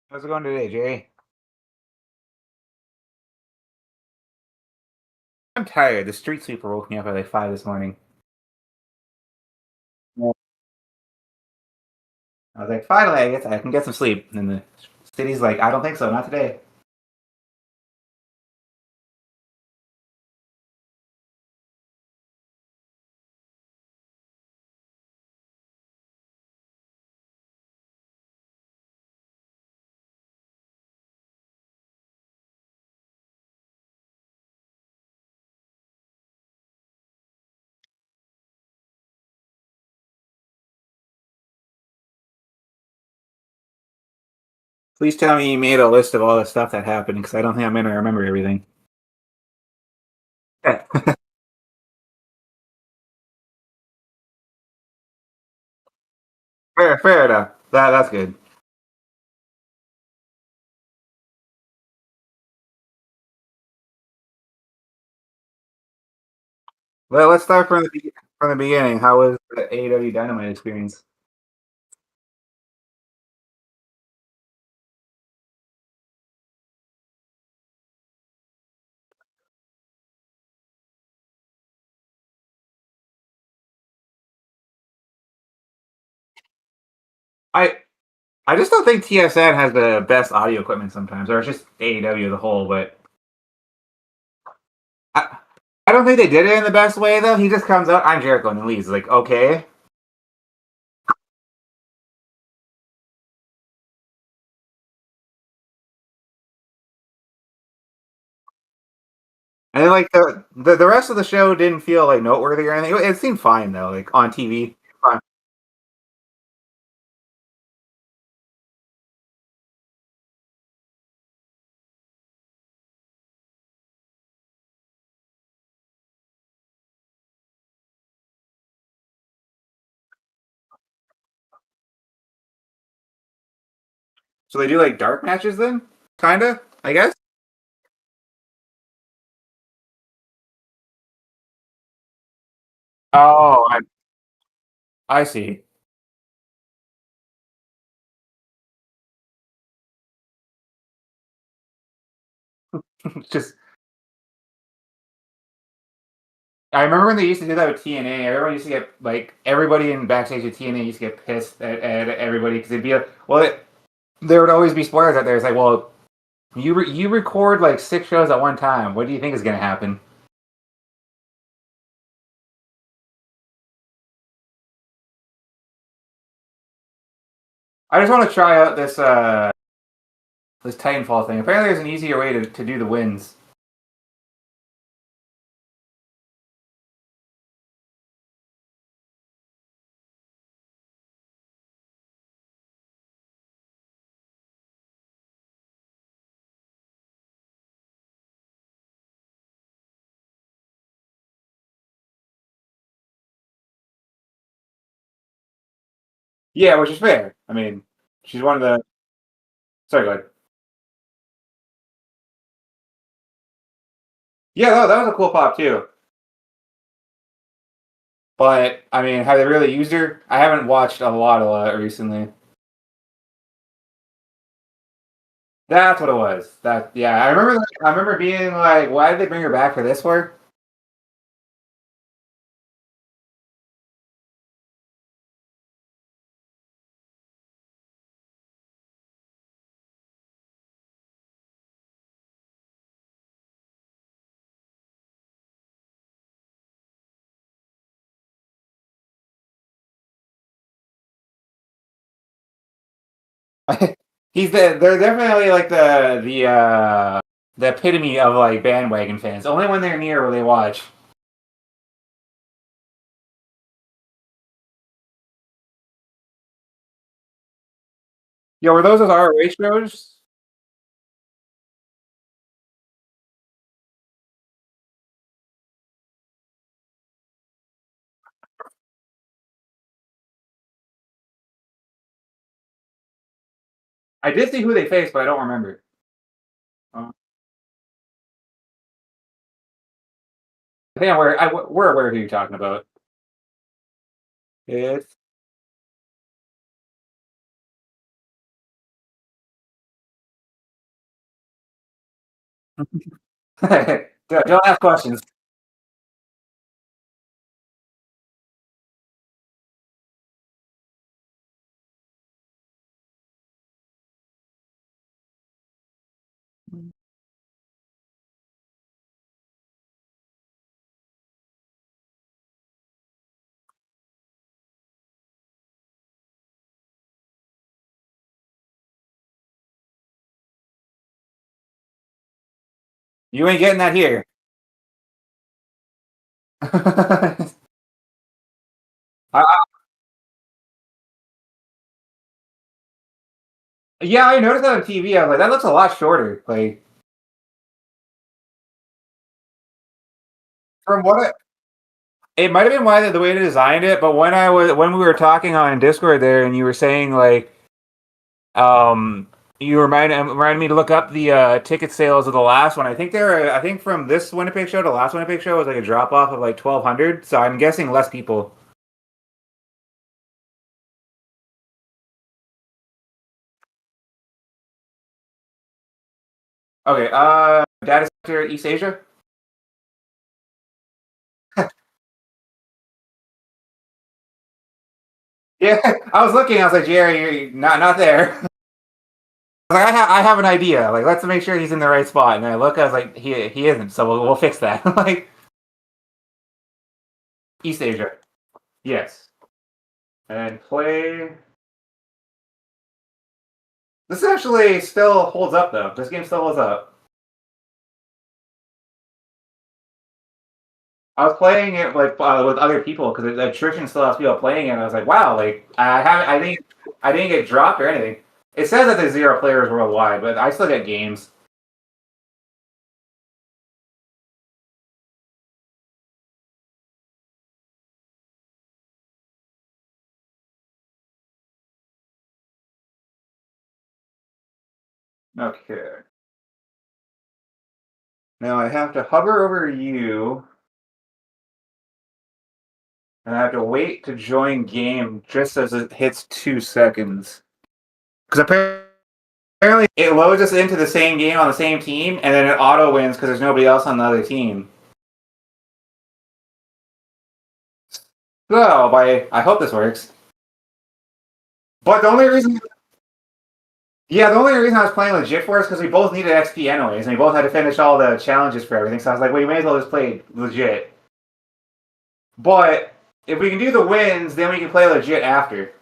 How's it going today, Jay? I'm tired. The street sweeper woke me up at like 5 this morning. Yeah. I was like, finally, I can get some sleep. And the city's like, I don't think so, not today. Please tell me you made a list of all the stuff that happened because I don't think I'm gonna remember everything. Fair enough. That's good. Well, let's start from the beginning. How was the AEW Dynamite experience? I I just don't think TSN has the best audio equipment sometimes, or it's just AEW as a whole. But I, I don't think they did it in the best way though. He just comes out, I'm Jericho, and then leaves. Like, okay. And then, like the rest of the show didn't feel like noteworthy or anything. It seemed fine though, like on TV. Fine. So they do like dark matches then, kinda, I guess. Oh, I see. Just I remember when they used to do that with TNA. Everyone used to get like everybody in backstage at TNA used to get pissed at everybody because it'd be like, well, there would always be spoilers out there. It's like, well, you record like 6 shows at one time. What do you think is gonna happen? I just want to try out this Titanfall thing. Apparently, there's an easier way to do the wins. Yeah, which is fair. I mean, she's one of the. Sorry, go ahead. Yeah, that was a cool pop too. But I mean, have they really used her? I haven't watched a lot recently. That's what it was. That yeah, I remember. I remember being like, why did they bring her back for this for? They're definitely like the epitome of like bandwagon fans. Only when they're near will they watch. Yo, were those ROH shows? I did see who they faced, but I don't remember. Um, I think we're aware of who you're talking about. It's Don't ask questions. You ain't getting that here. I, yeah, I noticed that on TV. I was like, that looks a lot shorter. Like from what it might have been why the way they designed it, but when we were talking on Discord there, and you were saying like, um, you reminded me to look up the ticket sales of the last one. I think from this Winnipeg show to the last Winnipeg show was like a drop off of like 1,200. So I'm guessing less people. Okay, data center East Asia. Yeah, I was looking. I was like, Jerry, you're not there. Like, I have an idea. Like, let's make sure he's in the right spot. And I look, I was like, he isn't. So we'll fix that. Like East Asia, yes. And play. This actually still holds up though. This game still holds up. I was playing it like with other people because the attrition still has people playing it. And I was like, wow, like I didn't get dropped or anything. It says that there's 0 players worldwide, but I still get games. Okay. Now I have to hover over you, and I have to wait to join game just as it hits 2 seconds. Because apparently it loads us into the same game on the same team, and then it auto wins because there's nobody else on the other team. So I hope this works. But the only reason Yeah, the only reason I was playing legit for is because we both needed XP anyways, and we both had to finish all the challenges for everything. So I was like, well, you may as well just play legit. But if we can do the wins, then we can play legit after.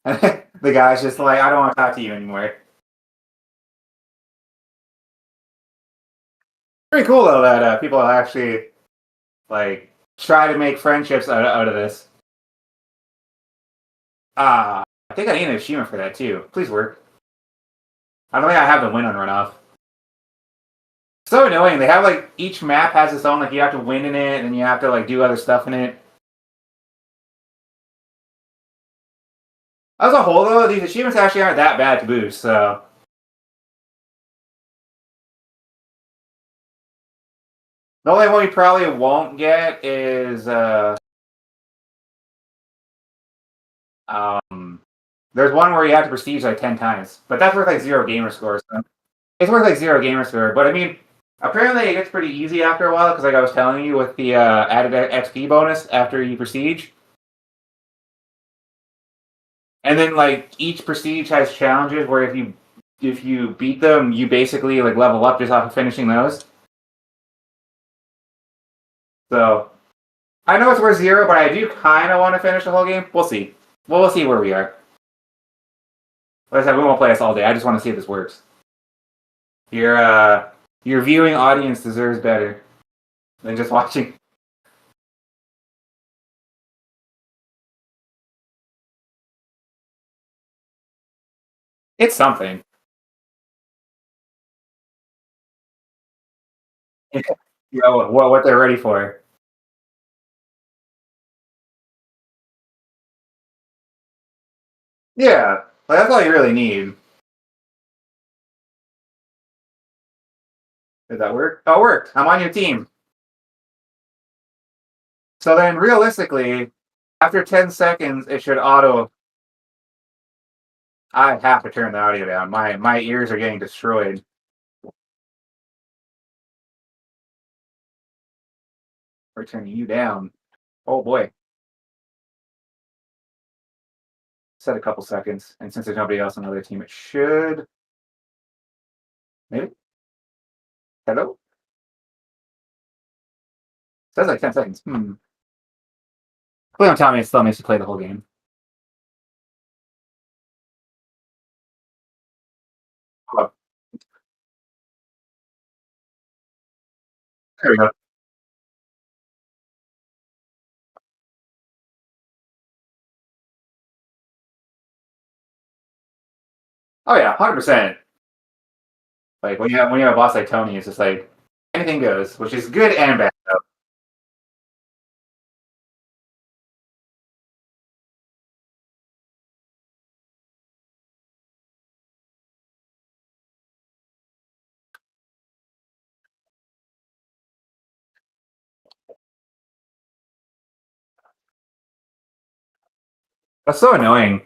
The guy's just like, I don't want to talk to you anymore. Pretty cool though that people actually like try to make friendships out of this. I think I need an achievement for that too. Please work. I don't think I have the win on runoff. So annoying. They have like each map has its own, like you have to win in it, and then you have to like do other stuff in it. As a whole, though, these achievements actually aren't that bad to boost. So the only one we probably won't get is um, there's one where you have to prestige like 10 times, but that's worth like 0 gamer scores. So it's worth like 0 gamer score. But I mean, apparently it gets pretty easy after a while because, like I was telling you, with the added XP bonus after you prestige, and then like each prestige has challenges where if you beat them, you basically like level up just off of finishing those. So I know it's worth 0, but I do kind of want to finish the whole game. We'll see. Well, we'll see where we are. Like I said, we won't play this all day. I just want to see if this works. Your viewing audience deserves better than just watching. It's something. You know what they're ready for. Yeah. Like, that's all you really need. Did that work? Oh, it worked. I'm on your team. So then, realistically, after 10 seconds, it should auto. I have to turn the audio down. My ears are getting destroyed. We're turning you down. Oh boy. Set a couple seconds, and since there's nobody else on the other team, it should. Maybe. Hello. Says like 10 seconds. Please don't tell me it still makes you play the whole game. Oh, there we go. Oh yeah, 100%. Like when you have a boss like Tony, it's just like anything goes, which is good and bad. That's so annoying.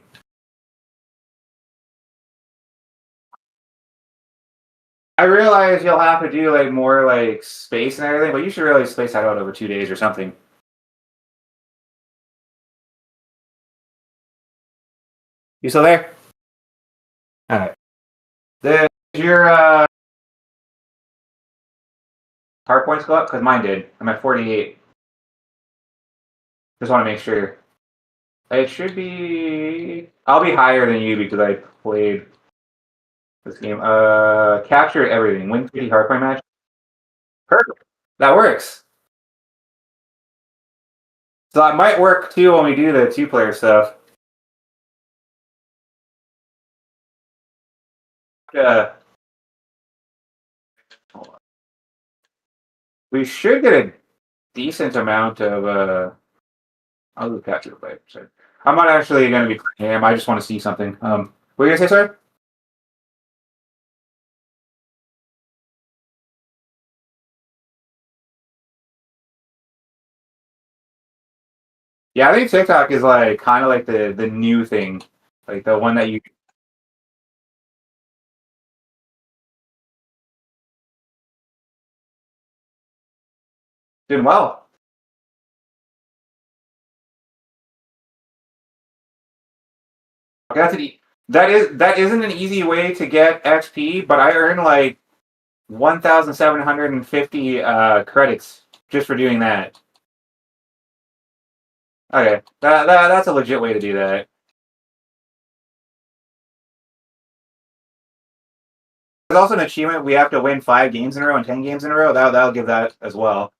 I realize you'll have to do like more like space and everything, but you should really space that out over 2 days or something. You still there? All right. Did your hard points go up? Because mine did. I'm at 48. Just want to make sure. It should be. I'll be higher than you because I played this game. Captured everything. Win 50 hard point match. Perfect. That works. So that might work too when we do the two-player stuff. Uh, we should get a decent amount of. I'll do capture the play. So I'm not actually going to be playing him. I just want to see something. What are you gonna say, sir? Yeah, I think TikTok is like kind of like the new thing, like the one that you doing well. That's that isn't an easy way to get XP, but I earn like 1,750 credits just for doing that. Okay, that's a legit way to do that. There's also an achievement. We have to win 5 games in a row and 10 games in a row. That'll give that as well.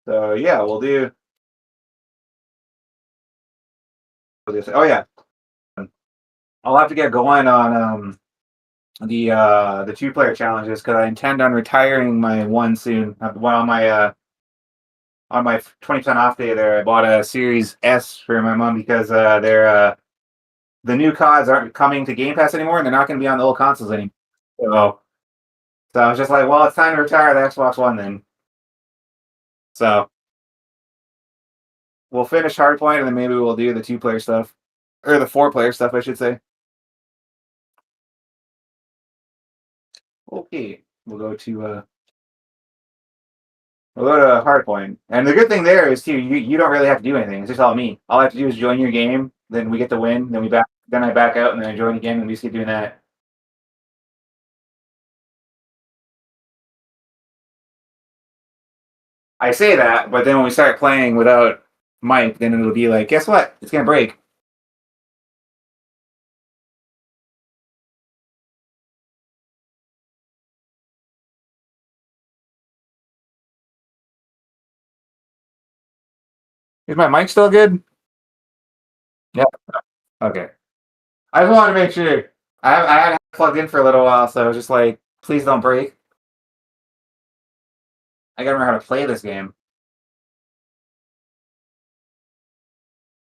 So yeah, we'll do. Oh yeah, I'll have to get going on the two-player challenges because I intend on retiring my one soon. One on my 20% off day there, I bought a Series S for my mom because the new CODs aren't coming to Game Pass anymore, and they're not going to be on the old consoles anymore. So, so I was just like, well, it's time to retire the Xbox One then. So we'll finish Hardpoint, and then maybe we'll do the two-player stuff, or the four-player stuff, I should say. Okay, we'll go to Hardpoint, and the good thing there is too, you don't really have to do anything. It's just all me. All I have to do is join your game, then we get the win, then I back out, and then I join again, and we just keep doing that. I say that, but then when we start playing without Mike, then it'll be like, guess what? It's gonna break. Is my mic still good? Yeah. Okay. I just wanted to make sure. I had it plugged in for a little while, so I was just like, please don't break. I gotta remember how to play this game.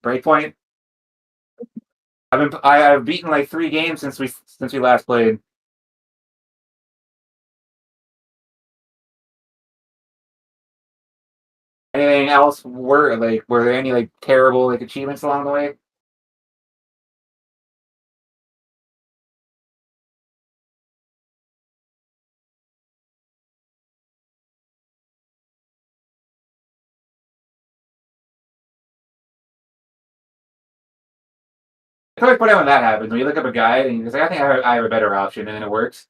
Breakpoint. I've beaten like 3 games since we last played. Anything else? Were there any like terrible like achievements along the way? I feel like when that happens, when you look up a guide and you're just like, I think I have a better option, and then it works.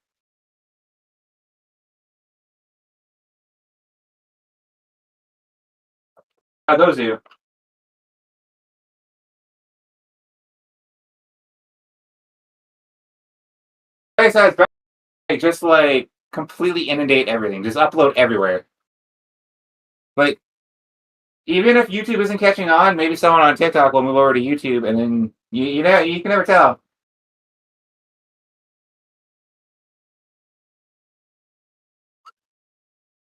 How those do? Like I said, it's better, like, just like completely inundate everything. Just upload everywhere. Like even if YouTube isn't catching on, maybe someone on TikTok will move over to YouTube, and then you can never tell.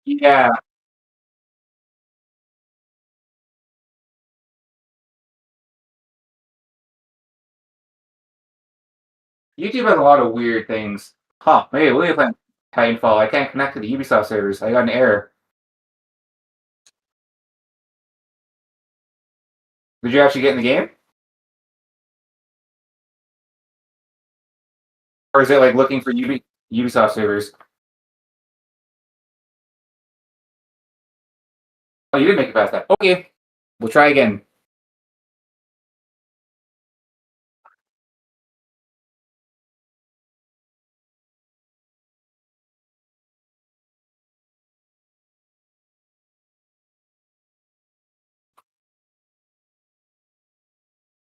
Yeah, YouTube has a lot of weird things. Huh? Maybe we'll play Titanfall. I can't connect to the Ubisoft servers. I got an error. Did you actually get in the game, or is it like looking for Ubisoft servers? Oh, you did make it past that. Okay, we'll try again.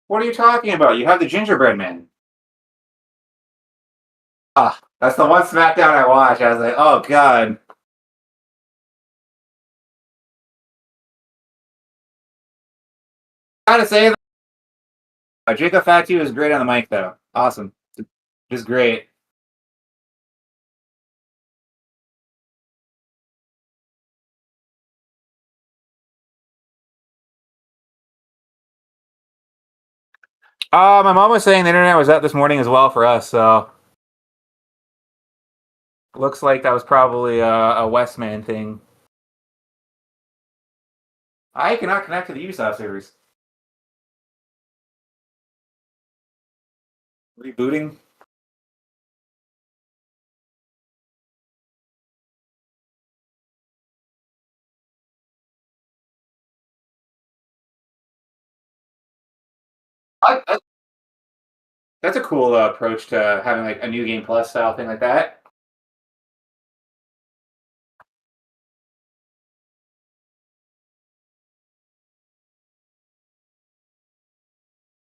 What are you talking about? You have the gingerbread man. Ah, that's the one SmackDown I watched. I was like, oh god. Gotta say, Jacob Fatu is great on the mic, though. Awesome, just great. My mom was saying the internet was up this morning as well for us, so looks like that was probably a Westman thing. I cannot connect to the Ubisoft servers. Rebooting. I, that's a cool approach to having like a new game plus style thing like that.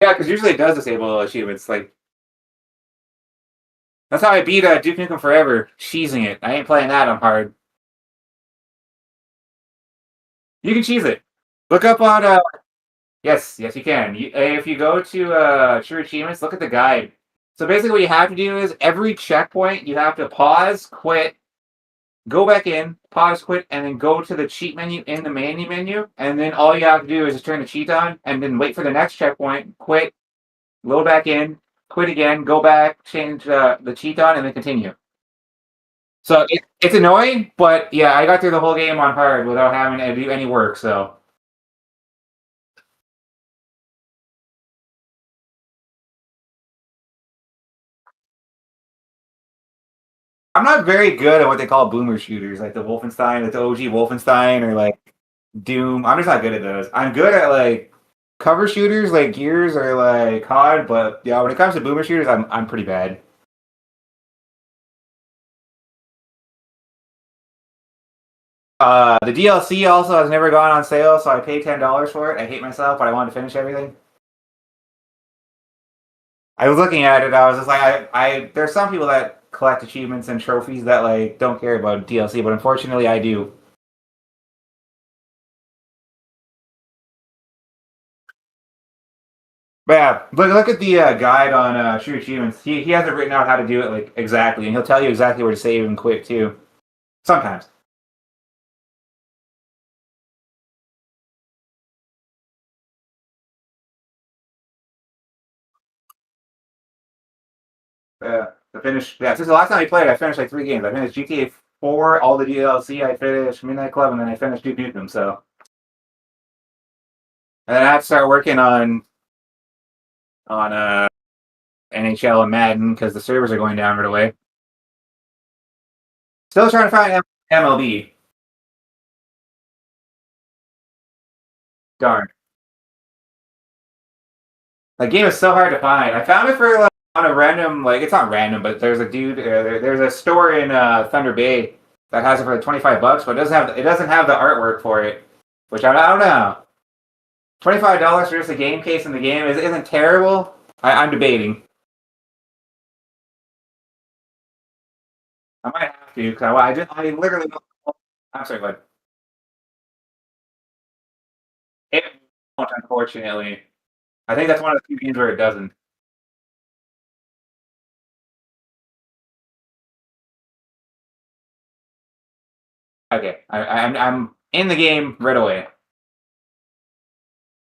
Yeah, because usually it does disable achievements. Like that's how I beat Duke Nukem Forever, cheesing it. I ain't playing that on hard. You can cheese it. Look up on yes, yes, you can. If you go to True Achievements, look at the guide. So basically, what you have to do is every checkpoint, you have to pause, quit, go back in, pause, quit, and then go to the cheat menu in the menu. And then all you have to do is just turn the cheat on, and then wait for the next checkpoint, quit, load back in, quit again, go back, change the cheat on, and then continue. So it's annoying, but yeah, I got through the whole game on hard without having to do any work. So I'm not very good at what they call boomer shooters, like the Wolfenstein, like the OG Wolfenstein, or like Doom. I'm just not good at those. I'm good at like cover shooters, like Gears or like COD, but yeah, when it comes to boomer shooters, I'm pretty bad. The DLC also has never gone on sale, so I paid $10 for it. I hate myself, but I wanted to finish everything. I was looking at it, I was just like, I there's some people that collect achievements and trophies that like don't care about DLC, but unfortunately, I do. But yeah, look at the guide on True Achievements. He has it written out how to do it like exactly, and he'll tell you exactly where to save and quit too. Sometimes. to finish. Yeah, since the last time I played, I finished like 3 games. I finished GTA 4, all the DLC. I finished Midnight Club, and then I finished Duke Nukem. So, and then I have to start working on NHL and Madden because the servers are going down right away. Still trying to find MLB. Darn. That game is so hard to find. I found it for like on a random, like it's not random, but there's a dude. There's a store in Thunder Bay that has it for like $25, but it doesn't have the artwork for it, which I don't know. $25 for just a game case in the game isn't terrible. I'm debating. I might have to because I literally don't. I'm sorry, but it won't, unfortunately. I think that's one of the few games where it doesn't. Okay, I'm in the game right away.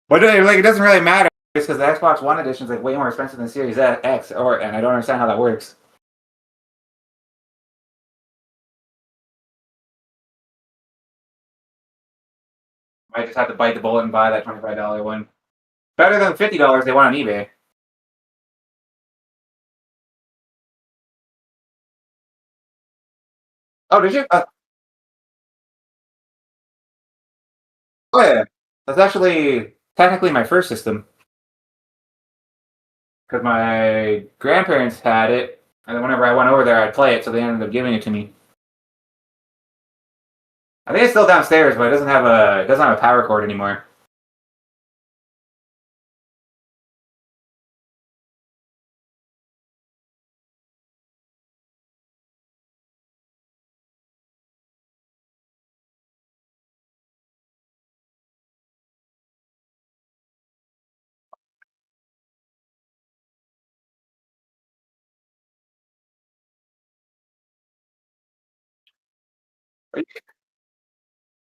But like it doesn't really matter because the Xbox One edition is like way more expensive than Series X, and I don't understand how that works. I just have to bite the bullet and buy that $25 one. Better than $50 they want on eBay. Oh, did you? Oh yeah, that's actually technically my first system because my grandparents had it, and then whenever I went over there, I'd play it, so they ended up giving it to me. I think it's still downstairs, but it doesn't have a power cord anymore.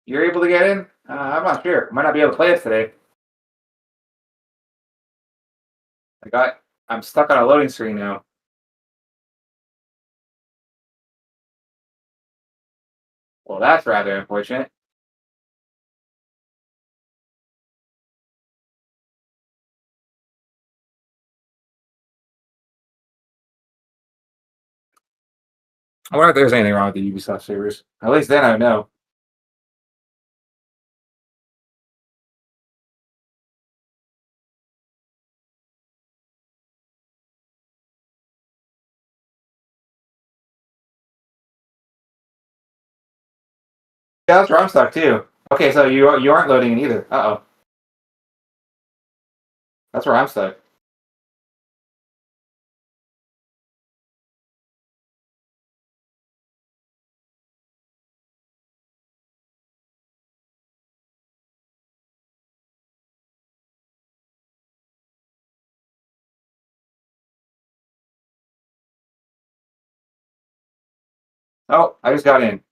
You're able to get in? I'm not sure. Might not be able to play it today. I got. I'm stuck on a loading screen now. Well, that's rather unfortunate. I wonder if there's anything wrong with the Ubisoft servers. At least then I know. Yeah, that's where I'm stuck too. Okay, so you aren't loading it either. Uh oh, that's where I'm stuck. Oh, I just got in.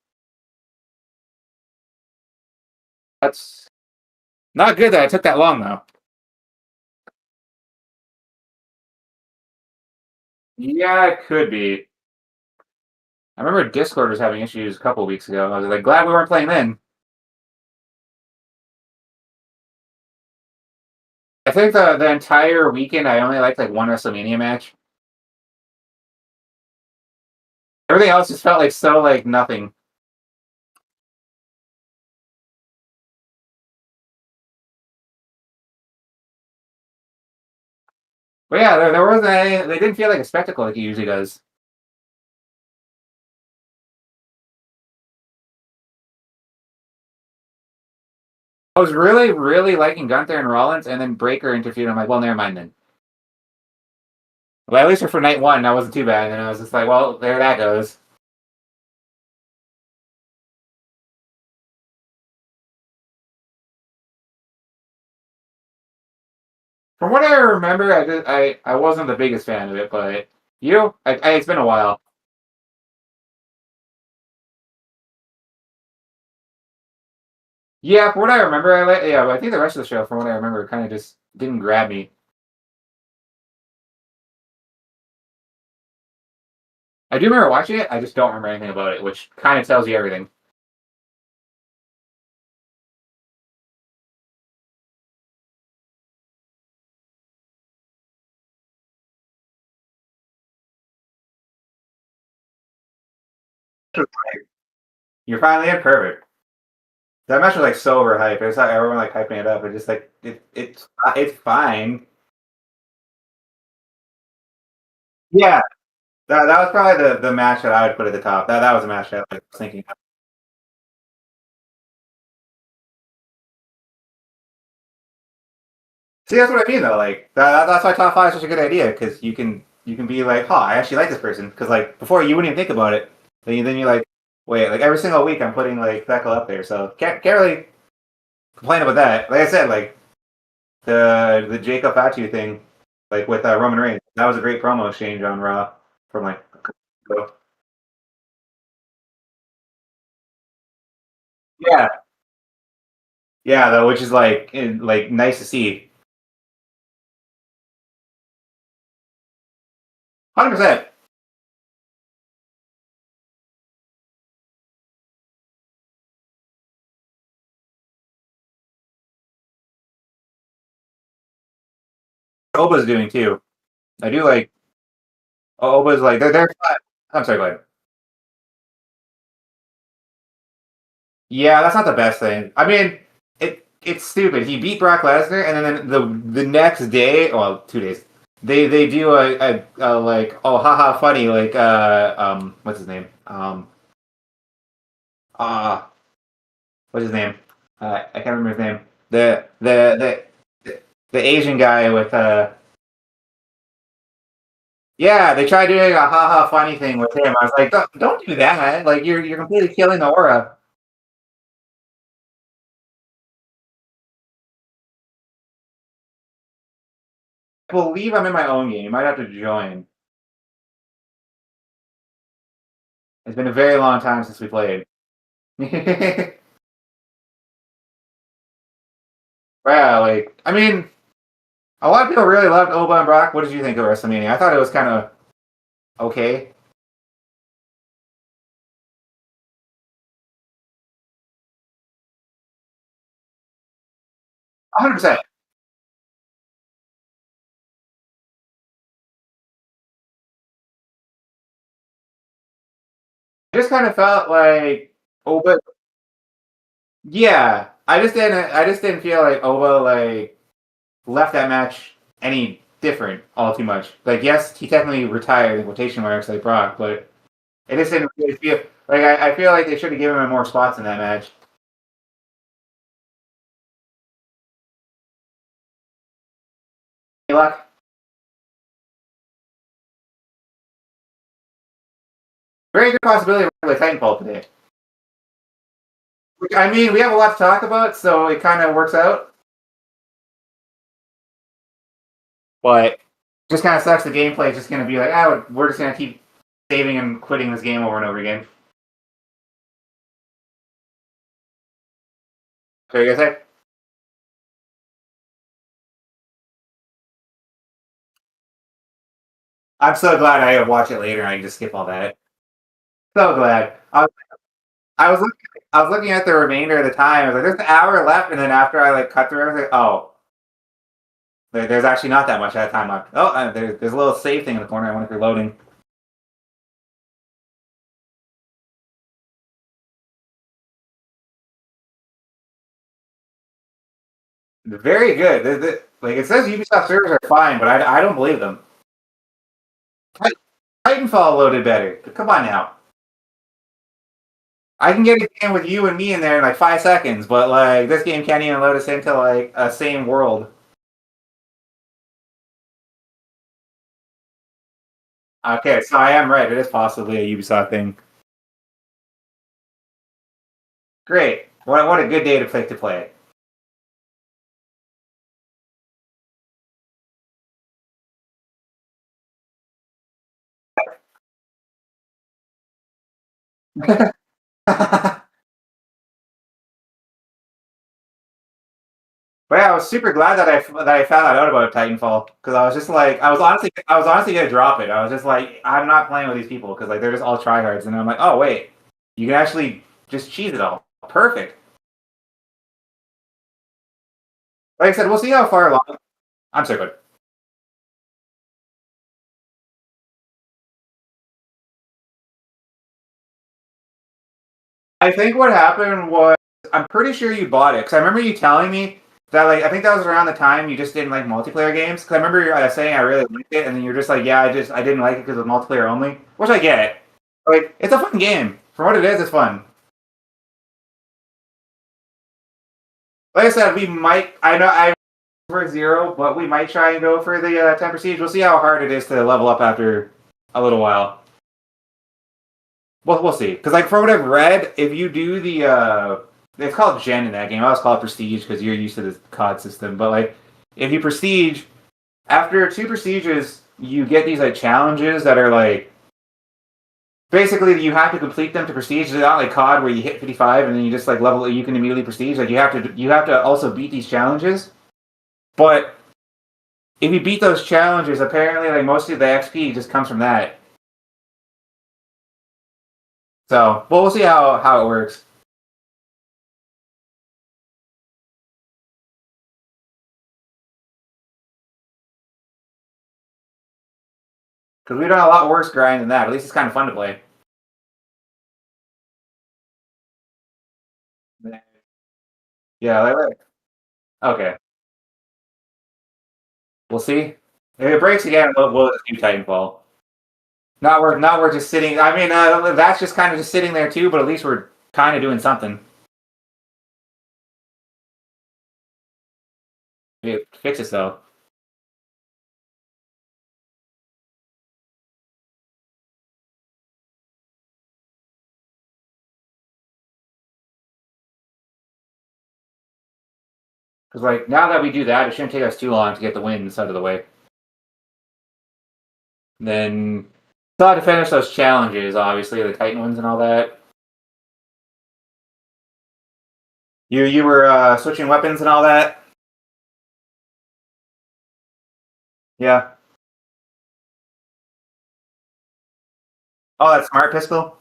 That's not good that it took that long though. Yeah, it could be. I remember Discord was having issues a couple weeks ago. I was like, glad we weren't playing then. I think the entire weekend I only liked like one WrestleMania match. Everything else just felt like so like nothing. But yeah, there wasn't any. They didn't feel like a spectacle like it usually does. I was really liking Gunther and Rollins, and then Breaker interfered. I'm like, well, never mind then. Well, at least for night one, that wasn't too bad. And I was just like, well, there that goes. From what I remember, I wasn't the biggest fan of it, but it's been a while. Yeah, from what I remember, yeah, but I think the rest of the show, from what I remember, kind of just didn't grab me. I do remember watching it. I just don't remember anything about it, which kind of tells you everything. You're finally in perfect. That match was like so overhyped. I saw everyone like hyping it up. It's just like it's fine. Yeah, that was probably the match that I would put at the top. That was a match that I was thinking. See, that's what I mean though. Like that's why top five is such a good idea because you can be like, oh, I actually like this person because like before you wouldn't even think about it. Then you're like, wait, like every single week I'm putting like Beckel up there, so can't really complain about that. Like I said, like the Jacob Fatu thing, like with Roman Reigns, that was a great promo exchange on Raw from like a couple weeks ago. Yeah, yeah, though, which is like nice to see. 100%. Oba's doing too. I do like Oba's like they're fine. I'm sorry, go ahead. Yeah, that's not the best thing. I mean, it's stupid. He beat Brock Lesnar, and then the next day, well, 2 days, they do a like oh haha funny like what's his name uh what's his name I can't remember his name the Asian guy with yeah, they tried doing a haha funny thing with him. I was like, don't do that. Like you're completely killing the aura. I believe I'm in my own game. You might have to join. It's been a very long time since we played. Wow, like I mean, a lot of people really loved Oba and Brock. What did you think of WrestleMania? I thought it was kind of okay. 100%. I just kind of felt like Oba. Yeah, I just didn't feel like Oba like left that match any different all too much. Like yes, he technically retired in quotation marks like Brock, but it just didn't really feel like I feel like they should have given him more spots in that match. Hey, luck. Very good possibility of like Titanfall today. Which I mean, we have a lot to talk about, so it kind of works out. But just kind of sucks. The gameplay is just going to be like, oh, we're just going to keep saving and quitting this game over and over again. So you guys say, I'm so glad I watch it later. And I can just skip all that. So glad. I was looking. I was looking at the remainder of the time. I was like, "There's an hour left," and then after I like cut through everything, oh, there's actually not that much at time left. Oh, there's a little save thing in the corner. I wonder if you're loading. Very good. Like it says, Ubisoft servers are fine, but I don't believe them. Titanfall loaded better. Come on now. I can get a game with you and me in there in like 5 seconds, but like this game can't even load us into like a same world. Okay, so I am right. It is possibly a Ubisoft thing. Great. What a good day to play it. But yeah, I was super glad that I found out about Titanfall because I was just like I was honestly gonna drop it. I was just like I'm not playing with these people because like they're just all tryhards, and I'm like, oh wait, you can actually just cheese it all. Perfect. Like I said, we'll see how far along. I'm so good. I think what happened was I'm pretty sure you bought it because I remember you telling me that like I think that was around the time you just didn't like multiplayer games. Because I remember you saying I really liked it, and then you're just like, yeah, I didn't like it because of multiplayer only, which I get it. Like it's a fun game for what it is. It's fun. Like I said, we might. I know I for zero, but we might try and go for the 10 prestige. We'll see how hard it is to level up after a little while. We'll see. Because like from what I've read, if you do the it's called Gen in that game. I always call it Prestige because you're used to the COD system. But like if you Prestige, after two Prestiges, you get these like challenges that are like basically you have to complete them to Prestige. It's not like COD where you hit 55 and then you just like level. You can immediately Prestige. Like you have to also beat these challenges. But if you beat those challenges, apparently like most of the XP just comes from that. So, well, we'll see how it works. Because we've done a lot worse grind than that. At least it's kind of fun to play. Yeah, okay. We'll see. If it breaks again, we'll just do Titanfall. Not we're just sitting. I mean, that's just kind of just sitting there too. But at least we're kind of doing something. It fixes though. Because like now that we do that, it shouldn't take us too long to get the wins out of the way. Then still have to finish those challenges, obviously the Titan ones and all that. You were switching weapons and all that. Yeah. Oh, that smart pistol.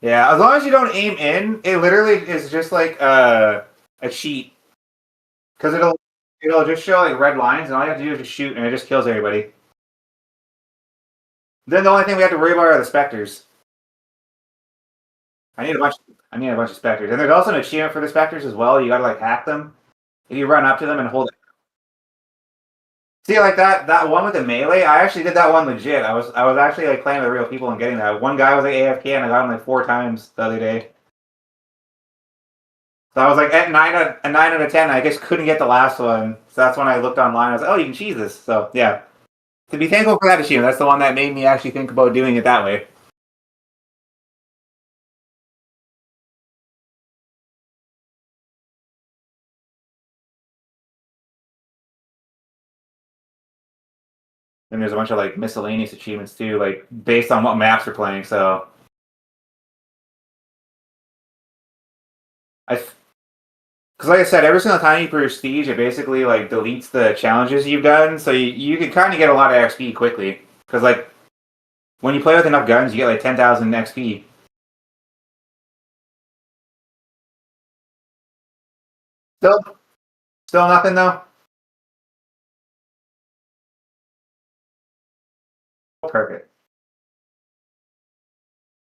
Yeah, as long as you don't aim in, it literally is just like a cheat because it'll just show like red lines, and all you have to do is just shoot, and it just kills everybody. Then the only thing we have to worry about are the specters. I need a bunch. I need a bunch of specters, and there's also an achievement for the specters as well. You got to like hack them. If you run up to them and hold it. See, like that one with the melee, I actually did that one legit. I was actually like playing with real people and getting that. One guy was like AFK, and I got him like 4 times the other day. So I was like at a 9 out of 10. I just couldn't get the last one, so that's when I looked online. I was like, oh, you can cheese this. So yeah, to be thankful for that achievement. That's the one that made me actually think about doing it that way. And there's a bunch of like miscellaneous achievements too, like based on what maps we're playing. So I, because like I said, every single time you prestige, it basically like deletes the challenges you've done. So you can kind of get a lot of XP quickly. Because like when you play with enough guns, you get like 10,000 XP. Still, still nothing though. Perfect.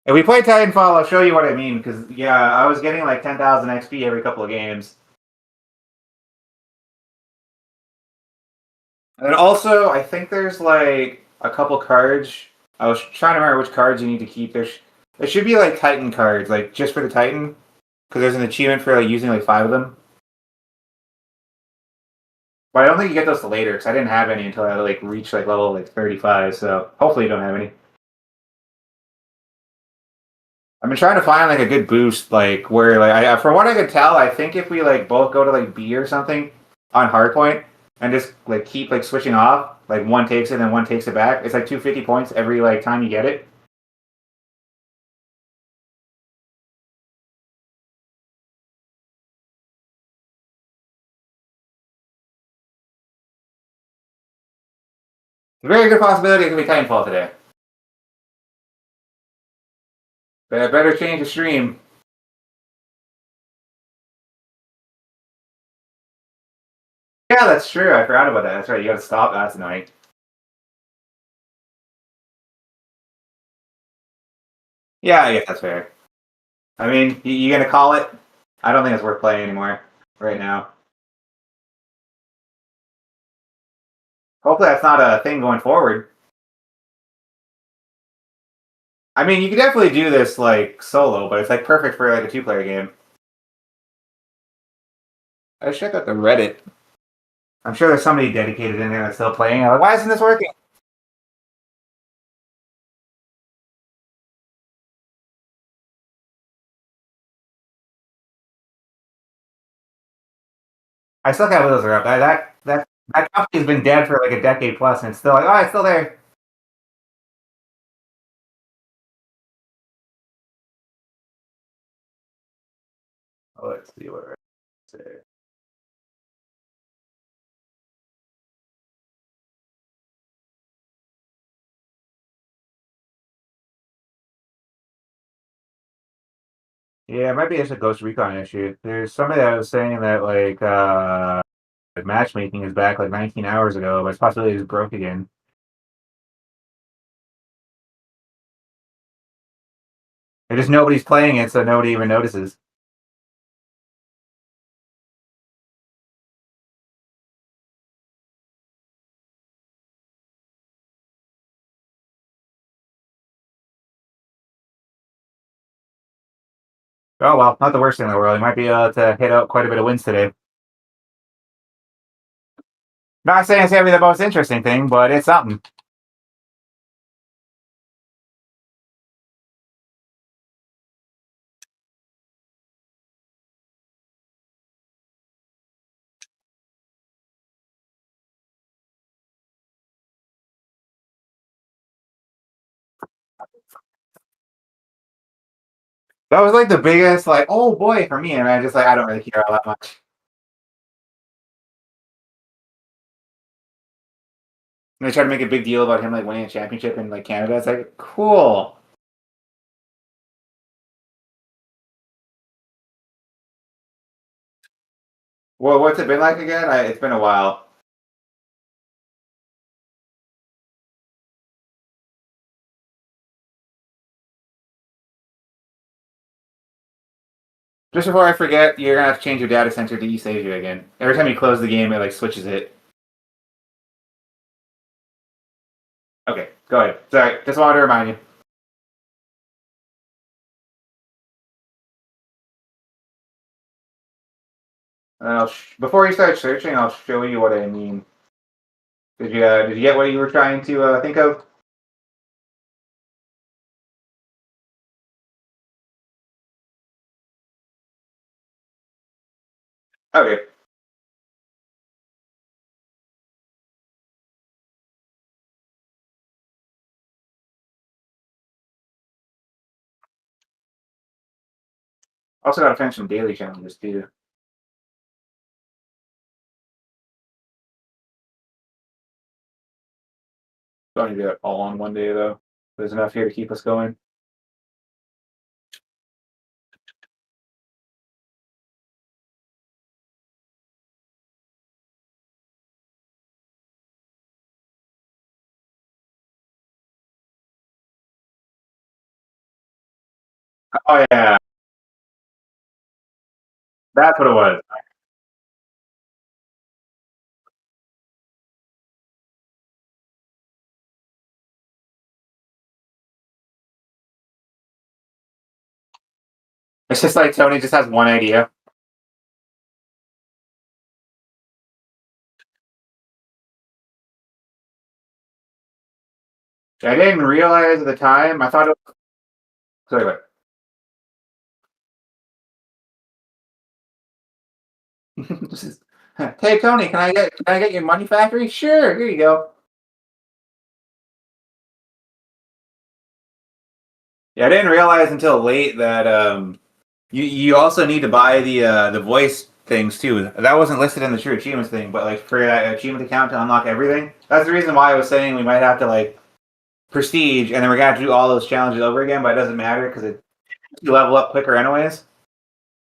If we play Titanfall, I'll show you what I mean. Because yeah, I was getting like 10,000 XP every couple of games. And also, I think there's like a couple cards. I was trying to remember which cards you need to keep. There should be like Titan cards, like just for the Titan, because there's an achievement for like using like 5 of them. But I don't think you get those till later because I didn't have any until I like reached like level like 35. So hopefully you don't have any. I've been trying to find like a good boost, like where like from what I could tell, I think if we like both go to like B or something on hardpoint and just like keep like switching off, like one takes it and one takes it back. It's like 250 points every like time you get it. Very good possibility it could be Titanfall today. But I better change the stream. Yeah, that's true. I forgot about that. That's right. You got to stop that tonight. Yeah, I guess that's fair. I mean, you gonna call it? I don't think it's worth playing anymore right now. Hopefully, that's not a thing going forward. I mean, you could definitely do this like solo, but it's like perfect for like a two-player game. I should check out the Reddit. I'm sure there's somebody dedicated in there that's still playing. I'm like, why isn't this working? I still can't believe those are up. That company's been dead for like a decade plus, and it's still like, oh, it's still there. Oh, let's see what I say. Yeah, it might be just a Ghost Recon issue. There's somebody that was saying that matchmaking is back like 19 hours ago, but it's possibly it's broke again. And just nobody's playing it, so nobody even notices. Oh well, not the worst thing in the world. You might be able to hit out quite a bit of wins today. Not saying it's gonna be the most interesting thing, but it's something. That was like the biggest, like, oh boy, for me, and I just like I don't really care all that much. And they try to make a big deal about him like winning a championship in like Canada. It's like cool. Well, what's it been like again? It's been a while. Just before I forget, you're gonna have to change your data center to East Asia again. Every time you close the game, it like switches it. Okay, go ahead. Sorry, just wanted to remind you. And before you start searching, I'll show you what I mean. Did you get what you were trying to think of? Okay. Also got to finish some daily challenges too. Don't need to do it all on one day though. There's enough here to keep us going. Oh yeah, that's what it was. It's just like Tony just has one idea. I didn't realize at the time. I thought it was. Sorry, what? This is, hey Tony, can I get your money factory? Sure, here you go. Yeah, I didn't realize until late that you also need to buy the voice things too. That wasn't listed in the true achievements thing, but like for that achievement account to unlock everything, that's the reason why I was saying we might have to like prestige, and then we're gonna have to do all those challenges over again. But it doesn't matter because you level up quicker anyways.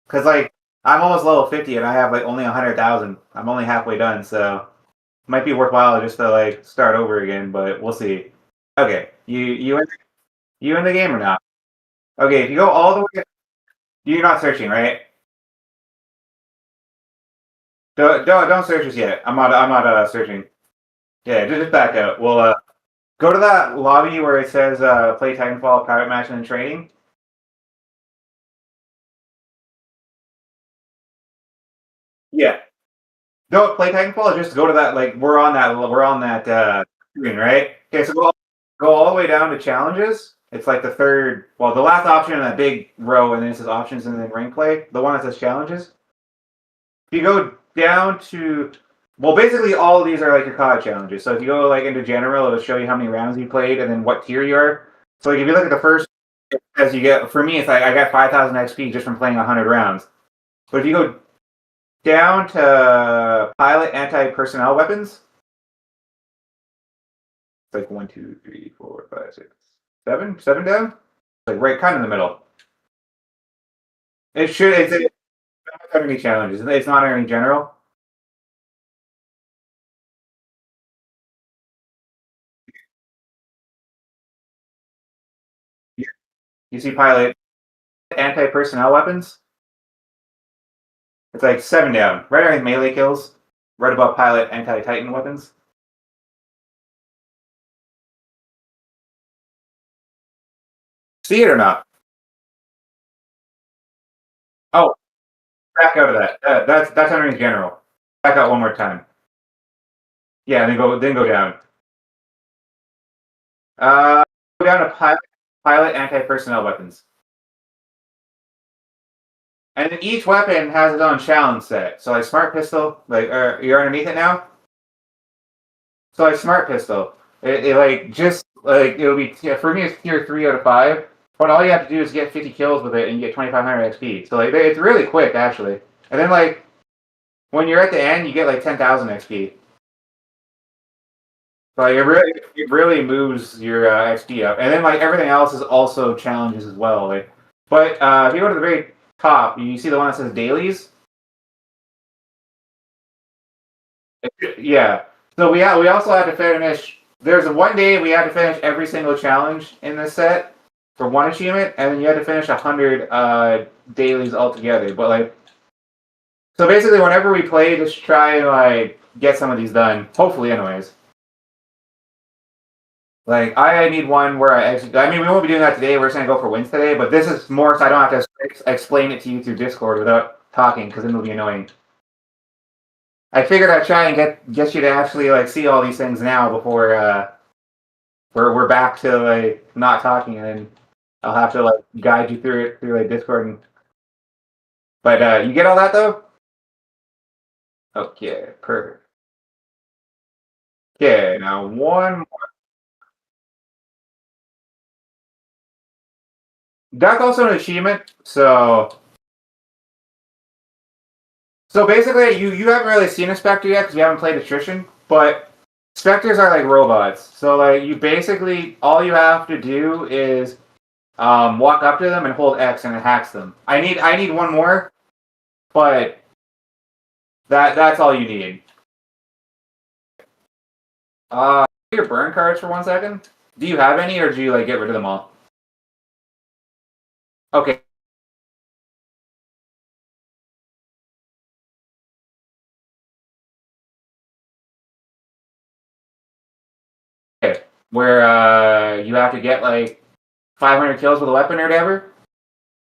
Because like I'm almost level 50 and I have like only 100,000. I'm only halfway done, so it might be worthwhile just to like start over again. But we'll see. Okay, you in the game or not? Okay, if you go all the way, you're not searching, right? Don't search us yet. I'm not searching. Yeah, just back out. Well, go to that lobby where it says play Titanfall private match and training. Yeah. Don't play Titanfall. Just go to that. Like we're on that screen, right? Okay, so go all the way down to challenges. It's like the third, well, the last option in that big row, and then it says options and then rank play. The one that says challenges. If you go down to, well, basically all of these are like your COD challenges. So if you go like into general, it'll show you how many rounds you played and then what tier you are. So like if you look at the first, as you get, for me, it's like I got 5,000 XP just from playing 100 rounds. But if you go down to pilot anti-personnel weapons, it's like 1, 2, 3, 4, 5, 6, 7 down. Like right, kind of in the middle. It's not under any challenges. It's not under any general. You see pilot anti-personnel weapons. It's like 7 down. Right underneath melee kills. Right above pilot anti-titan weapons. See it or not? Oh, back out of that. That's underneath general. Back out one more time. Yeah, then go down. Go down to pilot anti-personnel weapons. And each weapon has its own challenge set. So like smart pistol, like you're underneath it now. So like smart pistol, it like just like it'll be for me it's tier 3 out of 5. But all you have to do is get 50 kills with it and you get 2,500 XP. So like it's really quick actually. And then like when you're at the end, you get like 10,000 XP. Like it really moves your XP up. And then like everything else is also challenges as well. Like, but if you go to the very top, you see the one that says dailies. Yeah. So we also had to finish. There's one day we had to finish every single challenge in this set for one achievement, and then you had to finish 100 dailies altogether. But like, so basically, whenever we play, just try and like get some of these done. Hopefully, anyways. Like I need one where I actually. I mean, we won't be doing that today. We're just gonna go for wins today. But this is more so I don't have to explain it to you through Discord without talking because then it'll be annoying. I figured I'd try and get you to actually like see all these things now before we're back to like not talking, and then I'll have to like guide you through it through like Discord. But you get all that though? Okay, perfect. Okay, now one. That's also an achievement. So basically, you haven't really seen a Spectre yet because you haven't played Attrition, but Spectres are like robots. So like you basically all you have to do is walk up to them and hold X and it hacks them. I need one more, but that's all you need. Your burn cards for 1 second. Do you have any, or do you like get rid of them all? Okay. Okay. Where you have to get like 500 kills with a weapon or whatever.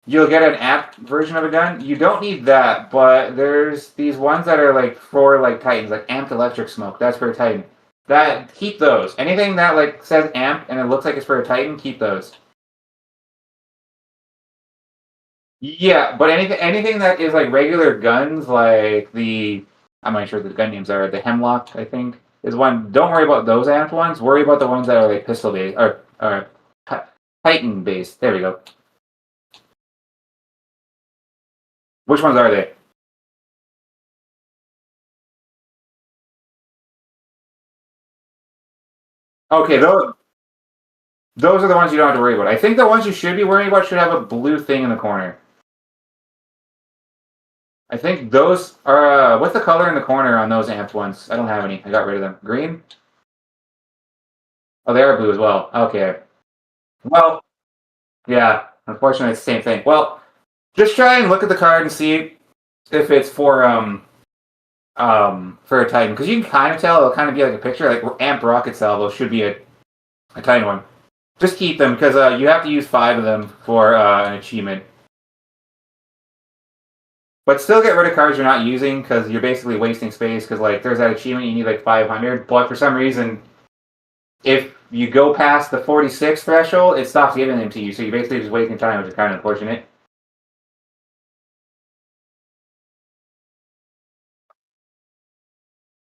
You'll get an app version of a gun. You don't need that, but there's these ones that are like for like Titans, like amped electric smoke. That's for a Titan. That keep those. Anything that like says amp and it looks like it's for a Titan, keep those. Yeah, but anything that is like regular guns, like I'm not sure what the gun names are. The Hemlock, I think, is one. Don't worry about those amped ones. Worry about the ones that are like pistol based or Titan based. There we go. Which ones are they? Okay, those are the ones you don't have to worry about. I think the ones you should be worrying about should have a blue thing in the corner. I think those are. What's the color in the corner on those amped ones? I don't have any. I got rid of them. Green? Oh, they are blue as well. Okay. Well, yeah. Unfortunately, it's the same thing. Well, just try and look at the card and see if it's for a Titan, because you can kind of tell it'll kind of be like a picture, like Amp Rocket Salvo should be a Titan one. Just keep them because you have to use 5 of them for an achievement. But still get rid of cards you're not using because you're basically wasting space. Because like there's that achievement you need like 500, but for some reason, if you go past the 46 threshold, it stops giving them to you. So you're basically just wasting time, which is kind of unfortunate.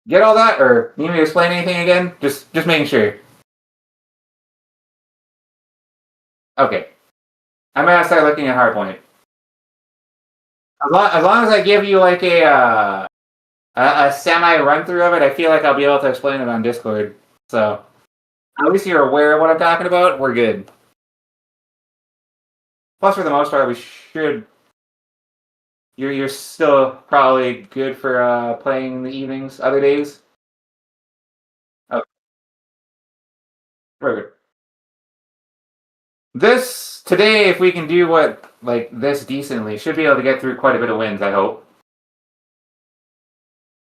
Get all that, or need me to explain anything again? Just making sure. Okay, I'm gonna start looking at Hardpoint. As long as I give you like a semi run through of it, I feel like I'll be able to explain it on Discord. So at least you're aware of what I'm talking about. We're good. Plus, for the most part, we should. You're still probably good for playing in the evenings, other days. Oh, very good. This today, if we can do what like this decently, should be able to get through quite a bit of wins. I hope.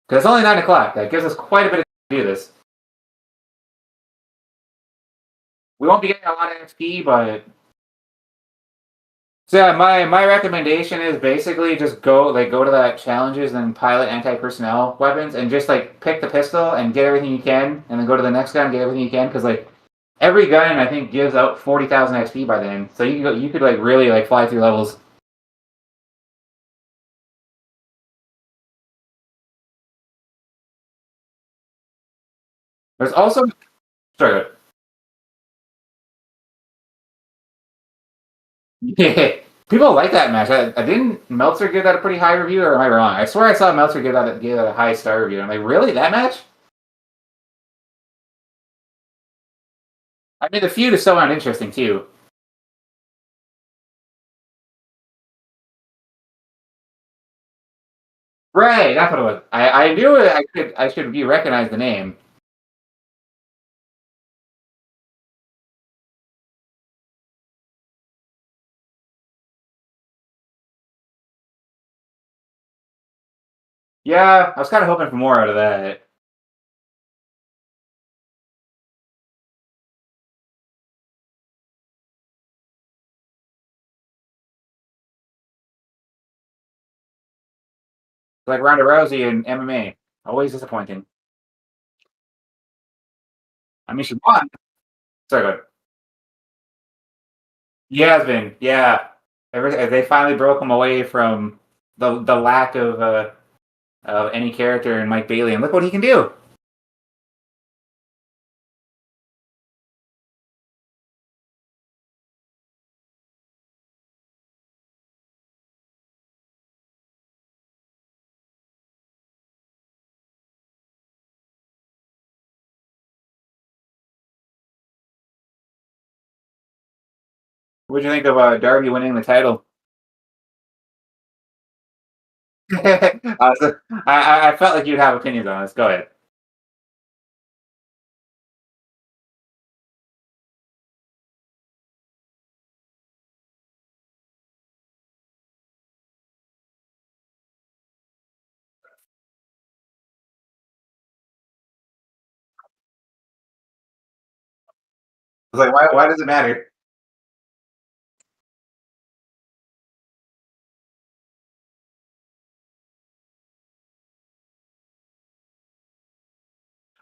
Because it's only 9 o'clock. That gives us quite a bit of time to do this. We won't be getting a lot of XP, but so yeah, my recommendation is basically just go to that challenges and pilot anti-personnel weapons and just like pick the pistol and get everything you can, and then go to the next gun and get everything you can, because like every gun I think gives out 40,000 XP by then, so you could like really like fly through levels. There's also sorry. Yeah, people like that match. I didn't Meltzer give that a pretty high review, or am I wrong? I swear I saw Meltzer give that a high star review. I'm like, really, that match? I mean, the feud is so uninteresting too. Right, that's what it was. I knew it. I should be recognize the name. Yeah, I was kind of hoping for more out of that. Like Ronda Rousey in MMA, always disappointing. I mean, she won. Sorry, go ahead. Yasmin, yeah. They finally broke him away from the lack of any character in Mike Bailey, and look what he can do. What do you think of Darby winning the title? So I felt like you'd have opinions on this. Go ahead. I was like, why does it matter?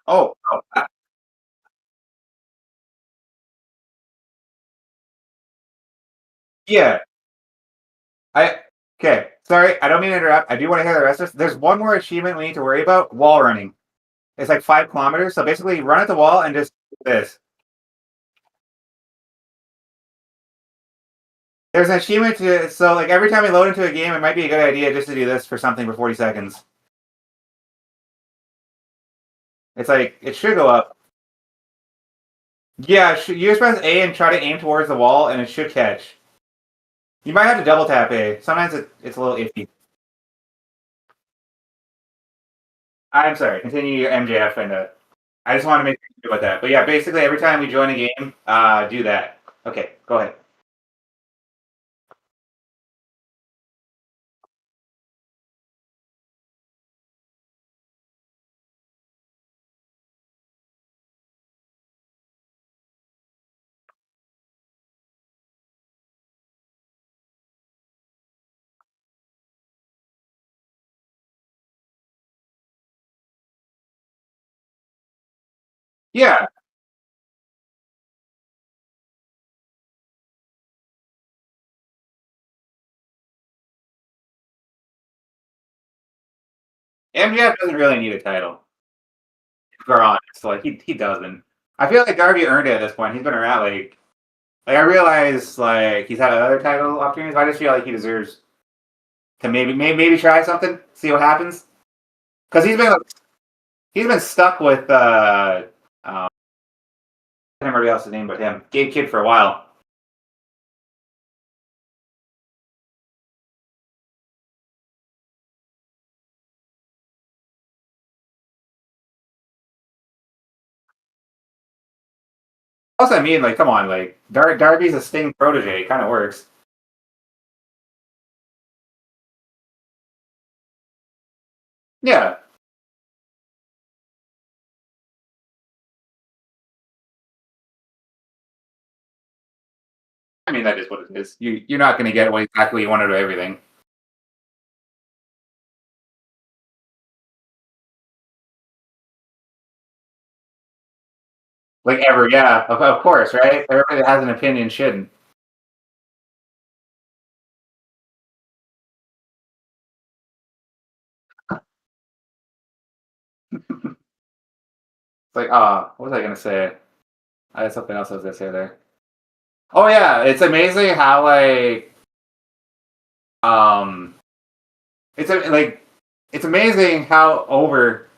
Oh, yeah. I okay. Sorry, I don't mean to interrupt. I do want to hear the rest of this. There's one more achievement we need to worry about: wall running. It's like 5 kilometers. So basically, run at the wall and just do this. There's an achievement to so like every time we load into a game, it might be a good idea just to do this for something for 40 seconds. It's like it should go up. Yeah, you just press A and try to aim towards the wall, and it should catch. You might have to double tap A. Sometimes it's a little iffy. I'm sorry. Continue your MJF, and I just want to make sure about that. But yeah, basically every time we join a game, do that. Okay, go ahead. Yeah, MJF doesn't really need a title. If we're honest, like he doesn't. I feel like Darby earned it at this point. He's been around I realize like he's had other title opportunities, but I just feel like he deserves to maybe try something, see what happens. Because he's been stuck with I can't remember else's name but him, Gabe Kidd for a while. Also, I mean, like, come on, like Darby's a Sting protege. It kind of works. Yeah, I mean that is what it is. You're not going to get what exactly you wanted of everything. Like ever, yeah, of course, right? Everybody that has an opinion shouldn't. It's like, what was I gonna say? I had something else I was gonna say there. Oh yeah, it's amazing how um, like it's amazing how over.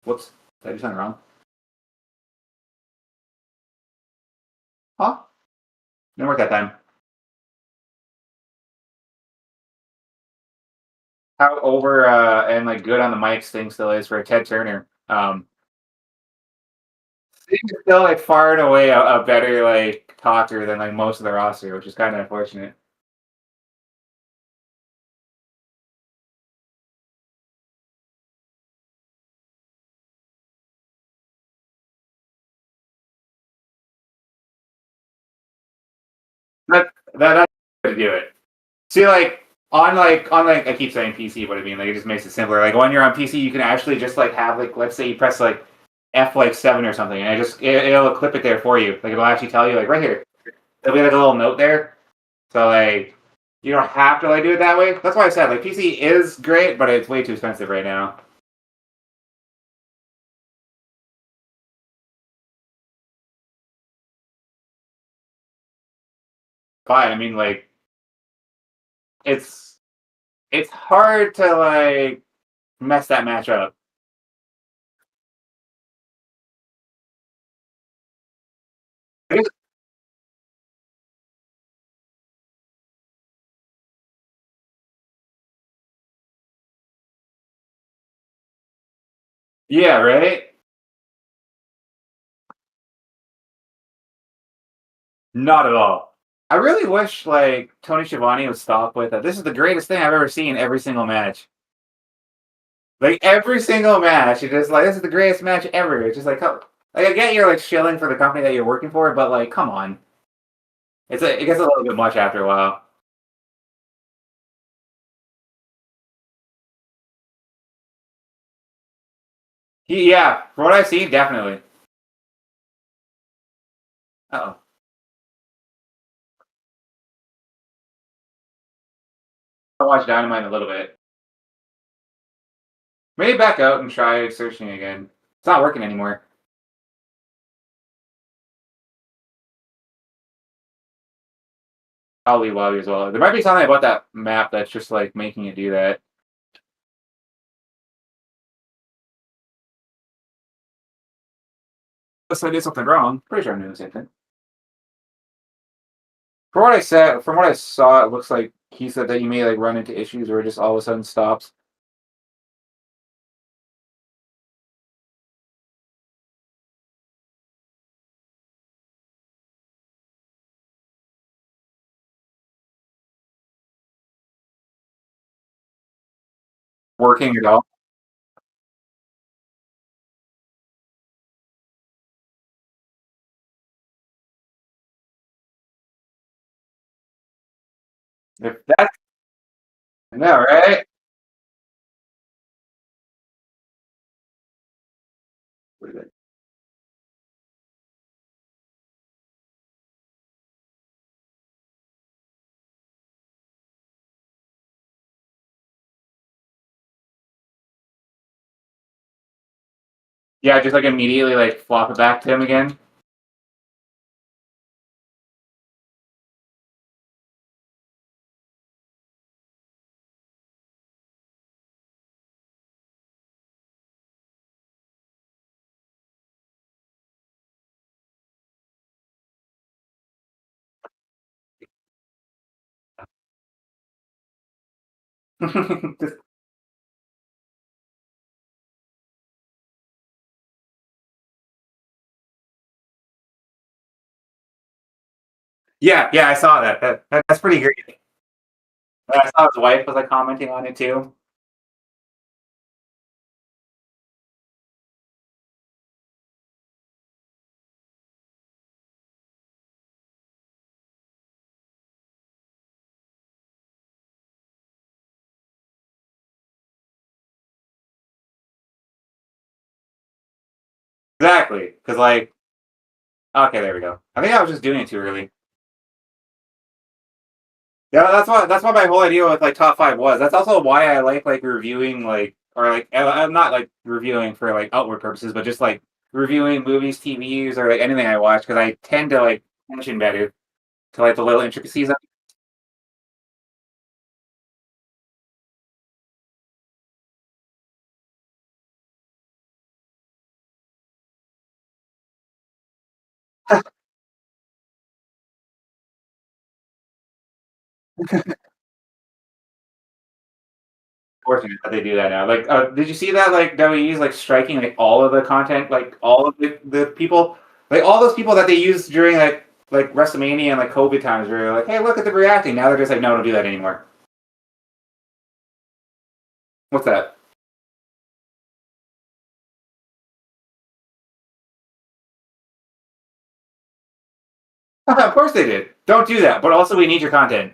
Whoops, did I do something wrong? Huh? Didn't work that time. How over and like good on the mic Sting still is for Ted Turner. Sting is still like far and away a better like talker than like most of the roster, which is kind of unfortunate. That's to do it. See, like on I keep saying PC, but I mean like it just makes it simpler. Like when you're on PC, you can actually just like have like let's say you press like F like 7 or something, and it'll clip it there for you. Like it'll actually tell you like right here. There'll be like a little note there, so like you don't have to like do it that way. That's why I said like PC is great, but it's way too expensive right now. But I mean like it's it's hard to like mess that match up. Yeah, right. Not at all. I really wish like Tony Schiavone would stop with that. This is the greatest thing I've ever seen every single match. Like every single match, it's just like this is the greatest match ever. It's just like, like I get you're like shilling for the company that you're working for, but like, come on, it gets a little bit much after a while. Yeah, from what I've seen, definitely. Oh, I watched Dynamite a little bit. Maybe back out and try searching again. It's not working anymore. I'll leave Lobby as well. There might be something about that map that's just like making it do that. Unless I did something wrong. Pretty sure I'm doing the same thing. From what I said, from what I saw, it looks like he said that you may like run into issues where it just all of a sudden stops. Working at all. If that's no, right? Yeah, just like immediately like flop it back to him again. Just- yeah, yeah, I saw that. That's pretty great. I saw his wife was like commenting on it too. Exactly, because like, okay, there we go. I think I was just doing it too early. Yeah, that's what my whole idea with like top five was. That's also why I like reviewing like or like I'm not like reviewing for like outward purposes, but just like reviewing movies, TVs, or like anything I watch because I tend to like attention better to like the little intricacies. Fortunate that they do that now. Like, did you see that? Like, WWE is like striking like all of the content, like all of the people, like all those people that they used during like WrestleMania and like COVID times, where they're like, hey, look at the reacting. Now they're just like, no, don't do that anymore. What's that? Of course they did. Don't do that. But also, we need your content.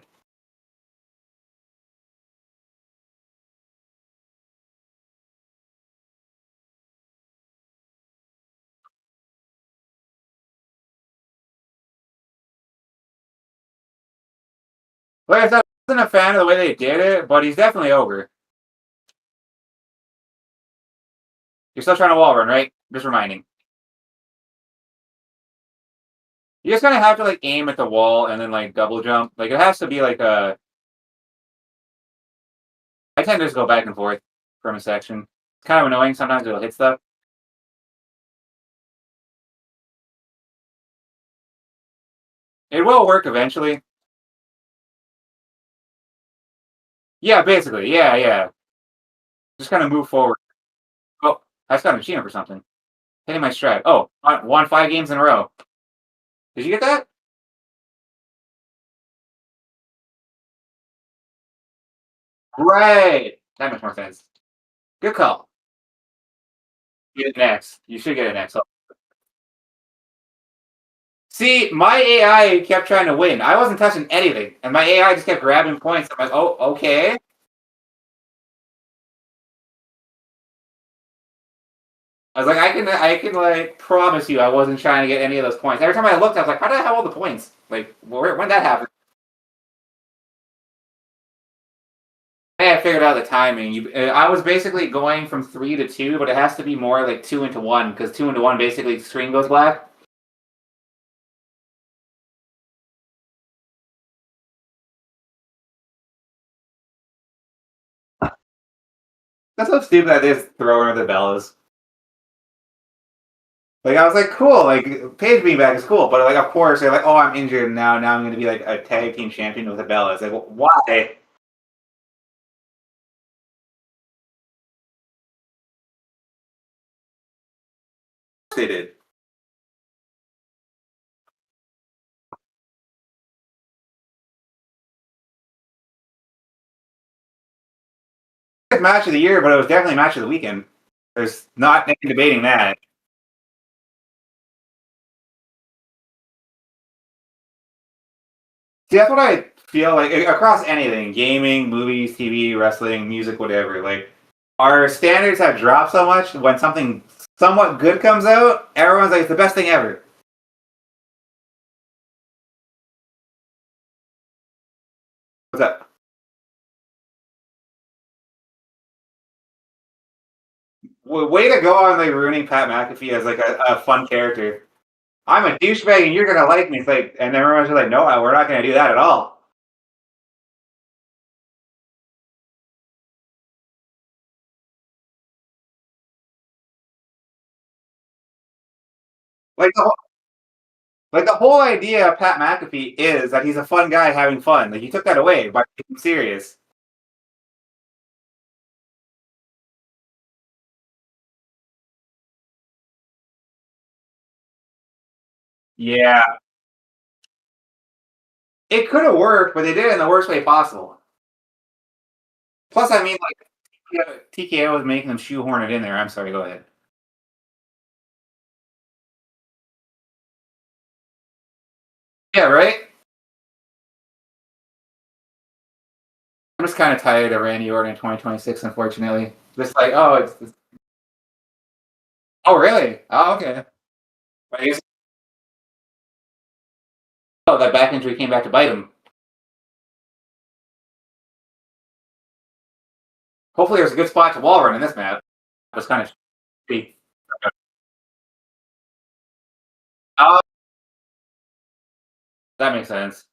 Like I said, I wasn't a fan of the way they did it, but he's definitely over. You're still trying to wall run, right? Just reminding. You just kind of have to like aim at the wall and then like double jump. Like it has to be like a. I tend to just go back and forth from a section. It's kind of annoying. Sometimes it'll hit stuff. It will work eventually. Yeah, basically. Yeah, yeah. Just kind of move forward. Oh, I just got an achievement for something. Hitting my stride. Oh, I won 5 games in a row. Did you get that? Right. That makes more sense. Good call. Get it next. You should get it next. See, my AI kept trying to win. I wasn't touching anything, and my AI just kept grabbing points. I'm like, oh, okay. I was like, I can like promise you, I wasn't trying to get any of those points. Every time I looked, I was like, how did I have all the points? Like, when did that happen? I figured out the timing. I was basically going from 3 to 2, but it has to be more like 2 into 1 because 2 into 1 basically the screen goes black. That's how stupid that is. Throwing the bellows. Like I was like, cool, like Paige being back is cool, but like of course they're like, oh, I'm injured now. Now I'm going to be like a tag team champion with a Bella. It's like, well, why? They did. Match of the year, but it was definitely match of the weekend. There's not any debating that. See, that's what I feel like across anything: gaming, movies, TV, wrestling, music, whatever. Like our standards have dropped so much. When something somewhat good comes out, everyone's like, it's the best thing ever. What's that? Way to go on like ruining Pat McAfee as like a fun character. I'm a douchebag and you're gonna like me. It's like, and everyone's just like, no, we're not gonna do that at all. Like like the whole idea of Pat McAfee is that he's a fun guy having fun. Like you took that away by being serious. Yeah, it could have worked, but they did it in the worst way possible. Plus, I mean, like TKO was making them shoehorn it in there. I'm sorry. Go ahead. Yeah, right. I'm just kind of tired of Randy Orton in 2026. Unfortunately, just like, oh, oh, really? Oh, okay. But oh, that back injury came back to bite him. Hopefully, there's a good spot to wall run in this map. It was kind of shitty. Oh, that makes sense.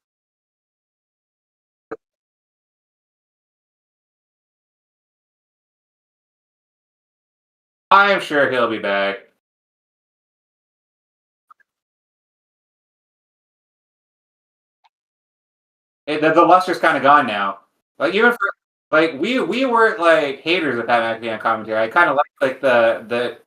I'm sure he'll be back. The luster's kind of gone now. Like even for like we weren't like haters of Pat McAfee on commentary. I kind of like the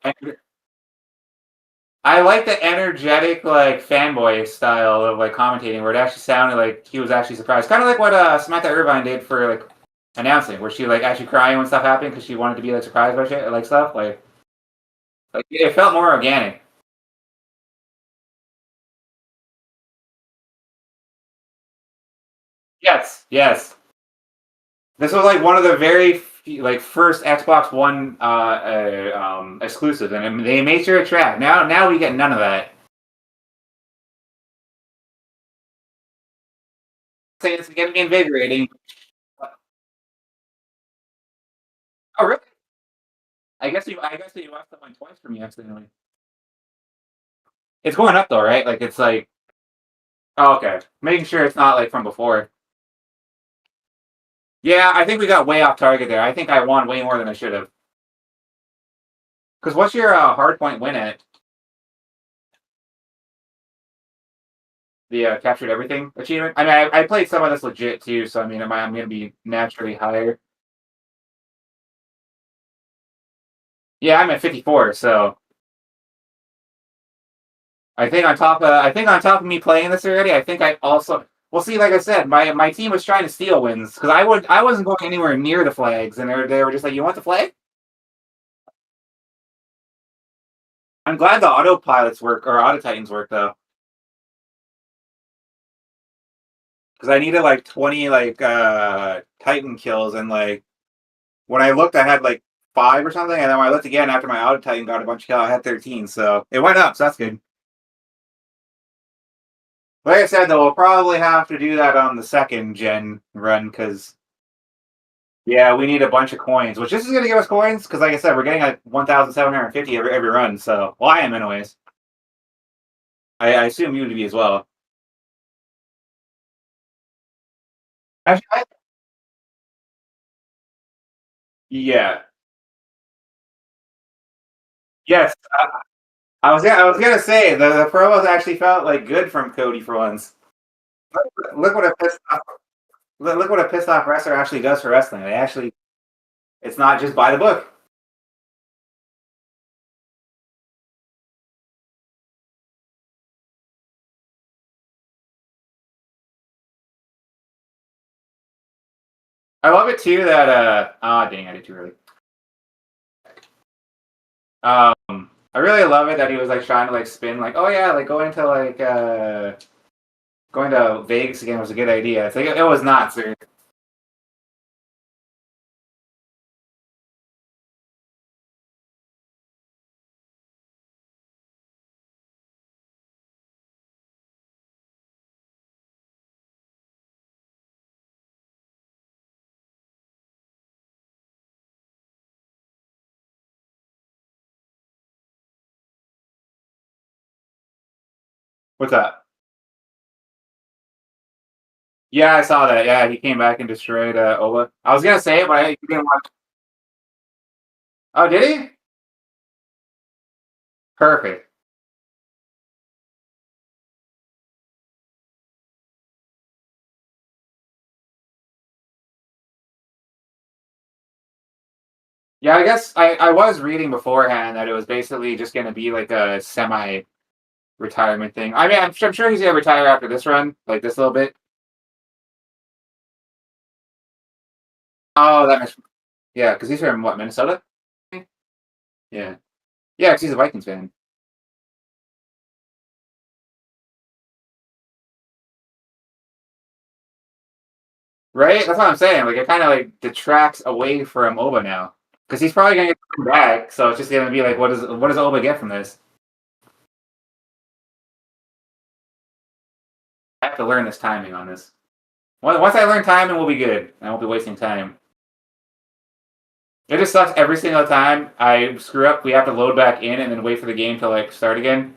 I like the energetic like fanboy style of like commentating where it actually sounded like he was actually surprised. Kind of like what Samantha Irvine did for like announcing, where she like actually crying when stuff happened because she wanted to be like surprised by shit like stuff. Like it felt more organic. Yes, yes. This was like one of the very like first Xbox One exclusives, and they made sure to track. Now we get none of that. Say it's getting invigorating. Oh, really? I guess you watched that one twice for me accidentally. It's going up though, right? Like it's like oh, okay. Making sure it's not like from before. Yeah, I think we got way off target there. I think I won way more than I should have. Because what's your hard point win at the captured everything achievement? I mean, I played some of this legit too, so I mean, I'm going to be naturally higher. Yeah, I'm at 54, so I think on top of me playing this already, I think I also well see, like I said, my team was trying to steal wins because I wasn't going anywhere near the flags, and they were just like, you want the flag? I'm glad the autopilots work or auto titans work though, because I needed like 20 like Titan kills, and like when I looked, I had like 5 or something, and then when I looked again after my auto titan got a bunch of kills, I had 13, so it went up, so that's good. Like I said though, we'll probably have to do that on the second gen run because yeah, we need a bunch of coins, which this is going to give us coins because, like I said, we're getting like 1,750 every run. So, well, I am anyways. I assume you would be as well. Actually, yeah, yes, I was gonna say the promos actually felt like good from Cody for once. Look what a pissed off look what a pissed off wrestler actually does for wrestling. They actually it's not just by the book. I love it too that dang I did too early. I really love it that he was like trying to like spin like oh yeah like going to like going to Vegas again was a good idea. It's like it was not, sir. What's that? Yeah, I saw that. Yeah, he came back and destroyed Ola. I was gonna say it, but I didn't watch. Oh, did he? Perfect. Yeah, I guess I was reading beforehand that it was basically just gonna be like a semi retirement thing. I mean, I'm sure he's gonna retire after this run, like this little bit. Oh, that makes yeah, because he's from what Minnesota? Yeah, yeah, because he's a Vikings fan, right? That's what I'm saying. Like it kind of like detracts away from Oba now because he's probably gonna get back. So it's just gonna be like, what does Oba get from this? I have to learn this timing on this. Once I learn timing, we'll be good. I won't be wasting time. It just sucks every single time I screw up. We have to load back in and then wait for the game to like start again.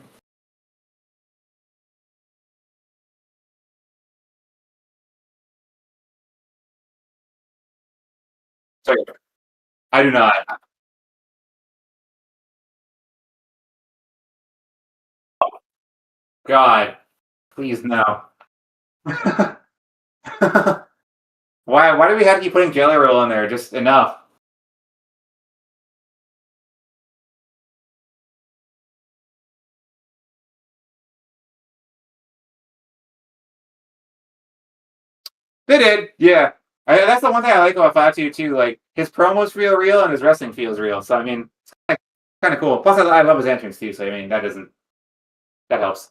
So I do not. God, please no. Why do we have to keep putting Jelly Roll in there? Just enough. They did, yeah. That's the one thing I like about Fatu too. Like his promos feel real and his wrestling feels real. So I mean, it's kind of cool. Plus, I love his entrance too. So I mean, that helps.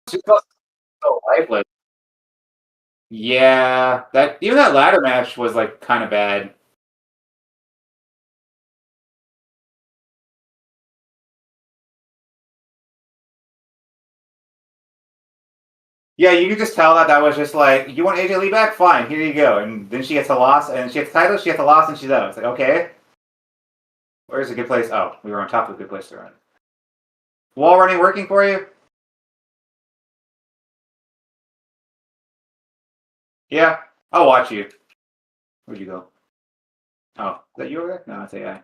Just so lifeless. Yeah, that even that ladder match was like kind of bad. Yeah, you could just tell that that was just like, you want AJ Lee back? Fine, here you go. And then she gets a loss, and she gets the title, she gets a loss, and she's out. It's like, okay, where's a good place? Oh, we were on top of a good place to run. Wall running working for you? Yeah, I'll watch you. Where'd you go? Oh, is that you over there? No, it's AI.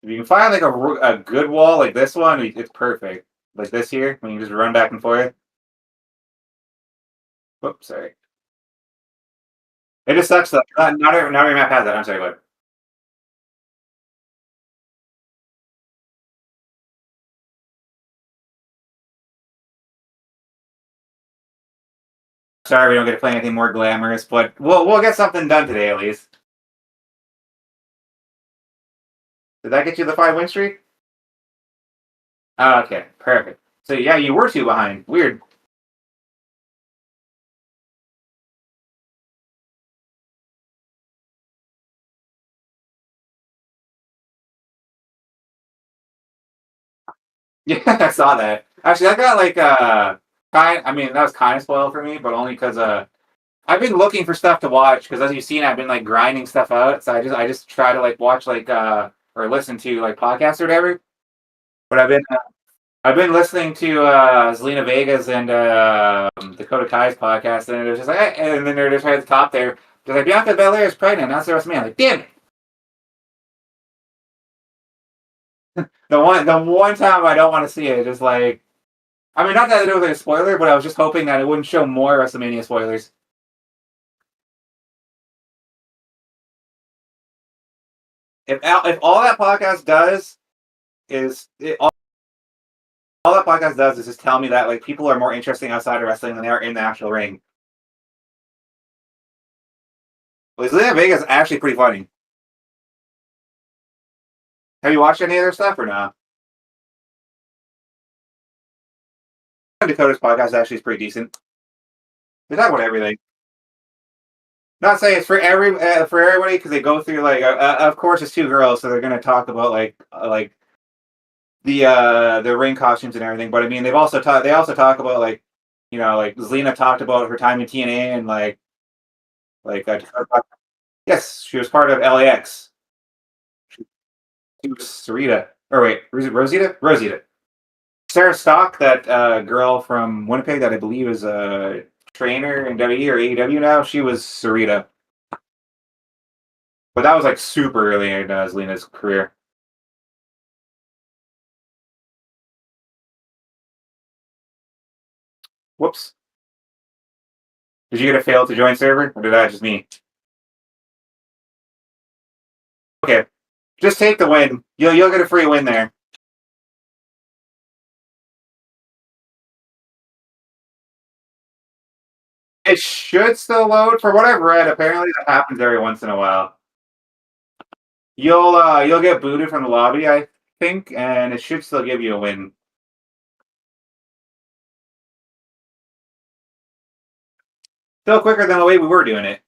If you can find like a good wall like this one, it's perfect. Like this here, when you just run back and forth. Whoops, sorry. It just sucks though. Not every map has that. I'm sorry, what? Sorry, we don't get to play anything more glamorous, but we'll get something done today at least. Did that get you the 5 win streak? Oh, okay, perfect. So yeah, you were two behind. Weird. Yeah, I saw that. Actually, that got like kind. I mean, that was kind of spoiled for me, but only because I've been looking for stuff to watch because, as you've seen, I've been like grinding stuff out. So I just try to like watch like or listen to like podcasts or whatever. But I've been listening to Zelina Vega's and Dakota Kai's podcast, and it was just like, and then they're just right at the top there, just like Bianca Belair is pregnant. That's the rest of me. I'm like, damn it! The one time I don't want to see it, just like, I mean, not that it was like a spoiler, but I was just hoping that it wouldn't show more WrestleMania spoilers. If all that podcast does is all that podcast does is just tell me that like people are more interesting outside of wrestling than they are in the actual ring. Well, Zelina Vega is actually pretty funny. Have you watched any of their stuff or not? Dakota's podcast actually is pretty decent. They talk about everything. Not saying it's for everybody because they go through like of course it's two girls, so they're gonna talk about like the ring costumes and everything. But I mean they also talk about like like Zelina talked about her time in TNA and like yes, she was part of LAX. She was Sarita. Or wait, was it Rosita? Rosita. Sarah Stock, that girl from Winnipeg that I believe is a trainer in WWE or AEW now, she was Sarita. But that was like super early in Zelina's career. Whoops. Did you get a fail to join server? Or did that just me? Okay. Just take the win. You'll get a free win there. It should still load. For what I've read, apparently that happens every once in a while. You'll get booted from the lobby, I think, and it should still give you a win. Still quicker than the way we were doing it.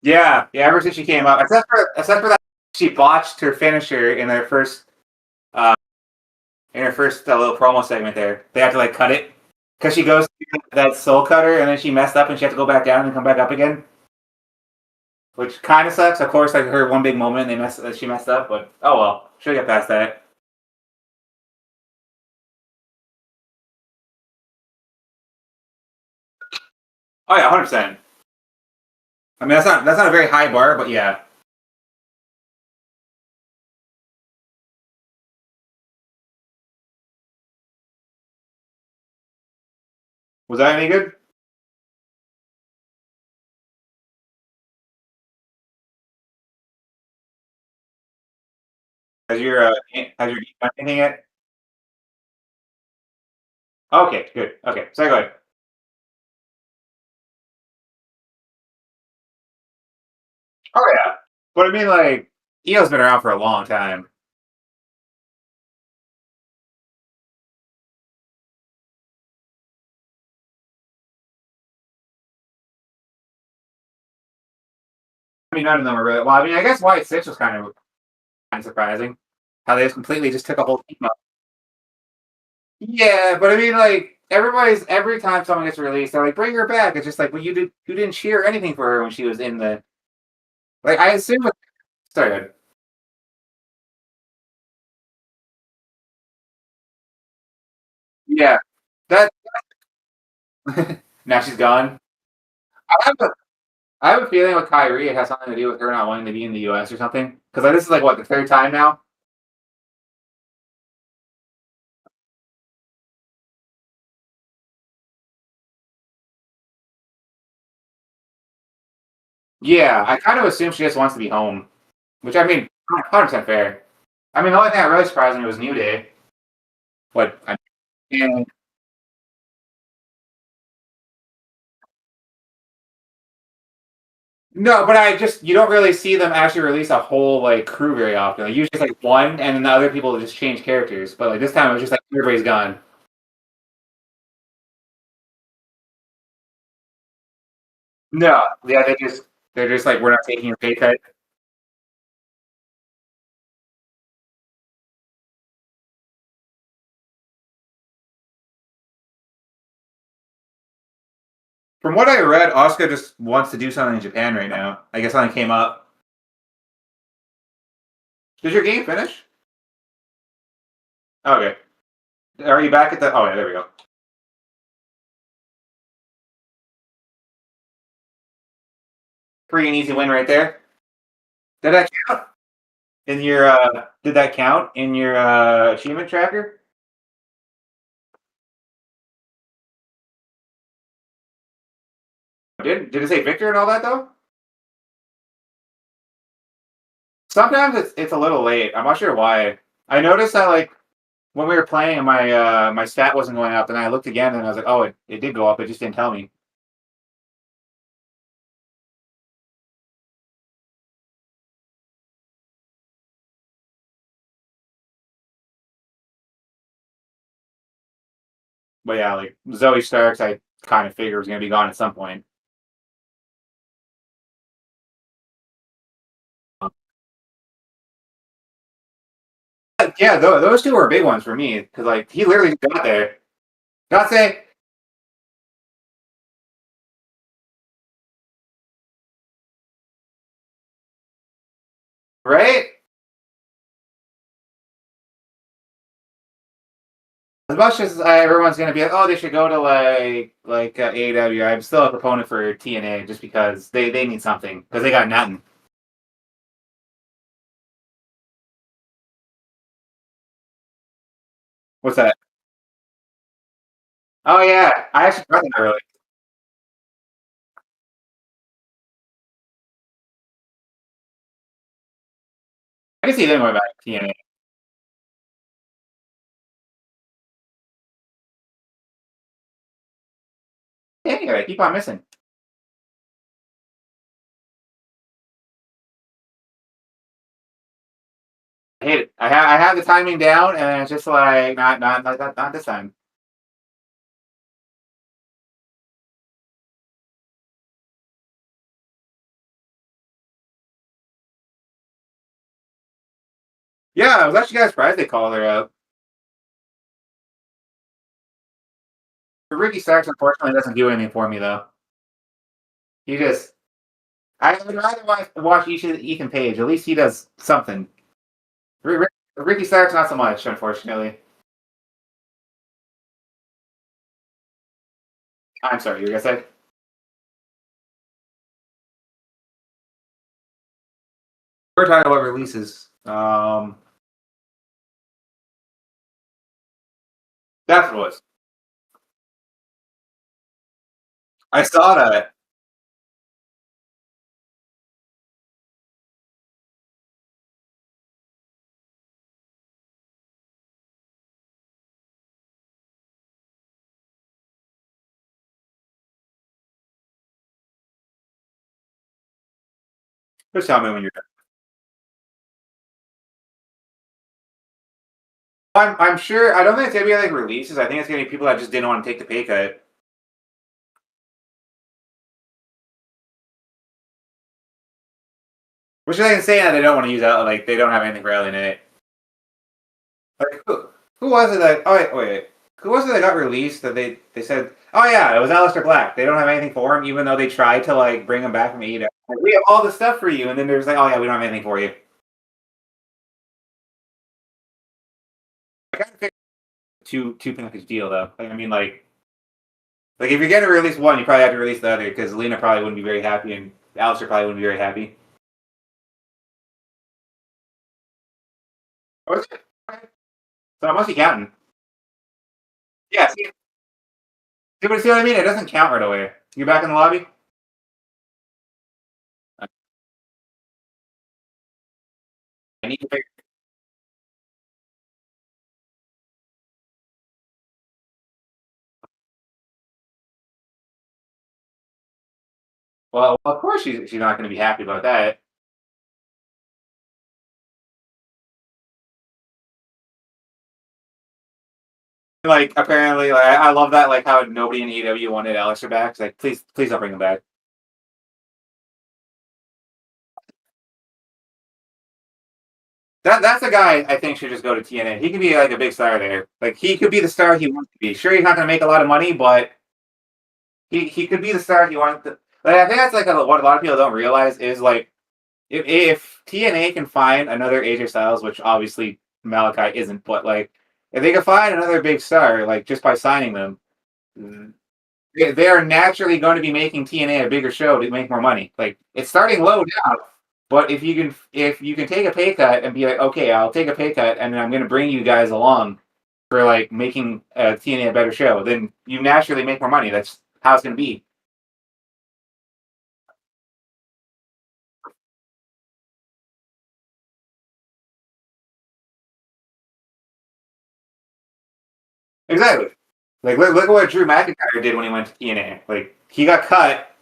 Yeah, yeah. Ever since she came up, except for that, she botched her finisher uh, in her first little promo segment. There, they had to like cut it because she goes to that soul cutter and then she messed up and she had to go back down and come back up again, which kind of sucks. Of course, like her one big moment, she messed up, but oh well, she'll get past that. Oh yeah, 100%. I mean, that's not a very high bar, but yeah. Was that any good? Has your done anything yet? Okay, good. Okay, so go ahead. Oh yeah, but I mean, like, EO's been around for a long time. I mean, none of them are really. Well, I mean, I guess White Six was kind of surprising how they just completely just took a whole team up. Yeah, but I mean, like every time someone gets released, they're like, bring her back. It's just like, well, you didn't cheer anything for her when she was in the like. I assume. Sorry, go ahead. Yeah, that now she's gone. I have a I have a feeling with Kyrie, it has something to do with her not wanting to be in the U.S. or something. Because like, this is like what the third time now. Yeah, I kind of assume she just wants to be home, which I mean, 100% fair. I mean, the only thing that really surprised me was New Day. What? And no, but you don't really see them actually release a whole like crew very often. Like usually it's like one, and then the other people just change characters. But like this time it was just like everybody's gone. No, yeah, they're just like we're not taking your pay cut. From what I read, Asuka just wants to do something in Japan right now. I guess something came up. Did your game finish? Okay. Are you back at the? Oh yeah, there we go. Free and easy win right there. Did that count in your? Did that count in your achievement tracker? Did it say victor and all that though? Sometimes it's a little late. I'm not sure why. I noticed that like when we were playing and my stat wasn't going up, and I looked again and I was like, oh, it did go up. It just didn't tell me. But yeah, like Zoe Starks, I kind of figured was gonna be gone at some point. Yeah, those two were big ones for me because like he literally got there. Not say right. As much as everyone's gonna be like, oh, they should go to like AEW. I'm still a proponent for TNA just because they need something because they got nothing. What's that? Oh yeah, I actually tried that early. I can see them going back to TNA. Anyway, keep on missing. I hate it. I have the timing down, and it's just like not this time. Yeah, I was actually kind of surprised they called her out. But Ricky Starks unfortunately doesn't do anything for me though. He just I would rather watch Ethan Page. At least he does something. Ricky Starks not so much, unfortunately. I'm sorry, you were gonna say. We're talking about releases. That's what it was. I saw that. Just tell me when you're done. I'm sure. I don't think it's gonna be like releases. I think it's gonna be people that just didn't want to take the pay cut. Which they can say that they don't want to use out. Like they don't have anything for LNA. Like who was it that? Oh wait. Who was it that got released that they said? Oh yeah, it was Aleister Black. They don't have anything for him, even though they tried to like bring him back from AEW. Like, we have all this stuff for you, and then there's like, oh yeah, we don't have anything for you. I kind of think two package deal though. Like, I mean, like if you're going to release one, you probably have to release the other because Lena probably wouldn't be very happy, and Aleister probably wouldn't be very happy. Or is it? So I must be counting. Yeah, see what I mean? It doesn't count right away. You back in the lobby? I need to figure. Well, of course she's not going to be happy about that. Like apparently, like I love that. Like how nobody in AEW wanted Aleister back. It's like please don't bring him back. That's a guy I think should just go to TNA. He could be like a big star there. Like he could be the star he wants to be. Sure, he's not going to make a lot of money, but he could be the star he wanted to. Like, I think that's like what a lot of people don't realize is like if TNA can find another AJ Styles, which obviously Malachi isn't, but like if they can find another big star, like just by signing them, they are naturally going to be making TNA a bigger show to make more money. Like it's starting low now, but if you can take a pay cut and be like, okay, I'll take a pay cut, and then I'm going to bring you guys along for like making TNA a better show, then you naturally make more money. That's how it's going to be. Exactly. Like look at what Drew McIntyre did when he went to TNA. Like he got cut,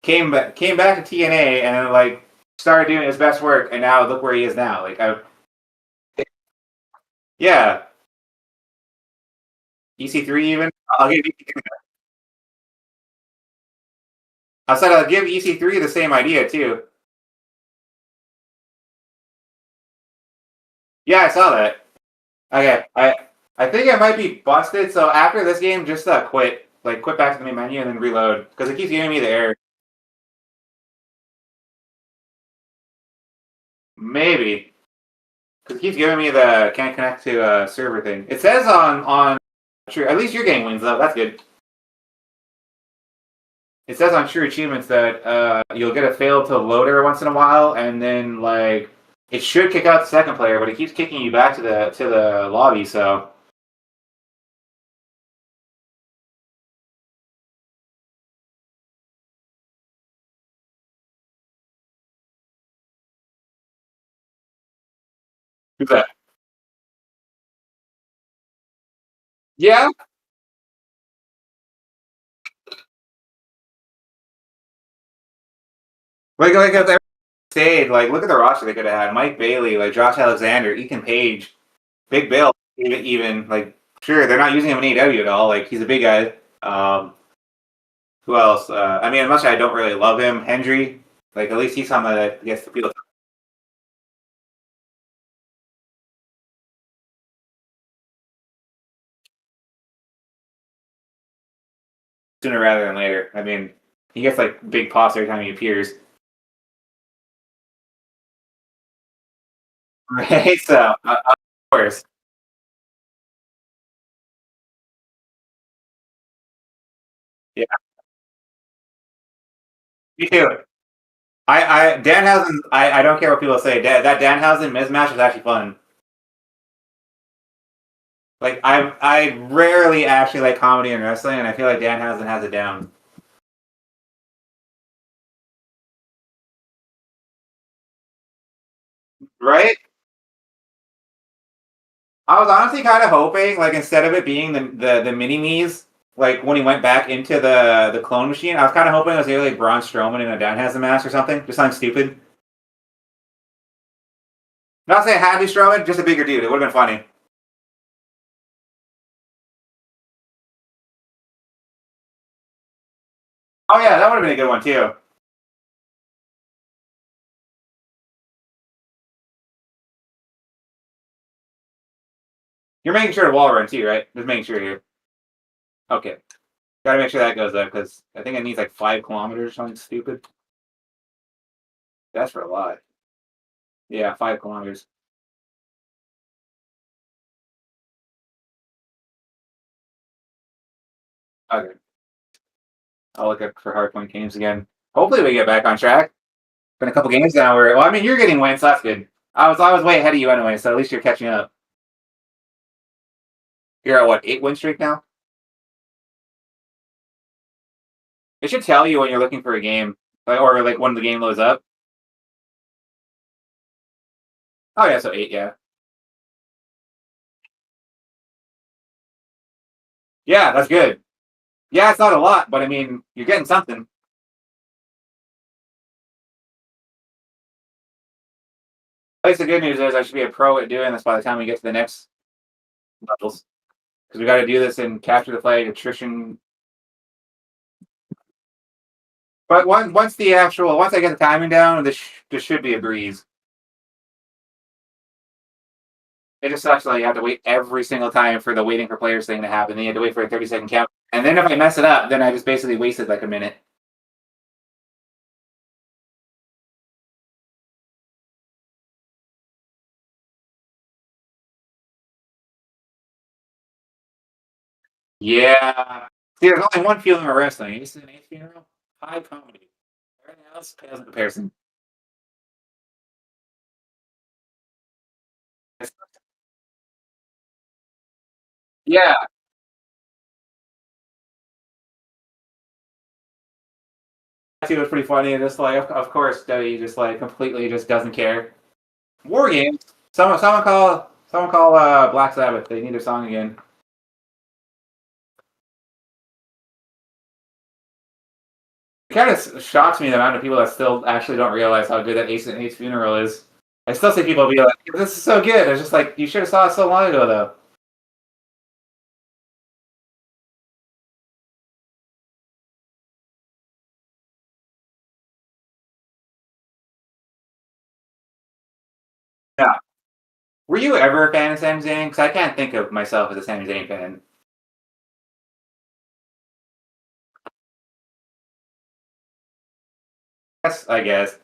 came back to TNA, and then like started doing his best work, and now look where he is now. Yeah, EC3 even. I'll give EC3. I said I'll give EC3 the same idea too. Yeah, I saw that. Okay, I think it might be busted. So after this game, just quit, like quit back to the main menu and then reload because it keeps giving me the error. Maybe because it keeps giving me the can't connect to a server thing. It says on true. At least your game wins though. That's good. It says on True Achievements that you'll get a fail to load every once in a while, and then like it should kick out the second player, but it keeps kicking you back to the lobby. So who's that? Yeah, like if they stayed, like look at the roster they could have had: Mike Bailey, like Josh Alexander, Ethan Page, Big Bill, even like sure they're not using him in AEW at all. Like he's a big guy. Who else? I mean, as much as I don't really love him, Hendry. Like at least he's someone that gets the people sooner rather than later. I mean, he gets like big pops every time he appears. Right, so of course, yeah, me too. I Danhausen. I don't care what people say. That Danhausen mismatch was actually fun. Like I rarely actually like comedy and wrestling, and I feel like Danhausen has it down. Right? I was honestly kind of hoping, like instead of it being the mini me's, like when he went back into the clone machine, I was kind of hoping it was either like Braun Strowman in a Danhausen mask or something, just something stupid. Not saying it had to be Strowman, just a bigger dude. It would have been funny. Oh yeah, that would have been a good one too. You're making sure the wall run too, right? Just making sure here. Okay. Gotta make sure that goes up because I think it needs like 5 kilometers or something stupid. That's for a lot. Yeah, 5 kilometers. Okay. I'll look up for hardpoint games again. Hopefully we get back on track. Been a couple games now where well, I mean you're getting wins, so that's good. I was way ahead of you anyway, so at least you're catching up. You're at what, 8 win streak now? It should tell you when you're looking for a game. Or like when the game loads up. Oh yeah, so 8, yeah. Yeah, that's good. Yeah, it's not a lot, but I mean you're getting something. At least the good news is I should be a pro at doing this by the time we get to the next levels. Because we got to do this in capture the flag, attrition. But once I get the timing down, this should be a breeze. It just sucks. Like you have to wait every single time for the waiting for players thing to happen. Then you have to wait for a 30-second count, and then if I mess it up, then I just basically wasted like a minute. Yeah. See, there's only one feeling of wrestling. You see an Ace funeral, high comedy. Everything else pales in comparison. Yeah, that was pretty funny. And just like, of course, W just like completely just doesn't care. War games. Someone call Black Sabbath. They need their song again. It kind of shocks me the amount of people that still actually don't realize how good that Ace and Ace funeral is. I still see people be like, "This is so good." It's just like you should have saw it so long ago, though. Yeah. Were you ever a fan of Sami Zayn? Because I can't think of myself as a Sami Zayn fan. Yes, I guess.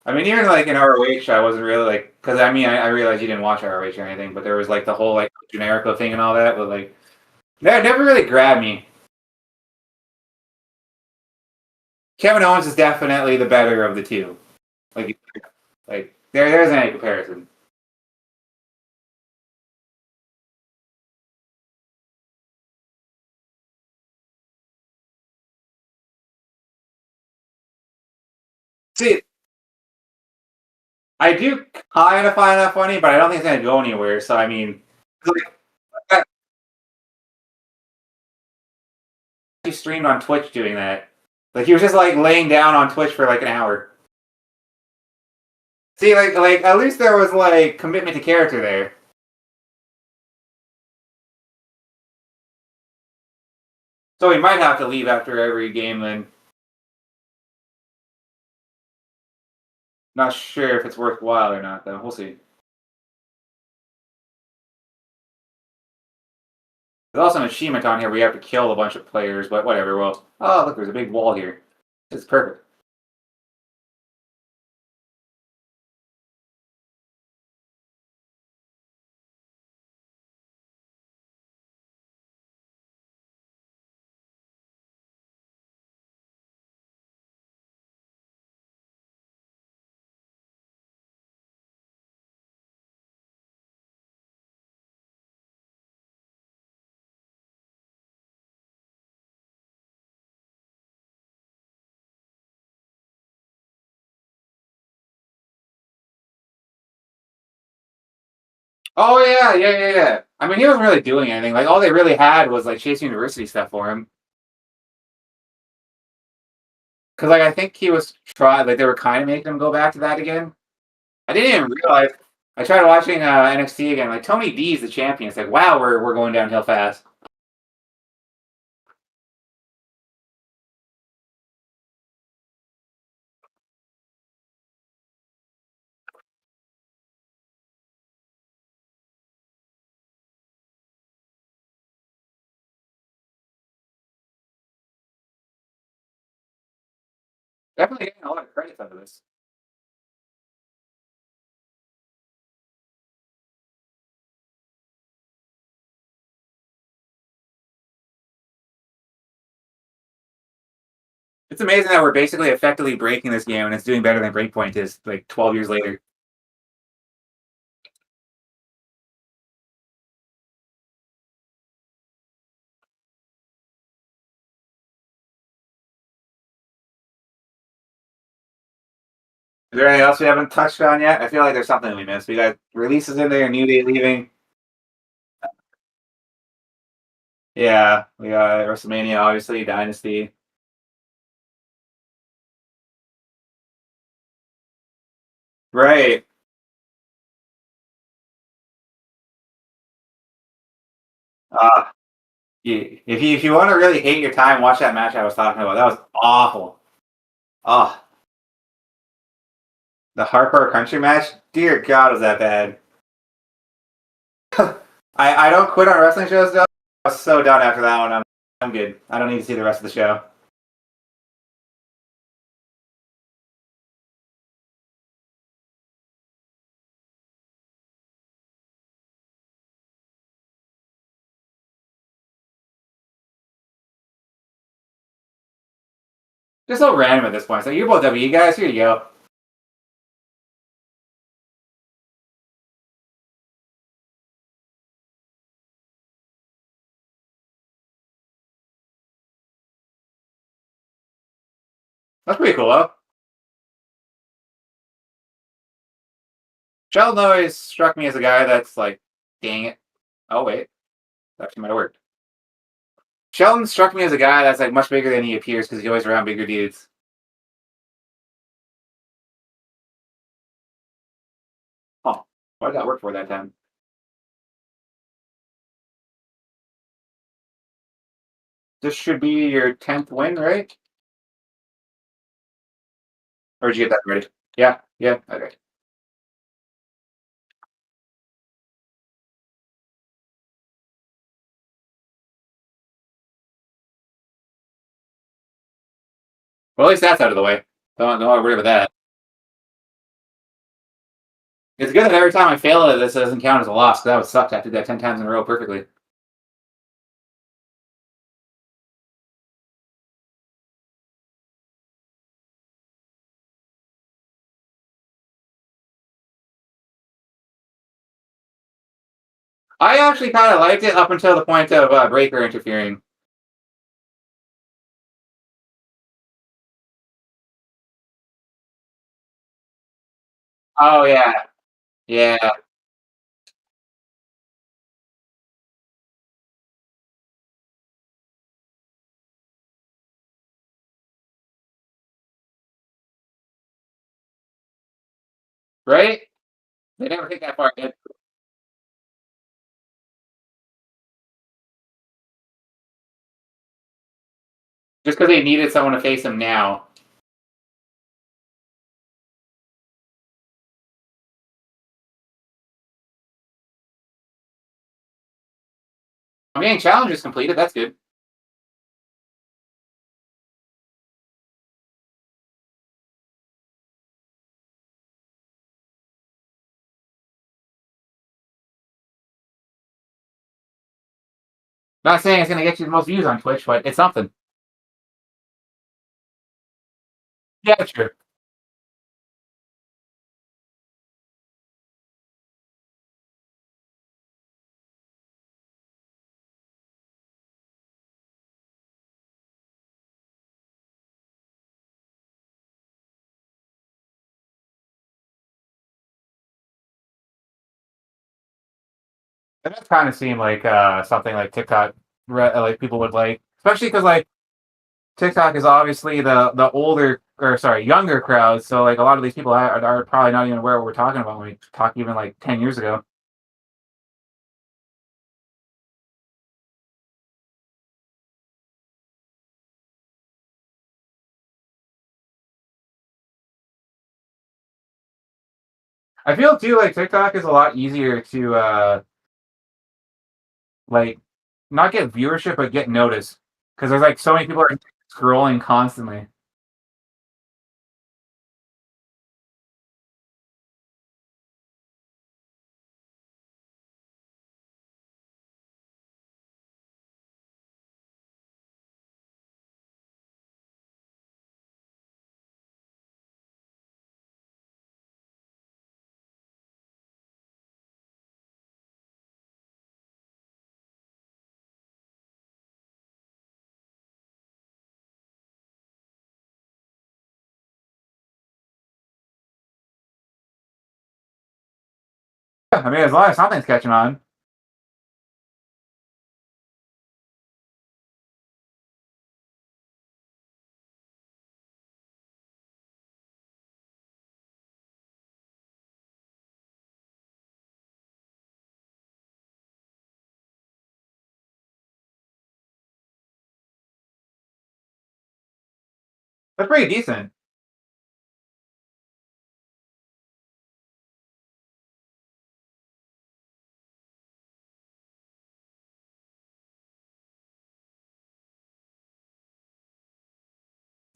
I mean, even like in ROH, I wasn't really like because I mean I realized you didn't watch ROH or anything, but there was like the whole like Generico thing and all that, but like that never really grabbed me. Kevin Owens is definitely the better of the two. Like there isn't any comparison. See, I do kind of find that funny, but I don't think it's gonna go anywhere. So I mean, like, he streamed on Twitch doing that. Like he was just like laying down on Twitch for like an hour. See, like at least there was like commitment to character there. So he might have to leave after every game. Then not sure if it's worthwhile or not, though. We'll see. There's also an achievement on here where you have to kill a bunch of players, but whatever. Well, oh look, there's a big wall here. It's perfect. Oh yeah. I mean, he wasn't really doing anything. Like all they really had was like Chase University stuff for him. Because like I think he was trying, like they were kind of making him go back to that again. I didn't even realize. I tried watching NXT again. Like Tony D's the champion. It's like wow, we're going downhill fast. Definitely getting a lot of credit out of this. It's amazing that we're basically effectively breaking this game and it's doing better than Breakpoint is like 12 years later. Is there anything else we haven't touched on yet? I feel like there's something we missed. We got releases in there, New Day leaving. Yeah, we got WrestleMania, obviously, Dynasty. Right. Uh, if you want to really hate your time, watch that match I was talking about. That was awful. Oh, the hardcore country match. Dear God, was that bad? I don't quit on wrestling shows though. I was so done after that one. I'm good. I don't need to see the rest of the show. Just so random at this point. So you're both WWE guys. Here you go. That's pretty cool though. Sheldon always struck me as a guy that's like, dang it. Oh wait, that actually might have worked. Sheldon struck me as a guy that's like much bigger than he appears because he's always around bigger dudes. Huh. Why did that work for that time? This should be your 10th win, right? Or did you get that ready? Yeah, yeah, okay. Well, at least that's out of the way. Don't worry about that. It's good that every time I fail at this, it doesn't count as a loss, because that would suck to have to do that 10 times in a row perfectly. I actually kind of liked it up until the point of Breaker interfering. Oh, yeah. Yeah. Right? They never take that far. Just because they needed someone to face him now. I'm getting challenges completed. That's good. Not saying it's going to get you the most views on Twitch, but it's something. Yeah, sure. It does kind of seem like something like TikTok, like people would like, especially because like TikTok is obviously the older or sorry younger crowd. So like a lot of these people are probably not even aware what we're talking about when we talk even like 10 years ago. I feel too like TikTok is a lot easier to like not get viewership but get noticed because there's like so many people are scrolling constantly. Yeah, I mean, as long as something's catching on. That's pretty decent.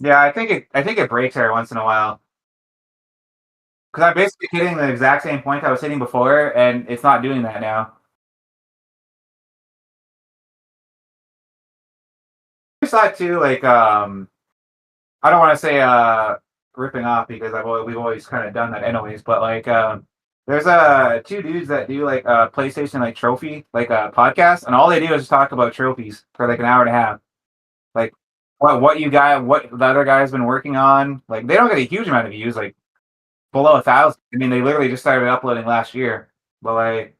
Yeah, I think it breaks every once in a while because I'm basically hitting the exact same point I was hitting before, and it's not doing that now. I saw it too, like I don't want to say ripping off because we've always kind of done that anyways, but like there's two dudes that do like PlayStation like trophy like podcast, and all they do is just talk about trophies for like an hour and a half. Like what the other guy's been working on. Like they don't get a huge amount of views, like below 1,000. I mean, they literally just started uploading last year, but like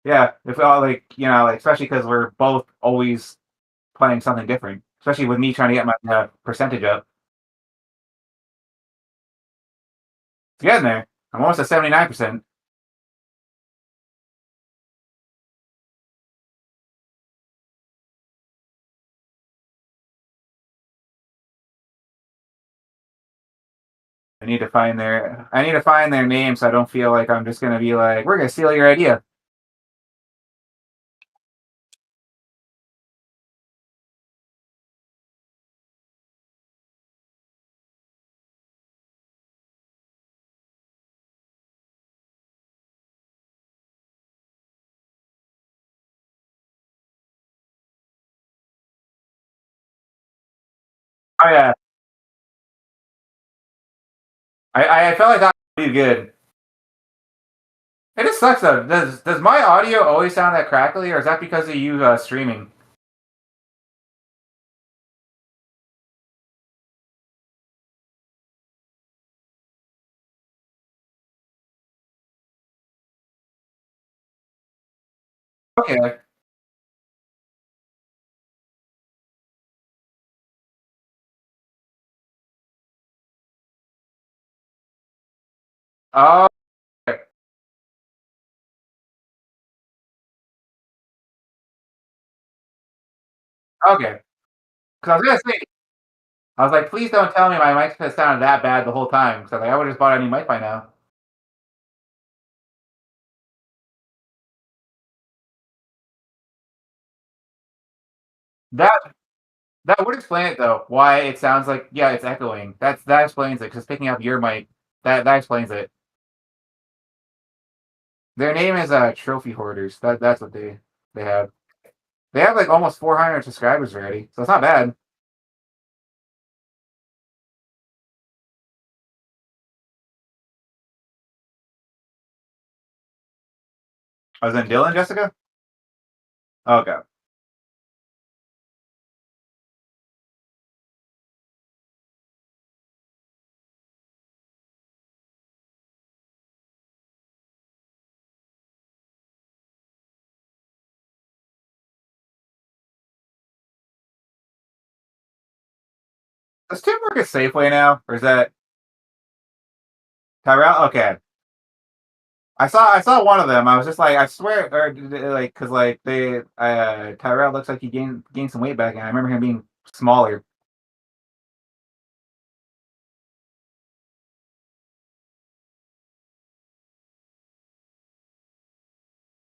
yeah, if all like like especially because we're both always playing something different. Especially with me trying to get my percentage up. It's getting there. I'm almost at 79%. I need to find their name so I don't feel like I'm just gonna be like, we're gonna steal your idea. Oh yeah. I felt like that would be good. It just sucks though. Does my audio always sound that crackly, or is that because of you streaming? Okay. Oh, okay. Okay. Because I was gonna say, I was like, please don't tell me my mic has sounded that bad the whole time. Because like, I would have just bought a new mic by now. That that would explain it though. Why it sounds like yeah, it's echoing. That explains it. Because picking up your mic, that explains it. Their name is Trophy Hoarders. That's what they have. They have like almost 400 subscribers already, so it's not bad. I was in Dylan, Jessica. Okay, does Tim work at Safeway now, or is that Tyrell? Okay, I saw one of them. I was just like, I swear, or like, because like they Tyrell looks like he gained some weight back, and I remember him being smaller.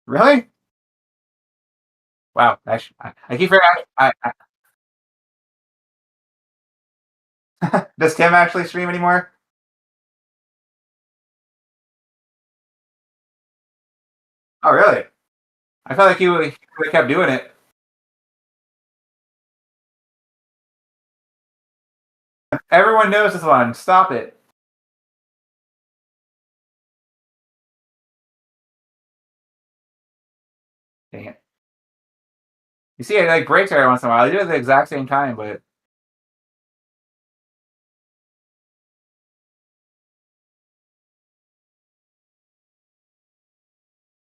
Really? Wow, I keep forgetting. Does Tim actually stream anymore? Oh, really? I felt like he would kept doing it. Everyone knows this one. Stop it. Dang it. You see, it like breaks every once in a while. They do it at the exact same time, but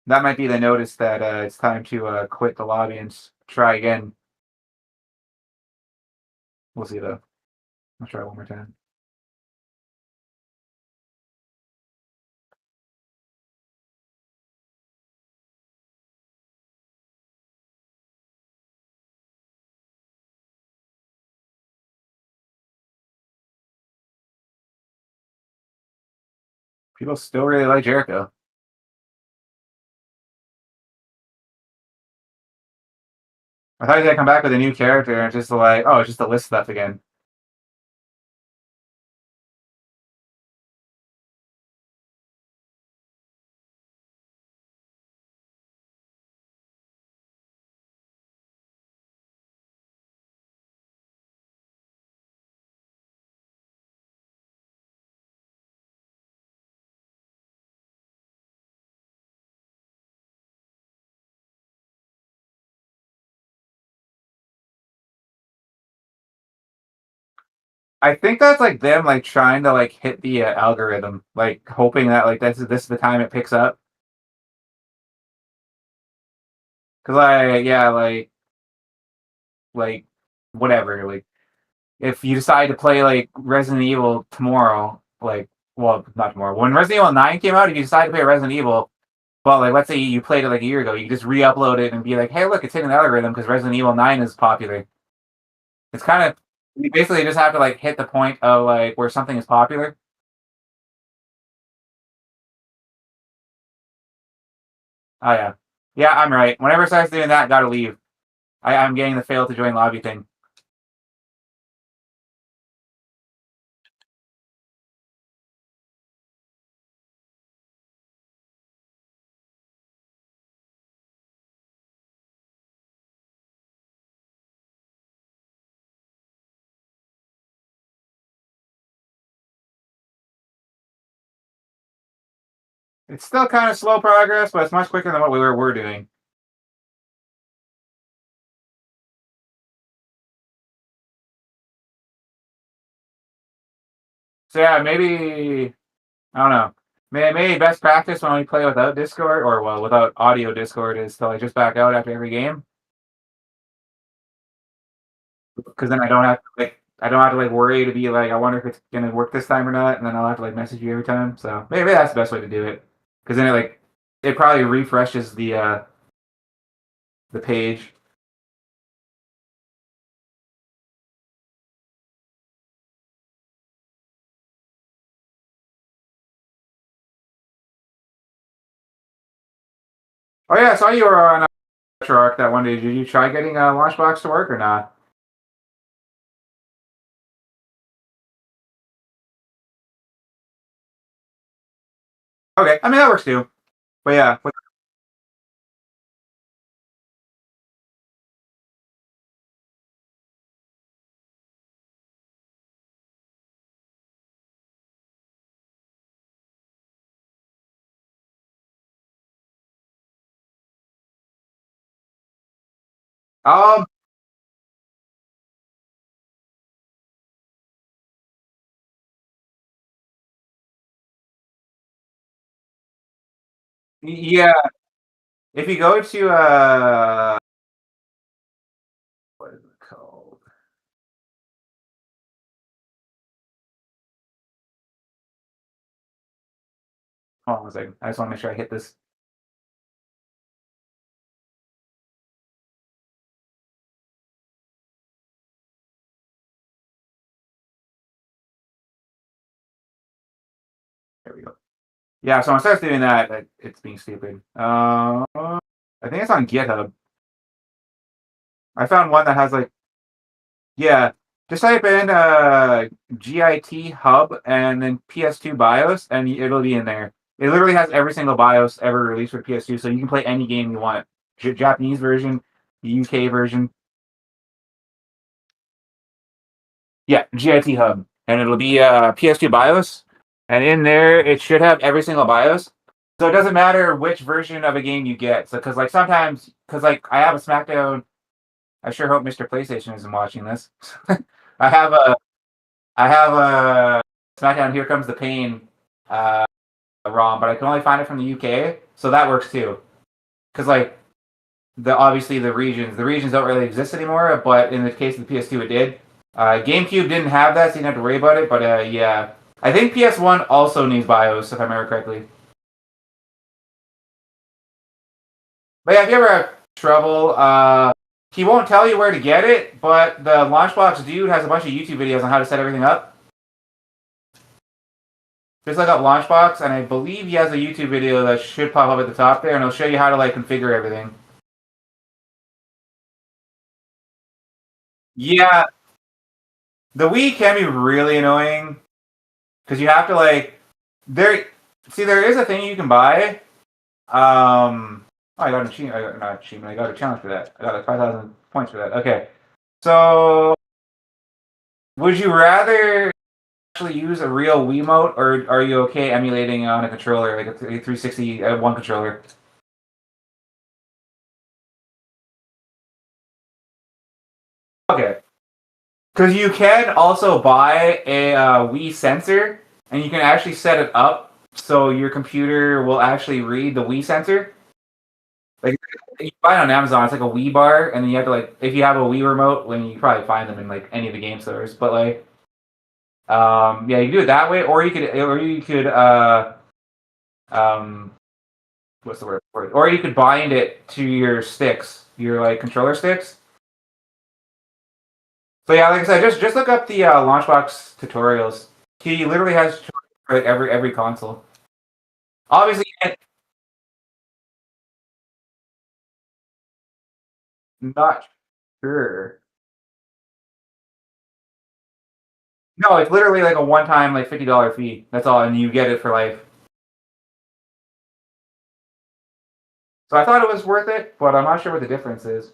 that might be the notice that it's time to quit the lobby and try again. We'll see though. I'll try one more time. People still really like Jericho. I thought they'd come back with a new character and it's just like, oh, it's just the list stuff again. I think that's like them like trying to like hit the algorithm, like hoping that like this is the time it picks up. Cause like yeah, like whatever, like if you decide to play like Resident Evil tomorrow, like well not tomorrow, when Resident Evil 9 came out, if you decide to play Resident Evil, well like let's say you played it like a year ago, you just re-upload it and be like, hey look, it's hitting the algorithm because Resident Evil 9 is popular. It's kind of you basically just have to like hit the point of like where something is popular. Oh yeah. Yeah, I'm right. Whenever it starts doing that, gotta leave. I'm getting the fail to join lobby thing. It's still kind of slow progress, but it's much quicker than what we're doing. So yeah, maybe I don't know. Maybe best practice when we play without Discord or well without audio Discord is to like just back out after every game because then I don't have to like worry to be like I wonder if it's gonna work this time or not, and then I'll have to like message you every time. So maybe that's the best way to do it because then it probably refreshes the page. Oh yeah, I saw you were on a arc that one day. Did you try getting a Launchbox to work or not? Okay, I mean that works too. But yeah, um, yeah. If you go to what is it called? Hold on a second. I just want to make sure I hit this. There we go. Yeah, so when it starts doing that, it's being stupid. I think it's on GitHub. I found one that has like yeah. Just type in GIT hub and then PS2 BIOS, and it'll be in there. It literally has every single BIOS ever released for PS2, so you can play any game you want. Japanese version, UK version. Yeah, GIT hub, and it'll be PS2 BIOS, and in there it should have every single BIOS. So it doesn't matter which version of a game you get. So because like sometimes because like I have a SmackDown. I sure hope Mr. PlayStation isn't watching this. I have a I have a SmackDown Here Comes the Pain uh, ROM, but I can only find it from the UK, so that works too. Because like obviously the regions don't really exist anymore, but in the case of the PS2, it did. GameCube didn't have that, so you didn't have to worry about it. But yeah, I think PS1 also needs BIOS, if I remember correctly. But yeah, if you ever have trouble, he won't tell you where to get it, but the Launchbox dude has a bunch of YouTube videos on how to set everything up. Just look up Launchbox, and I believe he has a YouTube video that should pop up at the top there, and it'll show you how to like configure everything. Yeah, the Wii can be really annoying because you have to like there. See, there is a thing you can buy. Oh, I got an achievement. I got not achievement. I got a challenge for that. I got like 5,000 points for that. Okay, so would you rather actually use a real Wiimote, or are you okay emulating on a controller, like a 360 one controller? Okay, because you can also buy a Wii sensor, and you can actually set it up so your computer will actually read the Wii sensor. Like you buy it on Amazon, it's like a Wii bar, and then you have to like if you have a Wii remote, when you probably find them in like any of the game stores. But like, yeah, you can do it that way, or you could um, what's the word for it? Or you could bind it to your sticks, your like controller sticks. So yeah, like I said, just look up the Launchbox tutorials. He literally has tutorials for like, every console. Obviously, not sure. No, it's literally like a one-time like $50 fee. That's all, and you get it for life. So I thought it was worth it, but I'm not sure what the difference is.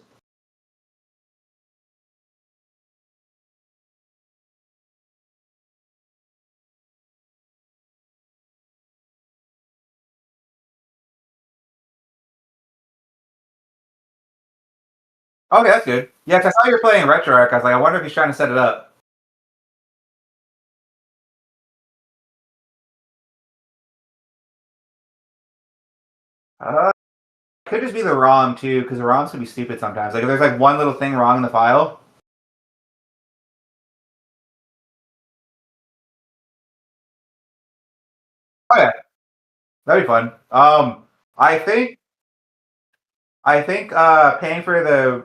Okay, that's good. Yeah, 'cause I saw you were playing RetroArch. I was like, I wonder if he's trying to set it up. Could just be the ROM too, because the ROMs can be stupid sometimes. Like if there's like one little thing wrong in the file. Oh yeah, that'd be fun. I think paying for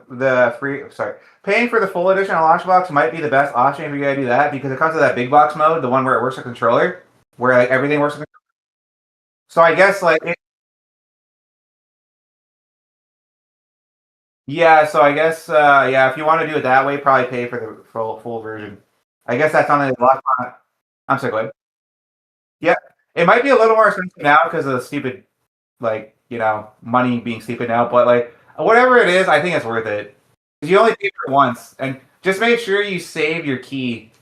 the free sorry paying for the full edition on Launchbox might be the best option if you're gonna do that because it comes with that big box mode, the one where it works with controller, where like everything works with. So I guess like yeah, so I guess yeah, if you want to do it that way, probably pay for the full version. I guess that's on the left. I'm sorry, go ahead. Yeah, it might be a little more expensive now because of the stupid, like money being stupid now. But like whatever it is, I think it's worth it. 'Cause you only pay for it once, and just make sure you save your key.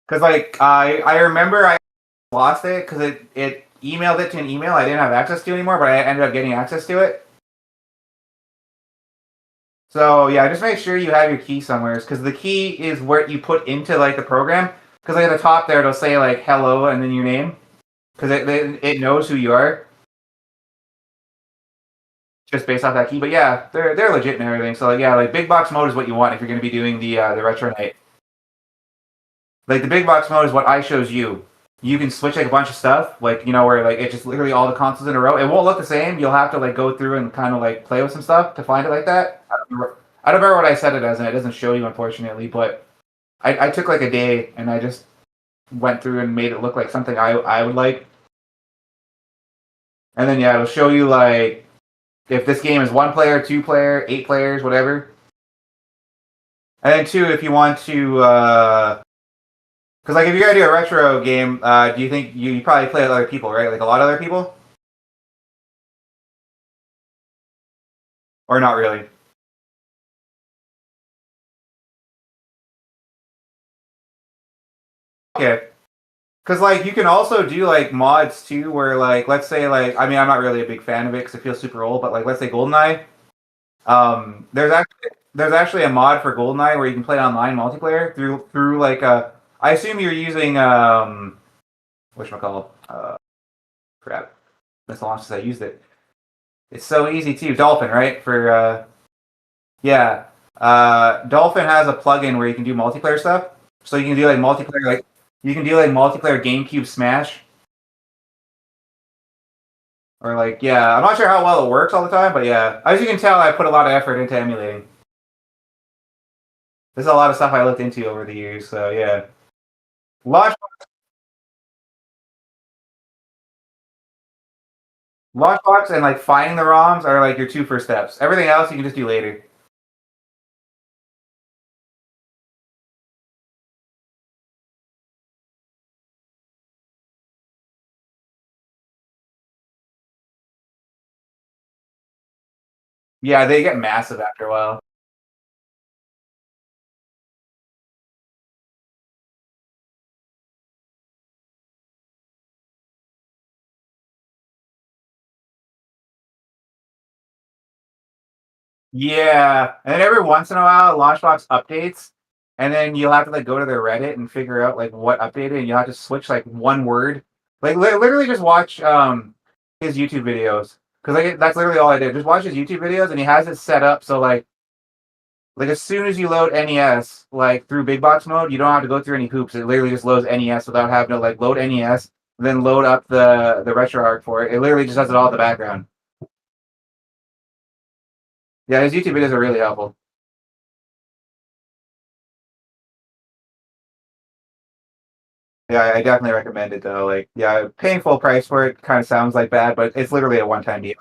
Because like I remember I lost it because it emailed it to an email I didn't have access to anymore, but I ended up getting access to it. So yeah, just make sure you have your key somewhere because the key is where you put into like the program. Because like at the top there, it'll say like hello and then your name because it knows who you are just based off that key. But yeah, they're legit and everything. So like yeah, like big box mode is what you want if you're going to be doing the retro night. Like the big box mode is what I shows you. You can switch like a bunch of stuff, like where like it's just literally all the consoles in a row. It won't look the same. You'll have to like go through and kind of like play with some stuff to find it like that. I don't remember what I set it as, and it doesn't show you unfortunately. But I took like a day and I just went through and made it look like something I would like. And then yeah, it'll show you like if this game is one player, two player, 8 players, whatever. And then two, if you want to, because like if you're gonna do a retro game, do you think you probably play with other people, right? Like a lot of other people, or not really? Okay, because like you can also do like mods too, where like let's say like I mean I'm not really a big fan of it because it feels super old, but like let's say GoldenEye, there's actually a mod for GoldenEye where you can play online multiplayer through like I assume you're using whatchamacallit, crap, that's the long since I used it. It's so easy too. Dolphin, right? For yeah, Dolphin has a plugin where you can do multiplayer stuff. So you can do like multiplayer, like you can do like multiplayer GameCube Smash, or like yeah, I'm not sure how well it works all the time, but yeah, as you can tell, I put a lot of effort into emulating. There's a lot of stuff I looked into over the years, so yeah. Launch Launchbox and like finding the ROMs are like your two first steps. Everything else you can just do later. Yeah, they get massive after a while. Yeah, and then every once in a while, Launchbox updates, and then you'll have to like go to their Reddit and figure out like what updated, and you'll have to switch like one word. Like literally, just watch his YouTube videos because like that's literally all I did. Just watch his YouTube videos, and he has it set up so like as soon as you load NES like through big box mode, you don't have to go through any hoops. It literally just loads NES without having to like load NES, then load up the retro arc for it. It literally just does it all in the background. Yeah, his YouTube videos are really helpful. Yeah, I definitely recommend it though. Like, yeah, paying full price for it kind of sounds like bad, but it's literally a one-time deal.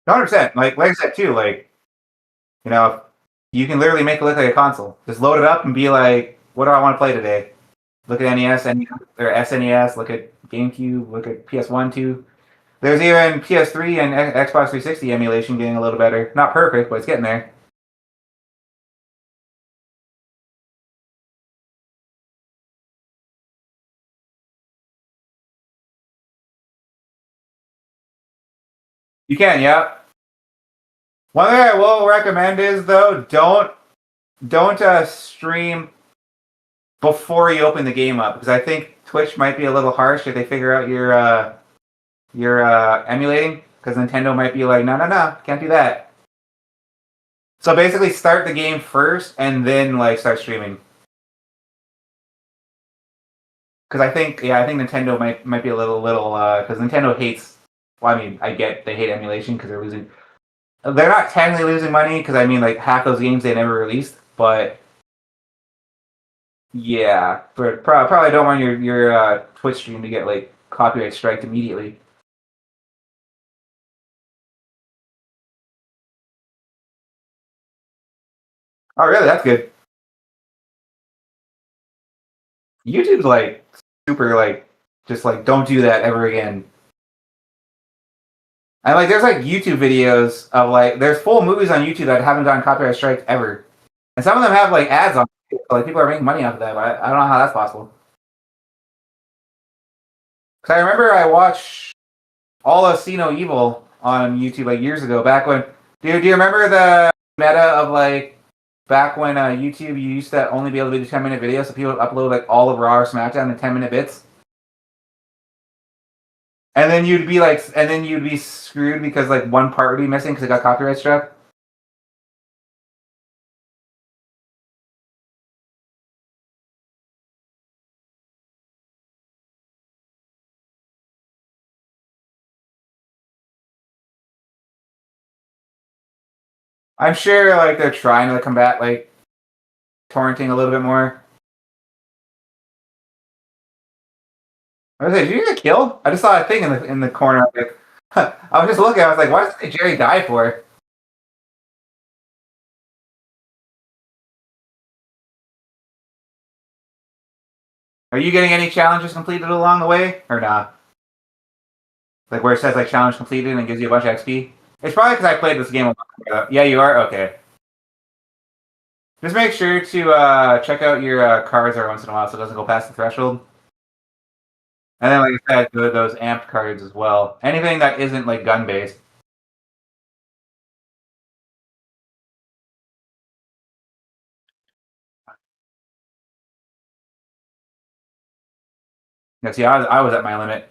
100%. Like I said too, like you know, you can literally make it look like a console. Just load it up and be like, what do I want to play today? Look at NES, or SNES. Look at GameCube. Look at PS1, 2. There's even PS3 and Xbox 360 emulation getting a little better. Not perfect, but it's getting there. You can, yeah. One thing I will recommend is though, don't stream before you open the game up because I think Twitch might be a little harsh if they figure out you're emulating because Nintendo might be like, no, no, no, can't do that. So basically, start the game first and then like start streaming. Because I think Nintendo might be a little because Nintendo hates. Well, I mean, I get they hate emulation because they're losing. They're not technically losing money because I mean, like half those games they never released, but yeah, but probably don't want your Twitch stream to get like copyright striked immediately. Oh, really? That's good. YouTube's like super like just like don't do that ever again. And like there's like YouTube videos of like there's full movies on YouTube that haven't gotten copyright strikes ever, and some of them have like ads on. It. Like people are making money off of that. But I don't know how that's possible. Because I remember I watched all of See No Evil on YouTube like years ago. Back when, do you remember the meta of like back when YouTube you used to only be able to do 10-minute videos, so people would upload like all of Raw or SmackDown in 10-minute bits. And then you'd be screwed because like one part would be missing because it got copyright struck. I'm sure like they're trying to combat like torrenting a little bit more. I was like, did you get killed? I just saw a thing in the corner. I was like, I was just looking. I was like, why did Jerry die for? Are you getting any challenges completed along the way or not? Like where it says like challenge completed and gives you a bunch of XP. It's probably because I played this game a lot. Yeah, you are okay. Just make sure to check out your cards every once in a while so it doesn't go past the threshold. And then, like I said, those amped cards as well. Anything that isn't like gun based. Yeah, see, I was at my limit.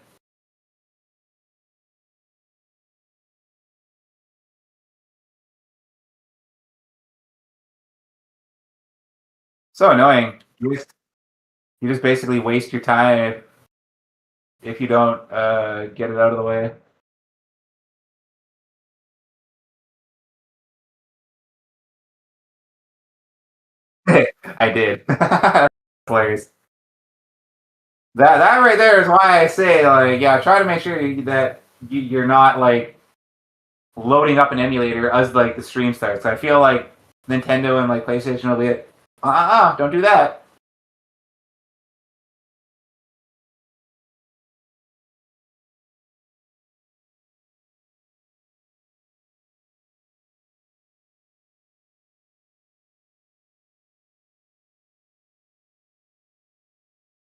So annoying. You just basically waste your time if you don't get it out of the way. I did. Hilarious. That right there is why I say like yeah, try to make sure that you're not like loading up an emulator as like the stream starts. I feel like Nintendo and like PlayStation will be like, don't do that.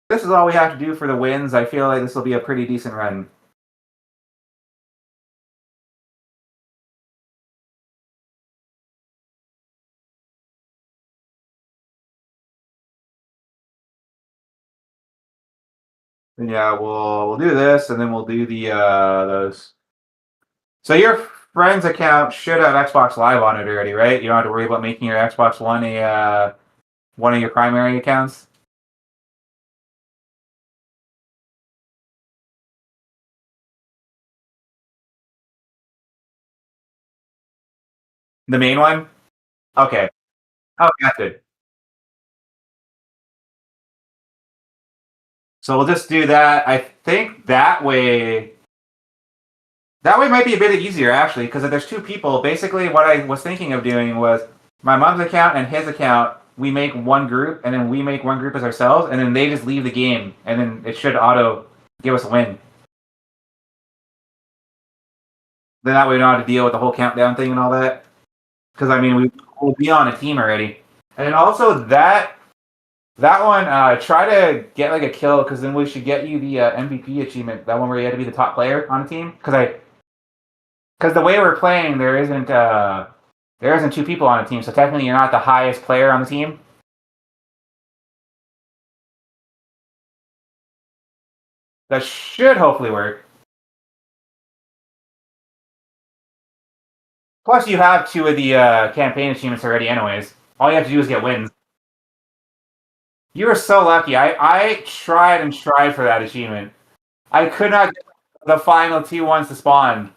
This is all we have to do for the wins. I feel like this will be a pretty decent run. Yeah, we'll do this, and then we'll do the those. So your friend's account should have Xbox Live on it already, right? You don't have to worry about making your Xbox One a one of your primary accounts. The main one. Okay. Oh, that's good. So we'll just do that. I think that way. That way might be a bit easier actually, because if there's two people, basically what I was thinking of doing was my mom's account and his account. We make one group, and then we make one group as ourselves, and then they just leave the game, and then it should auto give us a win. Then that way we don't have to deal with the whole countdown thing and all that. Because I mean, we'll be on a team already, and then also that one, try to get like a kill, because then we should get you the MVP achievement. That one where you had to be the top player on the team. Because the way we're playing, there isn't two people on a team, so technically you're not the highest player on the team. That should hopefully work. Plus, you have two of the campaign achievements already, anyways. All you have to do is get wins. You were so lucky. I tried and tried for that achievement. I could not get the final T1s to spawn.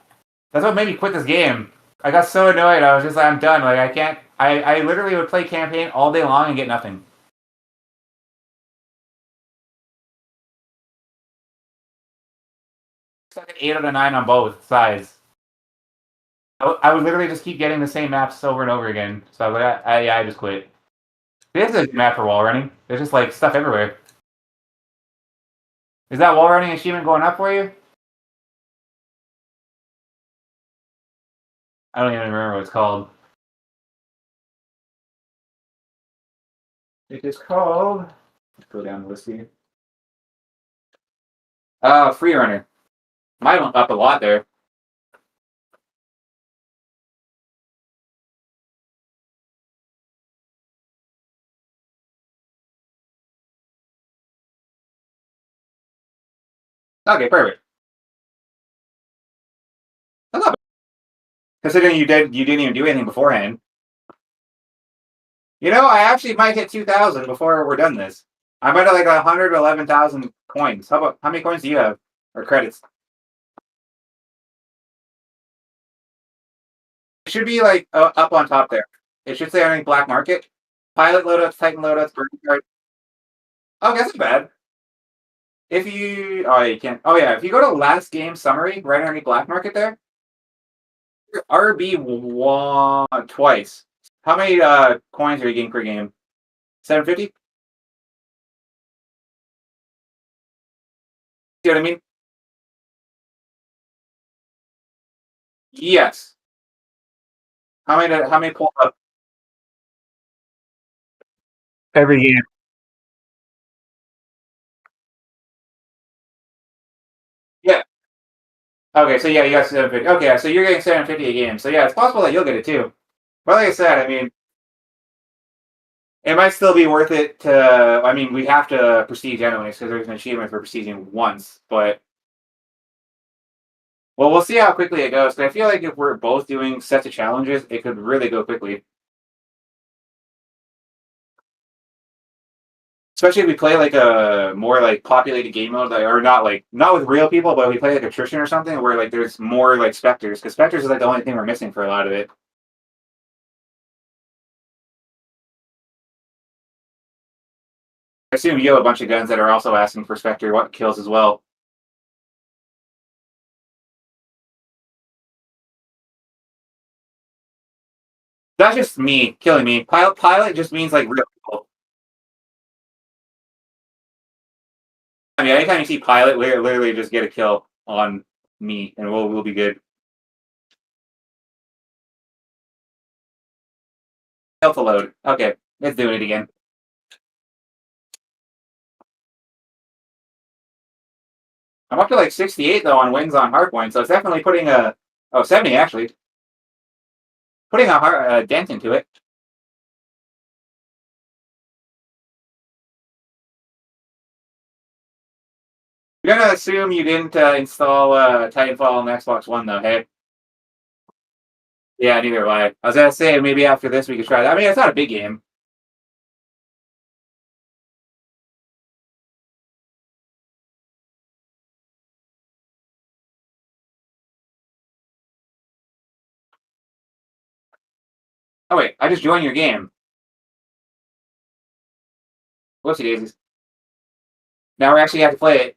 That's what made me quit this game. I got so annoyed. I was just like, I'm done. Like, I can't. I literally would play campaign all day long and get nothing. It's like an 8 out of 9 on both sides. I would literally just keep getting the same maps over and over again. So I just quit. This is a good map for wall running. There's just like stuff everywhere. Is that wall running achievement going up for you? I don't even remember what it's called. It is called. Let's go down the list here. Free runner. Mine went up a lot there. Okay, perfect. That's not bad. Considering you didn't even do anything beforehand. You know, I actually might hit 2,000 before we're done this. I might have like 111,000 coins. How many coins do you have or credits? It should be like up on top there. It should say on black market. Pilot loadouts, Titan loadouts, burn card. Oh, that's not bad. If you you can't. Oh yeah, if you go to last game summary right underneath black market there, RB won twice. How many coins are you getting per game? 750? See what I mean? Yes. How many pull up every game? Yeah. Okay, so yeah, you got 750. Okay, so you're getting 750 a game. So yeah, it's possible that you'll get it too. But like I said, I mean, it might still be worth it to. I mean, we have to prestige anyways because there's an achievement for prestiging once. But well, we'll see how quickly it goes. But I feel like if we're both doing sets of challenges, it could really go quickly. Especially if we play like a more like populated game mode, like, or not with real people, but we play like attrition or something where like there's more like specters because specters is like the only thing we're missing for a lot of it. I assume you have a bunch of guns that are also asking for Spectre what kills as well. That's just me killing me. Pilot just means like real people. I mean, anytime you see pilot, literally just get a kill on me, and we'll be good. Fail to load. Okay, let's do it again. I'm up to like 68 though on wins on hardpoint, so it's definitely putting a 70 actually, putting a dent into it. You're gonna assume you didn't install Titanfall on the Xbox One though, hey? Yeah, neither have I. I was gonna say maybe after this we could try that. I mean, it's not a big game. Oh wait, I just joined your game. Whoopsie daisies. Now we actually have to play it.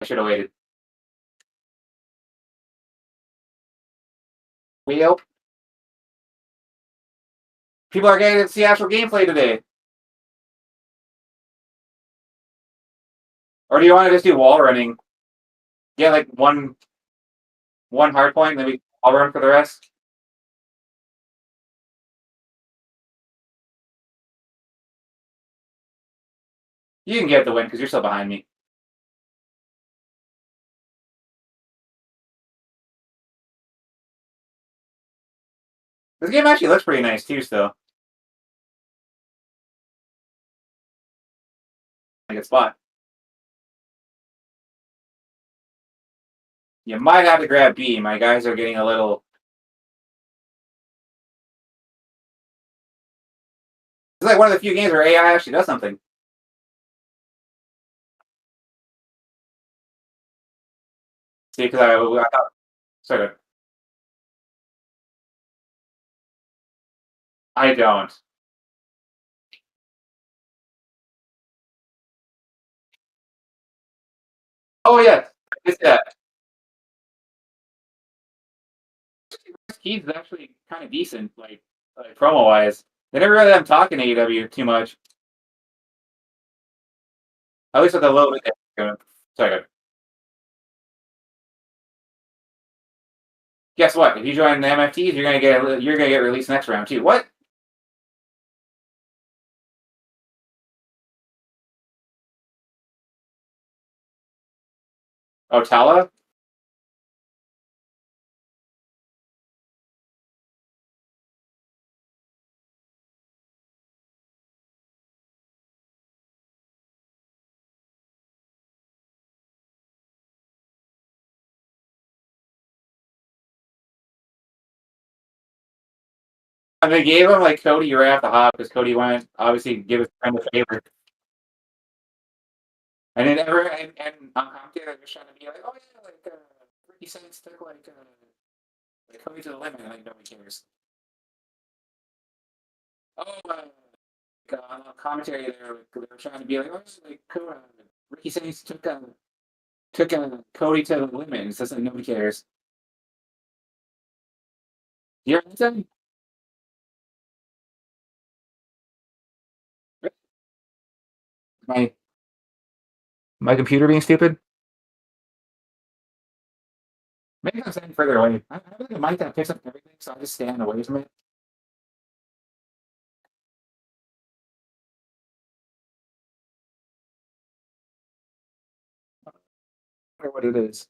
I should have waited. Wheel. People are getting to see actual gameplay today. Or do you want to just do wall running? Get like one hard point, and then we all run for the rest. You can get the win because you're still behind me. This game actually looks pretty nice too. Still, a good spot. You might have to grab B. My guys are getting a little. It's like one of the few games where AI actually does something. See, because I thought, sorry, I don't. Oh yes, it's Keys is actually kind of decent, like promo wise. They never really have him talking AEW too much. At least with a little bit. Sorry. Guess what? If you join the MFTs, you're gonna get released next round too. What? Otala? And they gave him like Cody right off the hop because Cody wanted obviously give his friend a favor. And then and on commentary they're just trying to be like, oh yeah, like Ricky Saints took like Cody to the limit, and like nobody cares. Oh, on commentary they were trying to be like, oh, like Ricky Saints took Cody to the limit. And it's just like nobody cares. You hear that? My my computer being stupid. Maybe I'm standing further away. I have like a mic that picks up everything, so I just stand away from it. I don't know what it is.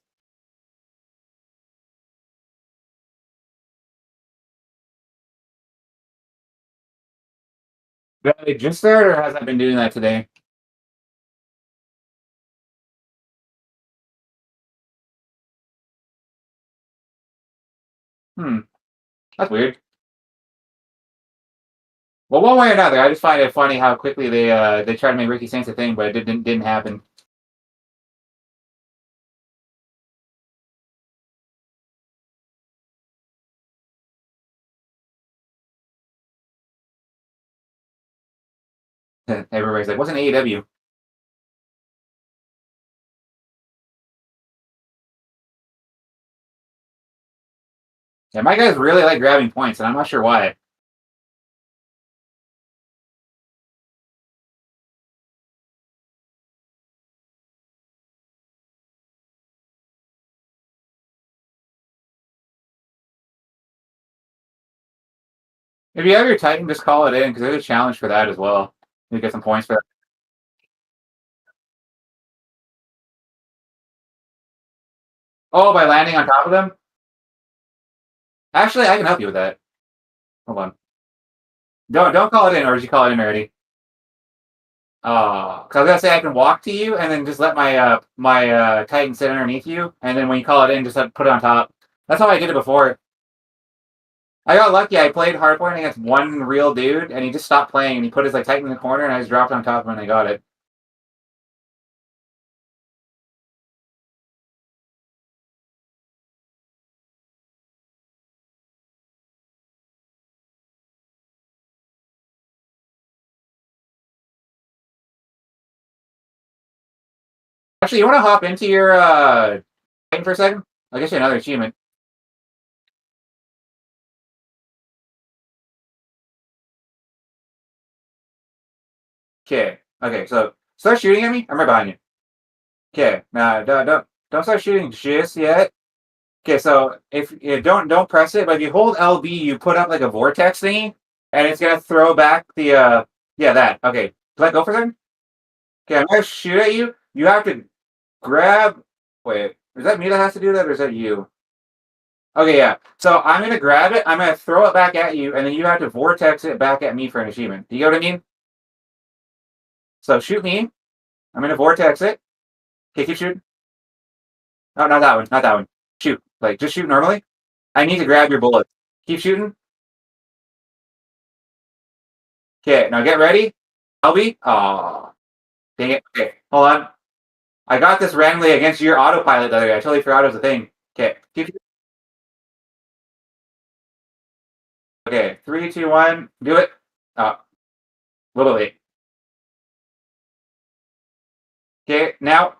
Did I just start, or has I been doing that today? Hmm, that's weird. Well, one way or another, I just find it funny how quickly they try to make Ricky Saints a thing, but it didn't happen. Everybody's like, what's an AEW? Yeah, my guys really like grabbing points, and I'm not sure why. If you have your Titan, just call it in because there's a challenge for that as well. You get some points for that. Oh, by landing on top of them? Actually, I can help you with that. Hold on. Don't call it in, or did you call it in already? Because I was gonna say I can walk to you and then just let my Titan sit underneath you, and then when you call it in, just put it on top. That's how I did it before. I got lucky. I played hardpoint against one real dude, and he just stopped playing, and he put his like Titan in the corner, and I just dropped on top of him, and I got it. Actually, you want to hop into your Titan for a second? I'll get you another achievement. Okay. Okay. So start shooting at me. I'm right behind you. Okay. Now don't start shooting just yet. Okay. So if you don't press it, but if you hold LB, you put up like a vortex thingy, and it's gonna throw back the yeah, that. Okay. Let go for them. Okay. I'm gonna shoot at you. You have to grab. Wait. Is that me that has to do that, or is that you? Okay, yeah. So I'm gonna grab it. I'm gonna throw it back at you, and then you have to vortex it back at me for an achievement. Do you get what I mean? So shoot me. I'm gonna vortex it. Okay, keep shooting. No, not that one. Not that one. Shoot. Like just shoot normally. I need to grab your bullets. Keep shooting. Okay, now get ready. I'll be. Oh, dang it. Okay, hold on. I got this randomly against your autopilot the other day. I totally forgot it was a thing. Okay, keep. Okay, 3, 2, 1. Do it. Oh, a little late. Okay, now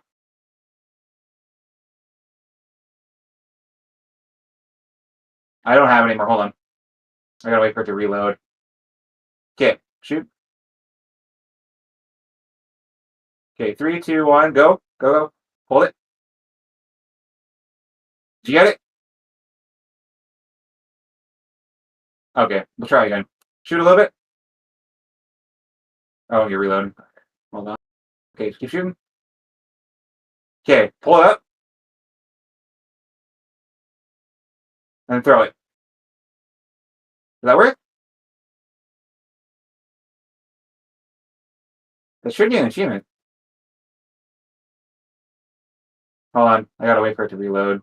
I don't have it anymore. Hold on. I gotta wait for it to reload. Okay, shoot. Okay, 3, 2, 1, go. Go, go. Hold it. Did you get it? Okay, we'll try again. Shoot a little bit. Oh, you're reloading. Hold on. Okay, keep shooting. Okay, pull it up and throw it. Does that work? That should be an achievement. Hold on. I gotta wait for it to reload.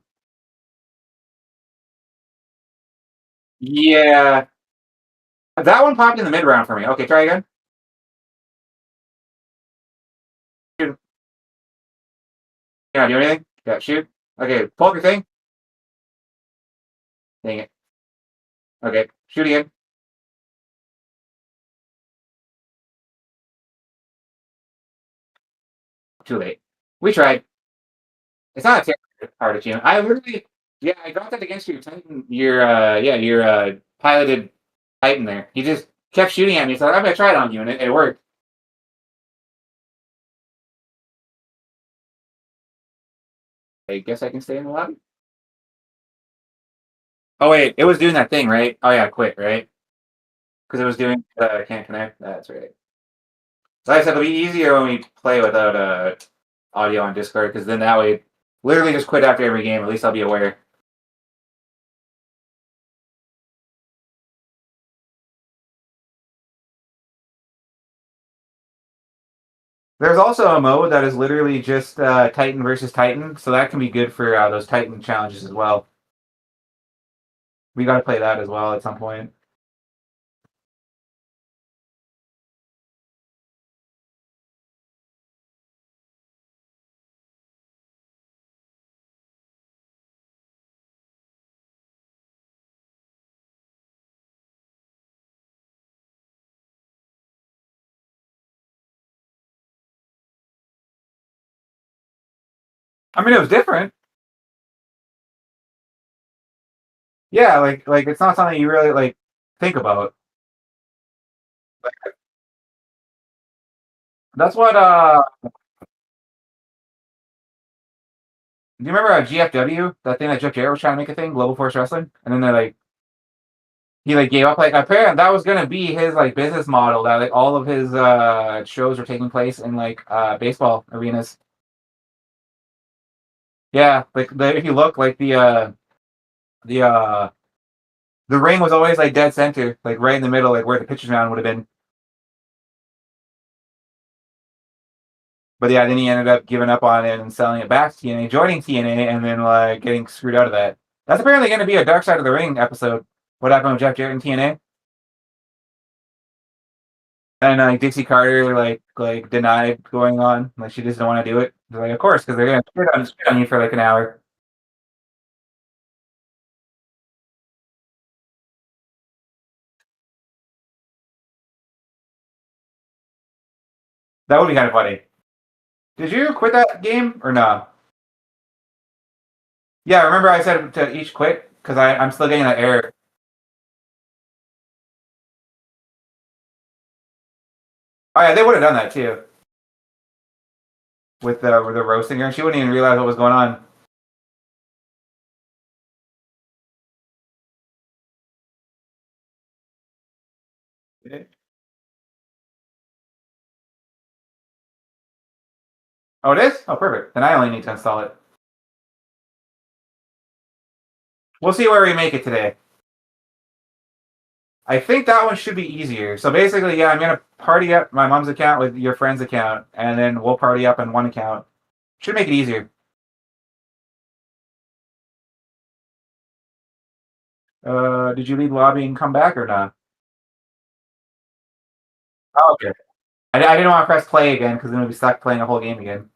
Yeah. That one popped in the mid round for me. Okay, try again. Shoot. Can I do anything? Yeah, shoot. Okay, pull up your thing. Dang it. Okay, shoot again. Too late. We tried. It's not a terribly hard achievement. I literally, yeah, I got that against your Titan, your piloted Titan there. He just kept shooting at me. So I'm gonna try it on you, and it worked. I guess I can stay in the lobby. Oh wait, it was doing that thing, right? Oh yeah, quit, right? Because it was doing can't connect. That's right. So like I said it'll be easier when we play without audio on Discord, because then that way, literally just quit after every game. At least I'll be aware. There's also a mode that is literally just Titan versus Titan, so that can be good for those Titan challenges as well. We got to play that as well at some point. I mean, it was different. Yeah, like it's not something you really like think about. That's what. Do you remember GFW? That thing that Jeff Jarrett was trying to make a thing, Global Force Wrestling, and then they like he like gave up. Like apparently that was gonna be his like business model. That like all of his shows were taking place in like baseball arenas. Yeah, like if you look, like the uh the ring was always like dead center, like right in the middle, like where the pitcher's mound would have been. But yeah, then he ended up giving up on it and selling it back to TNA, joining TNA, and then like getting screwed out of that. That's apparently going to be a Dark Side of the Ring episode. What happened with Jeff Jarrett and TNA? And Dixie Carter like denied going on, like she just didn't want to do it. They're like, of course, because they're going to spit on you for like an hour. That would be kind of funny. Did you quit that game or no? Yeah, remember I said to each quit because I'm still getting that error. Oh yeah, they would have done that too with the roasting her. She wouldn't even realize what was going on. Oh, it is? Oh, perfect. Then I only need to install it. We'll see where we make it today. I think that one should be easier. So basically, yeah, I'm gonna party up my mom's account with your friend's account, and then we'll party up on one account. Should make it easier. Did you leave lobby and come back or not? Oh, okay. I didn't want to press play again because then we'd be stuck playing a whole game again.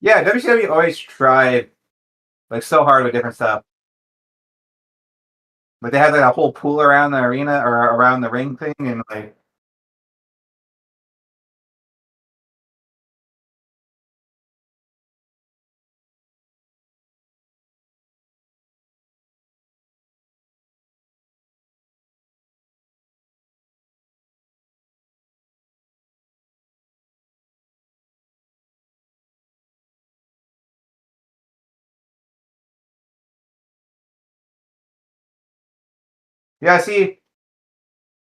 Yeah, WCW always tried like so hard with different stuff. Like they had like a whole pool around the arena or around the ring thing, and like yeah. See,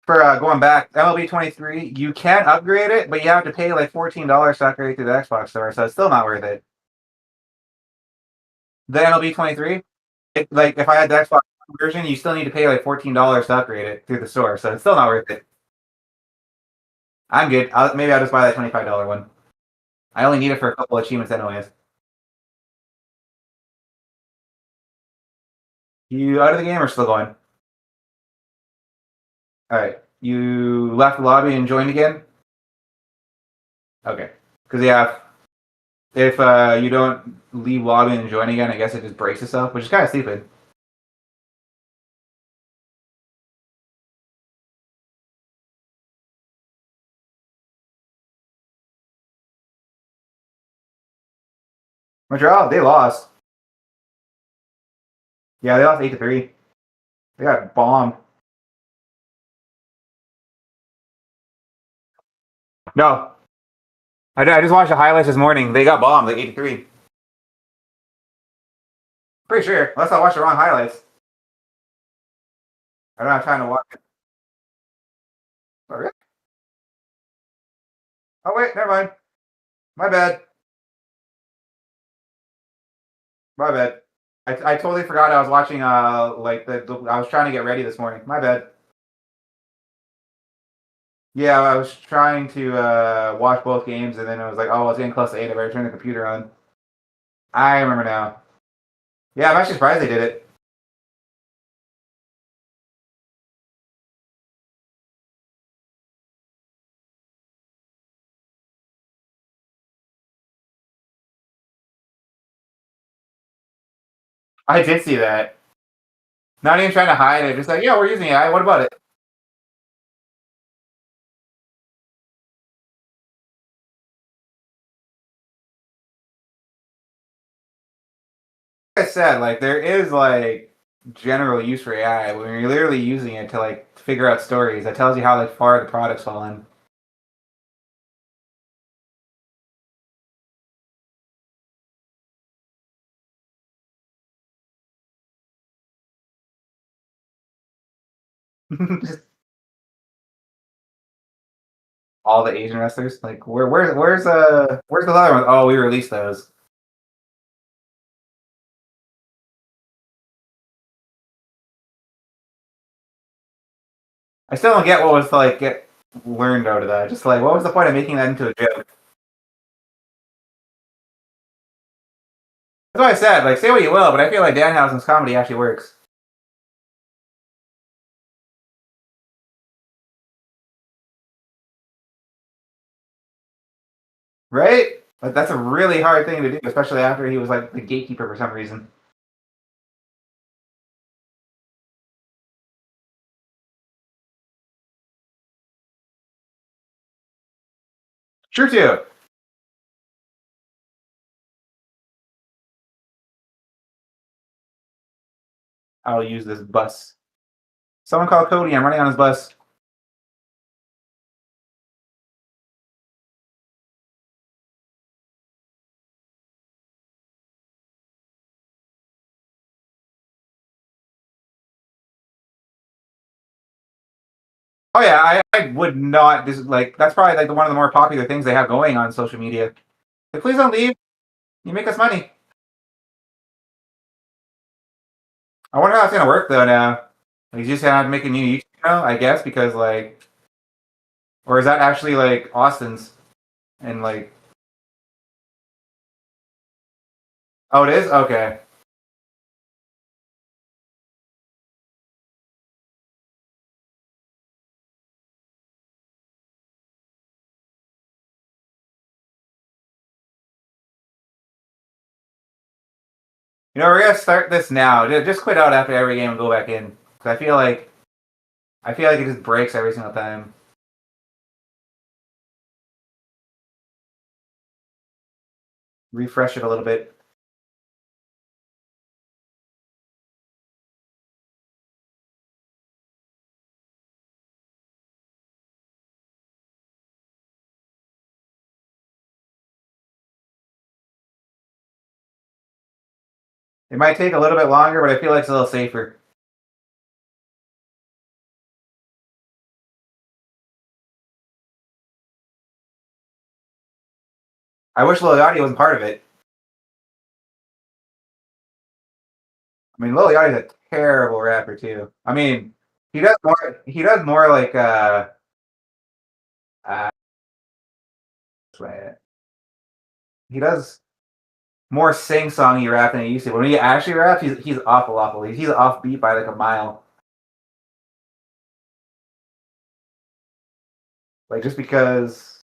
for going back, MLB 23, you can upgrade it, but you have to pay like $14 to upgrade through the Xbox store, so it's still not worth it. The MLB 23, like if I had the Xbox version, you still need to pay like $14 to upgrade it through the store, so it's still not worth it. I'm good. Maybe I'll just buy that $25 one. I only need it for a couple achievements, anyways. You out of the game or still going? All right. You left the lobby and joined again? Okay. Because yeah, if you don't leave lobby and join again, I guess it just breaks itself, which is kind of stupid. Montreal, they lost. Yeah, they lost 8-3. They got bombed. No, I just watched the highlights this morning. They got bombed like 8-3. Pretty sure. Unless I watched the wrong highlights. I'm not trying to watch it. Oh, really? Oh wait, never mind. My bad. My bad. I totally forgot I was watching like I was trying to get ready this morning. My bad. Yeah, I was trying to watch both games and then it was like, oh, it's getting close to 8. I better turn the computer on. I remember now. Yeah, I'm actually surprised they did it. I did see that. Not even trying to hide it. Just like, yeah, we're using AI. What about it? Like I said, like there is like general use for AI when you're literally using it to like figure out stories. That tells you how like far the product's fallen. Just all the Asian wrestlers. Like where's the other one? Oh, we released those. I still don't get what was to like get learned out of that. Just like what was the point of making that into a joke? That's what I said. Like say what you will, but I feel like Danhausen's comedy actually works. Right? Like that's a really hard thing to do, especially after he was like the gatekeeper for some reason. True too. I'll use this bus. Someone call Cody. I'm running on his bus. Oh yeah, I would not. This is like that's probably like one of the more popular things they have going on social media. Like, please don't leave. You make us money. I wonder how it's gonna work though now. Like, you just have to make a new YouTube channel, I guess, because like, or is that actually like Austin's and like, oh, it is okay. You know, we're gonna start this now. Just quit out after every game and go back in. Cause I feel like it just breaks every single time. Refresh it a little bit. It might take a little bit longer, but I feel like it's a little safer. I wish Lil Yachty wasn't part of it. I mean, Lil Yachty's a terrible rapper too. I mean, he does more. He does more like uh he does more sing-songy rap than he used to. When he actually raps, he's awful, awful. He's offbeat by like a mile. Like just because.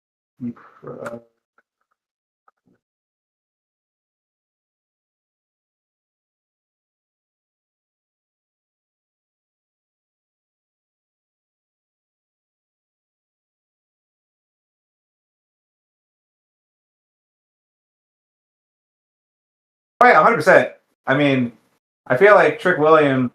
Oh yeah, 100%. I mean, I feel like Trick William.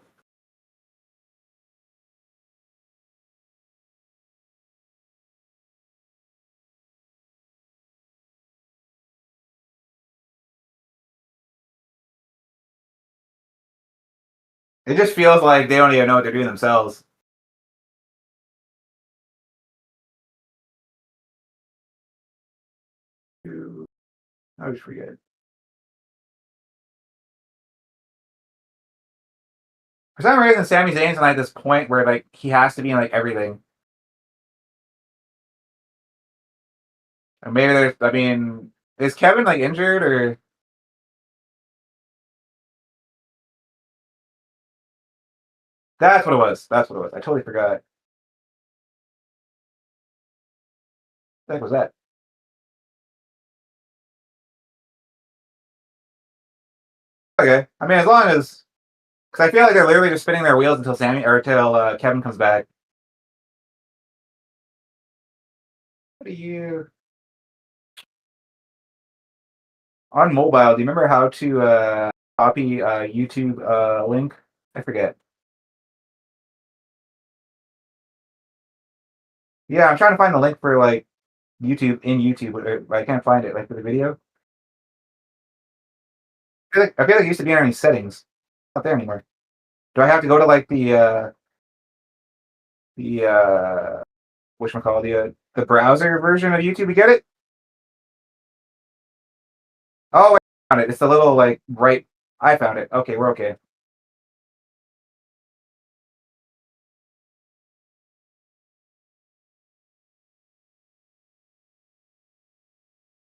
It just feels like they don't even know what they're doing themselves. I always forget. For some reason, Sami Zayn's at like this point where like he has to be in like everything. And maybe there's. I mean, is Kevin like injured or? That's what it was. That's what it was. I totally forgot. What the heck was that? Okay. I mean, as long as because I feel like they're literally just spinning their wheels until Sammy or until Kevin comes back. What do you on mobile? Do you remember how to copy a YouTube link? I forget. Yeah, I'm trying to find the link for like YouTube in YouTube, but I can't find it like for the video. I feel like it used to be underneath settings. Not there anymore. Do I have to go to like the whatchamacallit, the browser version of YouTube to get it? Oh, I found it. It's the little like right. I found it. Okay, we're okay.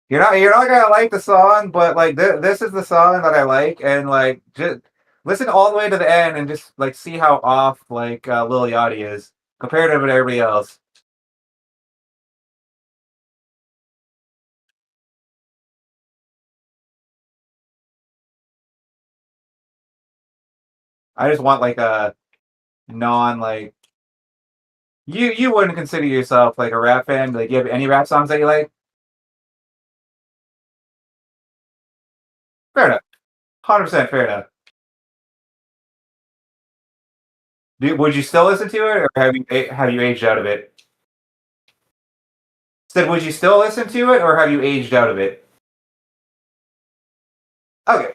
You're not gonna like the song, but like this is the song that I like, and like just listen all the way to the end and just like see how off like Lil Yachty is compared to everybody else. I just want like a non like you wouldn't consider yourself like a rap fan. Like, you have any rap songs that you like? Fair enough. 100% fair enough. Would you still listen to it, or have you aged out of it? Said, would you still listen to it, or have you aged out of it? Okay.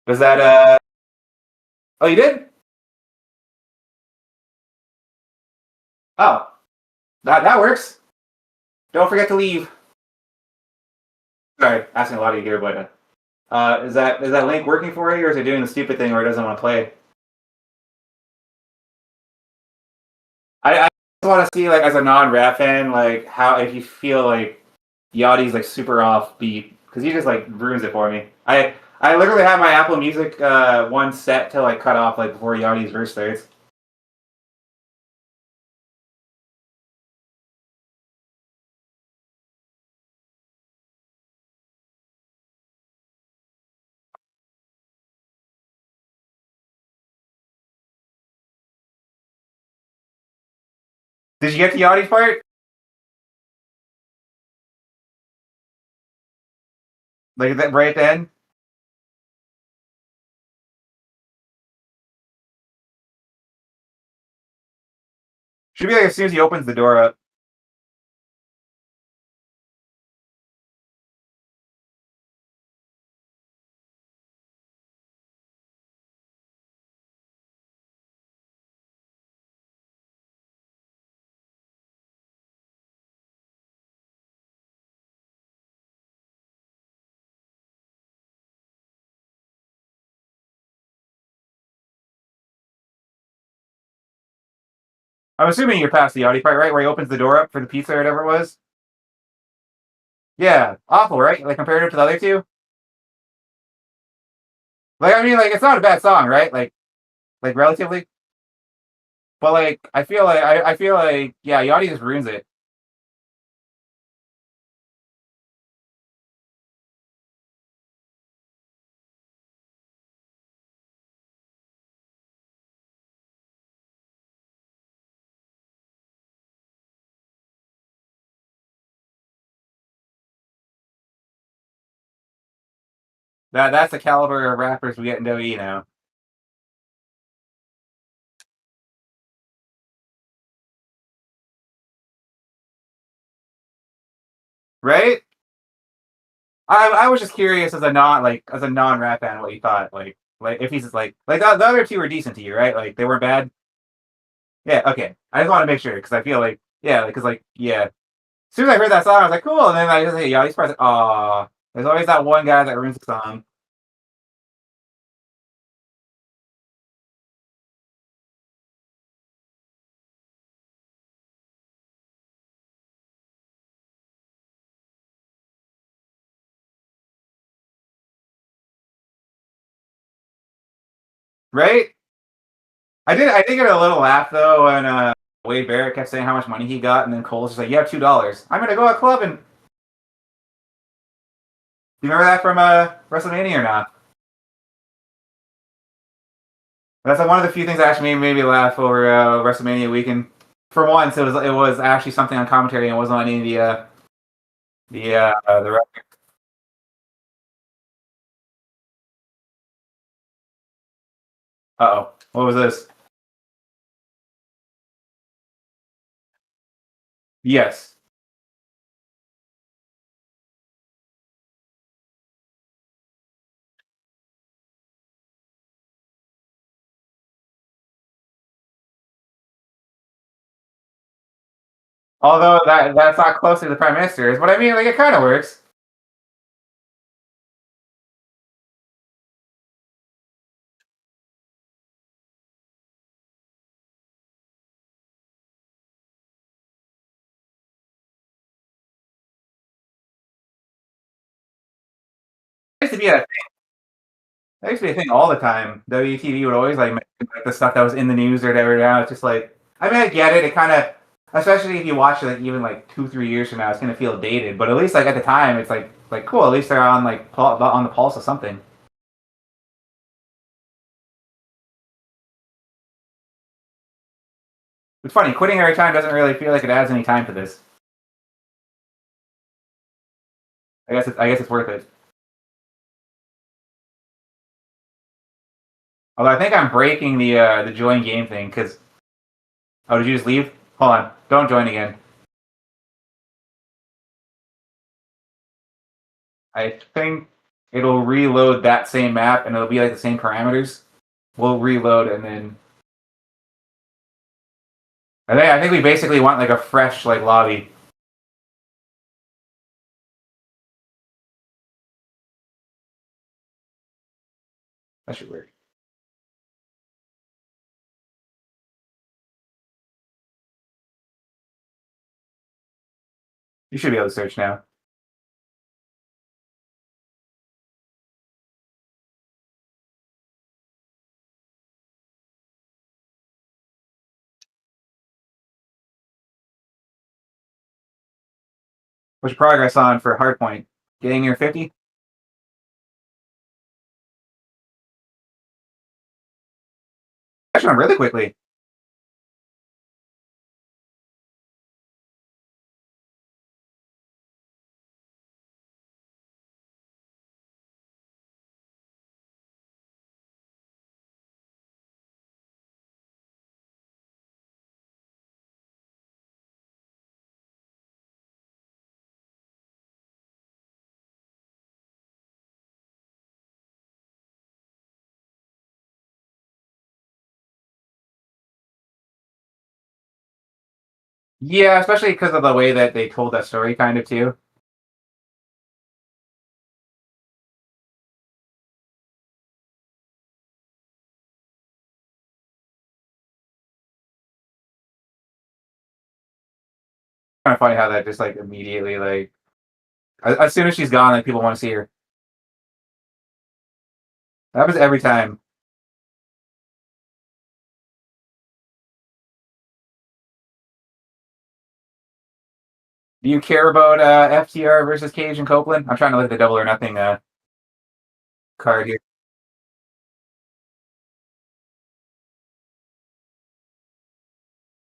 Was that Oh, you did? Oh, that works. Don't forget to leave. Sorry, asking a lot of you here, but is that link working for you, or is it doing the stupid thing where it doesn't want to play? I just want to see, like, as a non-rap fan, like how if you feel like Yachty's like super offbeat, because he just like ruins it for me. I literally have my Apple Music one set to like cut off like before Yachty's verse starts. Did you get to Yachty's part? Like that right at the end? Should be like as soon as he opens the door up. I'm assuming you're past the Yachty part, right? Where he opens the door up for the pizza or whatever it was. Yeah, awful, right? Like compared to the other two. Like, I mean, like, it's not a bad song, right? Like relatively. But like, I feel like yeah, Yachty just ruins it, that's the caliber of rappers we get in WWE now, right? I was just curious as a non rap fan what you thought, like if he's just like the other two were decent to you, right? Like they weren't bad. Yeah, okay. I just want to make sure because I feel like yeah, because like yeah. As soon as I heard that song, I was like cool, and then I just hey Yachty's part. Aw, there's always that one guy that ruins the song, right? I did get a little laugh though when Wade Barrett kept saying how much money he got, and then Cole's just like, "You have $2. I'm gonna go to a club and Do you remember that from WrestleMania or not? That's like one of the few things that actually made me laugh over WrestleMania weekend. For once, it was actually something on commentary and it wasn't on any of the. Uh-oh, what was this? Yes. Although that's not close to the prime minister, but I mean, like it kind of works. It used to be a That used to be a thing all the time. WTV would always like mention like the stuff that was in the news or whatever. Now it's just like, I mean, I get it. It kind of, especially if you watch it like even like 2 3 years from now, it's gonna feel dated. But at least like at the time, it's like cool. At least they're on like on the pulse of something. It's funny. Quitting every time doesn't really feel like it adds any time to this. I guess it's worth it. Although I think I'm breaking the join game thing because did you just leave? Hold on, don't join again. I think it'll reload that same map and it'll be like the same parameters. We'll reload and then I think we basically want like a fresh like lobby. That should work. You should be able to search now. What's your progress on for hardpoint? Getting near 50? Actually, went really quickly. Yeah, especially because of the way that they told that story, kind of too. Kind of funny how that just like immediately like as soon as she's gone, like people want to see her. That happens every time. Do you care about FTR versus Cage and Copeland? I'm trying to look at the double or nothing card here.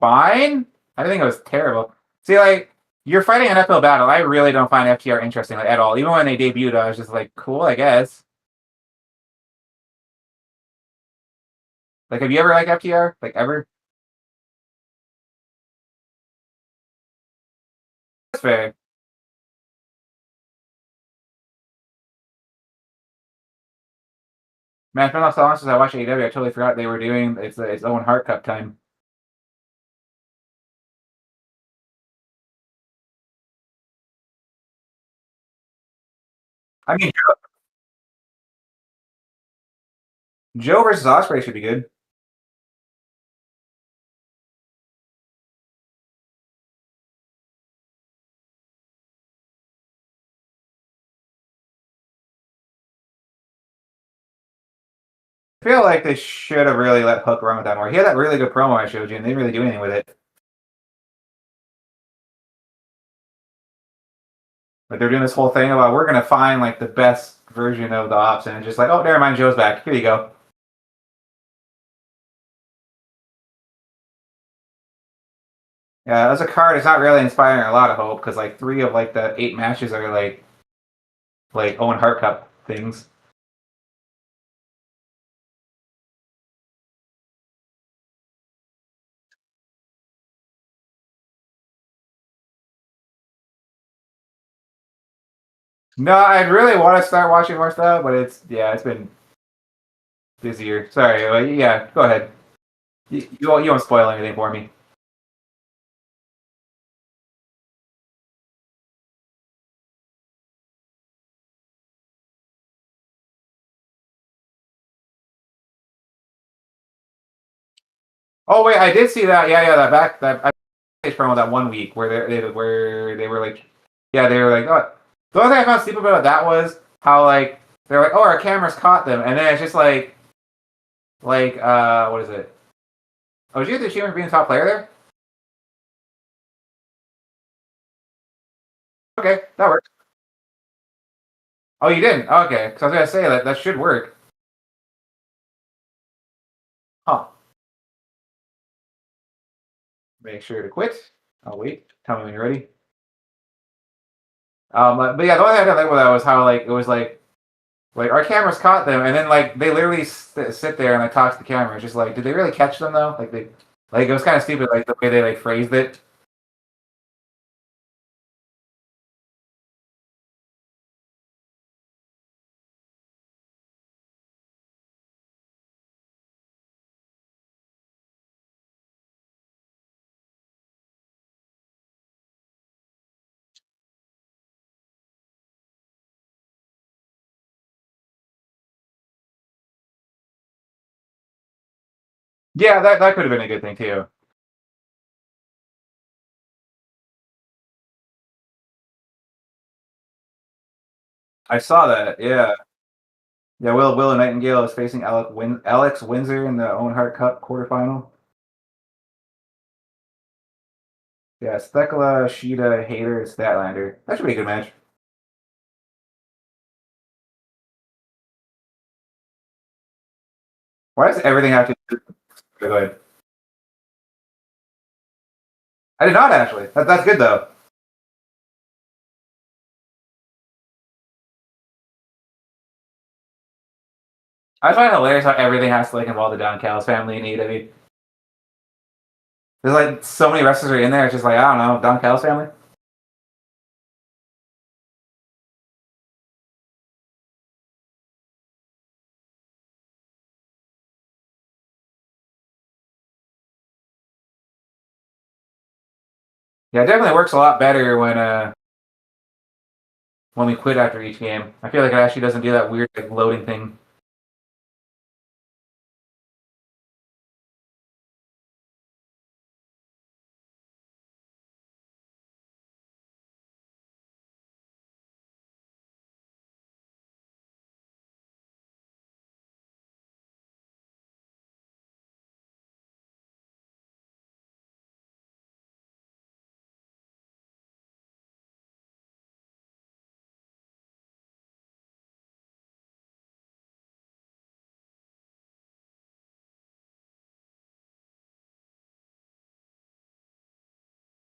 Fine. I think it was terrible. See, like you're fighting an uphill battle. I really don't find FTR interesting like, at all. Even when they debuted, I was just like, cool, I guess. Like, have you ever liked FTR? Like, ever? That's fair. Man, it's been so long since I watched AEW. I totally forgot they were doing its own Heart Cup time. I mean, Joe versus Osprey should be good. I feel like they should have really let Hook run with that more. He had that really good promo I showed you, and they didn't really do anything with it. Like they're doing this whole thing about we're gonna find like the best version of the ops, and it's just like, oh, never mind, Joe's back. Here you go. Yeah, as a card, it's not really inspiring a lot of hope because like 3 of like the 8 matches are like Owen Hart Cup things. No, I really want to start watching more stuff, but it's been busier. Sorry, yeah, go ahead. You won't spoil anything for me. Oh wait, I did see that. Yeah, yeah, that backstage promo that 1 week where they were like, yeah, they were like, oh, the only thing I found stupid about that was how like they're like, oh, our cameras caught them, and then it's just like what is it? Oh, did you get the achievement for being the top player there? Okay, that works. Oh, you didn't? Okay, because I was gonna say that should work. Huh? Make sure to quit. I'll wait. Tell me when you're ready. But yeah, the only thing I didn't like about that was how like it was like our cameras caught them, and then like they literally sit there and like talk to the camera. It's just like, did they really catch them though? Like it was kind of stupid, like the way they like phrased it. Yeah, that could have been a good thing too. I saw that. Yeah, yeah. Will Nightingale is facing Alex Windsor in the Owen Hart Cup quarterfinal. Yeah, Thekla, Shida, Hayter, and Statlander. That should be a good match. Why does everything have to? Go ahead. I did not actually. That's good though. I find it hilarious how everything has to like involve the Don Callis family in AEW. There's like so many wrestlers are in there. It's just like I don't know, Don Callis family. Yeah, it definitely works a lot better when we quit after each game. I feel like it actually doesn't do that weird like loading thing.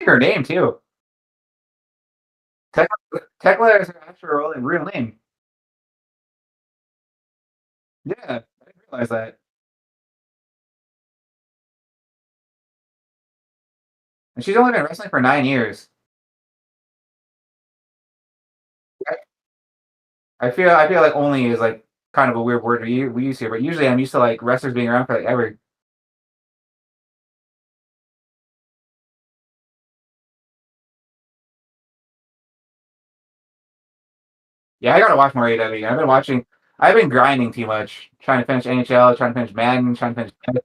Her name too. Tekla is her actual real name. Yeah, I didn't realize that. And she's only been wrestling for 9 years. I, I feel like only is like kind of a weird word we use here, but usually I'm used to like wrestlers being around for like ever. Yeah, I gotta watch more AEW. I've been grinding too much, trying to finish NHL, trying to finish Madden, trying to finish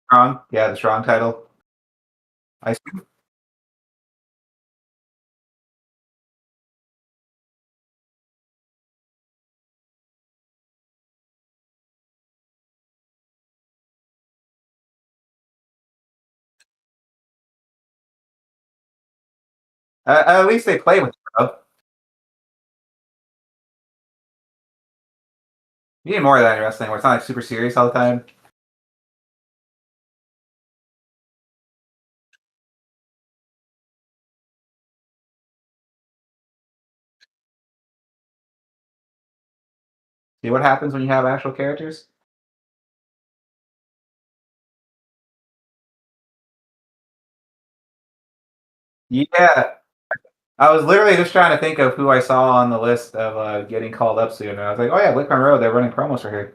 Strong. Yeah, the Strong title. I At least they play with stuff. You need more of that in wrestling, where it's not like super serious all the time. See what happens when you have actual characters? Yeah, I was literally just trying to think of who I saw on the list of getting called up soon, and I was like, oh yeah, Blick Monroe, they're running promos for her.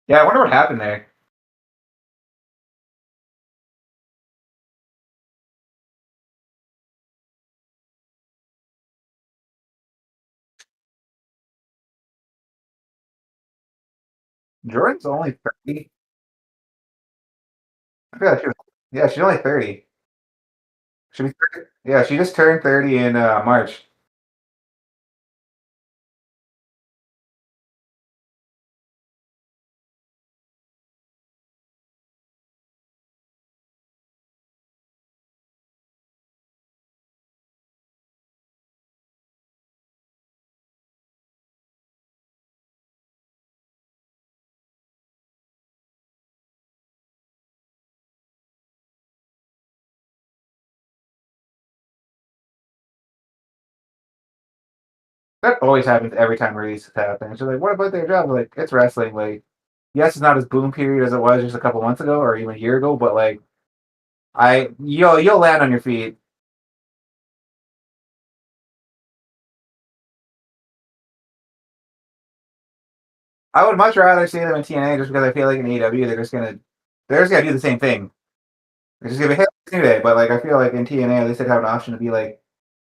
Yeah, I wonder what happened there. Jordan's only 30. I feel like yeah, she's only 30. She'll be 30. Yeah, she just turned 30 in March. That always happens every time releases happen. She's like, what about their job? Like, it's wrestling. Like, yes, it's not as boom period as it was just a couple months ago or even a year ago, but like, you'll land on your feet. I would much rather see them in TNA just because I feel like in AEW they're just gonna do the same thing. They're just gonna be hey anyway. But like I feel like in TNA at least they'd have an option to be like.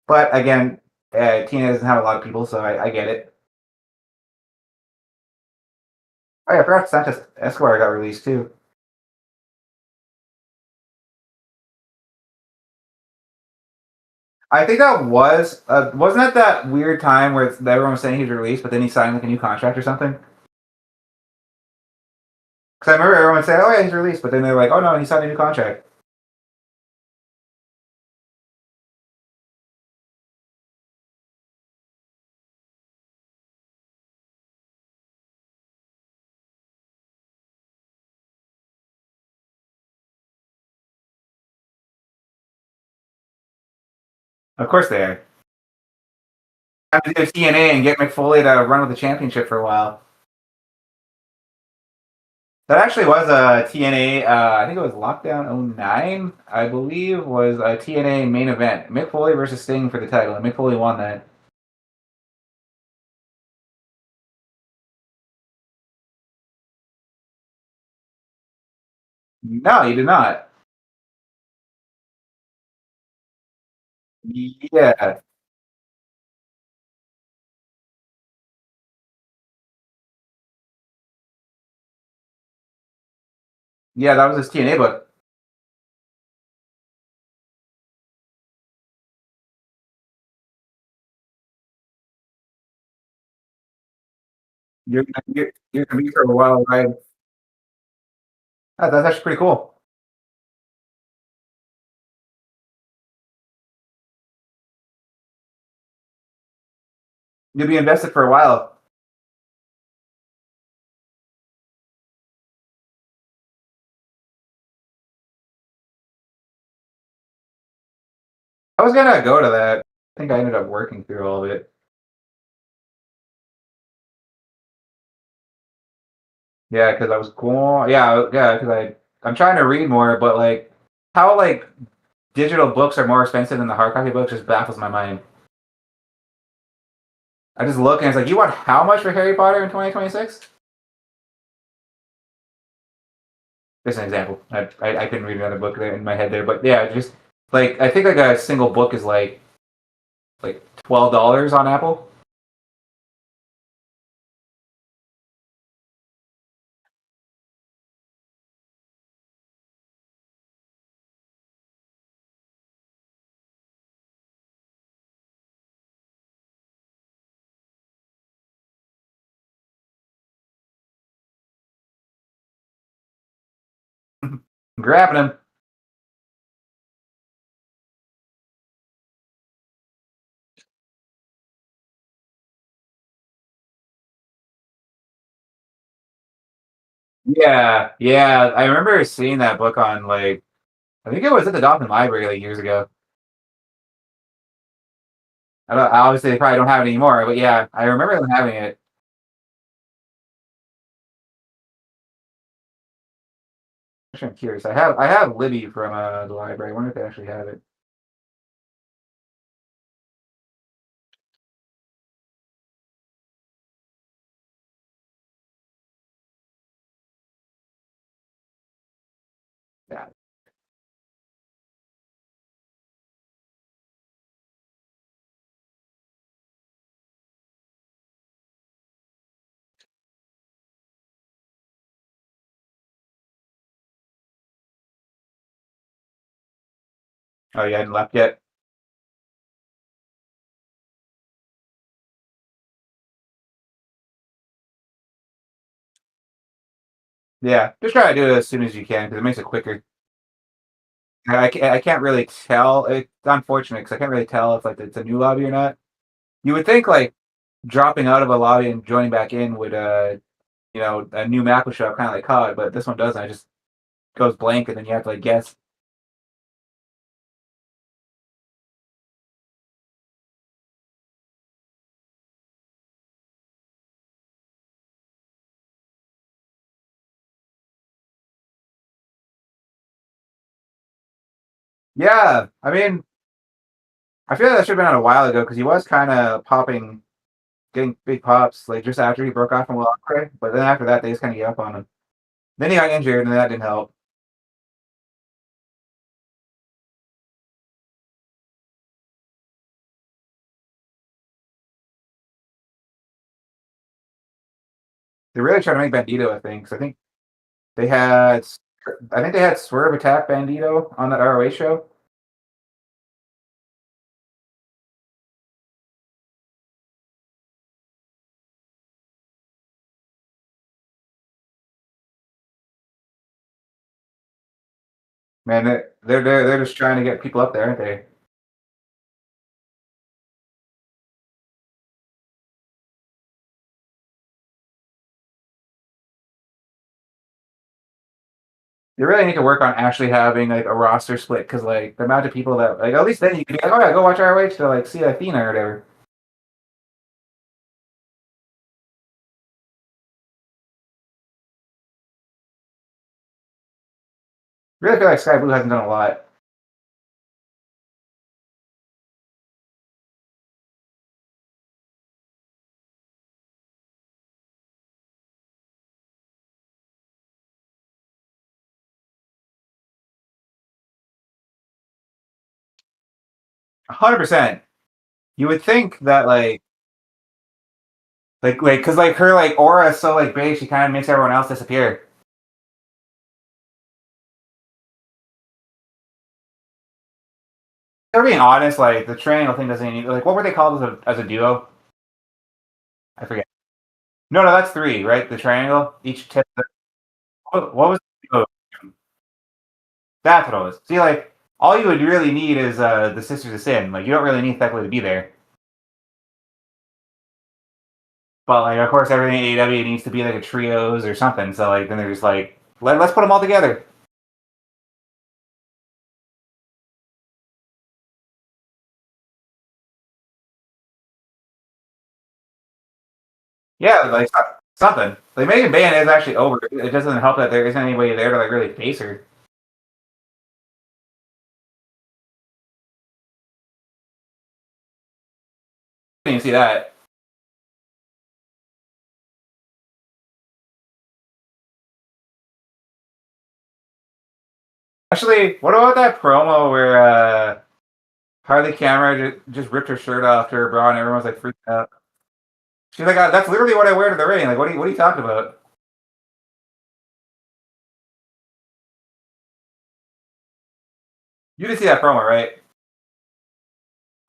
But again, TNA doesn't have a lot of people, so I get it. Oh yeah, I forgot Sanchez Escobar got released too. I think that wasn't that that weird time where everyone was saying he was released, but then he signed like a new contract or something. Because I remember everyone saying, "Oh yeah, he's released," but then they're like, "Oh no, he signed a new contract." Of course they are. Have to do TNA and get McFoley to run with the championship for a while. That actually was a TNA. I think it was Lockdown '09, I believe, was a TNA main event. Mick Foley versus Sting for the title, and Mick Foley won that. No, he did not. Yeah, yeah, that was his TNA book. You're gonna be for a while, right? That's actually pretty cool. You'll be invested for a while. I was gonna go to that. I think I ended up working through all of it. Yeah, because I was going. Yeah, because I'm trying to read more, but like how like digital books are more expensive than the hard copy books just baffles my mind. I just look and it's like, you want how much for Harry Potter in 2026? Just an example. I couldn't read another book there in my head there, but yeah, just like I think like a single book is like $12 on Apple. Grabbing him. Yeah, yeah. I remember seeing that book on like I think it was at the Dolphin Library like years ago. I don't obviously they probably don't have it anymore, but yeah, I remember them having it. Actually, I'm curious. I have Libby from the library. I wonder if they actually have it. Yeah. Oh, you hadn't left yet? Yeah. Just try to do it as soon as you can because it makes it quicker. I can't really tell. It's unfortunate because I can't really tell if like it's a new lobby or not. You would think like dropping out of a lobby and joining back in would a new map would show up kind of like COD, but this one doesn't. It just goes blank and then you have to like guess. Yeah, I mean, I feel like that should have been out a while ago because he was kind of popping, getting big pops like just after he broke off from Walker. But then after that, they just kind of gave up on him. Then he got injured, and that didn't help. They really tried to make Bandito, I think. 'Cause they had, I think they had Swerve attack Bandito on that ROH show. Man, they're just trying to get people up there, aren't they? They really need to work on actually having like a roster split because like the amount of people that like at least then you could be like, oh yeah, go watch ROH to like see Athena or whatever. Really feel like Sky Blue hasn't done a lot. 100%. You would think that because like her like aura is so like big, she kind of makes everyone else disappear. They're being honest, like the triangle thing doesn't even like what were they called as a duo? I forget. No, no, that's three, right? The triangle. Each tip. What was the duo? That's what it was. See, like all you would really need is the Sisters of Sin. Like you don't really need Thecla to be there. But like of course everything in AEW needs to be like a trios or something. So like then they're just like let's put them all together. Yeah, like something. Like Megan Band is actually over. It doesn't help that there isn't anybody there to like really face her. You see that. Actually, what about that promo where Harley Camera just ripped her shirt off to her bra and everyone was like freaking out? She's like, "That's literally what I wear to the ring." Like, what are you talking about? You did see that promo, right?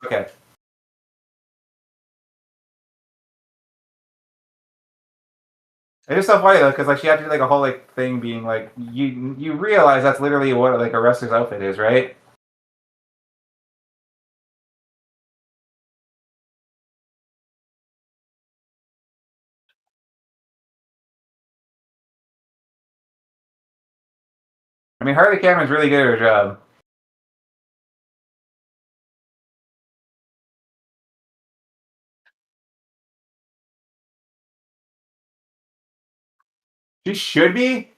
Okay. It's just so funny though, because like she had to do like a whole like thing being like you realize that's literally what like a wrestler's outfit is, right? I mean, Harley Cameron's really good at her job. She should be,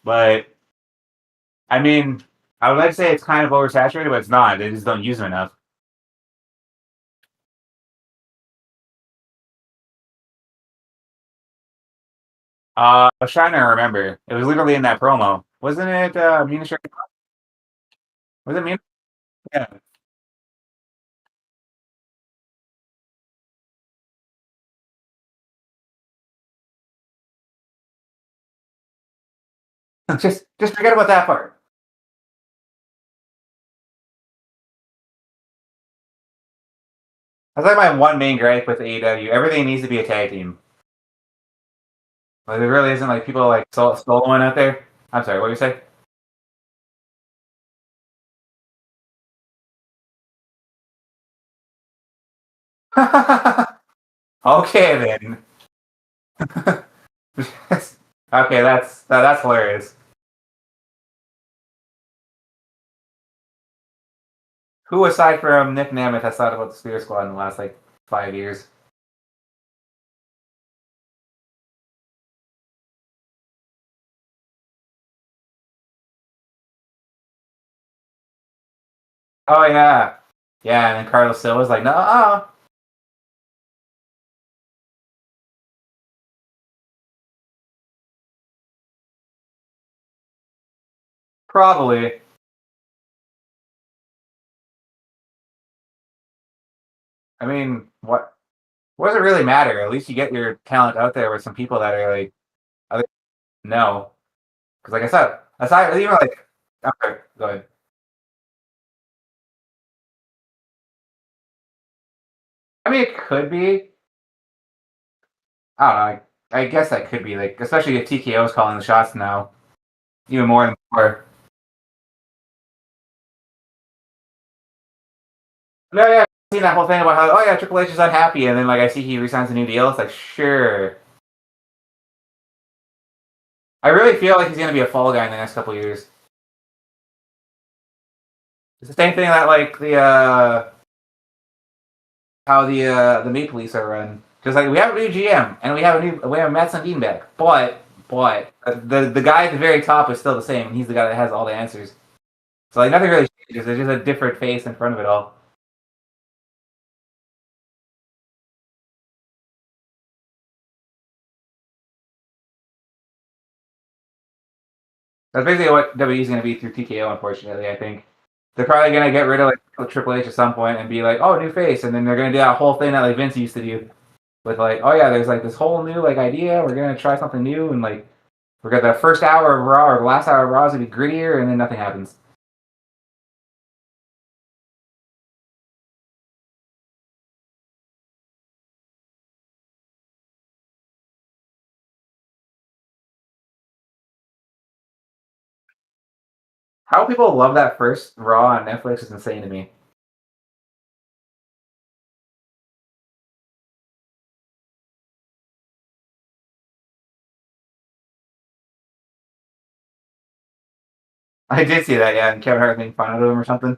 but I mean, I would like to say it's kind of oversaturated, but it's not. They just don't use them enough. I was trying to remember. It was literally in that promo, wasn't it? Mina was it Mina? Yeah. Just forget about that part. That's like my one main gripe with AEW. Everything needs to be a tag team. Like there really isn't like people like soloing out there. I'm sorry, what do you say? Okay then. Okay, that's hilarious. Who aside from Nick Nemeth has thought about the Spear Squad in the last like 5 years? Oh yeah, yeah. And then Carlos Silva's like, no, probably. I mean, what does it really matter? At least you get your talent out there with some people that are like, other no, because like I said, aside even like, okay, go ahead. I mean, it could be. I don't know. I guess that could be like, especially if TKO is calling the shots now, even more than before. No, yeah, I've seen that whole thing about how, oh yeah, Triple H is unhappy, and then like I see he resigns a new deal. It's like, sure. I really feel like he's gonna be a fall guy in the next couple of years. It's the same thing that like the how the Maple Leafs are run. Because like we have a new GM and we have Matt Sundin back, but the guy at the very top is still the same. He's the guy that has all the answers. So like nothing really changes. There's just a different face in front of it all. That's basically what WWE is going to be through TKO. Unfortunately, I think they're probably going to get rid of like Triple H at some point and be like, oh, new face, and then they're going to do that whole thing that like Vince used to do with like, oh yeah, there's like this whole new like idea. We're going to try something new, and like we're gonna the first hour of Raw or the last hour of Raw is gonna be grittier, and then nothing happens. How people love that first Raw on Netflix is insane to me. I did see that, yeah, and Kevin Hart making fun of him or something.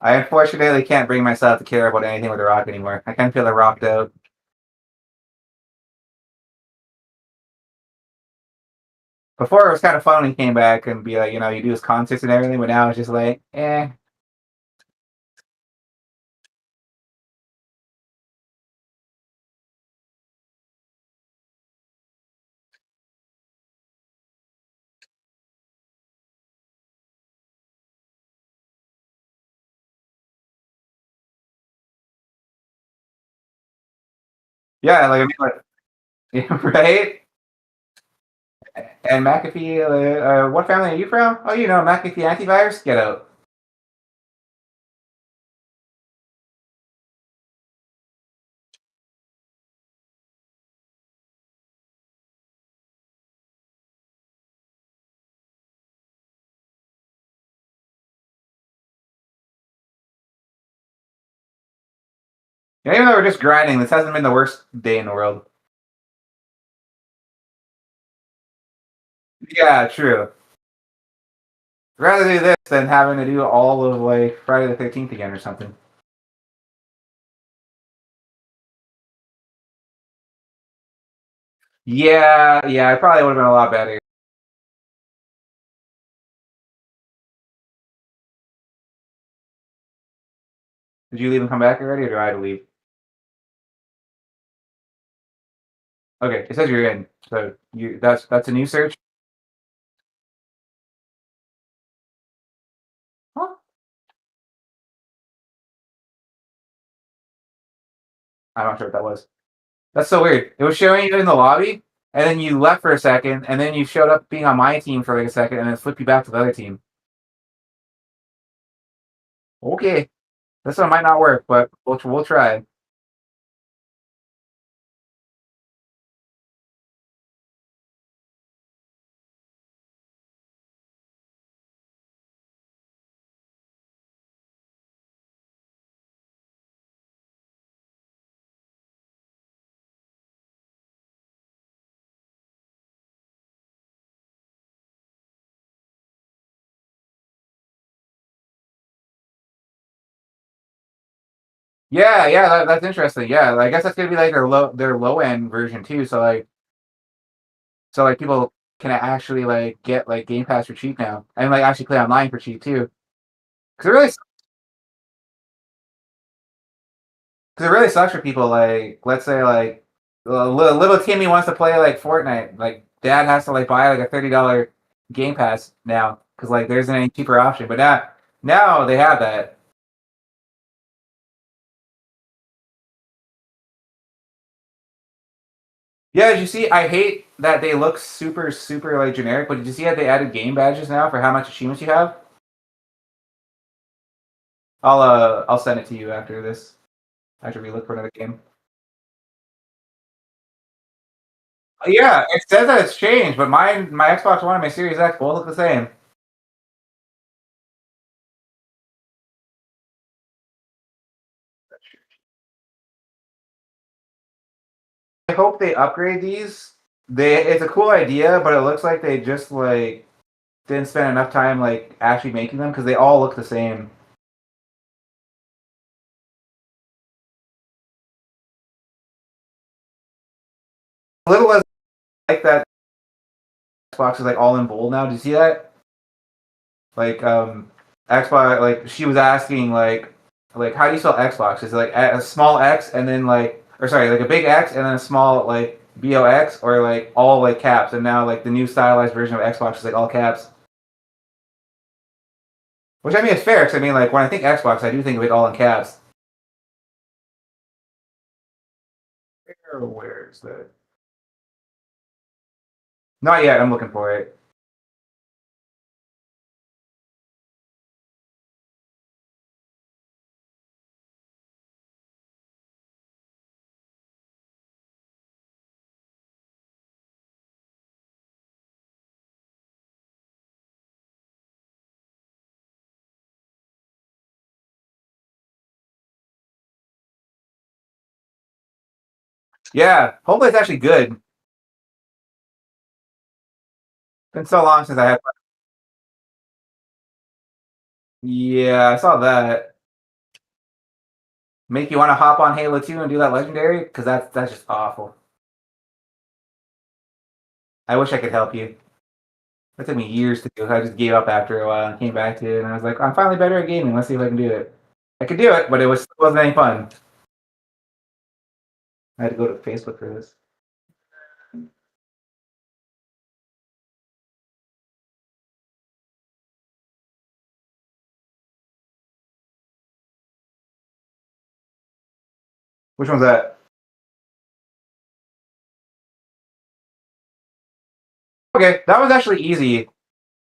I unfortunately can't bring myself to care about anything with The Rock anymore. I kind of feel The Rocked out. Before it was kind of fun when he came back and be like, you do his concerts and everything, but now it's just like, eh. Yeah, like I mean, like, yeah, right? And McAfee, what family are you from? Oh, McAfee antivirus? Get out. Yeah, even though we're just grinding, this hasn't been the worst day in the world. Yeah, true. I'd rather do this than having to do all of like Friday the 13th again or something. Yeah, it probably would have been a lot better. Did you leave and come back already, or do I have to leave? Okay, it says you're in. So that's a new search. Huh? I'm not sure what that was. That's so weird. It was showing you in the lobby, and then you left for a second, and then you showed up being on my team for like a second, and then flipped you back to the other team. Okay, this one might not work, but we'll try. Yeah, that's interesting. Yeah, I guess that's gonna be like their low end version too. So like people can actually like get like Game Pass for cheap now, and like actually play online for cheap too. Because it really sucks for people. Like let's say like little Timmy wants to play like Fortnite. Like dad has to like buy like a $30 Game Pass now because like there isn't any cheaper option. But now they have that. Yeah, did you see? I hate that they look super like generic. But did you see that they added game badges now for how much achievements you have? I'll send it to you after this. After we look for another game. Yeah, it says that it's changed, but my Xbox One and my Series X both look the same. I hope they upgrade these. It's a cool idea, but it looks like they just like didn't spend enough time like actually making them because they all look the same. A little less like that Xbox is like all in bold now. Do you see that? Like Xbox, like she was asking like how do you spell Xbox? Is it like a small X and then like or sorry like a big X and then a small like BOX or like all like caps? And now like the new stylized version of Xbox is like all caps. Which I mean it's fair because I mean like when I think Xbox I do think of it all in caps. Where's the? Not yet. I'm looking for it. Yeah, hopefully it's actually good. It's been so long since I had. Yeah, I saw that. Make you want to hop on Halo 2 and do that legendary? Because that's just awful. I wish I could help you. It took me years to do. I just gave up after a while and came back to it, and I was like, I'm finally better at gaming. Let's see if I can do it. I could do it, but wasn't any fun. I had to go to Facebook for this. Which one's that? Okay, that was actually easy.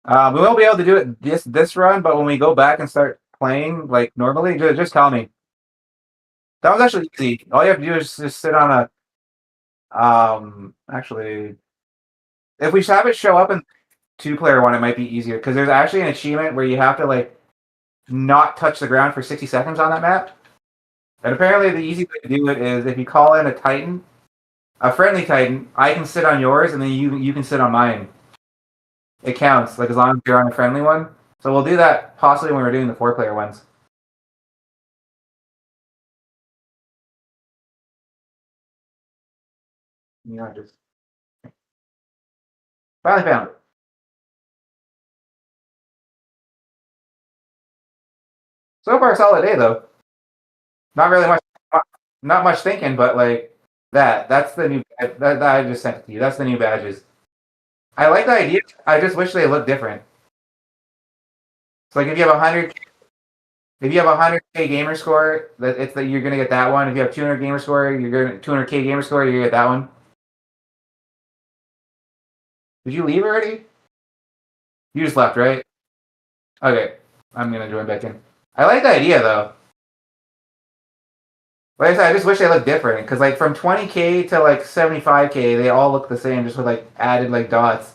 We won't be able to do it this run, but when we go back and start playing like normally, just tell me. That was actually easy. All you have to do is just sit on a actually if we have it show up in two-player one, it might be easier because there's actually an achievement where you have to like not touch the ground for 60 seconds on that map. And apparently, the easy way to do it is if you call in a Titan, a friendly Titan, I can sit on yours, and then you can sit on mine. It counts, like as long as you're on a friendly one. So we'll do that possibly when we're doing the 4-player ones. Yeah, just finally found it. So far, solid day though. Not really much, not much thinking, but like that. That's the new that I just sent it to you. That's the new badges. I like the idea. I just wish they looked different. So like if you have 100, if you have 100K gamer score, that it's that you're gonna get that one. If you have 200 gamer score, you're gonna 200K gamer score, you're gonna get that one. Did you leave already? You just left, right? Okay, I'm gonna join back in. I like the idea though. Like I said, I just wish they looked different because like from 20K to like 75K, they all look the same, just with like added like dots.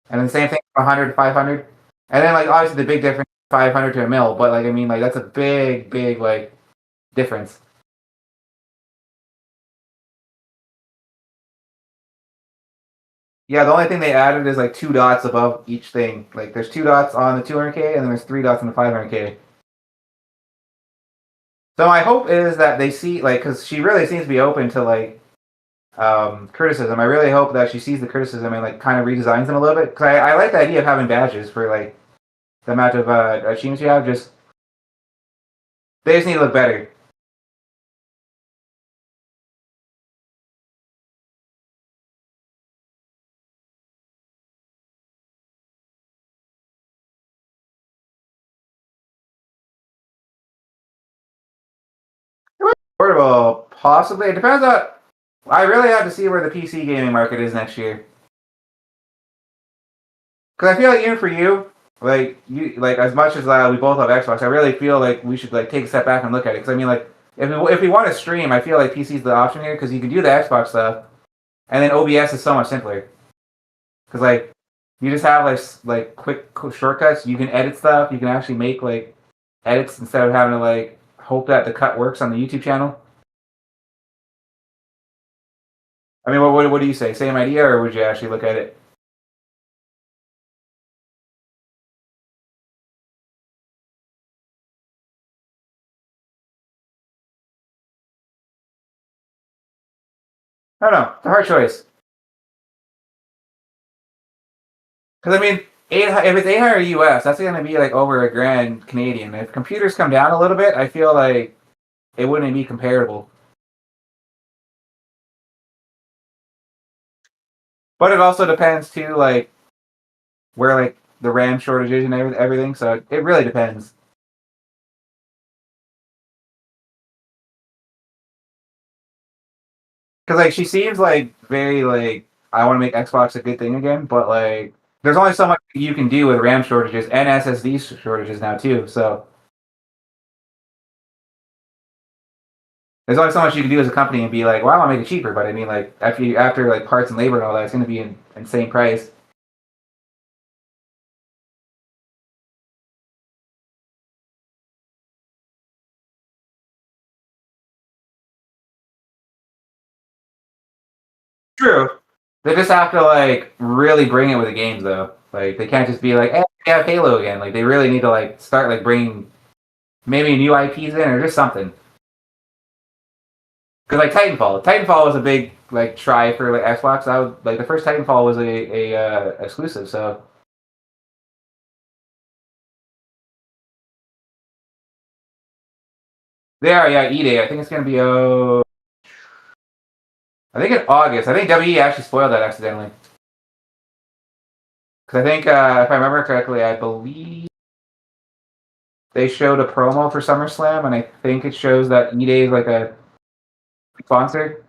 And then same thing from 100 to 500. And then like obviously the big difference 500 to a mil, but like I mean like that's a big like difference. Yeah, the only thing they added is like 2 dots above each thing. Like there's 2 dots on the 200K and then there's 3 dots on the 500K. So my hope is that they see like because she really seems to be open to like criticism. I really hope that she sees the criticism and like kind of redesigns them a little bit because I like the idea of having badges for like the amount of achievements you have. Just they just need to look better. Portable, possibly. It depends on. I really have to see where the PC gaming market is next year. Because I feel like even for you, like you, like as much as we both have Xbox, I really feel like we should like take a step back and look at it. Because I mean, like if we want to stream, I feel like PC is the option here because you can do the Xbox stuff, and then OBS is so much simpler. Because like you just have like quick shortcuts. You can edit stuff. You can actually make like edits instead of having to like hope that the cut works on the YouTube channel. I mean, what do you say? Same idea, or would you actually look at it? I don't know. It's a hard choice. Because I mean, if it's 800 US, that's going to be like over a grand Canadian. If computers come down a little bit, I feel like it wouldn't be comparable. But it also depends too, like where like the RAM shortage is and everything. So it really depends. Because like she seems like very like I want to make Xbox a good thing again, but like there's only so much you can do with RAM shortages and SSD shortages now too. So there's only so much you can do as a company and be like, well, I want to make it cheaper. But I mean, like after like parts and labor and all that, it's going to be an insane price. True. They just have to like really bring it with the games though. Like they can't just be like, "Hey, we have Halo again." Like they really need to like start like bringing maybe new IPs in or just something. Because like Titanfall was a big like try for like Xbox. I would like the first Titanfall was a exclusive. So they are, yeah, E-Day. I think it's gonna be I think in August. I think WWE actually spoiled that accidentally. Because I think if I remember correctly, I believe they showed a promo for SummerSlam, and I think it shows that E-Day is like a sponsor.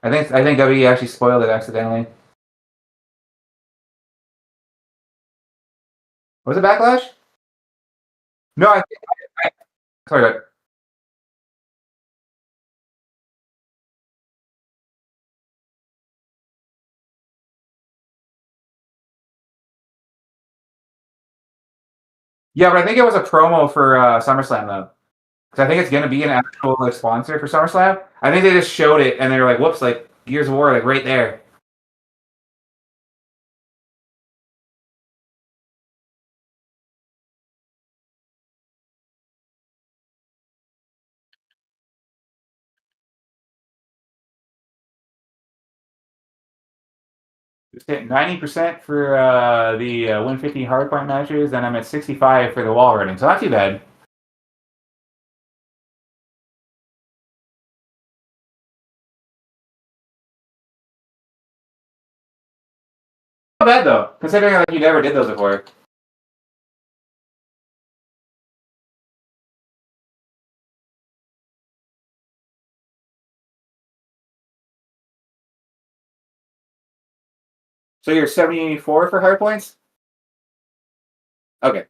I think WWE actually spoiled it accidentally. Was it Backlash? No, sorry. Yeah, but I think it was a promo for SummerSlam though. because I think it's gonna be an actual like sponsor for SummerSlam. I think they just showed it and they were like, "Whoops!" Like Gears of War, like right there. It's hit 90% for the 150 hardpoint matches, and I'm at 65 for the wall running. So not too bad. Not bad though, considering like you never did those before. So you're 74 for hardpoints? Okay.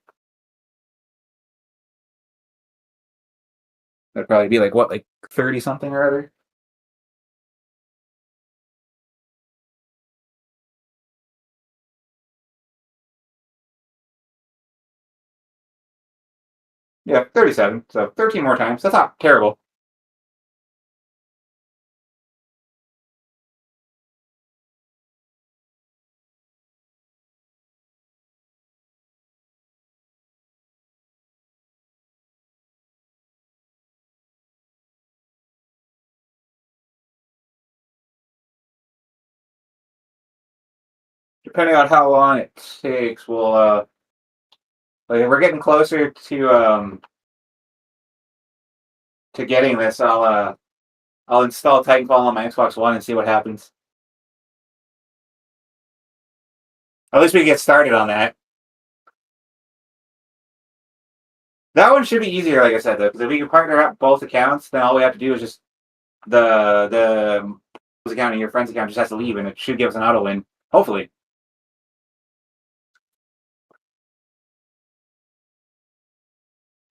That'd probably be like what, like 30 something or other? Yeah, 37. So 13 more times. That's not terrible. Depending on how long it takes, we'll like if we're getting closer to getting this, I'll install Titanfall on my Xbox One and see what happens. At least we get started on that. That one should be easier, like I said, though, because if we can partner up both accounts, then all we have to do is just the account and your friend's account just has to leave, and it should give us an auto win. Hopefully,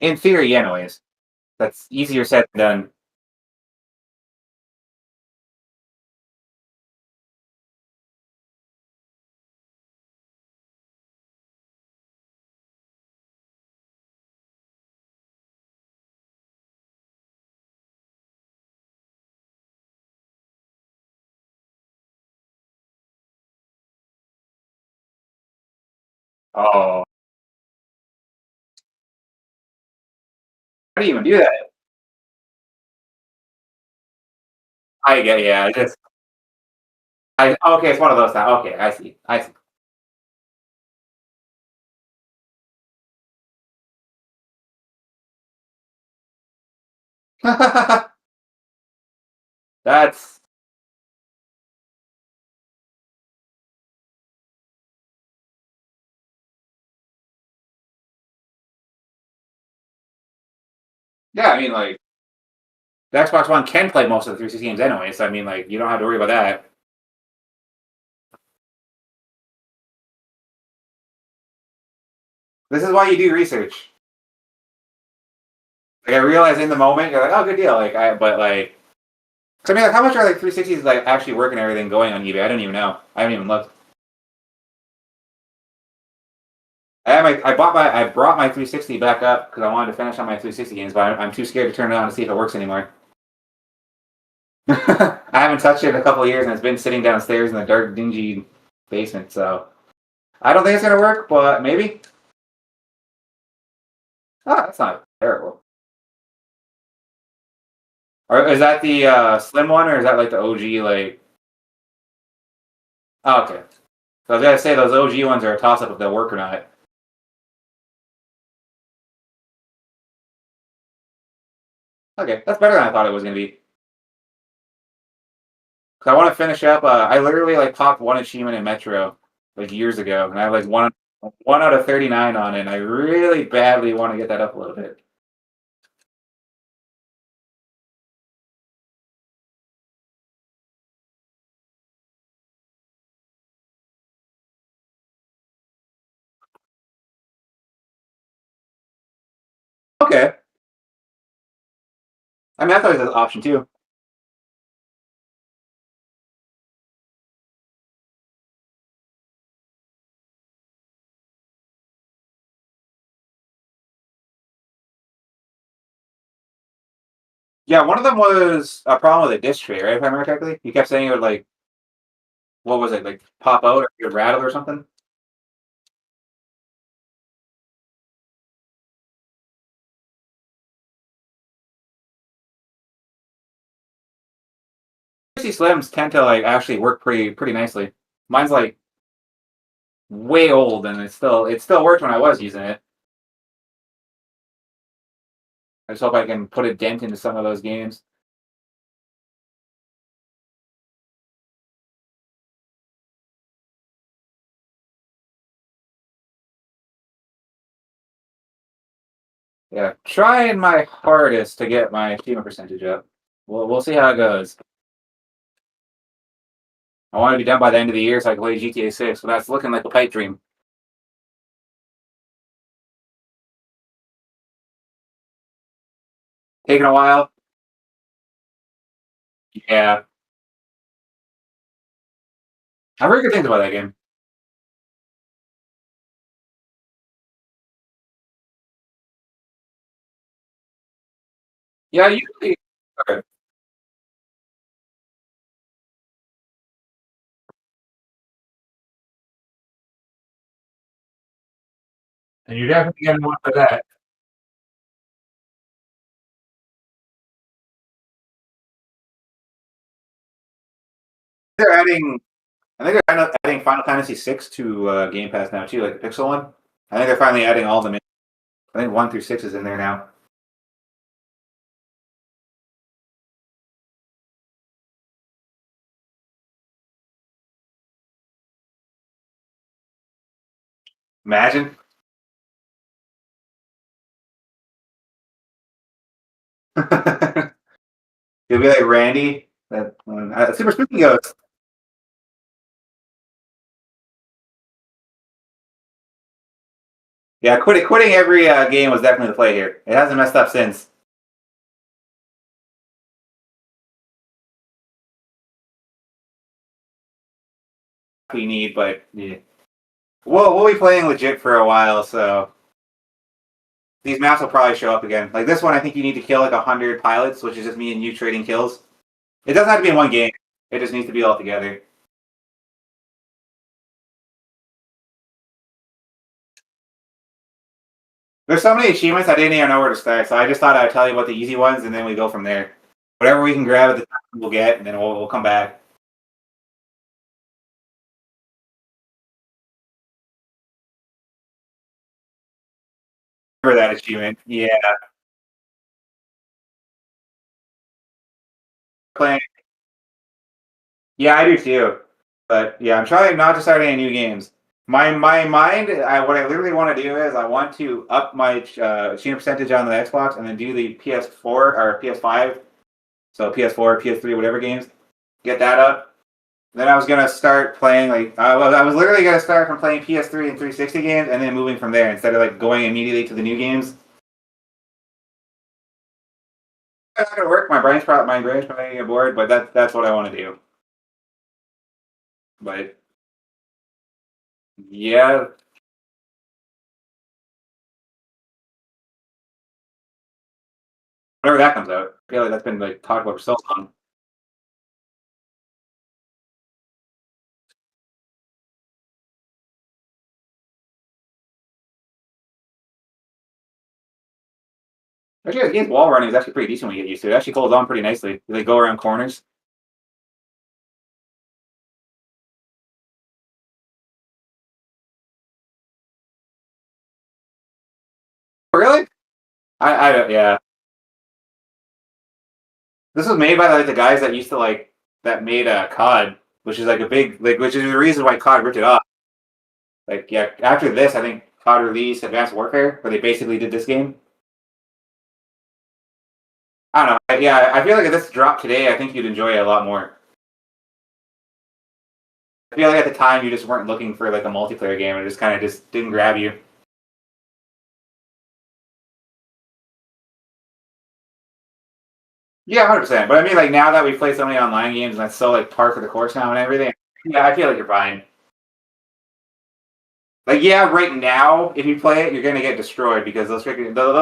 in theory, anyways. That's easier said than done. Oh, how do you even do that? I get, yeah. I just, I okay. It's one of those now. Okay, I see. I see. That's yeah. I mean, like the Xbox One can play most of the 360 games anyway, so I mean, like you don't have to worry about that. This is why you do research. Like I realize in the moment, you're like, oh, good deal. But like, 'cause I mean, like, how much are like 360s like actually working and everything going on eBay? I don't even know. I haven't even looked. I brought my 360 back up because I wanted to finish on my 360 games, but I'm too scared to turn it on to see if it works anymore. I haven't touched it in a couple of years, and it's been sitting downstairs in the dark, dingy basement. So I don't think it's gonna work, but maybe. Oh, that's not terrible. Or is that the slim one, or is that like the OG? Like, oh, okay. So I was gonna say those OG ones are a toss up if they'll work or not. Okay, that's better than I thought it was gonna be. Cause I want to finish up. I literally like popped one achievement in Metro like years ago, and I have like one out of 39 on it. And I really badly want to get that up a little bit. Okay, I mean I thought it was an option too. Yeah, one of them was a problem with a disc tray, right? If I remember correctly, you kept saying it would like what was it like pop out or it would rattle or something. PC Slims tend to like actually work pretty nicely. Mine's like way old and it still worked when I was using it. I just hope I can put a dent into some of those games. Yeah, trying my hardest to get my achievement percentage up. We'll see how it goes. I want to be done by the end of the year so I can play GTA 6, but that's looking like a pipe dream. Taking a while. Yeah, I've heard good things about that game. Yeah, usually. Okay. And you're definitely getting one for that. They're adding. I think they're adding Final Fantasy 6 to Game Pass now too, like the Pixel one. I think they're finally adding all of them in. I think 1 through 6 is in there now. Imagine. You'll be like Randy. That Super Spooky Ghost. Yeah, quitting every game was definitely the play here. It hasn't messed up since. We need, but yeah. We'll be playing legit for a while, so these maps will probably show up again. Like this one, I think you need to kill like 100 pilots, which is just me and you trading kills. It doesn't have to be in one game. It just needs to be all together. There's so many achievements I didn't even know where to start, so I just thought I'd tell you about the easy ones, and then we go from there. Whatever we can grab at the time, we'll get, and then we'll come back. For that achievement. Yeah, playing. Yeah, I do too. But yeah, I'm trying not to start any new games. My mind, what I literally want to do is I want to up my achievement percentage on the Xbox and then do the PS4 or PS5, so PS4, PS3, whatever games. Get that up. Then I was gonna start playing like I was literally gonna start from playing PS3 and 360 games and then moving from there instead of like going immediately to the new games. It's not gonna work. My brain's probably gonna get bored, but that's what I want to do. But yeah, whenever that comes out, I feel like that's been like talked about for so long. Actually, the game's wall running is actually pretty decent when you get used to it. It actually holds on pretty nicely. They go around corners. Really? Yeah. This was made by like the guys that used to like that made COD, which is like a big like which is the reason why COD ripped it off. Like yeah, after this, I think COD released Advanced Warfare, where they basically did this game. I don't know. Yeah, I feel like if this dropped today, I think you'd enjoy it a lot more. I feel like at the time you just weren't looking for like a multiplayer game, and it just kind of just didn't grab you. Yeah, 100%. But I mean, like now that we've played so many online games, and that's so like par for the course now and everything. Yeah, I feel like you're fine. Like yeah, right now if you play it, you're gonna get destroyed because those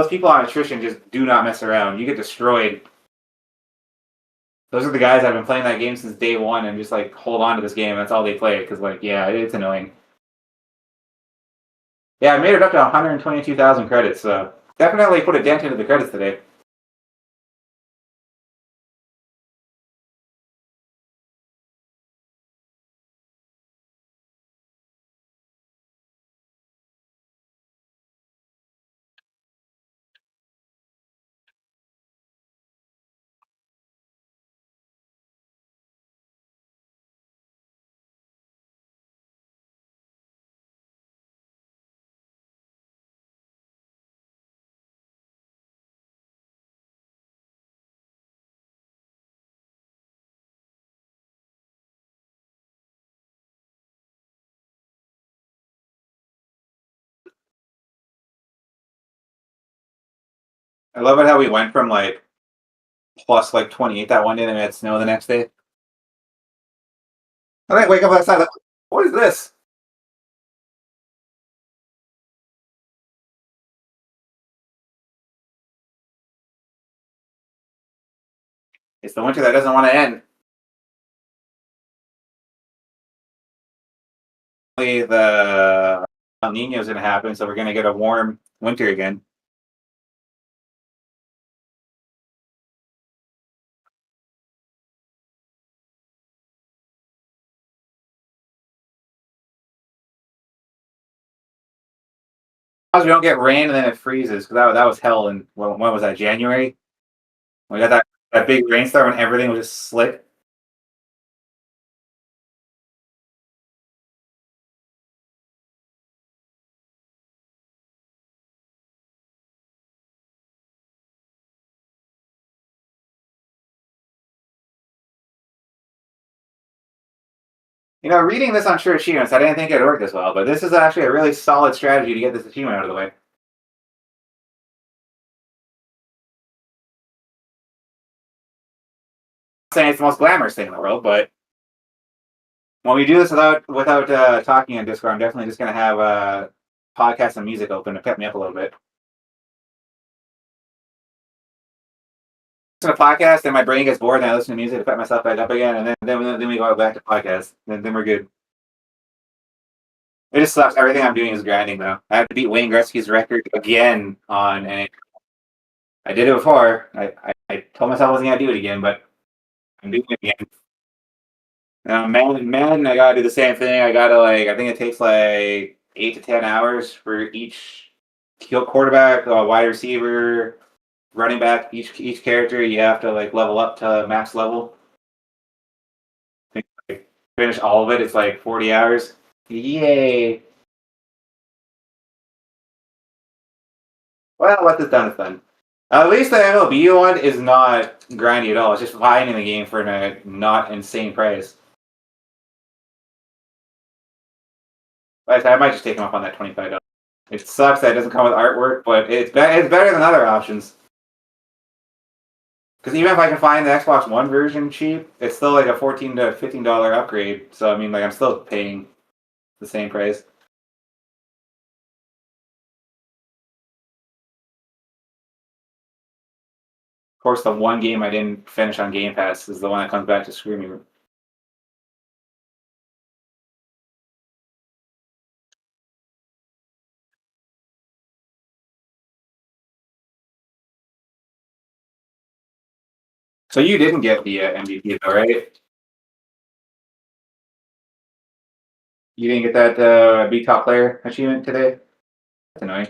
people on attrition just do not mess around. You get destroyed. those are the guys that have been playing that game since day one and just like hold on to this game. That's all they play because like yeah, it's annoying. Yeah, I made it up to 122,000 credits, so definitely put a dent into the credits today. I love it how we went from like plus like 28 that one day and we had snow the next day. I didn't wake up outside like, what is this? It's the winter that doesn't want to end. The El Nino is going to happen, so we're going to get a warm winter again. We don't get rain and then it freezes because that was hell. And when was that? January. We got that big rainstorm and everything was just slick. You know, reading this on Sure Achievements, I didn't think it would work this well, but this is actually a really solid strategy to get this achievement out of the way. I'm saying it's the most glamorous thing in the world, but when we do this without talking on Discord, I'm definitely just going to have podcasts and music open to pep me up a little bit. Listen to podcast, and my brain gets bored, and I listen to music to pep myself back up again, and then we go back to podcast. Then we're good. It just sucks. Everything I'm doing is grinding though. I have to beat Wayne Gretzky's record again on, and I did it before. I told myself I wasn't gonna do it again, but I'm doing it again. Man, I gotta do the same thing. I gotta I think it takes like 8 to 10 hours for each quarterback, wide receiver, running back. Each character you have to level up to max level. Finish all of it. It's like 40 hours. Yay! Well, what is done is done. At least the MLB one is not grindy at all. It's just finding the game for a not insane price. But I might just take them up on that $25. It sucks that it doesn't come with artwork, but it's better than other options. Because even if I can find the Xbox One version cheap, it's still like a $14 to $15 upgrade. So I mean, I'm still paying the same price. Of course, the one game I didn't finish on Game Pass is the one that comes back to screw me. So you didn't get the MVP though, right? You didn't get that Be Top Player achievement today? That's annoying.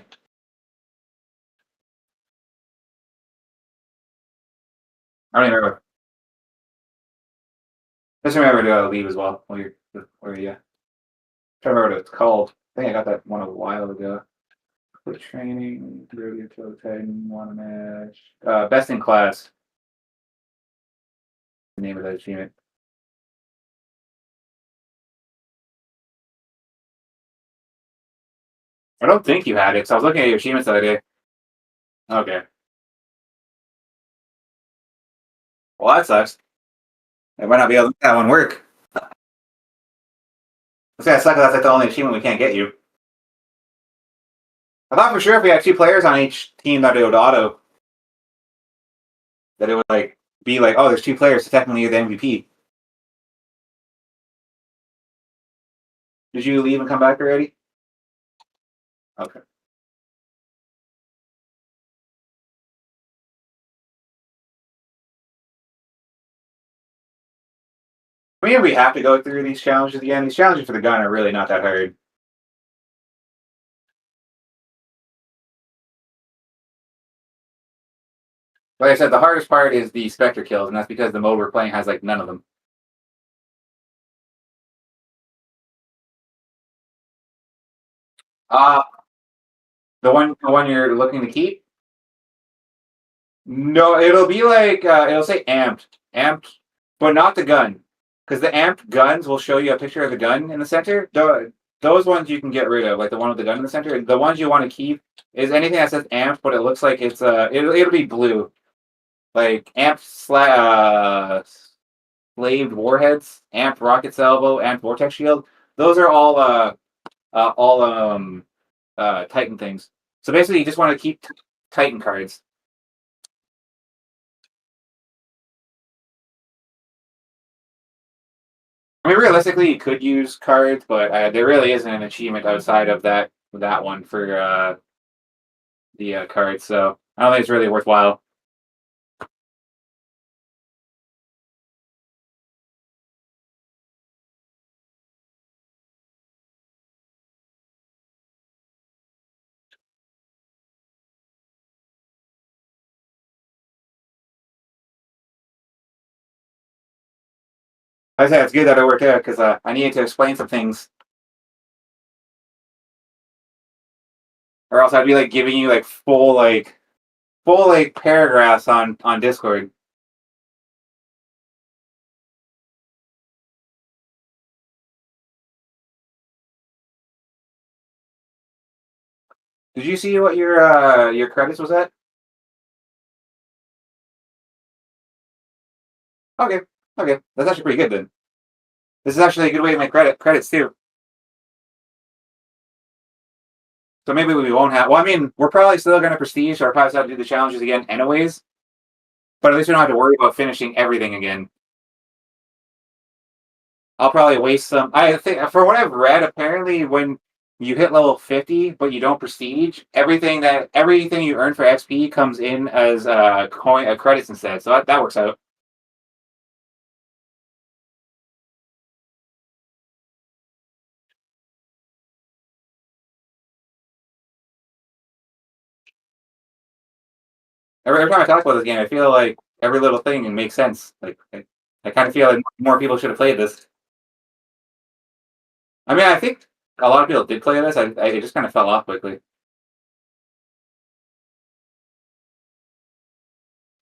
I don't even remember. Just remember to leave as well while you're yeah. I don't remember what it's called. I think I got that one a while ago. Quick training, Titan, one match. Best in class. The name of that achievement. I don't think you had it, because I was looking at your achievements the other day. Okay. Well, that sucks. I might not be able to make that one work. It's gonna suck. That's like the only achievement we can't get you. I thought for sure if we had 2 players on each team that it would auto, that it would be like, oh, there's two players, so technically you're the MVP. Did you leave and come back already? Okay. I mean, we have to go through these challenges again. These challenges for the gun are really not that hard. Like I said, the hardest part is the Spectre kills, and that's because the mode we're playing has like none of them. Uh the one you're looking to keep? No, it'll be like it'll say amped, but not the gun, because the amped guns will show you a picture of the gun in the center. Those ones you can get rid of, like the one with the gun in the center. The ones you want to keep is anything that says amped, but it looks like it's it'll be blue, like amped slaved warheads, amped rocket salvo, amped vortex shield. Those are all Titan things. So basically, you just want to keep Titan cards. I mean, realistically, you could use cards, but there really isn't an achievement outside of that one for the cards. So I don't think it's really worthwhile. I say it's good that it worked out because I needed to explain some things, or else I'd be like giving you like full paragraphs on Discord. Did you see what your credits was at? Okay, okay, that's actually pretty good then. This is actually a good way to make credits too. So maybe we won't have. Well, I mean, we're probably still going to prestige, so our probably have to do the challenges again, anyways. But at least we don't have to worry about finishing everything again. I'll probably waste some. I think, for what I've read, apparently when you hit level 50, but you don't prestige, everything you earn for XP comes in as credits instead. So that works out. Every time I talk about this game, I feel like every little thing makes sense. Like I kind of feel like more people should have played this. I mean, I think a lot of people did play this. I it just kind of fell off quickly.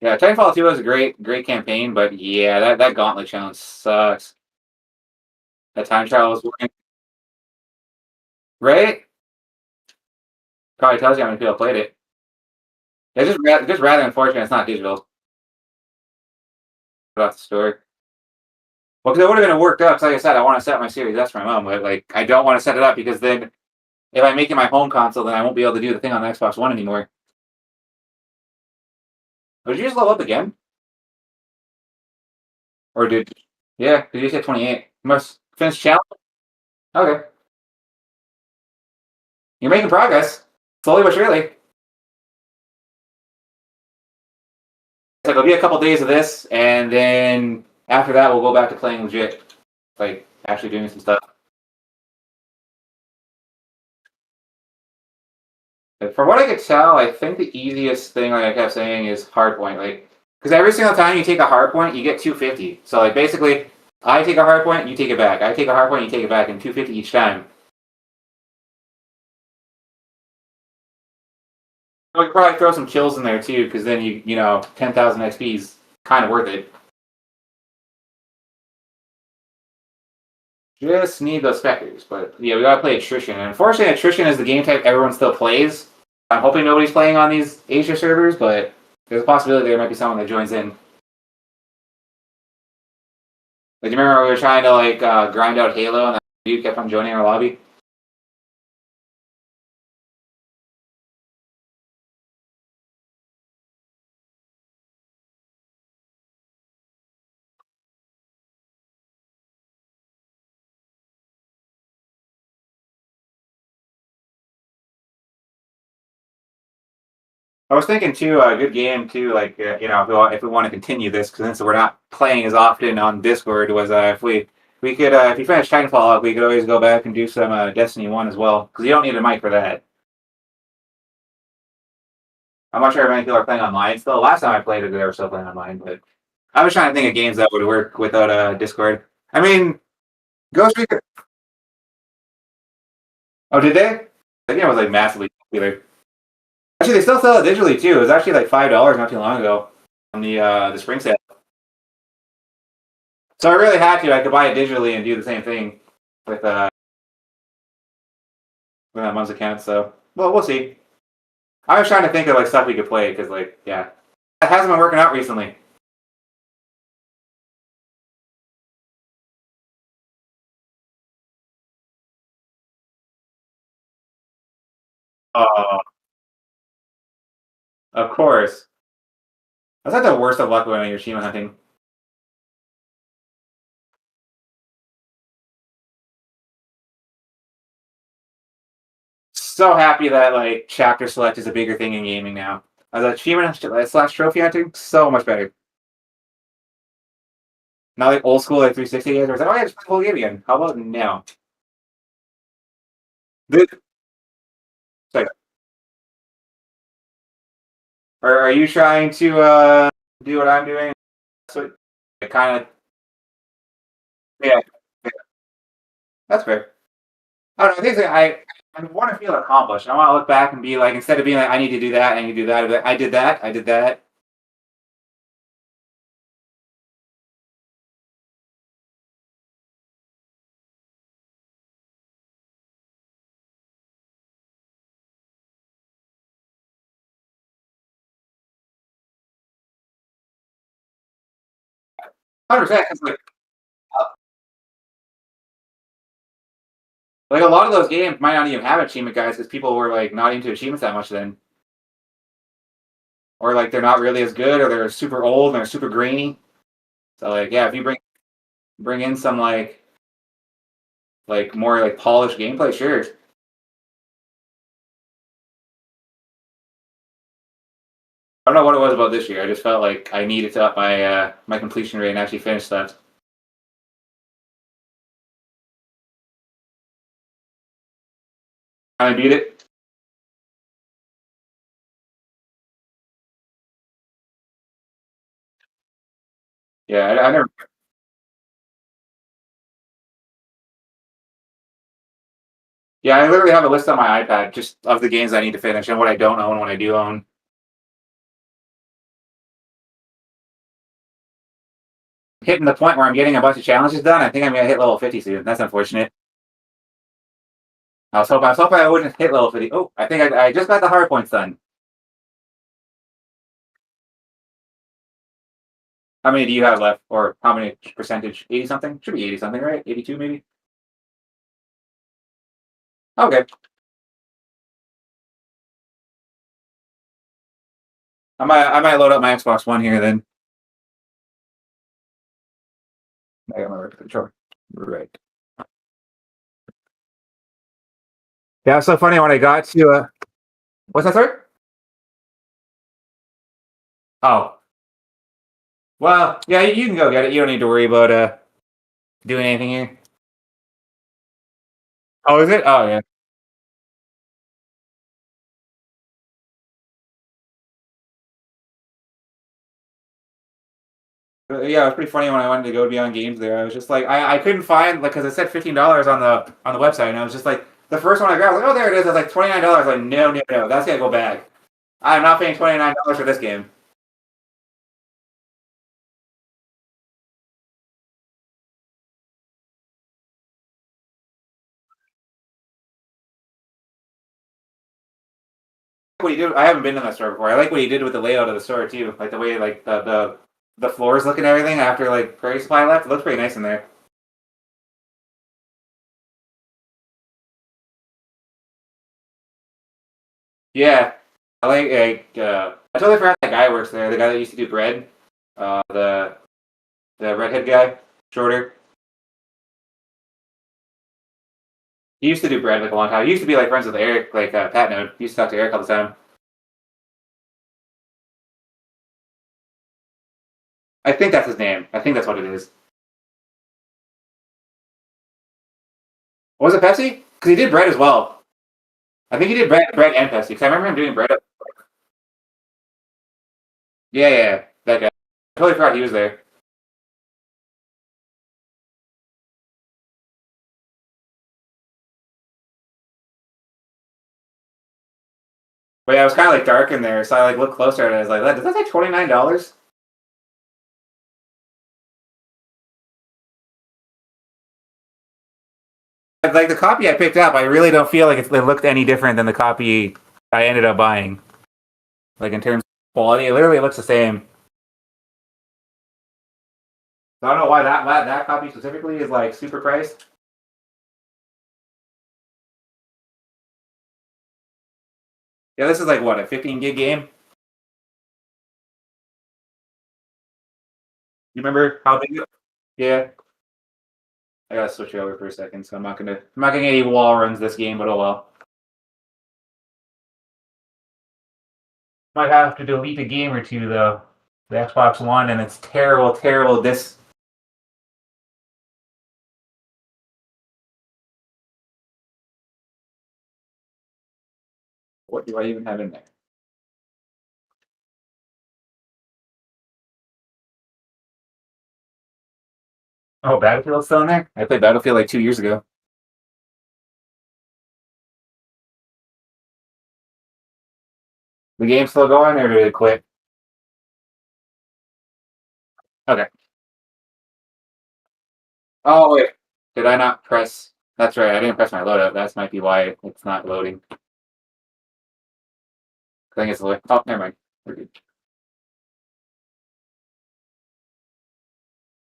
Yeah, Titanfall 2 was a great campaign, but yeah, that Gauntlet challenge sucks. That time trial was working, right? Probably tells you how many people played it. It's just rather unfortunate it's not digital. About the story. Well, because it would have been worked up. 'Cause like I said, I want to set my Series S for my mom, but like I don't want to set it up because then if I make it my home console, then I won't be able to do the thing on the Xbox One anymore. But did you just level up again, or did? Yeah, because you said 28. You must finish challenge. Okay, you're making progress slowly but surely. Like it'll be a couple days of this, and then after that, we'll go back to playing legit, like actually doing some stuff. But from what I could tell, I think the easiest thing, like I kept saying, is hardpoint. Like, because every single time you take a hardpoint, you get 250. So like basically, I take a hardpoint, you take it back. I take a hardpoint, you take it back, and 250 each time. We could probably throw some kills in there too, because then you know 10,000 XP is kind of worth it. Just need those specters, but yeah, we gotta play attrition. And unfortunately, attrition is the game type everyone still plays. I'm hoping nobody's playing on these Asia servers, but there's a possibility there might be someone that joins in. Like, do you remember we were trying to like grind out Halo, and that dude kept on joining our lobby? I was thinking too, a good game too. Like if we want to continue this, because since we're not playing as often on Discord, was if we could if you finish Titanfall up, we could always go back and do some Destiny 1 as well. Because you don't need a mic for that. I'm not sure if many people are playing online still. Last time I played it, they were still playing online, but I was trying to think of games that would work without Discord. I mean, Ghost Recon. Oh, did they? That game was like massively popular. Actually, they still sell it digitally too. It was actually like $5 not too long ago on the spring sale. So I really had to. I could buy it digitally and do the same thing with that month's account. So well, we'll see. I was trying to think of like stuff we could play because like yeah, it hasn't been working out recently. Oh, of course. That's like the worst of luck when you're Shima hunting. So happy that like chapter select is a bigger thing in gaming now. I was like Shima slash trophy hunting so much better. Not like old school like 360 games where it's like, oh yeah, just play the whole game again. How about now? This, like, are you trying to do what I'm doing? So kind of yeah, yeah, that's fair. I don't know. I want to feel accomplished. I want to look back and be like, instead of being like, I need to do that, I need to do that. I did that. I did that. 100%. Like a lot of those games might not even have achievement guys because people were like not into achievements that much then, or like they're not really as good, or they're super old and they're super grainy. So like yeah, if you bring in some like more like polished gameplay, sure. I don't know what it was about this year. I just felt like I needed to up my completion rate and actually finish stuff. I beat it. Yeah, I never. Yeah, I literally have a list on my iPad just of the games I need to finish and what I don't own, what I do own. Hitting the point where I'm getting a bunch of challenges done. I think I'm gonna hit level 50 soon. That's unfortunate. I was hoping I wouldn't hit level 50. Oh, I think I just got the hard points done. How many do you have left, or how many percentage? 80 something? Should be 80 something, right? 82 maybe. Okay, I might load up my Xbox One here then. I got my right controller. Right. Yeah, it's so funny when I got to what's that, sorry? Oh, well, yeah, you can go get it. You don't need to worry about doing anything here. Oh, is it? Oh, yeah. Yeah, it was pretty funny when I wanted to go Beyond Games there. I was just like, I couldn't find like because it said $15 on the website, and I was just like, the first one I grabbed, I was like, oh, there it is. I was like $29. Like, no, no, no, that's gotta go back. I'm not paying $29 for this game. What he did, I haven't been in that store before. I like what he did with the layout of the store too, like the way like the floors look and everything after like Prairie Supply left. It looks pretty nice in there. Yeah, I totally forgot that guy works there. The guy that used to do bread, the redhead guy, shorter. He used to do bread like a long time. He used to be like friends with Eric, like Pat Node. He used to talk to Eric all the time. I think that's his name. I think that's what it is. Was it Pepsi? Because he did bread as well. I think he did bread and Pepsi. Because I remember him doing bread. Yeah, yeah, yeah, that guy. I totally forgot he was there. But yeah, it was kind of like dark in there, so I like looked closer and I was like, "Does that say $29?" Like the copy I picked up, I really don't feel like it looked any different than the copy I ended up buying. Like in terms of quality, it literally looks the same. So I don't know why that copy specifically is like super priced. Yeah, this is like what, a 15 gig game? You remember how big? Yeah, I gotta switch it over for a second, so I'm not gonna get any wall runs this game, but oh well. Might have to delete a game or two though. The Xbox One and it's terrible, terrible. This what do I even have in there? Oh, Battlefield's still in there. I played Battlefield like 2 years ago. The game's still going, or did it quit? Okay. Oh wait, did I not press? That's right, I didn't press my loadout. That might be why it's not loading. I think it's loading. Oh, never mind. We're good.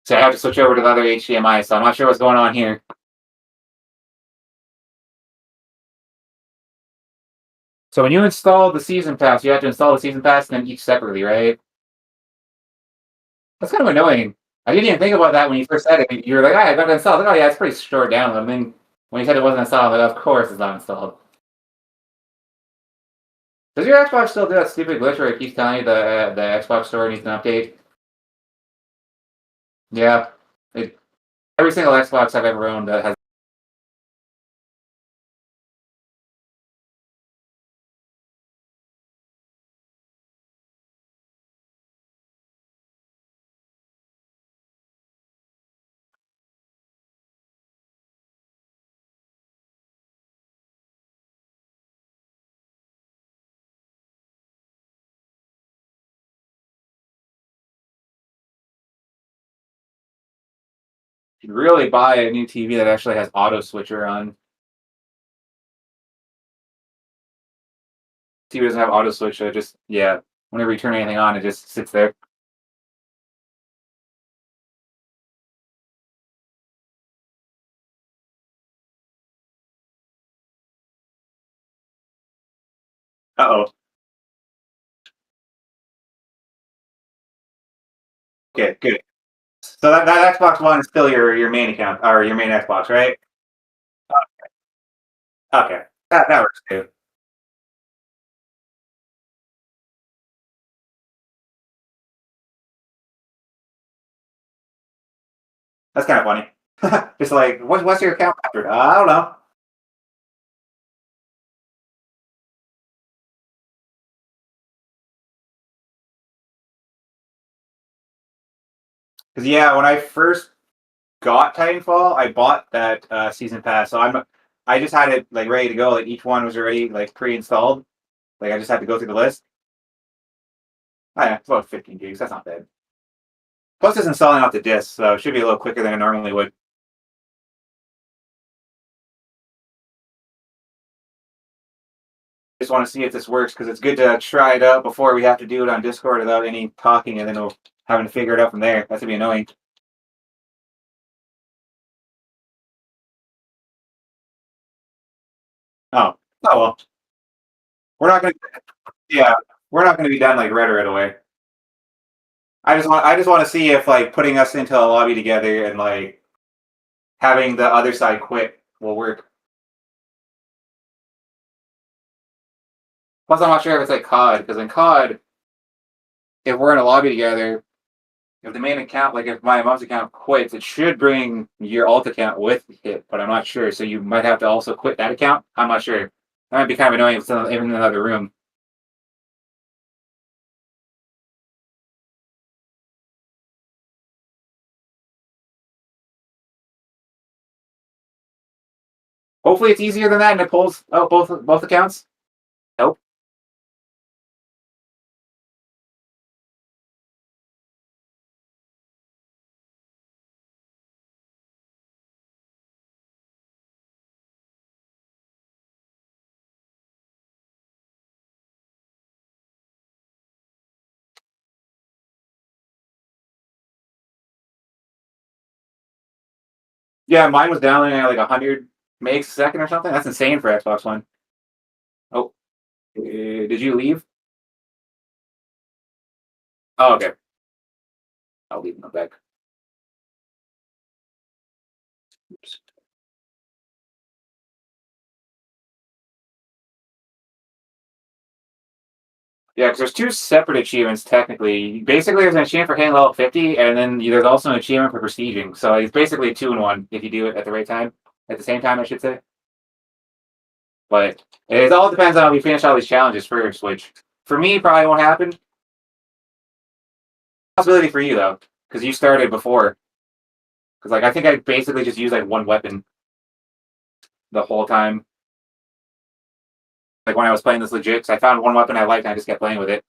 So I have to switch over to the other HDMI, so I'm not sure what's going on here. So when you install the season pass, you have to install the season pass and then each separately, right? That's kind of annoying. I didn't even think about that when you first said it. You were like, "I got it installed." I was like, "Oh yeah, it's pretty short download." And then when you said it wasn't installed, I'm like, "Of course it's not installed." Does your Xbox still do that stupid glitch where it keeps telling you the Xbox store needs an update? Yeah, it, every single Xbox I've ever owned has. You should really buy a new TV that actually has auto switcher on. TV doesn't have auto switch, so it just yeah. Whenever you turn anything on, it just sits there. Uh oh. Okay, good. So that Xbox One is still your main account or your main Xbox, right? Okay, that works too. That's kind of funny. Just like what's your account password? I don't know. Because yeah, when I first got Titanfall, I bought that season pass, so I just had it like ready to go. Like each one was already like pre-installed. Like I just had to go through the list. Oh, yeah, it's about 15 gigs. That's not bad. Plus, it's installing off the disk, so it should be a little quicker than it normally would. Just want to see if this works because it's good to try it out before we have to do it on Discord without any talking, and then we'll having to figure it out from there. That's gonna be annoying. Oh, oh well. We're not gonna. Yeah, we're not gonna be done like right away. I just want to see if like putting us into a lobby together and like having the other side quit will work. Plus, I'm not sure if it's like COD because in COD, if we're in a lobby together, if the main account, like if my mom's account quits, it should bring your alt account with it, but I'm not sure. So you might have to also quit that account. I'm not sure. That might be kind of annoying if it's in another room. Hopefully it's easier than that and it pulls out both accounts. Nope. Yeah, mine was downloading at like 100 megs a second or something. That's insane for Xbox One. Oh, did you leave? Oh, okay. I'll leave them back. Oops. Yeah, because there's two separate achievements technically. Basically, there's an achievement for hitting level 50, and then there's also an achievement for prestiging. So it's basically a two in one if you do it at the right time, at the same time, I should say. But it all depends on if you finish all these challenges first, which for me probably won't happen. Possibility for you though, because you started before. Because like I think I basically just used like one weapon the whole time. Like when I was playing this legit, 'cause I found one weapon I liked and I just kept playing with it.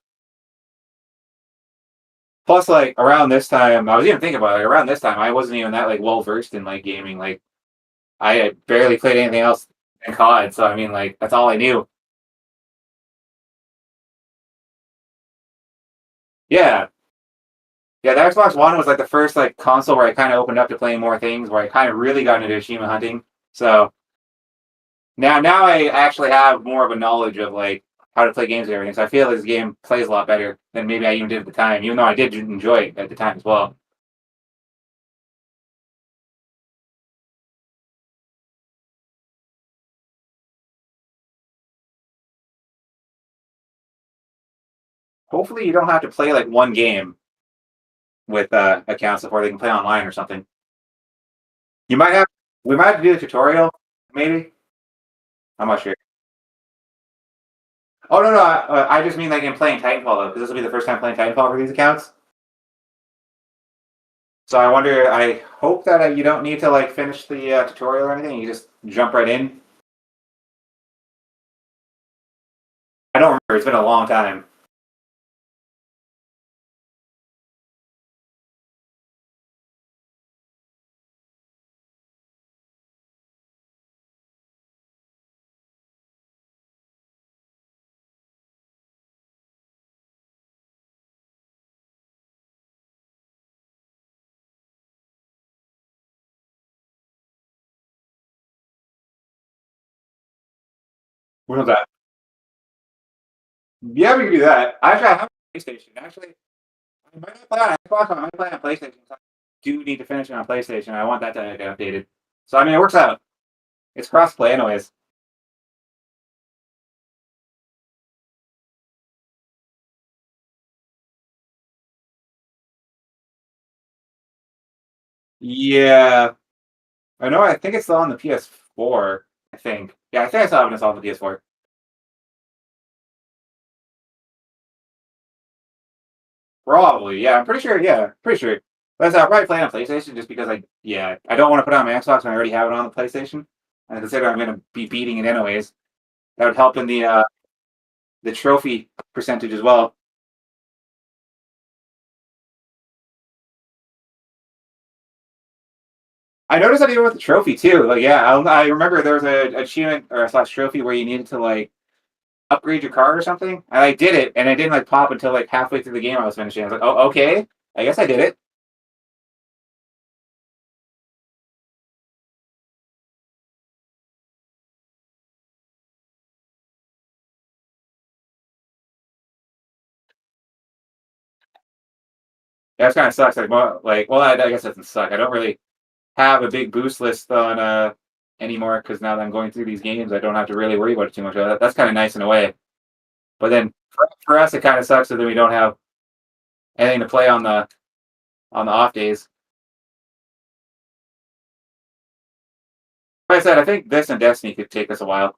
Plus, like around this time, I was even thinking about it, like around this time, I wasn't even that like well versed in like gaming. Like I had barely played anything else in COD, so I mean, like that's all I knew. Yeah, yeah. The Xbox One was like the first like console where I kind of opened up to playing more things, where I kind of really got into achievement hunting. So now I actually have more of a knowledge of like how to play games and everything. So I feel this game plays a lot better than maybe I even did at the time, even though I did enjoy it at the time as well. Hopefully, you don't have to play like one game with accounts before they can play online or something. You might have. We might have to do the tutorial, maybe. I'm not sure. Oh no, I just mean like in playing Titanfall though, because this will be the first time playing Titanfall for these accounts. So I wonder. I hope that you don't need to like finish the tutorial or anything. You just jump right in. I don't remember. It's been a long time. When was that? Yeah, we can do that. Actually, I have a PlayStation. Actually, I might not play on Xbox. I might play on PlayStation. So I do need to finish it on PlayStation. I want that to get updated. So I mean, it works out. It's cross-play anyways. Yeah, I know. I think it's still on the PS4. I think. Yeah, I think I saw it when it's on the PS4. Probably. Yeah, I'm pretty sure. Yeah, pretty sure. But I'll probably play it on PlayStation just because I don't want to put it on my Xbox when I already have it on the PlayStation. And I consider I'm going to be beating it anyways. That would help in the trophy percentage as well. I noticed that even with the trophy too. Like, yeah, I remember there was a achievement or a slash trophy where you needed to like upgrade your car or something. And I did it, and it didn't like pop until like halfway through the game I was finishing. I was like, oh, okay, I guess I did it. Yeah, that kind of sucks. Well, I guess it doesn't suck. I don't really have a big boost list on anymore because now that I'm going through these games, I don't have to really worry about it too much. That's kind of nice in a way. But then for us, it kind of sucks that then we don't have anything to play on on the off days. Like I said, I think this and Destiny could take us a while.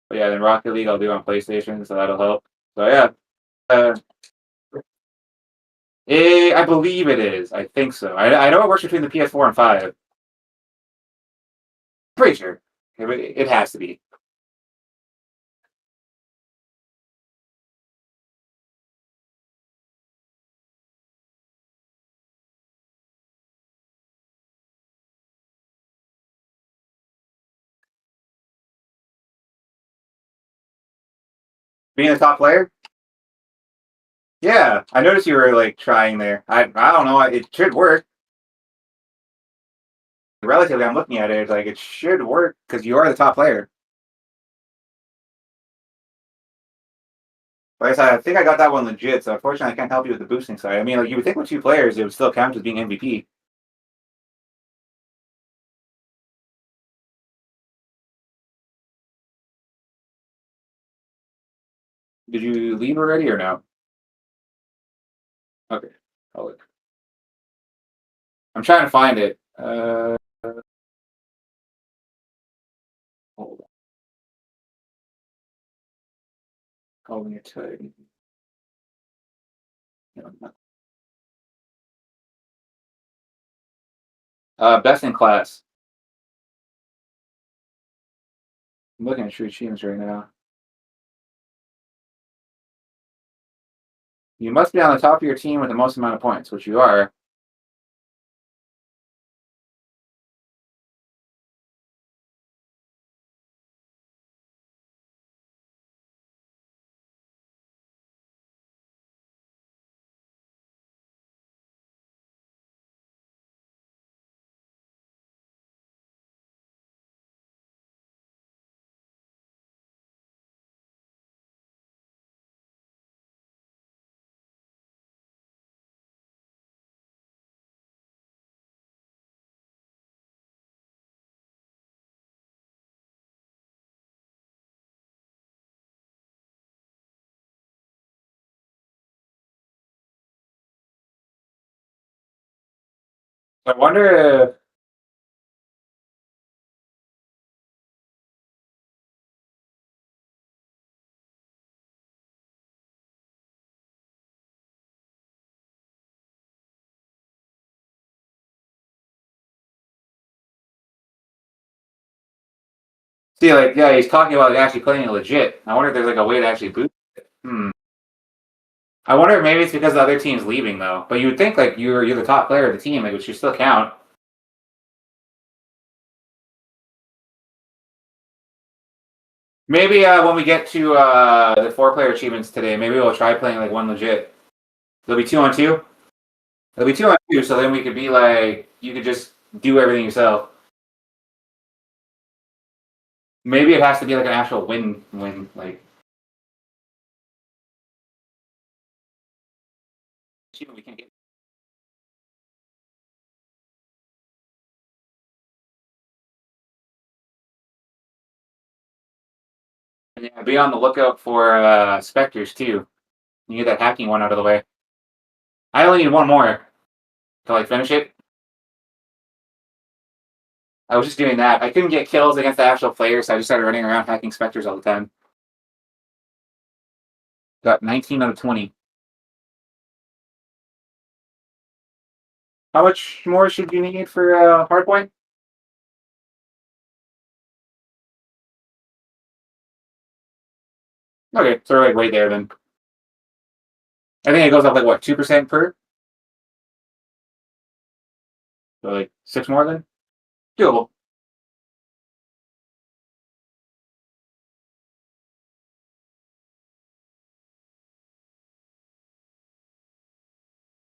But yeah, then Rocket League I'll do on PlayStation, so that'll help. So yeah, uh, I believe it is. I think so. I know it works between the PS4 and 5. Pretty sure. It has to be. Being a top player? Yeah, I noticed you were like trying there. I don't know. It should work. Relatively, I'm looking at it. Like it should work because you are the top player. Like I said, I think I got that one legit. So unfortunately, I can't help you with the boosting side. I mean, like you would think with 2 players, it would still count as being MVP. Did you leave already or no? Okay, I'll look. I'm trying to find it. Hold on. Calling it today. No, best in class. I'm looking at true achievements right now. You must be on the top of your team with the most amount of points, which you are. I wonder if see, like, yeah, he's talking about like, actually playing it legit. I wonder if there's like a way to actually boost it. I wonder if maybe it's because the other team's leaving though. But you would think like you're the top player of the team, like, which should still count. Maybe when we get to the 4 player achievements today, maybe we'll try playing like one legit. There'll be 2-on-2. There'll be 2-on-2, so then we could be like you could just do everything yourself. Maybe it has to be like an actual win like achievement we can get. And yeah, be on the lookout for specters too. You get that hacking one out of the way. I only need one more to like finish it. I was just doing that. I couldn't get kills against the actual players, so I just started running around hacking specters all the time. Got 19 out of 20. How much more should you need for hardpoint? Okay, so we're like right there then. I think it goes up like what, 2% per? So like 6 more then? Doable.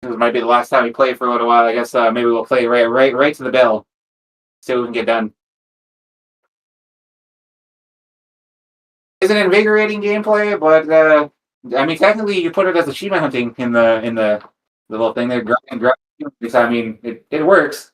This might be the last time we play for a little while. I guess maybe we'll play right to the bell. See what we can get done. It's an invigorating gameplay, but I mean technically you put it as achievement hunting in the little thing there, grind. I mean it works.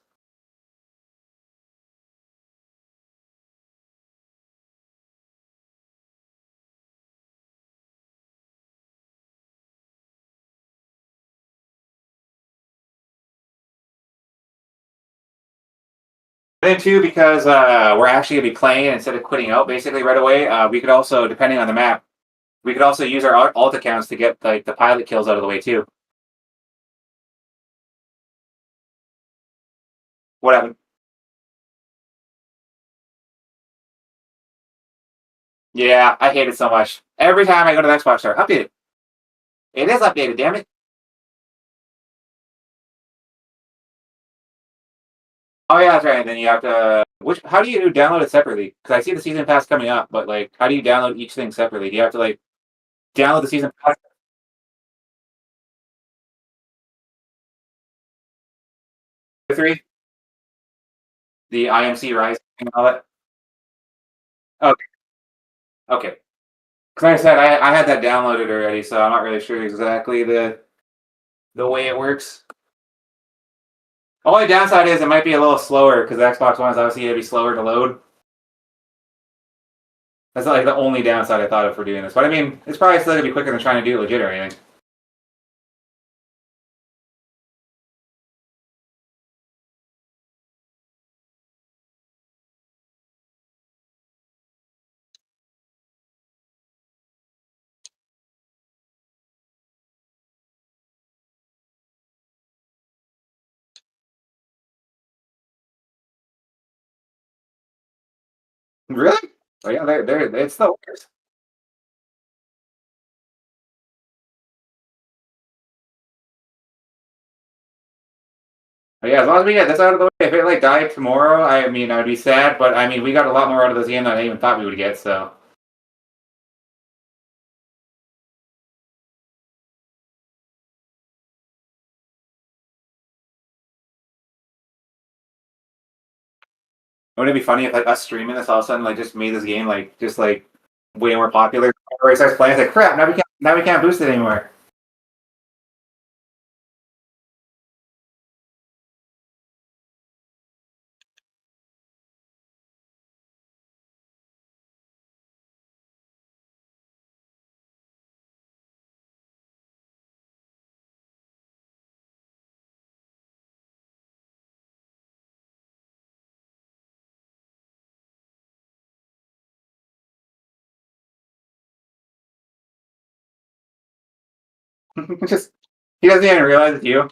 Then too, because we're actually gonna be playing instead of quitting out basically right away. We could also, depending on the map, we could also use our alt accounts to get like the pilot kills out of the way too. What happened? Yeah, I hate it so much. Every time I go to the Xbox store, updated. It is updated, damn it. Oh yeah, that's right. And then you have to. Which? How do you download it separately? Because I see the season pass coming up, but like, how do you download each thing separately? Do you have to like download the season pass? Three, the IMC Rise and all that. Okay, okay. Because like I said, I had that downloaded already, so I'm not really sure exactly the way it works. Only downside is it might be a little slower because the Xbox One is obviously gonna be slower to load. That's not like the only downside I thought of for doing this, but I mean, it's probably still gonna be quicker than trying to do it legit or anything. Really? Oh yeah, it's the worst. But yeah, as long as we get this out of the way, if it like died tomorrow, I mean, I'd be sad. But I mean, we got a lot more out of this game than I even thought we would get. So wouldn't it be funny if like us streaming this all of a sudden like just made this game like just like way more popular? Everybody starts playing. It's like crap. Now we can't boost it anymore. Just he doesn't even realize it's you.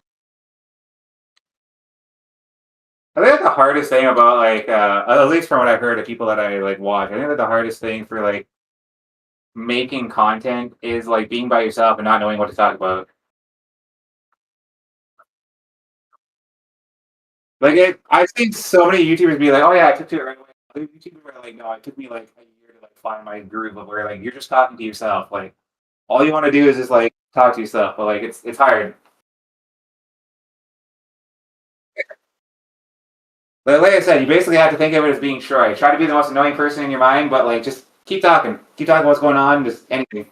I think the hardest thing about like at least from what I've heard of people that I like watch, I think that the hardest thing for like making content is like being by yourself and not knowing what to talk about. Like I've seen so many YouTubers be like, "Oh yeah, I took to it right away." Other YouTubers are like, "No, it took me like a year to like find my groove of where like you're just talking to yourself. Like all you want to do is just like talk to yourself, but like it's hard." But like I said, you basically have to think of it as being Troy. Try to be the most annoying person in your mind, but like just keep talking what's going on, just anything.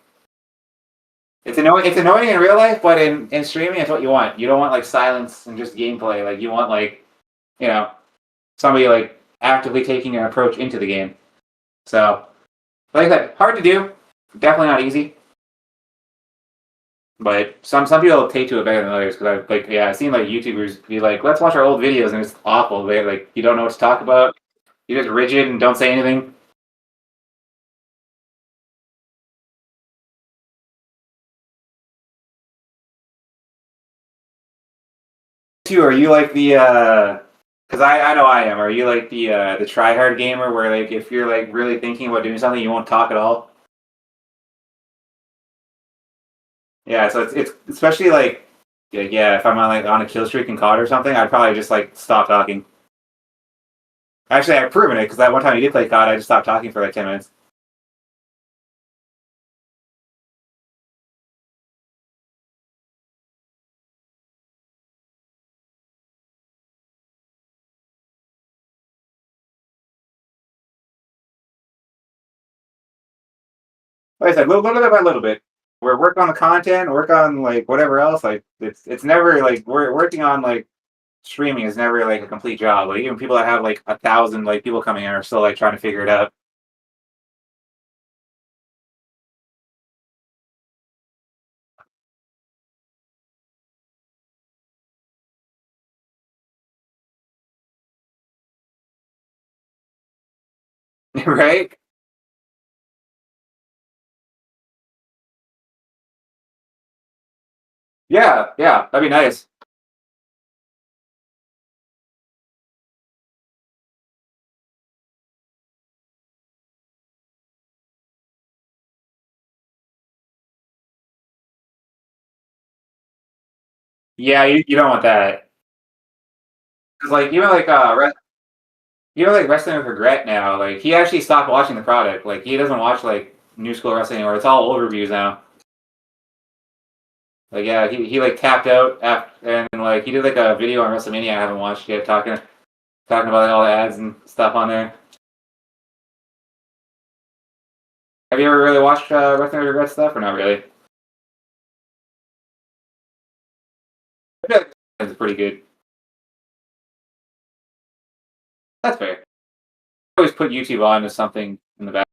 It's annoying. It's annoying in real life, but in streaming, it's what you want. You don't want like silence and just gameplay. Like you want like you know somebody like actively taking an approach into the game. So like I said, hard to do. Definitely not easy. But some people take to it better than others because I like yeah I've seen like YouTubers be like let's watch our old videos and it's awful. They like you don't know what to talk about. You're just rigid and don't say anything. Too, are you like the because I know I am. Are you like the try hard gamer where like if you're like really thinking about doing something you won't talk at all? Yeah, so it's especially like yeah if I'm on like on a kill streak in COD or something, I'd probably just like stop talking. Actually, I've proven it because that one time you did play COD, I just stopped talking for like 10 minutes. Like I said, little bit by little bit. We're work on the content, work on like whatever else. Like it's never like we're working on like streaming is never like a complete job. Like even people that have like 1,000 like people coming in are still like trying to figure it out. Right? Yeah, yeah, that'd be nice. Yeah, you don't want that. 'Cause, like, like Wrestling with Regret now, like he actually stopped watching the product. Like he doesn't watch like new school wrestling anymore. It's all overviews now. Like yeah, he like tapped out after, and like he did like a video on WrestleMania I haven't watched yet, talking about like, all the ads and stuff on there. Have you ever really watched Wrestling with Regret stuff or not really? I feel like it's pretty good. That's fair. I always put YouTube on as something in the back.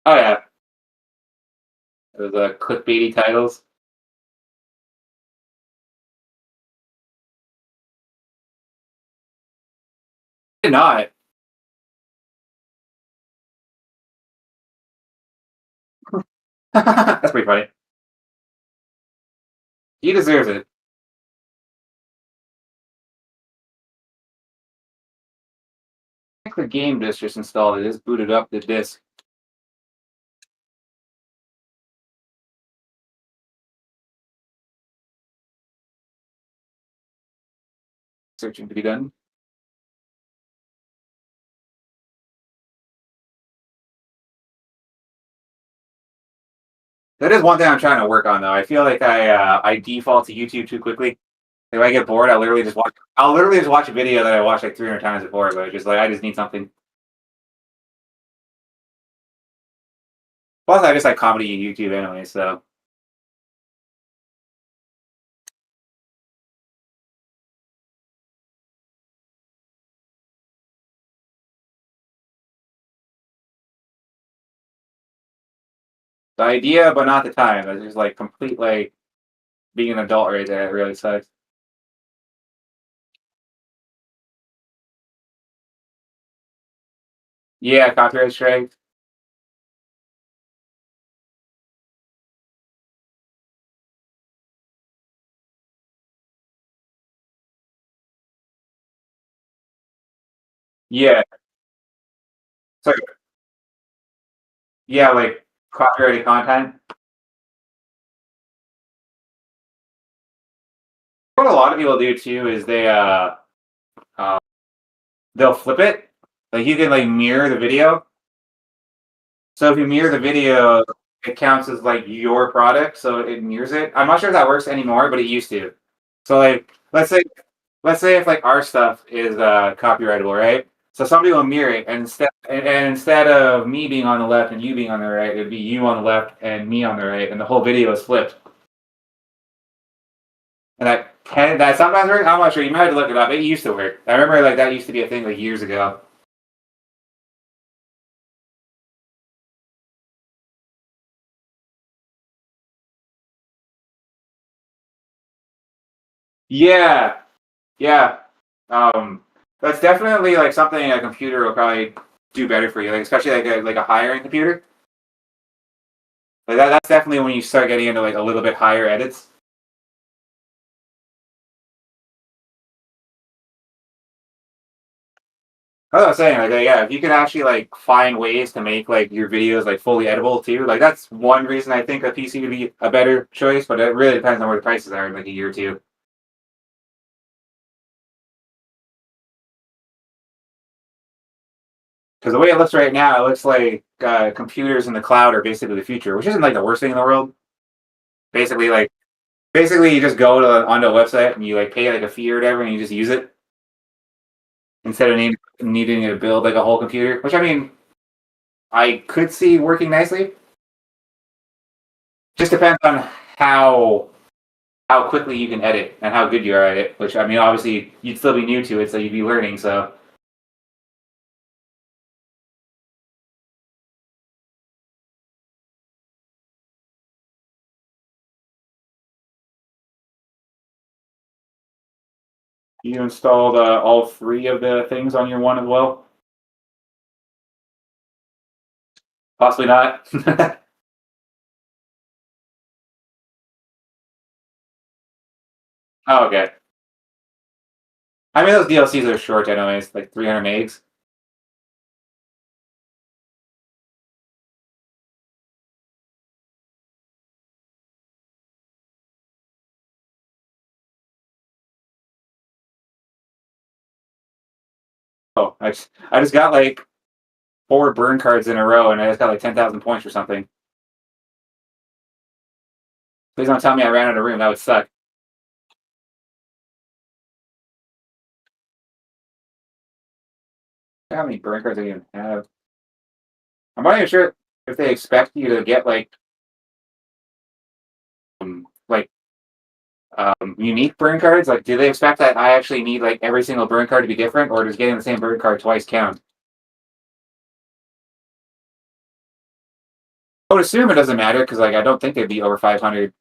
Oh yeah, those clickbaity titles. Did not. That's pretty funny. He deserves it. I think the game disc just installed. It just booted up the disc. Searching to be done. That is one thing I'm trying to work on though. I feel like I default to YouTube too quickly. If I get bored, I'll literally just watch a video that I watched like 300 times before, but just like I just need something. Plus, I just like comedy YouTube anyway, so the idea, but not the time. That's just like complete like being an adult right there. It really sucks. Yeah, copyright strike. Yeah, so yeah, like copyrighted content. What a lot of people do too is uh they'll flip it. Like you can like mirror the video. So if you mirror the video, it counts as like your product, so it mirrors it. I'm not sure if that works anymore, but it used to. So like let's say if like our stuff is copyrightable, right? So somebody will mirror it, and instead of me being on the left and you being on the right, it'd be you on the left and me on the right, and the whole video is flipped. And that sometimes works. I'm not sure. You might have to look it up. It used to work. I remember like that used to be a thing like years ago. Yeah, yeah. That's definitely like something a computer will probably do better for you, like especially like a higher end computer. Like that's definitely when you start getting into like a little bit higher edits. I was saying, like, yeah, if you can actually like find ways to make like your videos like fully editable too, like that's one reason I think a PC would be a better choice. But it really depends on where the prices are in like a year or two. Because the way it looks right now, it looks like computers in the cloud are basically the future, which isn't like the worst thing in the world. Basically, you just go to onto a website and you like pay like a fee or whatever, and you just use it instead of needing to build like a whole computer. Which I mean, I could see working nicely. Just depends on how how quickly you can edit and how good you are at it. Which I mean, obviously you'd still be new to it, so you'd be learning. So You installed all three of the things on your one as well? Possibly not. Oh, okay. I mean, those DLCs are short anyways, like 300 megs. Oh, I just got like 4 burn cards in a row, and I just got like 10,000 points or something. Please don't tell me I ran out of room. That would suck. How many burn cards do I even have? I'm not even sure if they expect you to get like unique burn cards. Like, do they expect that I actually need like every single burn card to be different, or does getting the same burn card twice count? I would assume it doesn't matter because like I don't think there'd be over 500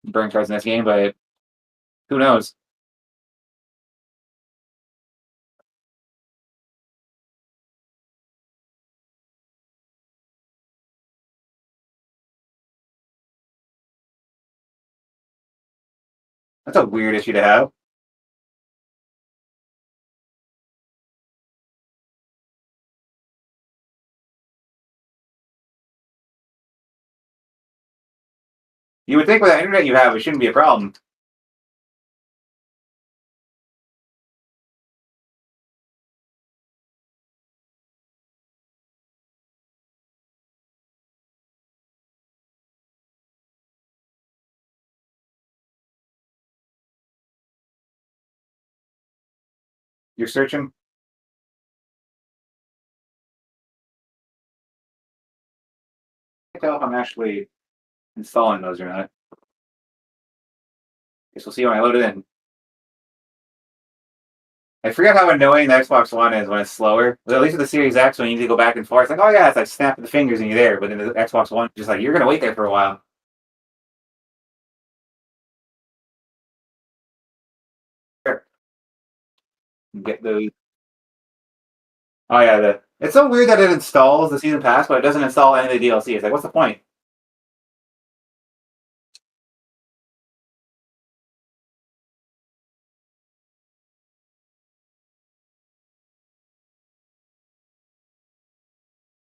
burn cards in this game, but who knows? That's a weird issue to have. You would think with the internet you have, it shouldn't be a problem. You're searching. I can't tell if I'm actually installing those or not. Guess we'll see when I load it in. I forget how annoying the Xbox One is when it's slower. At least with the Series X, when you need to go back and forth, it's like, oh yeah, it's like snapping the fingers and you're there. But in the Xbox One, just like you're gonna wait there for a while. Sure. Get those. Oh yeah, it's so weird that it installs the season pass, but it doesn't install any of the DLC. It's like, what's the point?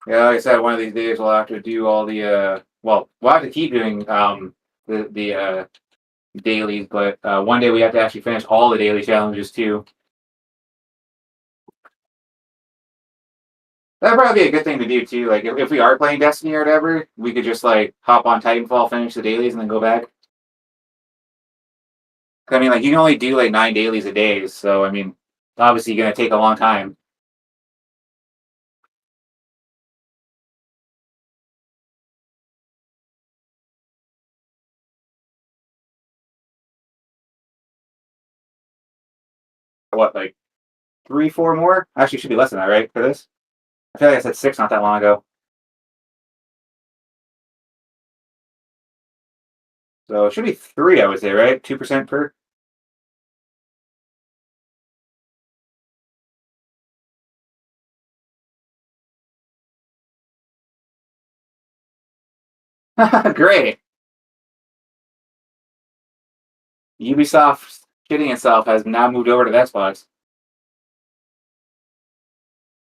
Yeah, like I said, one of these days we'll have to do all the well, we'll have to keep doing the dailies, but one day we have to actually finish all the daily challenges too. That'd probably be a good thing to do too. Like if we are playing Destiny or whatever, we could just like hop on Titanfall, finish the dailies, and then go back. I mean, like you can only do like 9 dailies a day, so I mean, obviously gonna take a long time. What, like 3, 4 more? Actually, should be less than that, right? For this, I feel like I said 6 not that long ago. So it should be 3, I would say, right? 2% per. Great. Ubisoft shitting itself has now moved over to the Xbox.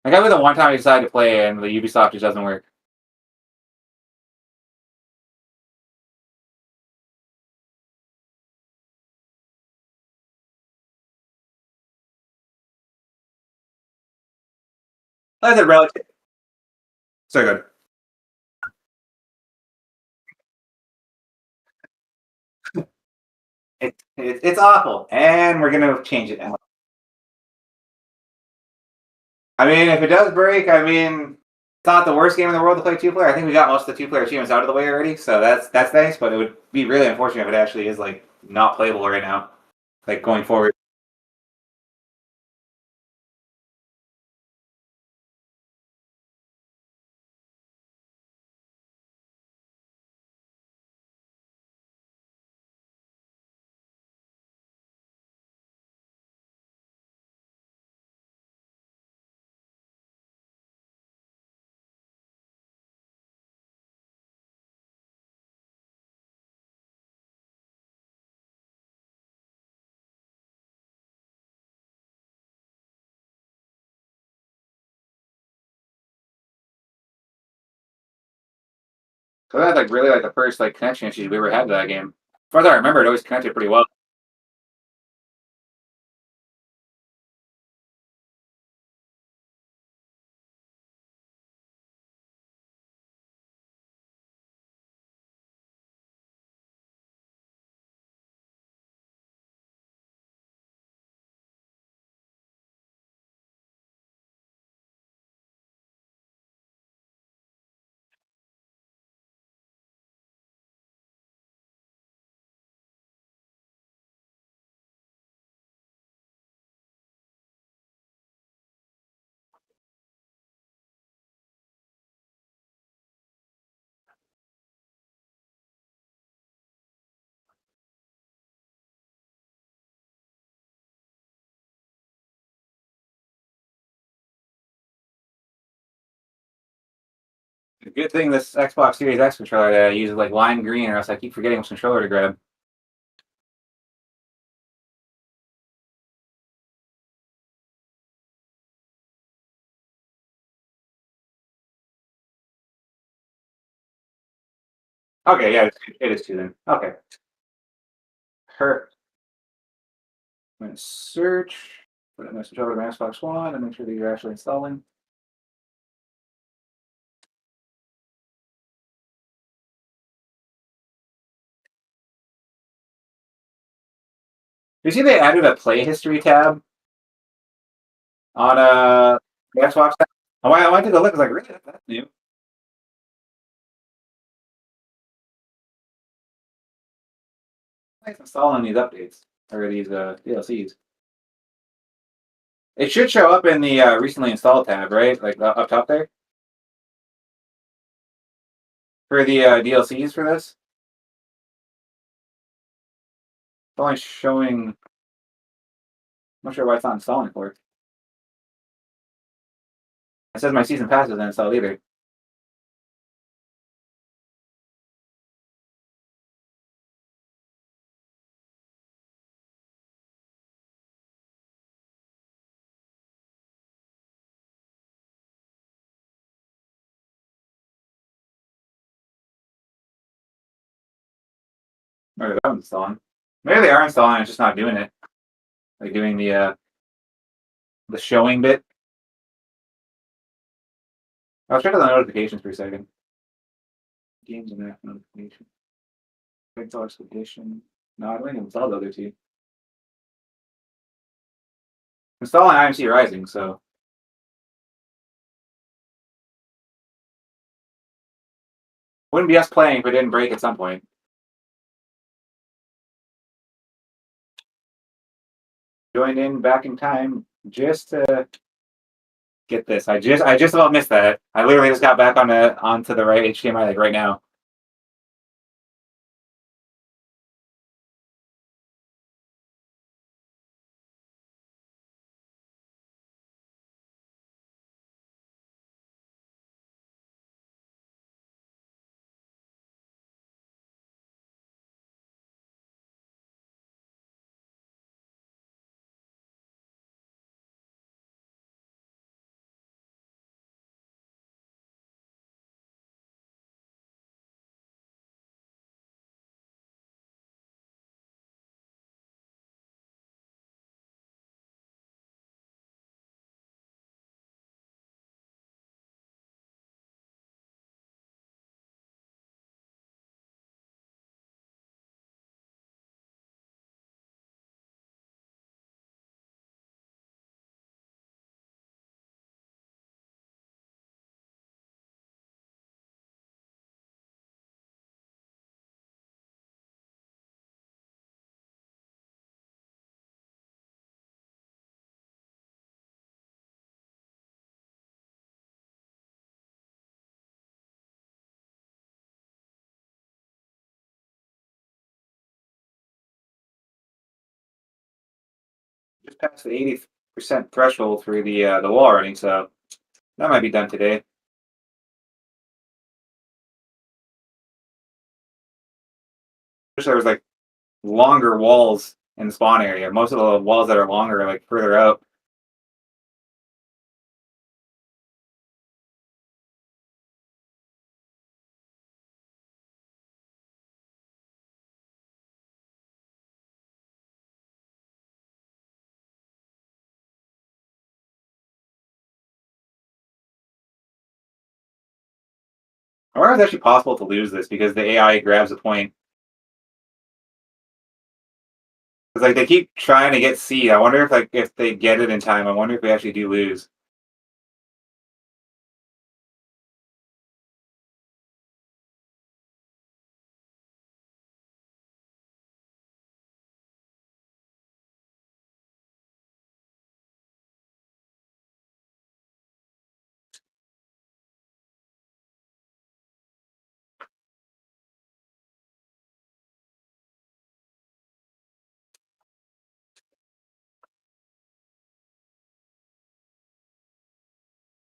Like I was the one time I decided to play, and the Ubisoft just doesn't work. That's a relative. So good. It's awful, and we're gonna change it now. I mean, if it does break, I mean, it's not the worst game in the world to play 2 player. I think we got most of the 2 player achievements out of the way already, so that's nice. But it would be really unfortunate if it actually is like not playable right now, like going forward. So that like really like the first like connection issues we ever had to that game. As far as I remember, it always connected pretty well. The good thing this Xbox Series X controller uses like lime green, or else I keep forgetting which controller to grab. Okay, yeah, it is two then. Okay. Her. I'm gonna search. Put a message over to my Xbox One and make sure that you're actually installing. You see they added a play history tab on the Xbox? I went to go look. I was like, really? That's new. Nice installing these updates or these DLCs. It should show up in the recently installed tab, right? Like up top there for the DLCs for this. It's only showing. I'm not sure why it's not installing for it. It says my season pass isn't installed either. Maybe that one's installing. Maybe they are installing. It's just not doing it. Like doing the showing bit. I'll check out the notifications for a second. Games and app notification. Install expedition. No, I don't even install the other two. Installing IMC Rising, so wouldn't be us playing if it didn't break at some point. Joined in back in time just to get this. I just about missed that. I literally just got back onto the right HDMI like right now. Just passed the 80% threshold through the wall running, so that might be done today. Wish there was like longer walls in the spawn area. Most of the walls that are longer are like further out. I wonder if it's actually possible to lose this because the AI grabs a point. It's like they keep trying to get C. I wonder if they get it in time. I wonder if we actually do lose.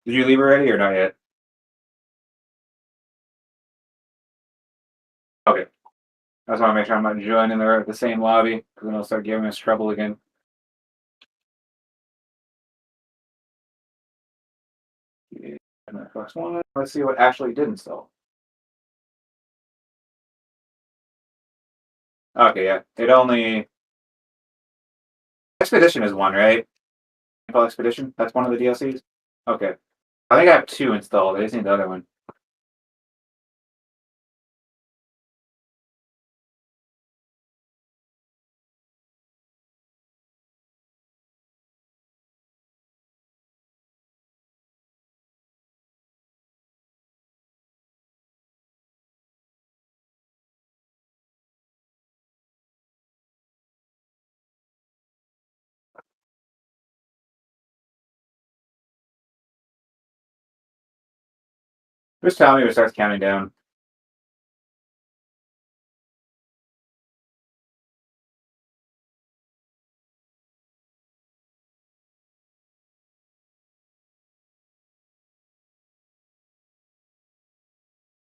Did you leave already or not yet? Okay. I just want to make sure I'm not joining the same lobby because then it'll start giving us trouble again. Yeah, and the first one. Let's see what Ashley did install. Okay, yeah. It only Expedition is one, right? Expedition. That's one of the DLCs. Okay. I think I have two installed. I just need the other one. Just tell me when it starts counting down.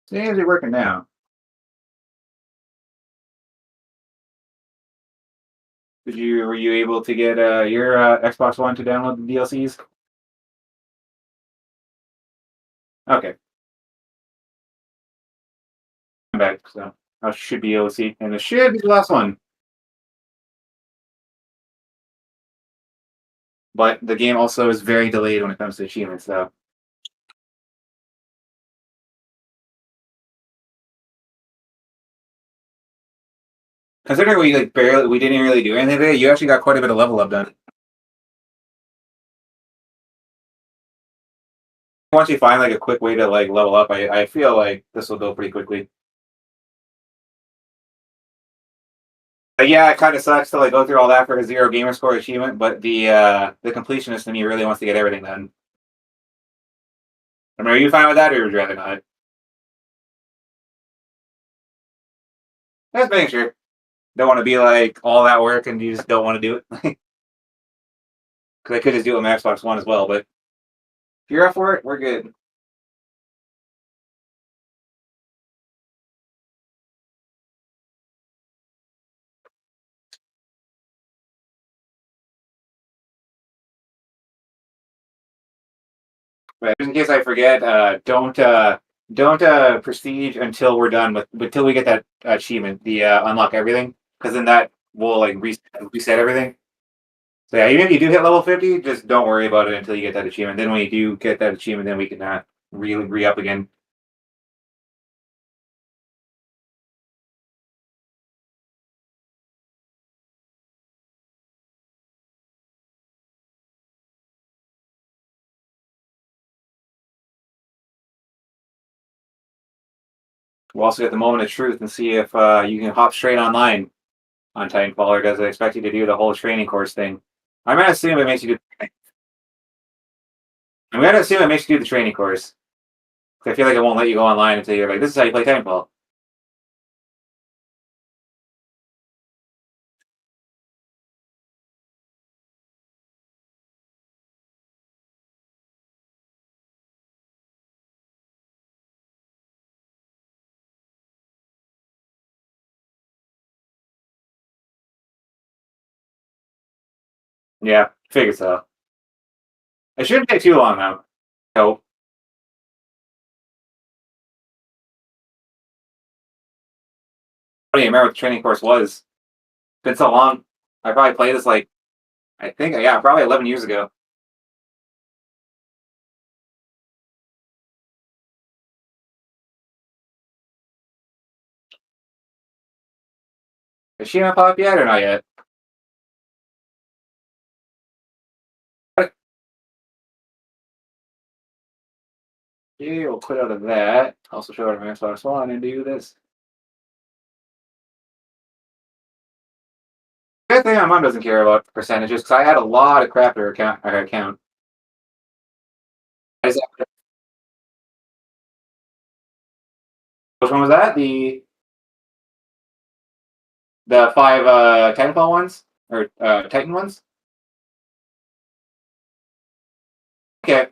Seems to be working now. Were you able to get your Xbox One to download the DLCs? Okay, I'm back. So I should be able to see, and it should be the last one. But the game also is very delayed when it comes to achievements, though. Considering we didn't really do anything today, you actually got quite a bit of level up done. Once you find like a quick way to like level up, I feel like this will go pretty quickly. But yeah, it kind of sucks to like go through all that for a 0 gamer score achievement, but the completionist in me really wants to get everything done. I mean, are you fine with that, or would you rather not? Just making sure. Don't want to be like all that work and you just don't want to do it. Because I could just do it on my Xbox One as well, but if you're up for it, we're good. But just in case I forget, don't prestige until we're done with until we get that achievement, the unlock everything, because then that will like reset everything. So yeah, even if you do hit level 50, just don't worry about it until you get that achievement. Then when you do get that achievement, then we can re up again. We'll also get the moment of truth and see if you can hop straight online on Titanfall, or does it expect you to do the whole training course thing? I'm gonna assume it makes you do. I'm gonna assume it makes you do the training course. 'Cause I feel like it won't let you go online until you're like, this is how you play Titanfall. Yeah, figure so. It shouldn't take too long though. So I don't even remember what the training course was. It's been so long. I probably played this like I think yeah, probably 11 years ago. Is she on pop yet or not yet? Okay, we'll quit out of that. Also show her my Xbox One and do this. Good thing my mom doesn't care about percentages because I had a lot of crap to her account. I just, which one was that? The five Titanfall ones or Titan ones? Okay,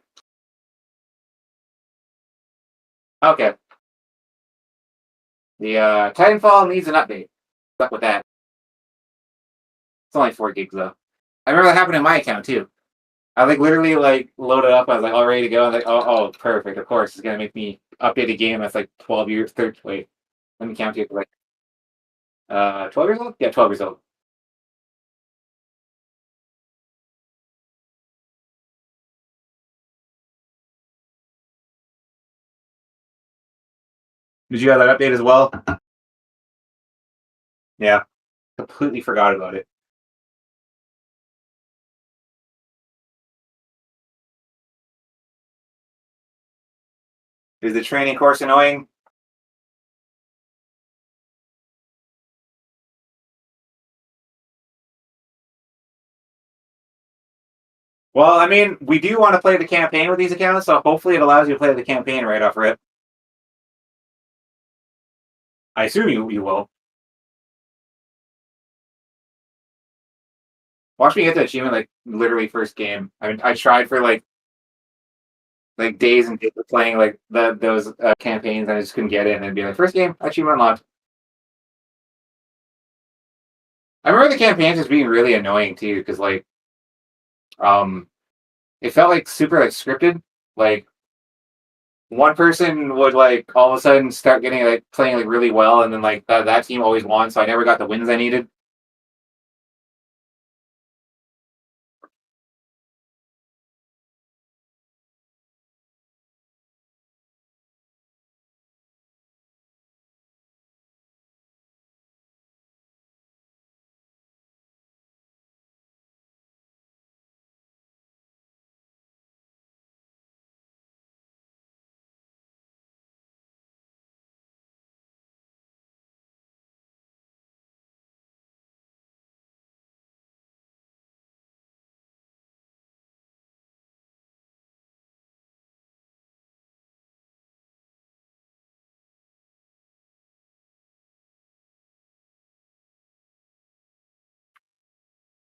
okay. The Titanfall needs an update. Stuck with that. It's only 4 gigs though. I remember that happened in my account too. I like literally like loaded up. I was like all ready to go. I was like, oh, perfect. Of course, it's gonna make me update a game that's like 12 years. Wait, let me count it. Like 12 years old. Yeah, 12 years old. Did you have that update as well? Yeah, completely forgot about it. Is the training course annoying? Well, I mean, we do want to play the campaign with these accounts, so hopefully it allows you to play the campaign right off rip. I assume you will. Watch me get the achievement like literally first game. I mean, I tried for like days and days of playing like those campaigns, and I just couldn't get it. And it'd be like first game achievement unlocked. I remember the campaigns just being really annoying too, because like um, it felt like super like scripted. Like one person would like all of a sudden start getting like playing like really well, and then like that team always won, so I never got the wins I needed.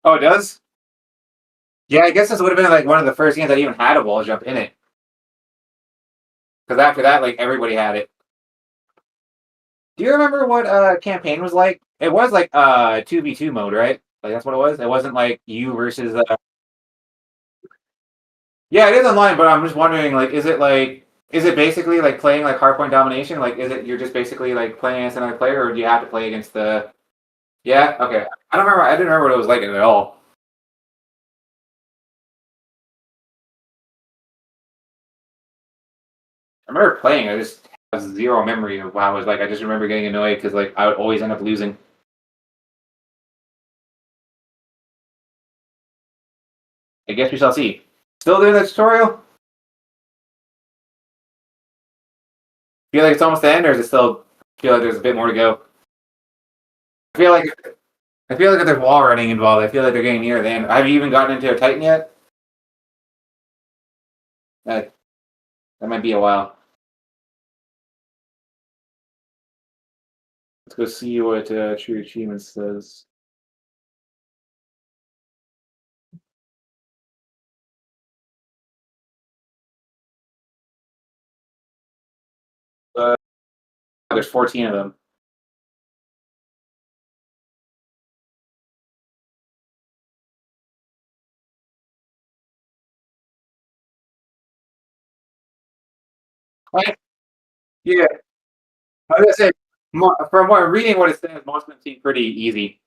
Oh, it does. Yeah, I guess this would have been like one of the first games that even had a wall jump in it. Because after that, like everybody had it. Do you remember what campaign was like? It was like 2v2 mode, right? Like that's what it was. It wasn't like you versus yeah, it is online, but I'm just wondering like is it basically like playing like hardpoint domination? Like is it you're just basically like playing against another player or do you have to play against the yeah? Okay. I didn't remember what it was like at all. I remember playing, I just have zero memory of how it was like. I just remember getting annoyed because like I would always end up losing. I guess we shall see. Still doing the tutorial? Feel like it's almost the end, or is it still feel like there's a bit more to go? I feel like I feel like if there's wall running involved, I feel like they're getting near the end. Have you even gotten into a Titan yet? That that might be a while. Let's go see what True Achievements says. Uh, there's 14 of them. Right? Yeah, I was gonna say from what reading what it says, most of them seem pretty easy.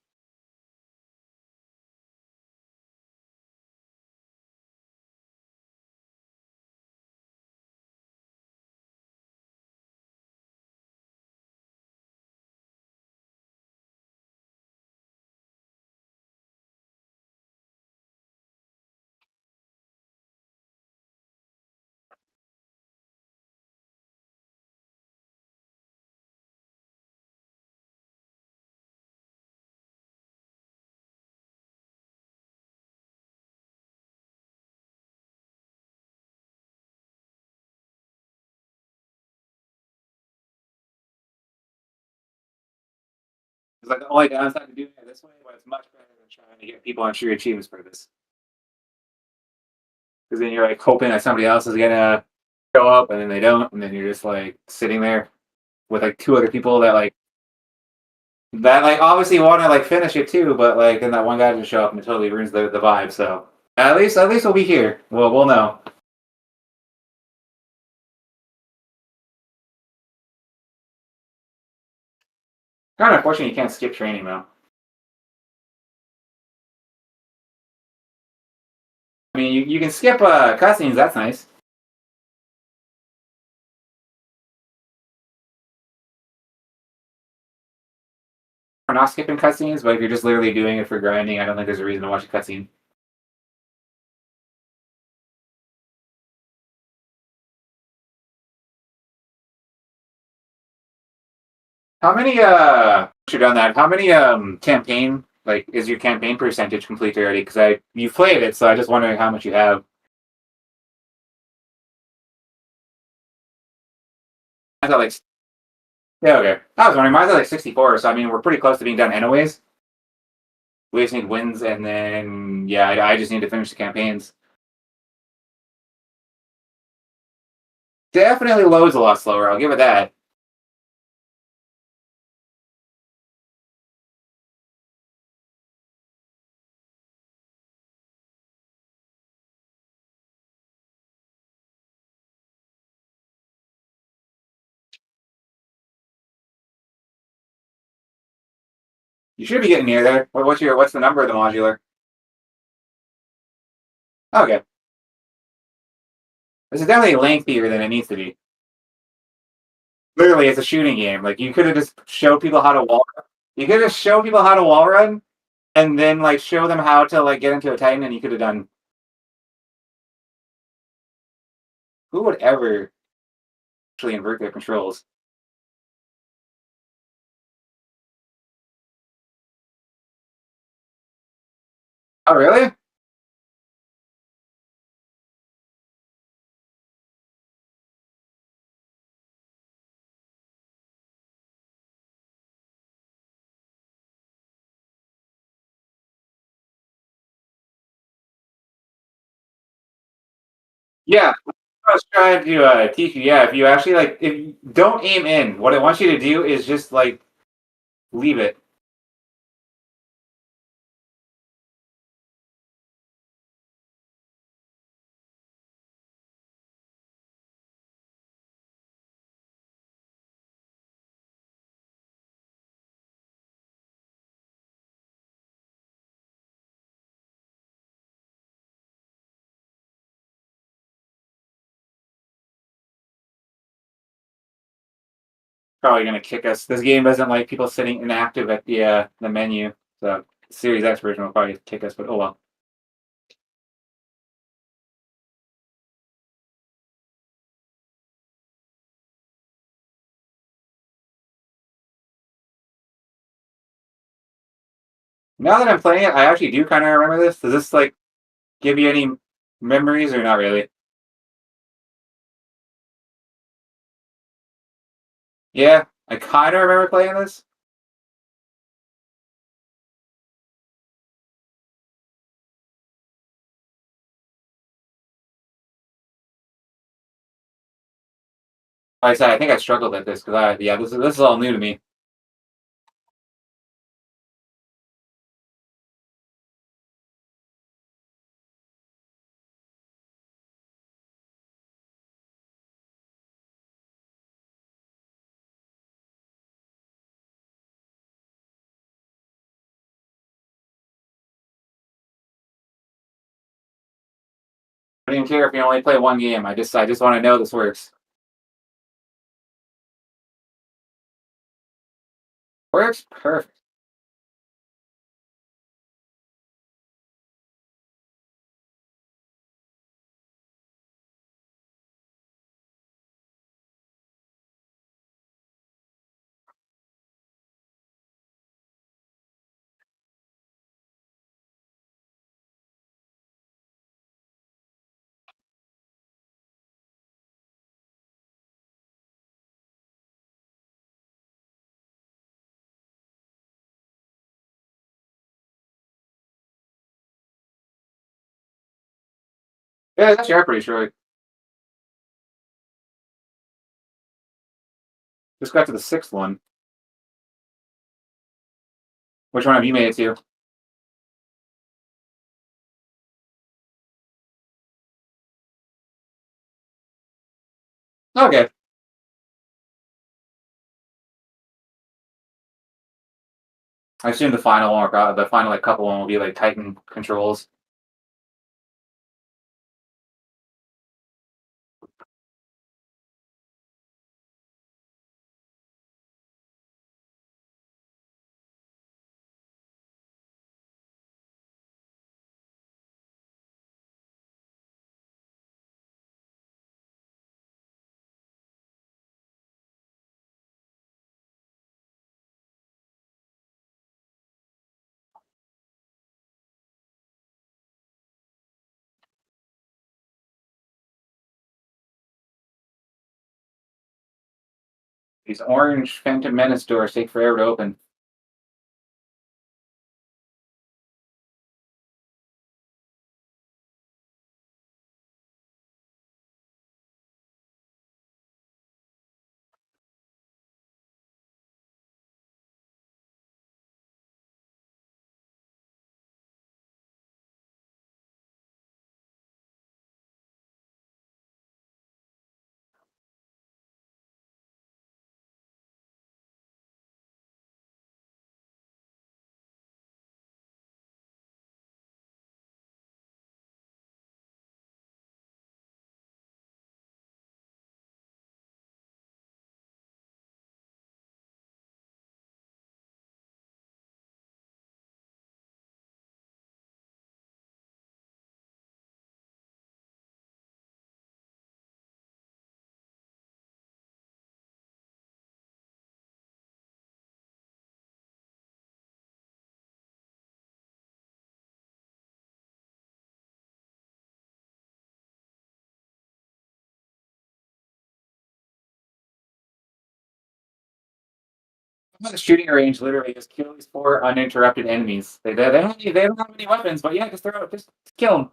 like the only downside to doing it this way, but it's much better than trying to get people on True Achievements for this. Because then you're like hoping that somebody else is gonna show up, and then they don't, and then you're just like sitting there with like two other people that like obviously want to like finish it too, but like then that one guy just show up and it totally ruins the vibe. So at least we'll be here. We'll know. Kind of unfortunate you can't skip training though. I mean, you can skip cutscenes. That's nice. We're not skipping cutscenes, but if you're just literally doing it for grinding, I don't think there's a reason to watch a cutscene. How many once you're done that, how many campaign like is your campaign percentage complete already? Because you've played it, so I just wondering how much you have. I thought like yeah, okay. I was wondering, mine's at like 64, so I mean we're pretty close to being done anyways. We just need wins, and then yeah, I just need to finish the campaigns. Definitely loads a lot slower. I'll give it that. You should be getting near there. What's the number of the modular? Okay, this is definitely lengthier than it needs to be. Literally, it's a shooting game. Like you could have just showed people how to wall. You could have shown people how to wall run, and then like show them how to like get into a Titan, and you could have done. Who would ever actually invert their controls? Oh, really? Yeah, I was trying to teach you. Yeah, if you actually like, if you don't aim in, what it wants you to do is just like leave it. Probably gonna kick us. This game doesn't like people sitting inactive at the menu. So Series X version will probably kick us, but oh well. Now that I'm playing it, I actually do kind of remember this. Does this like give you any memories or not really? Yeah, I kind of remember playing this. Like I said, I think I struggled at this because yeah, this is all new to me. I didn't care if you only play one game. I just want to know this works. Works perfect. Yeah, actually, I'm pretty sure. Just got to the sixth one. Which one have you made it to? Okay. I assume the final one, or the final like couple one, will be like Titan controls. These orange Phantom Menace doors take forever to open. The shooting range literally just kills four uninterrupted enemies. They don't have any weapons, but yeah, just kill them.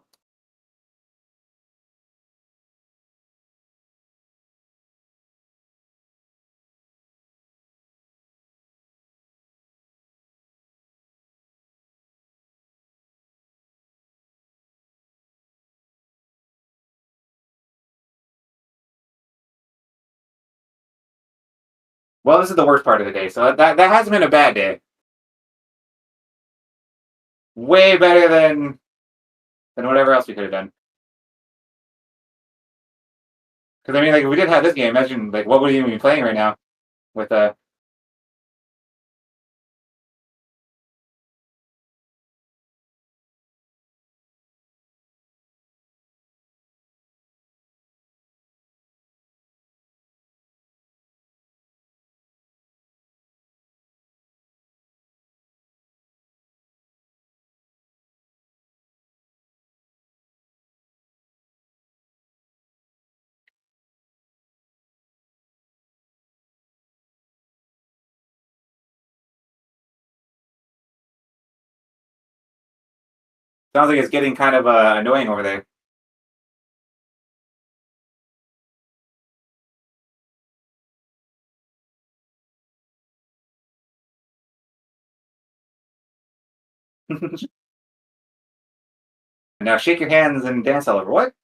Well, this is the worst part of the day, so that hasn't been a bad day. Way better than whatever else we could have done. Because I mean, like, if we didn't have this game, imagine like what would we even be playing right now with Sounds like it's getting kind of annoying over there. Now shake your hands and dance all over. What?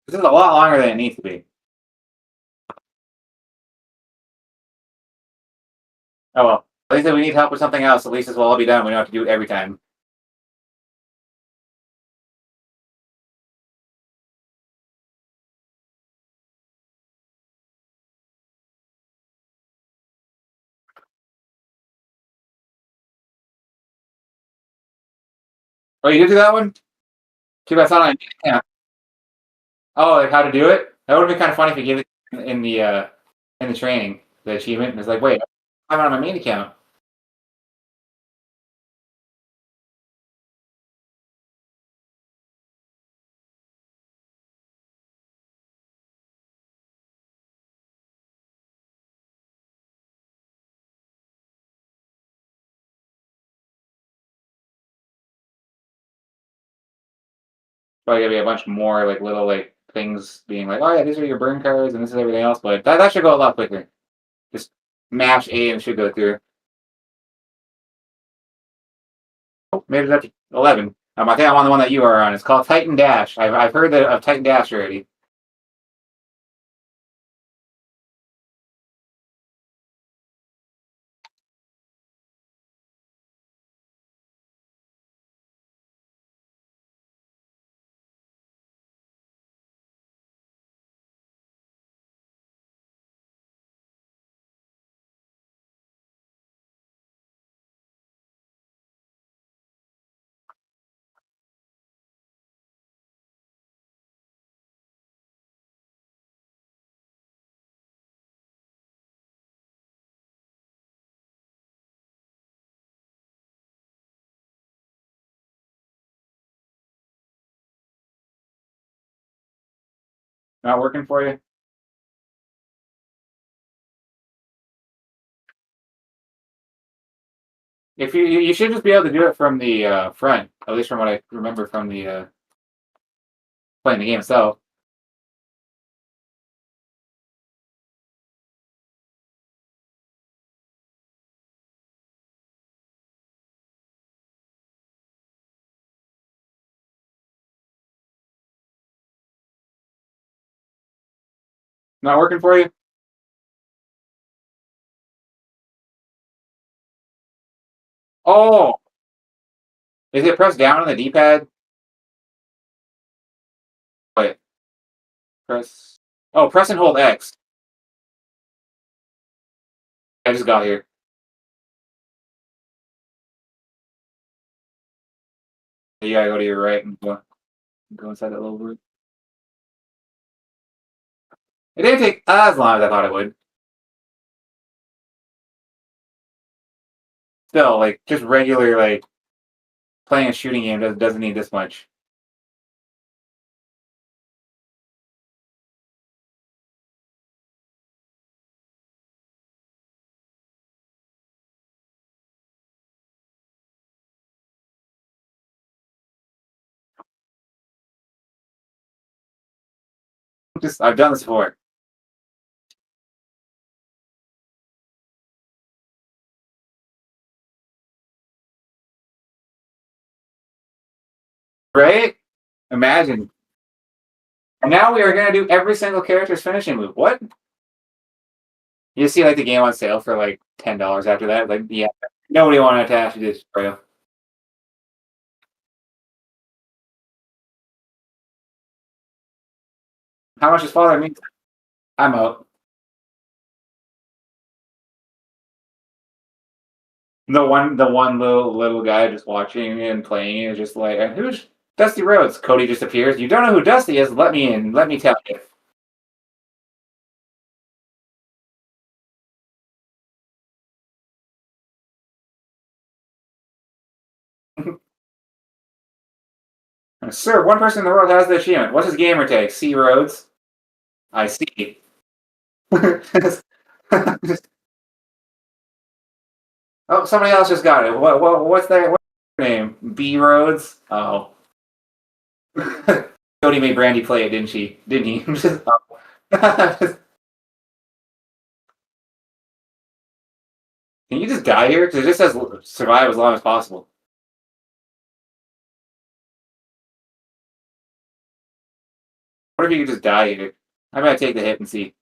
This is a lot longer than it needs to be. Oh well. At least if we need help with something else, at least this will all be done. We don't have to do it every time. Oh, you did do that one? Too bad it's not on. Yeah. Oh, like how to do it? That would have been kind of funny if you gave it in the training, the achievement. And it's like, wait, I'm on my main account. Probably gonna be a bunch more like little like things being like, oh yeah, these are your burn cards and this is everything else. But that should go a lot quicker. Just mash A and it should go through. Oh, made it up to 11. I think I'm on the one that you are on. It's called Titan Dash. I've heard of Titan Dash already. Not working for you? If you should just be able to do it from the front, at least from what I remember from the playing the game itself. Not working for you? Oh, is it pressed down on the D-pad? Wait, press. Oh, press and hold X. I just got here. You gotta go to your right and go inside that little room. It didn't take as long as I thought it would. Still, like just regular like playing a shooting game doesn't need this much. Just I've done this before. Right? Imagine. And now we are gonna do every single character's finishing move. What? You see like the game on sale for like $10 after that? Like, yeah. Nobody wanted to actually destroy you. How much is father mean? I'm out. The one little guy just watching and playing is just like, who's Dusty Rhodes? Cody just appears. You don't know who Dusty is? Let me in. Let me tell you. Sir, one person in the world has the achievement. What's his gamer tag? C Rhodes. I see. Oh, somebody else just got it. What's their name? B Rhodes. Oh, Cody made Brandy play it, didn't she? Didn't he? Can you just die here? Because it just says survive as long as possible. What if you could just die here? I might take the hit and see.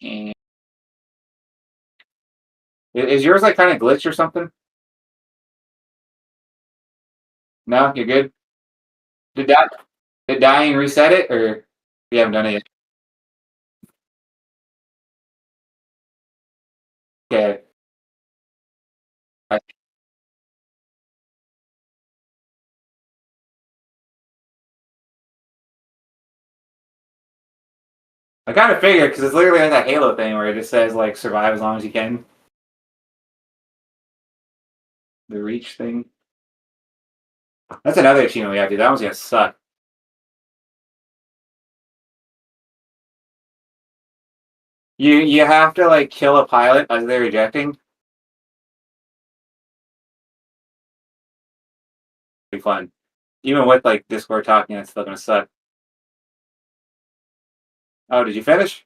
And is yours like kind of glitch or something? No, you're good. Did that did dying reset it or you haven't done it yet? Okay. I, I kind of figured because it's literally like that Halo thing where it just says like survive as long as you can. The reach thing. That's another achievement we have to do. That one's gonna suck. You have to like kill a pilot as they're ejecting. Be fun. Even with like Discord talking, it's still gonna suck. Oh, did you finish?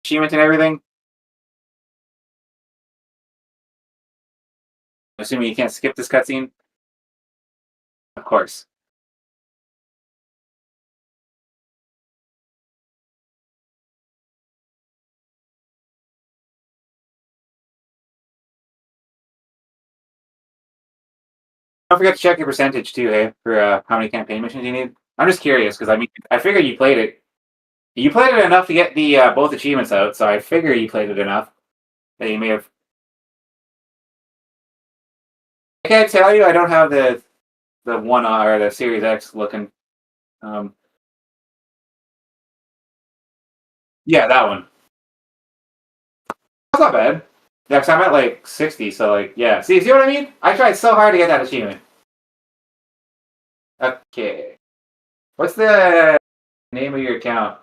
Achievements and everything? Assuming you can't skip this cutscene? Of course. Don't forget to check your percentage too, hey, for how many campaign missions you need. I'm just curious because I mean, I figure you played it. You played it enough to get the both achievements out, so I figure you played it enough that you may have. I can't tell you. I don't have the one or the Series X looking. Um, yeah, that one. That's not bad. Yeah, cause I'm at like 60, so like yeah. See what I mean? I tried so hard to get that achievement. Okay. What's the name of your account?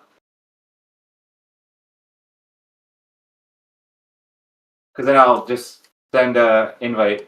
Because then I'll just send a invite.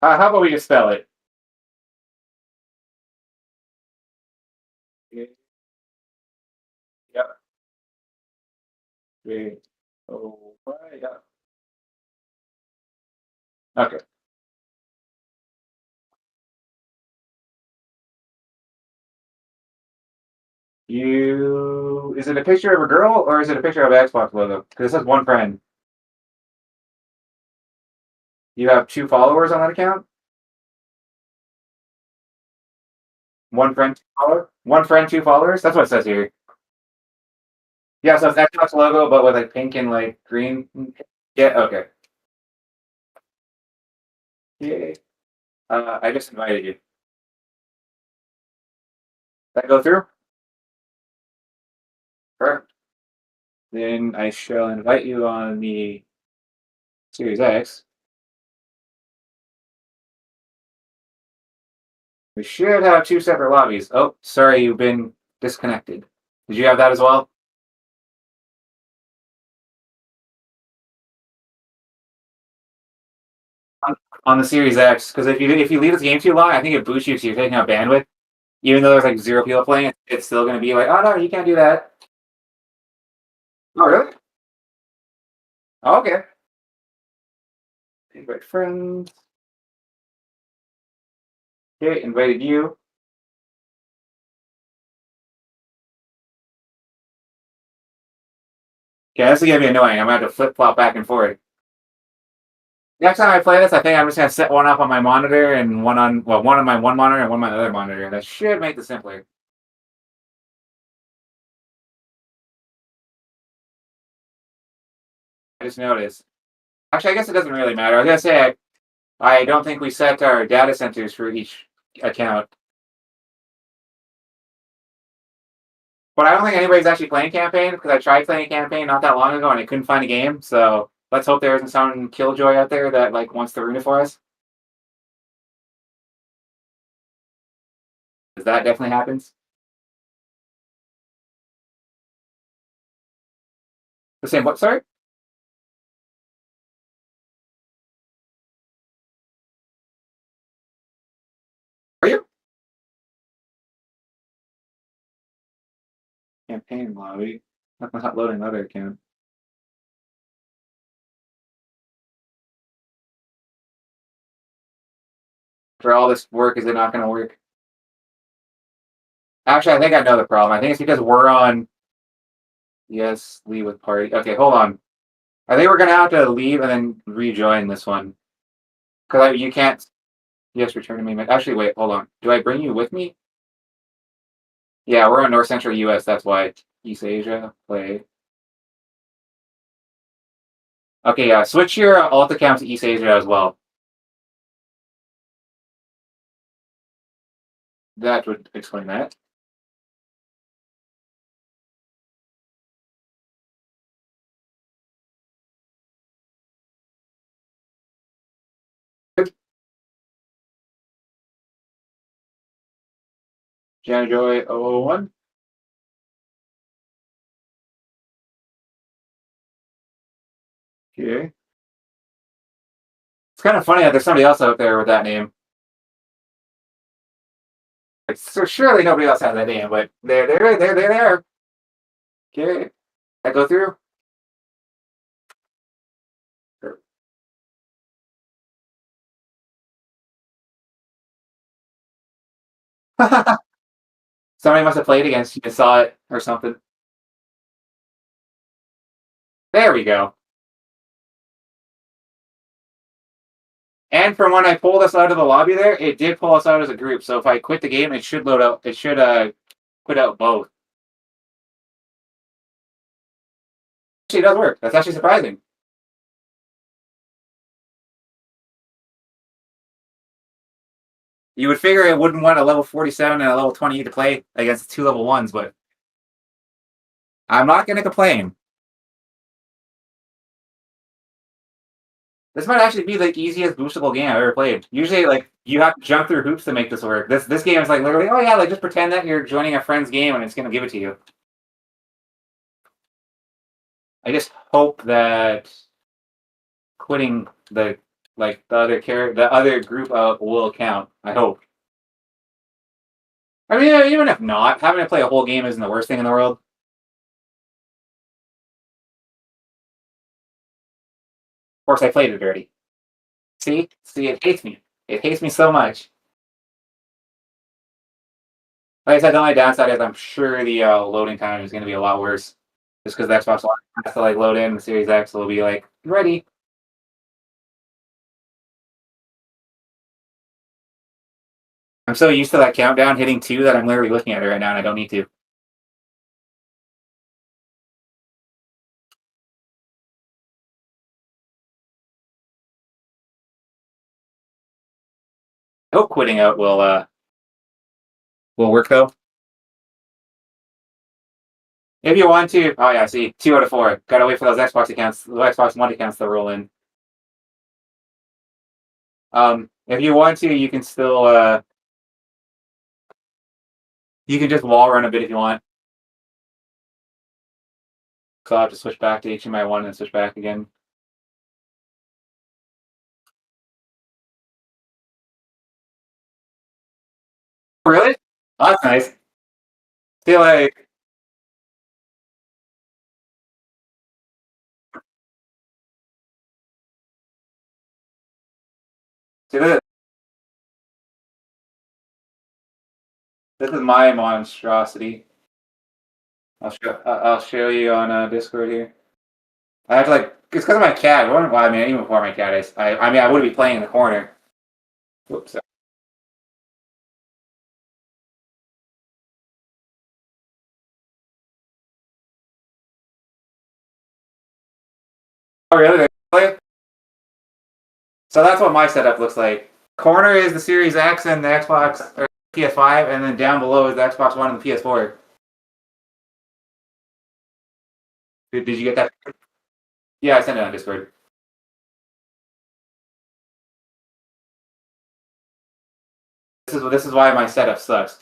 How about we just spell it? Yeah. Oh, yeah. Okay. You is it a picture of a girl or is it a picture of an Xbox logo? Because it says one friend. You have two followers on that account. One friend, two follower. One friend, two followers. That's what it says here. Yeah, so it's Xbox logo, but with like pink and like green. Yeah. Okay. Yeah. I just invited you. Did that go through? Perfect. Then I shall invite you on the Series X. We should have two separate lobbies. Oh, sorry, you've been disconnected. Did you have that as well? On the Series X, because if you leave this game too long, I think it boosts you, so you're taking out bandwidth. Even though there's like zero people playing, it's still going to be like, oh no, you can't do that. Oh really? Oh, okay. Invite friends. Okay, invited you. Okay, this is gonna be annoying. I'm gonna have to flip flop back and forth. Next time I play this, I think I'm just gonna set one up on my monitor and one on my one monitor and one on my other monitor. That should make this simpler. I just noticed. Actually, I guess it doesn't really matter. I was gonna say I don't think we set our data centers for each account, but I don't think anybody's actually playing campaign because I tried playing campaign not that long ago and I couldn't find a game. So let's hope there isn't some killjoy out there that like wants to ruin it for us. Because that definitely happens. The same what? Sorry, are you campaign lobby? I'm not loading another account. For all this work, is it not going to work? Actually, I think I know the problem. I think it's because we're on. Yes, leave with party. Okay, hold on. I think we're gonna have to leave and then rejoin this one because you can't. Yes, return to main. Actually, wait, hold on. Do I bring you with me? Yeah, we're on North Central U.S. That's why East Asia play. Okay, yeah. Switch your alt account to East Asia as well. That would explain that. Janajoy 001. Okay. It's kind of funny that there's somebody else out there with that name. Like, so surely nobody else has that name, but they're there. Okay. I go through. Somebody must have played against you, saw it or something. There we go. And from when I pulled us out of the lobby there, it did pull us out as a group. So if I quit the game, it should load out. It should quit out both. Actually, it does work. That's actually surprising. You would figure it wouldn't want a level 47 and a level 28 to play against two level ones, but I'm not going to complain. This might actually be the easiest boostable game I've ever played. Usually, like you have to jump through hoops to make this work. This game is like literally, oh yeah, like just pretend that you're joining a friend's game and it's going to give it to you. I just hope that quitting the other group will count. I hope. I mean, even if not, having to play a whole game isn't the worst thing in the world. Of course, I played it dirty. See, it hates me. It hates me so much. Like I said, the only downside is I'm sure the loading time is going to be a lot worse, just because the Xbox One has to like load in. The Series X will be like ready. I'm so used to that countdown hitting 2 that I'm literally looking at it right now, and I don't need to. I hope quitting out will work though. If you want to, oh yeah, see, 2 out of 4. Gotta wait for those Xbox accounts, the Xbox One accounts to roll in. If you want to, you can still you can just wall run a bit if you want. So I'll have to switch back to HDMI1 and switch back again. Really? Oh, that's nice. Feel like see this is my monstrosity. I'll show you on Discord here. I have to like it's because of my cat. Well, I mean, even before my cat is. I mean, I wouldn't be playing in the corner. Whoops. Oh really? Really? So that's what my setup looks like. Corner is the Series X and the Xbox or PS5, and then down below is the Xbox One and the PS4. Did you get that? Yeah, I sent it on Discord. This is why my setup sucks.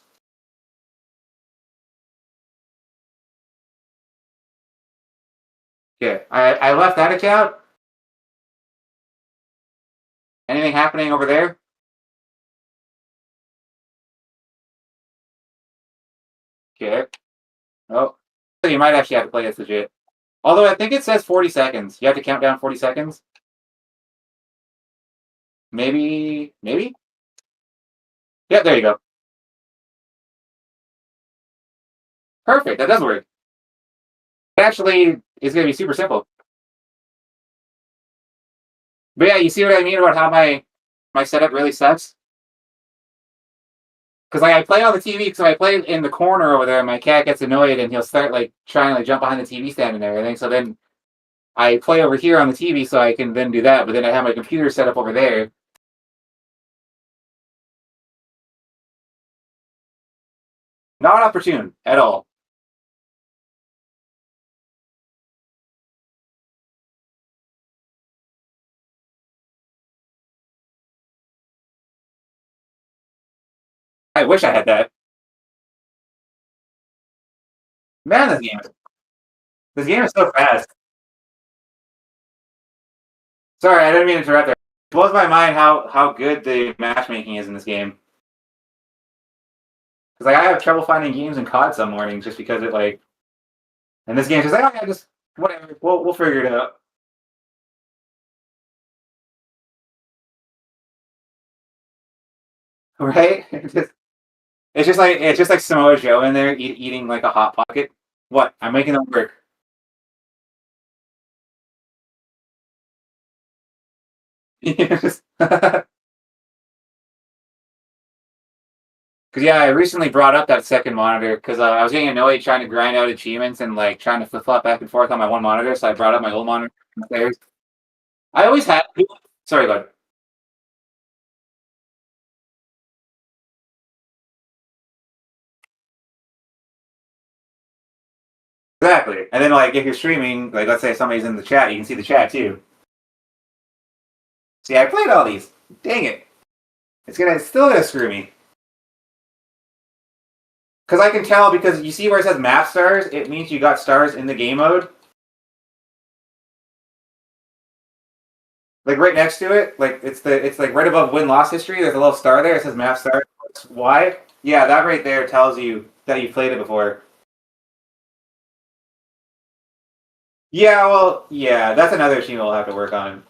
Okay, I left that account. Anything happening over there? Okay. Oh, so you might actually have to play this legit. Although I think it says 40 seconds. You have to count down 40 seconds. Maybe, maybe. Yeah, there you go. Perfect. That does work. It actually is going to be super simple. But yeah, you see what I mean about how my setup really sucks? Because like I play on the TV, so I play in the corner over there, and my cat gets annoyed, and he'll start like trying to like jump behind the TV stand and everything. So then I play over here on the TV, so I can then do that. But then I have my computer set up over there. Not opportune at all. I wish I had that. Man, this game is so fast. Sorry, I didn't mean to interrupt there. It blows my mind how good the matchmaking is in this game. Because like I have trouble finding games in COD some mornings just because it like, and this game's just like, oh yeah, just whatever, we'll figure it out. Right? It's just like Samoa Joe in there eating like a hot pocket. What? I'm making them work. Because yeah, I recently brought up that second monitor because I was getting annoyed trying to grind out achievements and like trying to flip flop back and forth on my one monitor. So I brought up my old monitor upstairs. I always had. Sorry, bud. Exactly. And then like if you're streaming, like let's say somebody's in the chat, you can see the chat too. See, I played all these. Dang it! It's still gonna screw me. Because I can tell because you see where it says map stars, it means you got stars in the game mode. Like right next to it, like it's like right above win loss history. There's a little star there. It says map stars. Why? Yeah, that right there tells you that you played it before. Yeah, well, yeah, that's another issue we'll have to work on.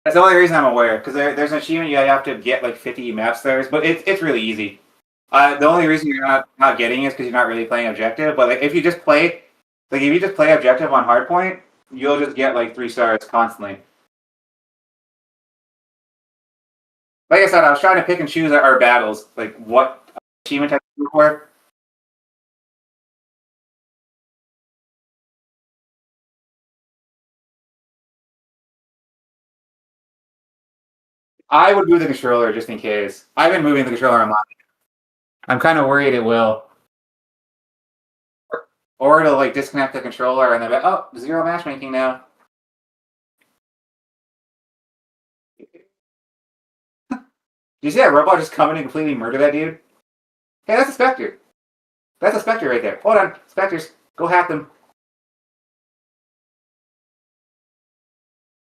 That's the only reason I'm aware because there's an achievement you have to get like 50 map stars, but it's really easy. The only reason you're not getting it is because you're not really playing objective. But like if you just play, like if you just play objective on hardpoint, you'll just get like 3 stars constantly. Like I said, I was trying to pick and choose our battles, like what achievement type to go for. I would move the controller just in case. I've been moving the controller a lot. I'm kind of worried it will, or it'll like disconnect the controller and then be, oh, zero matchmaking now. Do you see that robot just come in and completely murder that dude? Hey, that's a Spectre. That's a Spectre right there. Hold on, Spectres, go hack them.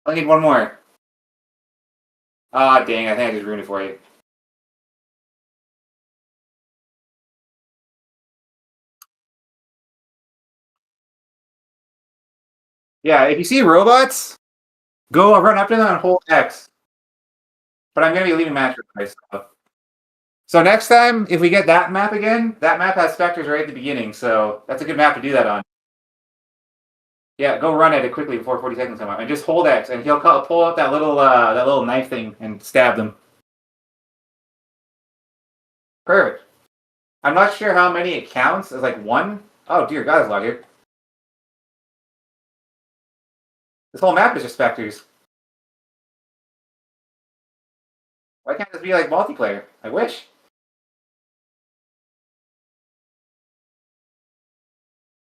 I need one more. Ah, dang, I think I just ruined it for you. Yeah, if you see robots, go run up to them and hold X. But I'm going to be leaving match replay. So next time, if we get that map again, that map has Spectres right at the beginning, so that's a good map to do that on. Yeah, go run at it quickly before 40 seconds come out, and just hold X, and he'll pull out that little knife thing and stab them. Perfect. I'm not sure how many it counts as like one. Oh dear God, it's log here. This whole map is just specters. Why can't this be like multiplayer? I wish.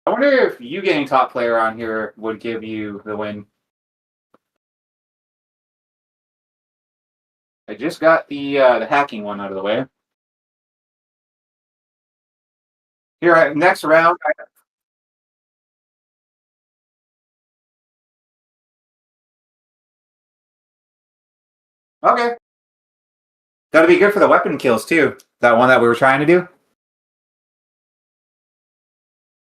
I wonder if you getting top player on here would give you the win. I just got the hacking one out of the way. Here, next round. Okay. That'll be good for the weapon kills too. That one that we were trying to do.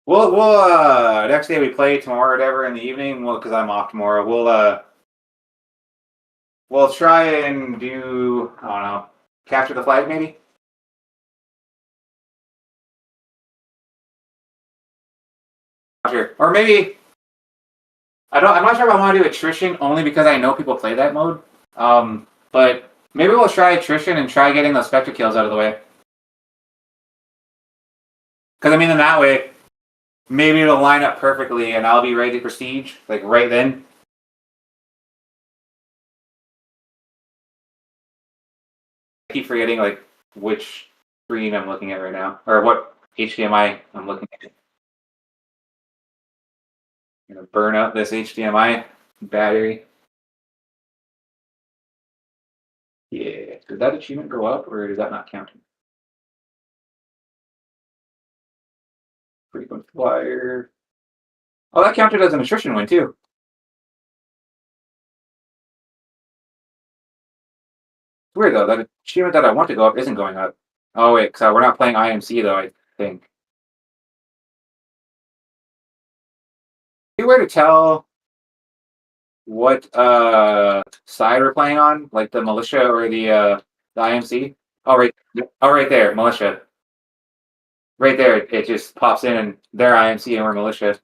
We'll next day we play tomorrow or whatever in the evening. Well, because I'm off tomorrow. We'll try and do, I don't know, capture the flag maybe. Sure. Or maybe I'm not sure if I want to do attrition only because I know people play that mode. But maybe we'll try attrition and try getting those spectre kills out of the way. Because I mean, in that way, maybe it'll line up perfectly and I'll be ready to prestige like right then. I keep forgetting like which screen I'm looking at right now or what HDMI I'm looking at. I'm gonna burn up this HDMI battery. Yeah. Did that achievement go up or is that not counting? Frequent flyer. Oh, that counted as an attrition win too. It's weird though. That achievement that I want to go up isn't going up. Oh wait, because we're not playing IMC though. I think. Is there a way to tell what side we're playing on, like the militia or the IMC? Oh right there, militia. Right there, it just pops in and they're IMC and we're militia.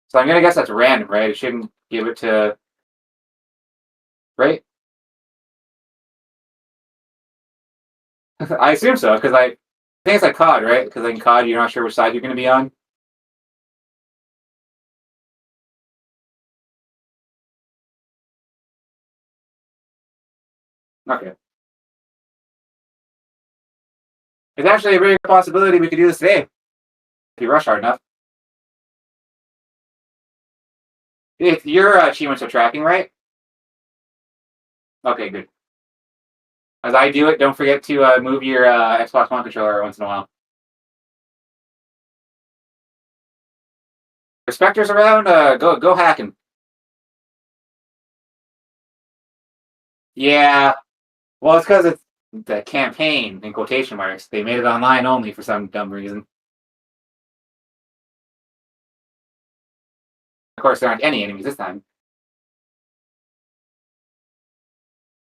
So I'm gonna guess that's random, right? It shouldn't give it to right. I assume so because I think it's like COD, right? Because like in COD, you're not sure which side you're gonna be on. Okay. It's actually a very good possibility we could do this today if you rush hard enough. If your achievements are tracking right. Okay, good. As I do it, don't forget to move your Xbox One controller once in a while. If Spectre's around, go hacking. Yeah. Well, it's because it's the campaign in quotation marks. They made it online only for some dumb reason. Of course, there aren't any enemies this time.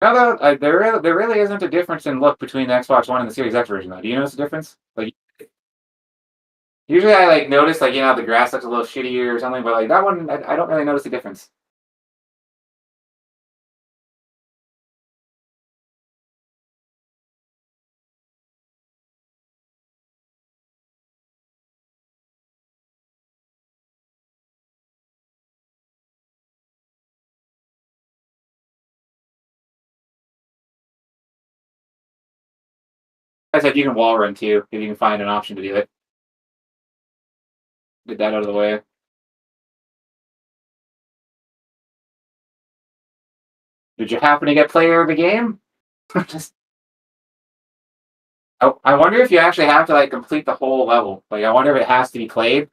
Although there really isn't a difference in look between the Xbox One and the Series X version, though. Do you notice a difference? Like usually, I like notice like the grass looks a little shittier or something, but like that one, I don't really notice the difference. I said you can wall run too if you can find an option to do it. Get that out of the way. Did you happen to get player of the game? Just I wonder if you actually have to like complete the whole level. Like I wonder if it has to be played.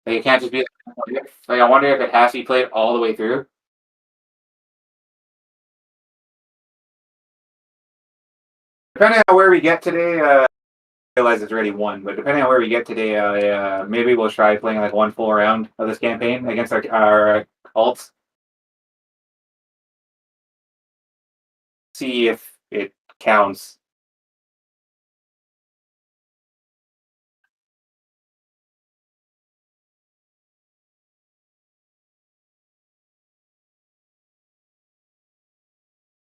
Like it can't just be like I wonder if it has to be played all the way through. Depending on where we get today, I realize it's already won, but depending on where we get today, maybe we'll try playing like one full round of this campaign against our alts. See if it counts.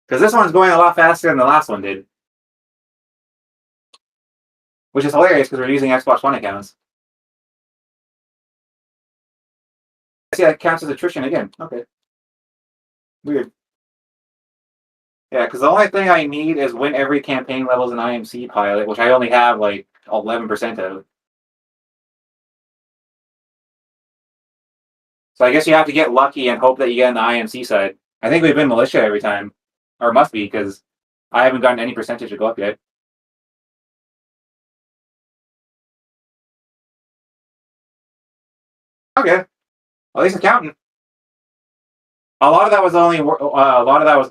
Because this one's going a lot faster than the last one did. Which is hilarious because we're using Xbox One accounts. I see that counts as attrition again. Okay, weird. Yeah, because the only thing I need is win every campaign levels in IMC pilot, which I only have like 11% of. So I guess you have to get lucky and hope that you get on the IMC side. I think we've been militia every time, or must be because I haven't gotten any percentage to go up yet. Okay, at least accountant. A lot of that was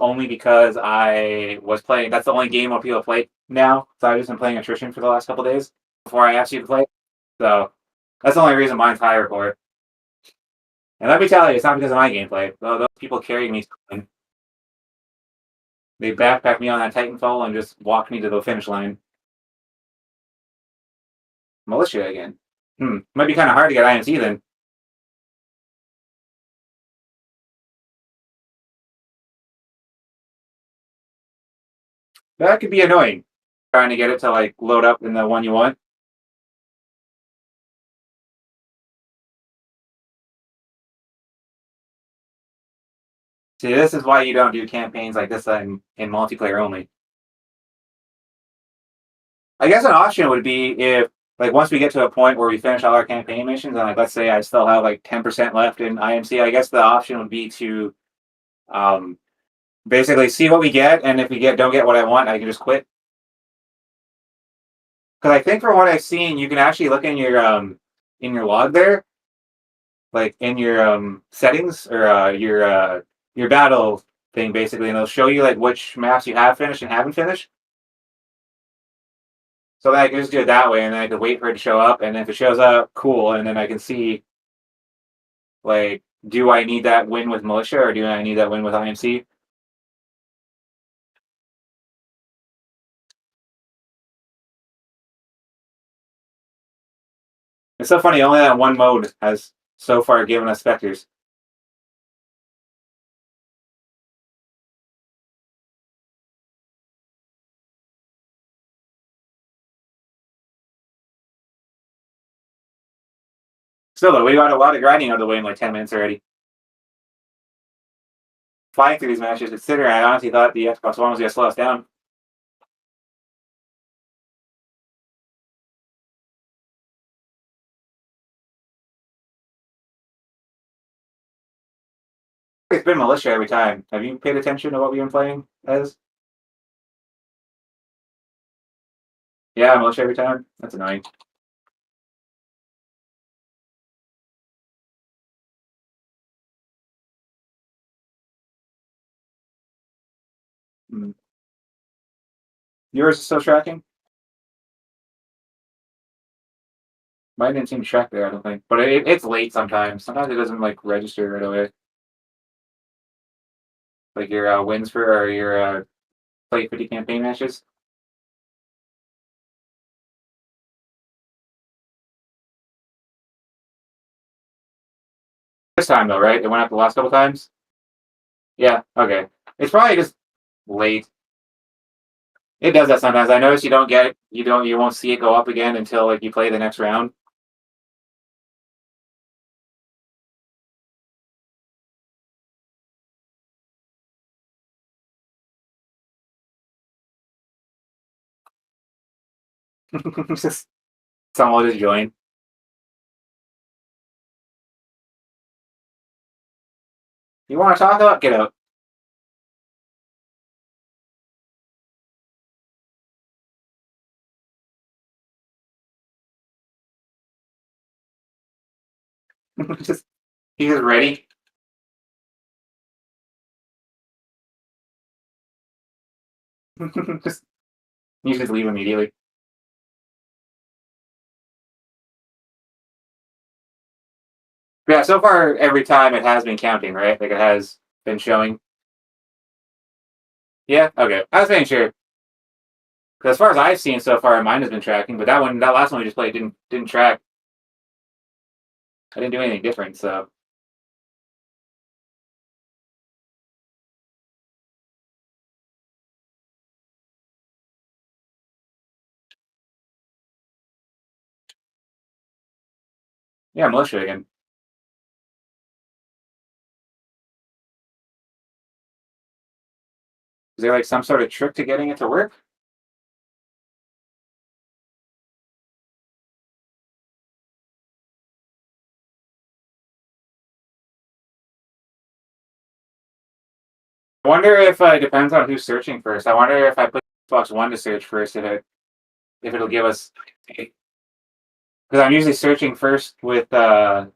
only because I was playing. That's the only game where people play now. So I've just been playing attrition for the last couple days before I asked you to play. So that's the only reason mine's higher for it. And let me tell you, it's not because of my gameplay. Those people carried me. They backpacked me on that Titanfall and just walked me to the finish line. Militia again. Might be kind of hard to get INC then. That could be annoying. Trying to get it to like load up in the one you want. See, this is why you don't do campaigns like this in multiplayer only. I guess an option would be if, like, once we get to a point where we finish all our campaign missions, and like, let's say I still have like 10% left in IMC, I guess the option would be to um, basically see what we get, and if we don't get what I want, I can just quit. Because I think from what I've seen, you can actually look in your log there, like in your settings or your battle thing, basically, and it'll show you like which maps you have finished and haven't finished. So then I can just do it that way, and then I can wait for it to show up, and if it shows up, cool, and then I can see, like, do I need that win with militia or do I need that win with IMC? It's so funny. Only that one mode has so far given us specters. Still though, we got a lot of grinding out of the way in like 10 minutes already. Flying through these matches, considering I honestly thought the Xbox One was gonna slow us down. It's been militia every time. Have you paid attention to what we've been playing as? Yeah, militia every time. That's annoying. Mm. Yours is still tracking? Mine didn't seem to track there, I don't think. But it's late sometimes. Sometimes it doesn't like register right away. Like your wins for or your play 50 campaign matches. This time though, right? It went up the last couple times. Yeah. Okay. It's probably just late. It does that sometimes. I notice you don't get it. You won't see it go up again until like you play the next round. Just someone will just join. You want to talk about? Get out. just he's just ready. just you just leave immediately. Yeah. So far, every time it has been counting, right? Like it has been showing. Yeah. Okay. I was making sure. 'Cause as far as I've seen so far, mine has been tracking. But that last one we just played, didn't track. I didn't do anything different. So yeah, militia again. there like some sort of trick to getting it to work? I wonder if it depends on who's searching first. I wonder if I put Xbox One to search first, if it'll give us because I'm usually searching first with the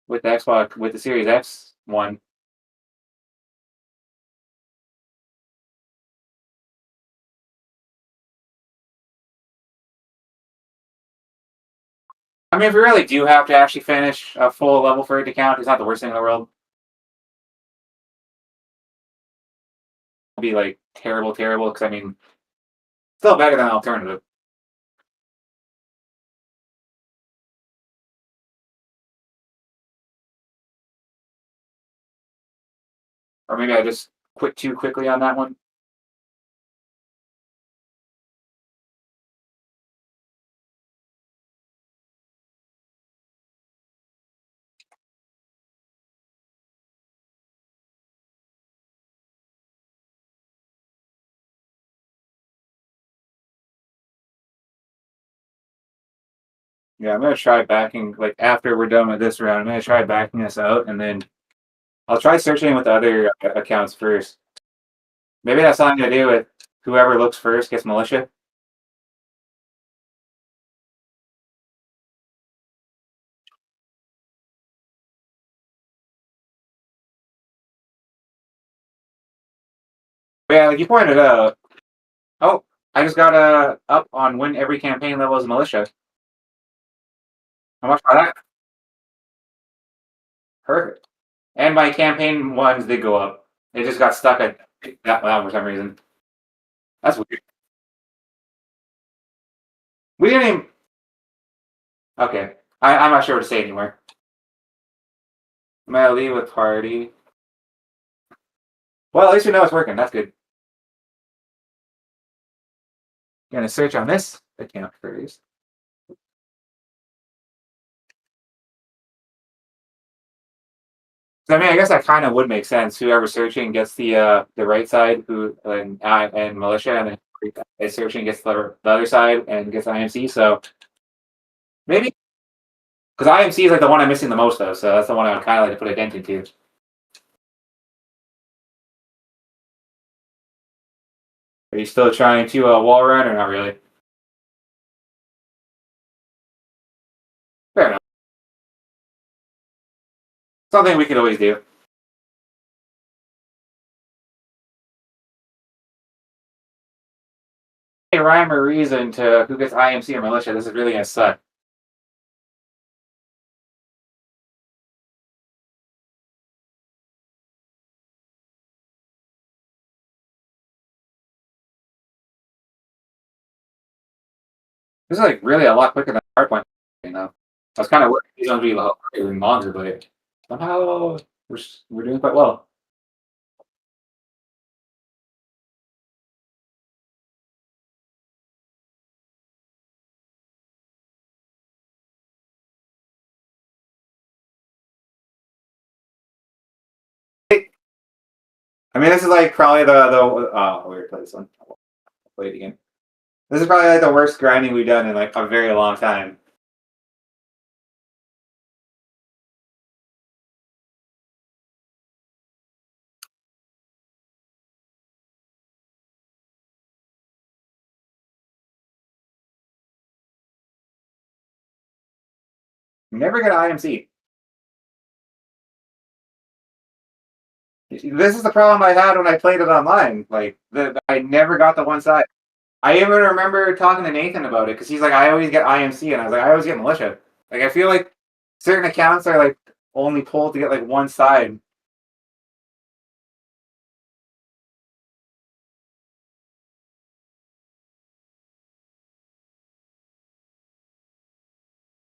Xbox with the Series X one. I mean, if we really do have to actually finish a full level for it to count, it's not the worst thing in the world. It'll be like terrible, terrible. Because I mean, still better than an alternative. Or maybe I just quit too quickly on that one. Yeah, I'm gonna try backing like after we're done with this round. I'm gonna try backing this out, and then I'll try searching with the other accounts first. Maybe that's something to do with whoever looks first gets militia. But yeah, like you pointed out. Oh, I just got up on win every campaign level as militia. How much for that? Perfect. And my campaign ones did go up. It just got stuck at that level for some reason. That's weird. We didn't even. Okay, I'm not sure what to say anymore. I'm gonna leave with party. Well, at least we know it's working. That's good. Gonna search on this account first. So, I mean, I guess that kind of would make sense. Whoever's searching gets the right side, who and militia, and then is searching gets the other side and gets IMC. So maybe because IMC is like the one I'm missing the most of, so that's the one I would kind of like to put a dent into. Are you still trying to wall run or not really? Fair enough. Something we could always do. Hey, rhyme or reason to who gets IMC or militia. This is really gonna suck. This is like really a lot quicker than hardpoint. You know, I was kind of worried these ones would be even longer, but somehow we're doing quite well. I mean, this is like probably the weird play this one. I'll play it again. This is probably like the worst grinding we've done in like a very long time. Never get IMC. This is the problem I had when I played it online. Like I never got the one side. I even remember talking to Nathan about it because he's like, I always get IMC, and I was like, I always get militia. Like I feel like certain accounts are like only pulled to get like one side.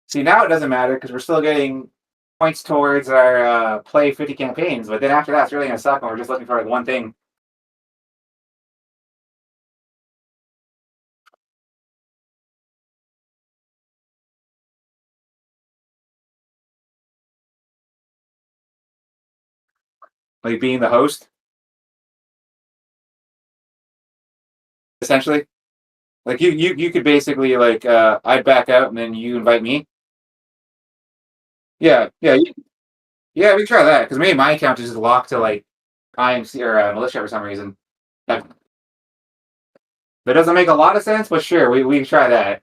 See, now it doesn't matter because we're still getting points towards our play 50 campaigns, but then after that, it's really gonna suck when we're just looking for like one thing. Like being the host. essentially. Like you could basically like I'd back out and then you invite me. Yeah, yeah, yeah. We try that because maybe my account is just locked to like IMC or militia for some reason. That that doesn't make a lot of sense, but sure, we try that.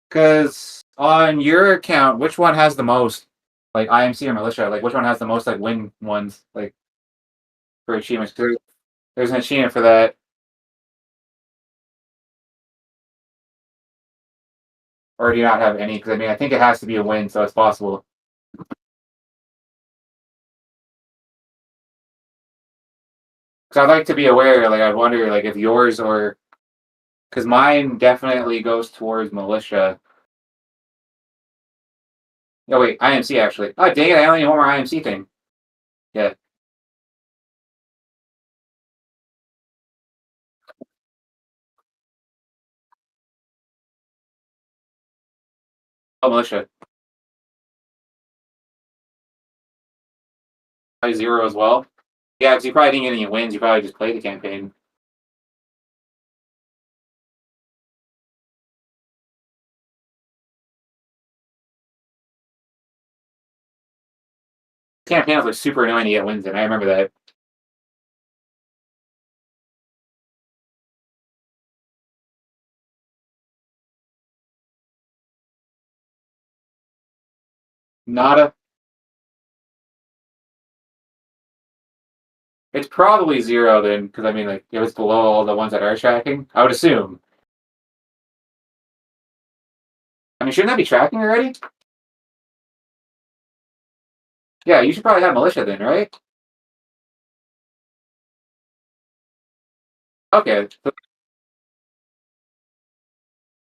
Because on your account, which one has the most like IMC or militia? Like which one has the most like win ones like for achievements? There's an achievement for that. Or do you not have any? Because I mean, I think it has to be a win, so it's possible. Because I'd like to be aware. Like, I wonder, like, if yours or because mine definitely goes towards militia. Oh wait, IMC actually. Oh dang it! I only need one more IMC thing. Yeah. Oh, militia. Probably zero as well. Yeah, because you probably didn't get any wins. You probably just played the campaign. Campaign was like super annoying to get wins in. I remember that. Nada. It's probably zero then, because I mean, like, it was below all the ones that are tracking. I would assume. I mean, shouldn't that be tracking already? Yeah, you should probably have militia then, right? Okay.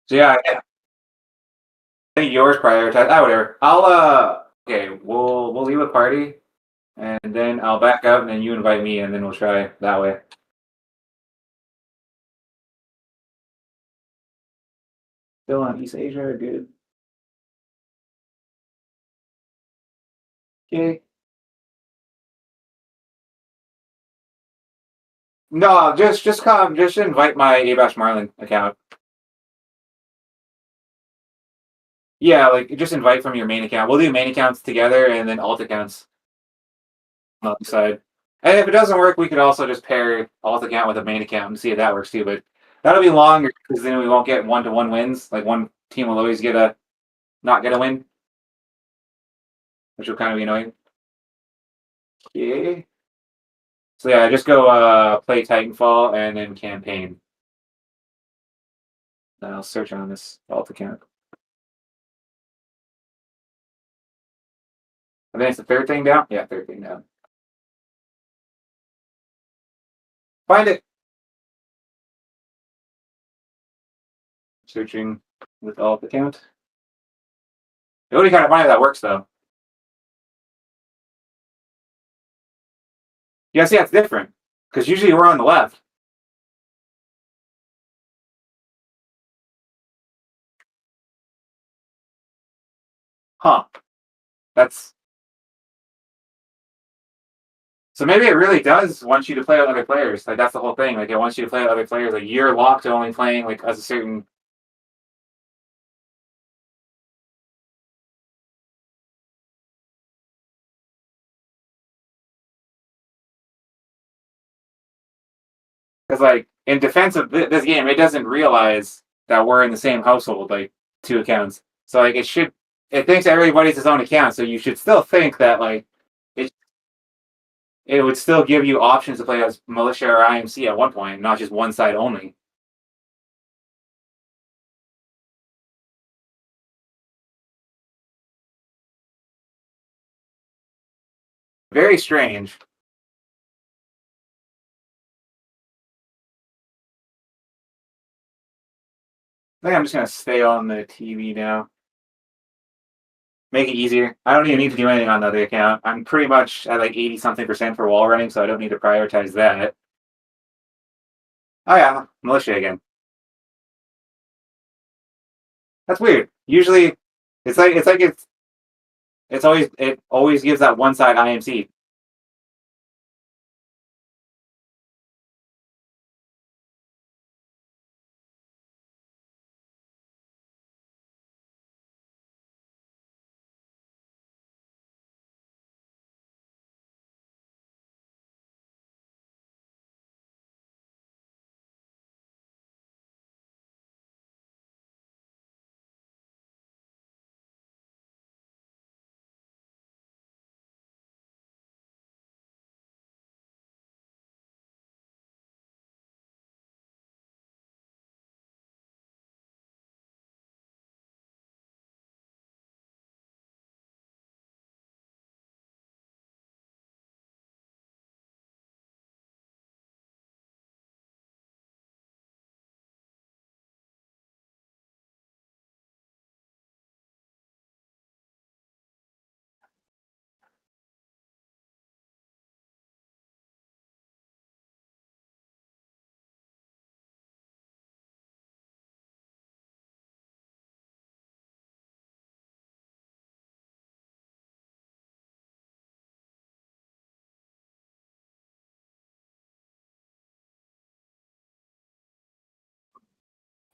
So yeah, I think yours prioritized. Ah, whatever. I'll okay, we'll leave a party and then I'll back out and then you invite me and then we'll try that way. Still on East Asia, good. Okay. No, just come just invite my Abash Marlin account. Yeah, like just invite from your main account. We'll do main accounts together and then alt accounts on the side. And if it doesn't work, we could also just pair alt account with a main account and see if that works too. But that'll be longer because then we won't get 1-to-1 wins. Like one team will always get a not get a win, which will kind of be annoying. Okay. So yeah, just go play Titanfall and then campaign. Then I'll search on this alt account. I think it's the third thing down. Yeah, third thing down. Find it. Searching with alt account. It would be kind of funny if that works though. Yeah, see, that's different because usually we're on the left. Huh? That's so maybe it really does want you to play with other players. Like that's the whole thing. Like it wants you to play with other players. Like you're locked to only playing like as a certain. Because like in defense of this game, it doesn't realize that we're in the same household, like two accounts. So like it should, it thinks everybody's his own account. So you should still think that like it, it would still give you options to play as militia or IMC at one point, not just one side only. Very strange. I think I'm just gonna stay on the TV now. Make it easier. I don't even need to do anything on the other account. I'm pretty much at like 80 something percent for wall running, so I don't need to prioritize that. Oh yeah, militia again. That's weird. Usually, it always gives that one side IMC.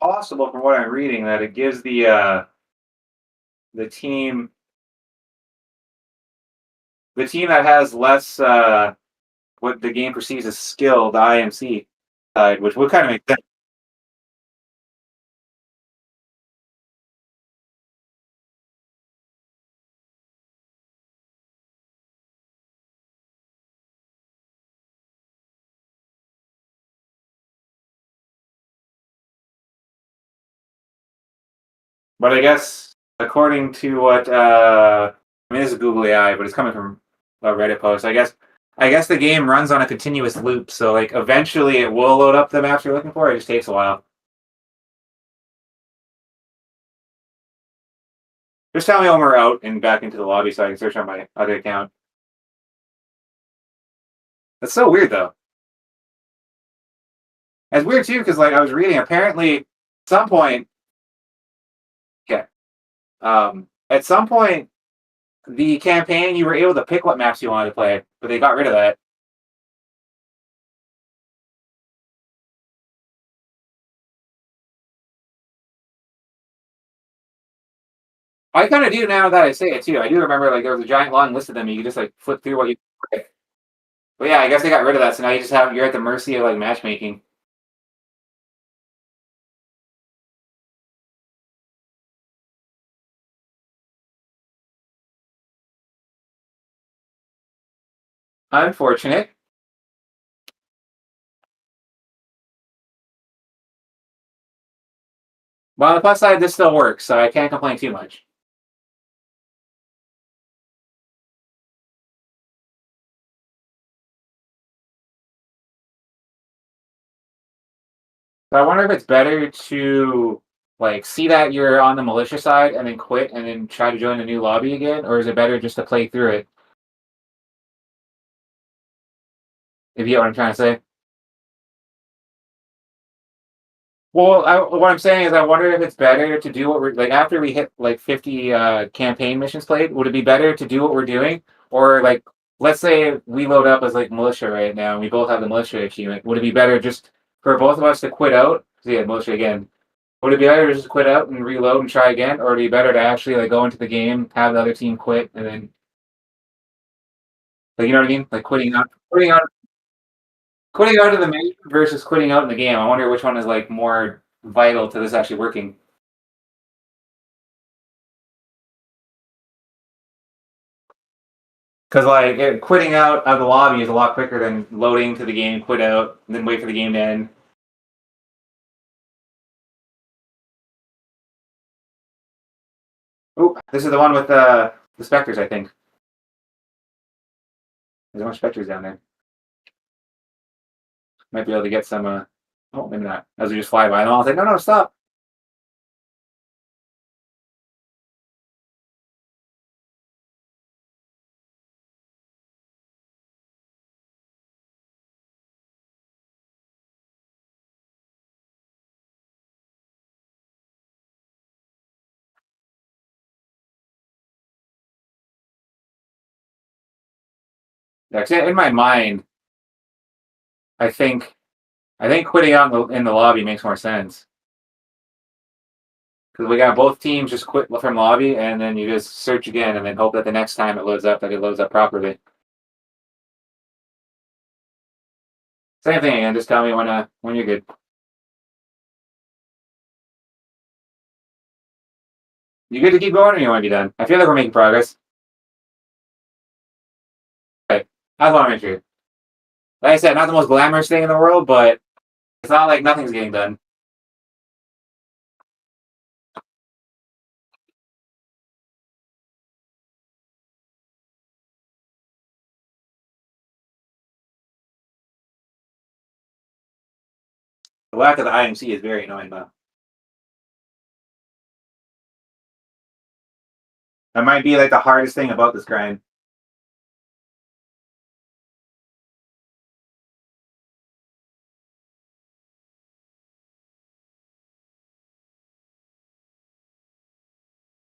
possible from what I'm reading that it gives the team that has less what the game perceives as skill, the IMC side, which would kind of make sense. But I guess according to what I mean, this is Google AI, but it's coming from a Reddit post. I guess the game runs on a continuous loop, so like eventually it will load up the maps you're looking for. It just takes a while. Just tell me when we're out and back into the lobby so I can search on my other account. That's so weird though. It's weird too because like I was reading, apparently at some point, okay, at some point the campaign you were able to pick what maps you wanted to play, but they got rid of that. I kind of do now that I say it too. I do remember like there was a giant long list of them. You could just like flip through what you. But yeah, I guess they got rid of that, so now you just have you're at the mercy of like matchmaking. Unfortunate. Well, on the plus side, this still works, so I can't complain too much. So I wonder if it's better to like see that you're on the militia side and then quit and then try to join a new lobby again, or is it better just to play through it? If you get what I'm trying to say. Well, what I'm saying is, I wonder if it's better to do what we're like after we hit like 50 campaign missions played. Would it be better to do what we're doing, or like let's say we load up as like militia right now, and we both have the militia achievement? Would it be better just for both of us to quit out? So yeah, militia again. Would it be better to just quit out and reload and try again, or would it be better to actually like go into the game, have the other team quit, and then like you know what I mean? Like quitting out of the menu versus quitting out in the game. I wonder which one is like more vital to this actually working. Because like quitting out of the lobby is a lot quicker than loading to the game, quit out, and then wait for the game to end. Oh, this is the one with the specters, I think. There's more specters down there. Might be able to get some. Oh, maybe not. As we just fly by them, I was like, no, no, stop. Actually, in my mind, I think quitting out in the lobby makes more sense because we got both teams just quit from lobby, and then you just search again, and then hope that the next time it loads up, that it loads up properly. Same thing again. Just tell me when you're good. You good to keep going, or you want to be done? I feel like we're making progress. Okay, I just want to make sure. Like I said, not the most glamorous thing in the world, but it's not like nothing's getting done. The lack of the IMC is very annoying, though. That might be like the hardest thing about this grind.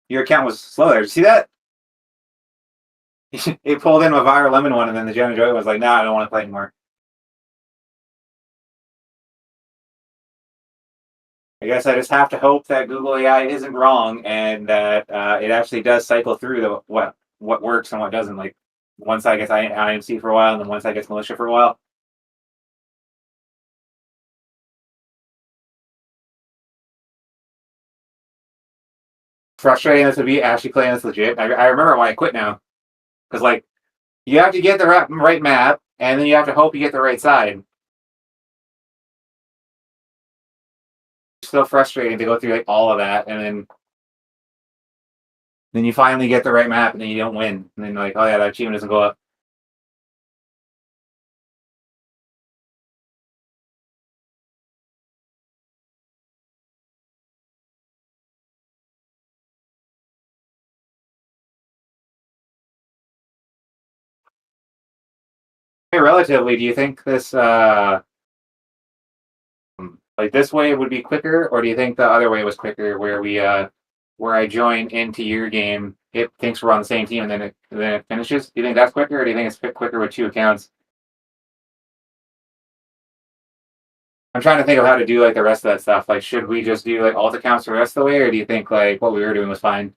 Your account was slow there. Did you see that? It pulled in a viral lemon one, and then the Jenna Joy was like, "Nah, I don't want to play anymore." I guess I just have to hope that Google AI isn't wrong and that it actually does cycle through what works and what doesn't. Like once I guess IMC for a while, and then once I guess militia for a while. Frustrating this would be actually playing this legit. I remember why I quit now because like you have to get the right map, and then you have to hope you get the right side. It's so frustrating to go through like all of that, and then you finally get the right map, and then you don't win, and then like, oh yeah, that achievement doesn't go up. Hey, relatively, do you think this like this way would be quicker, or do you think the other way was quicker, where I join into your game, it thinks we're on the same team, and then it finishes? Do you think that's quicker, or do you think it's quicker with two accounts? I'm trying to think of how to do like the rest of that stuff. Like, should we just do like alt accounts the rest of the way, or do you think like what we were doing was fine?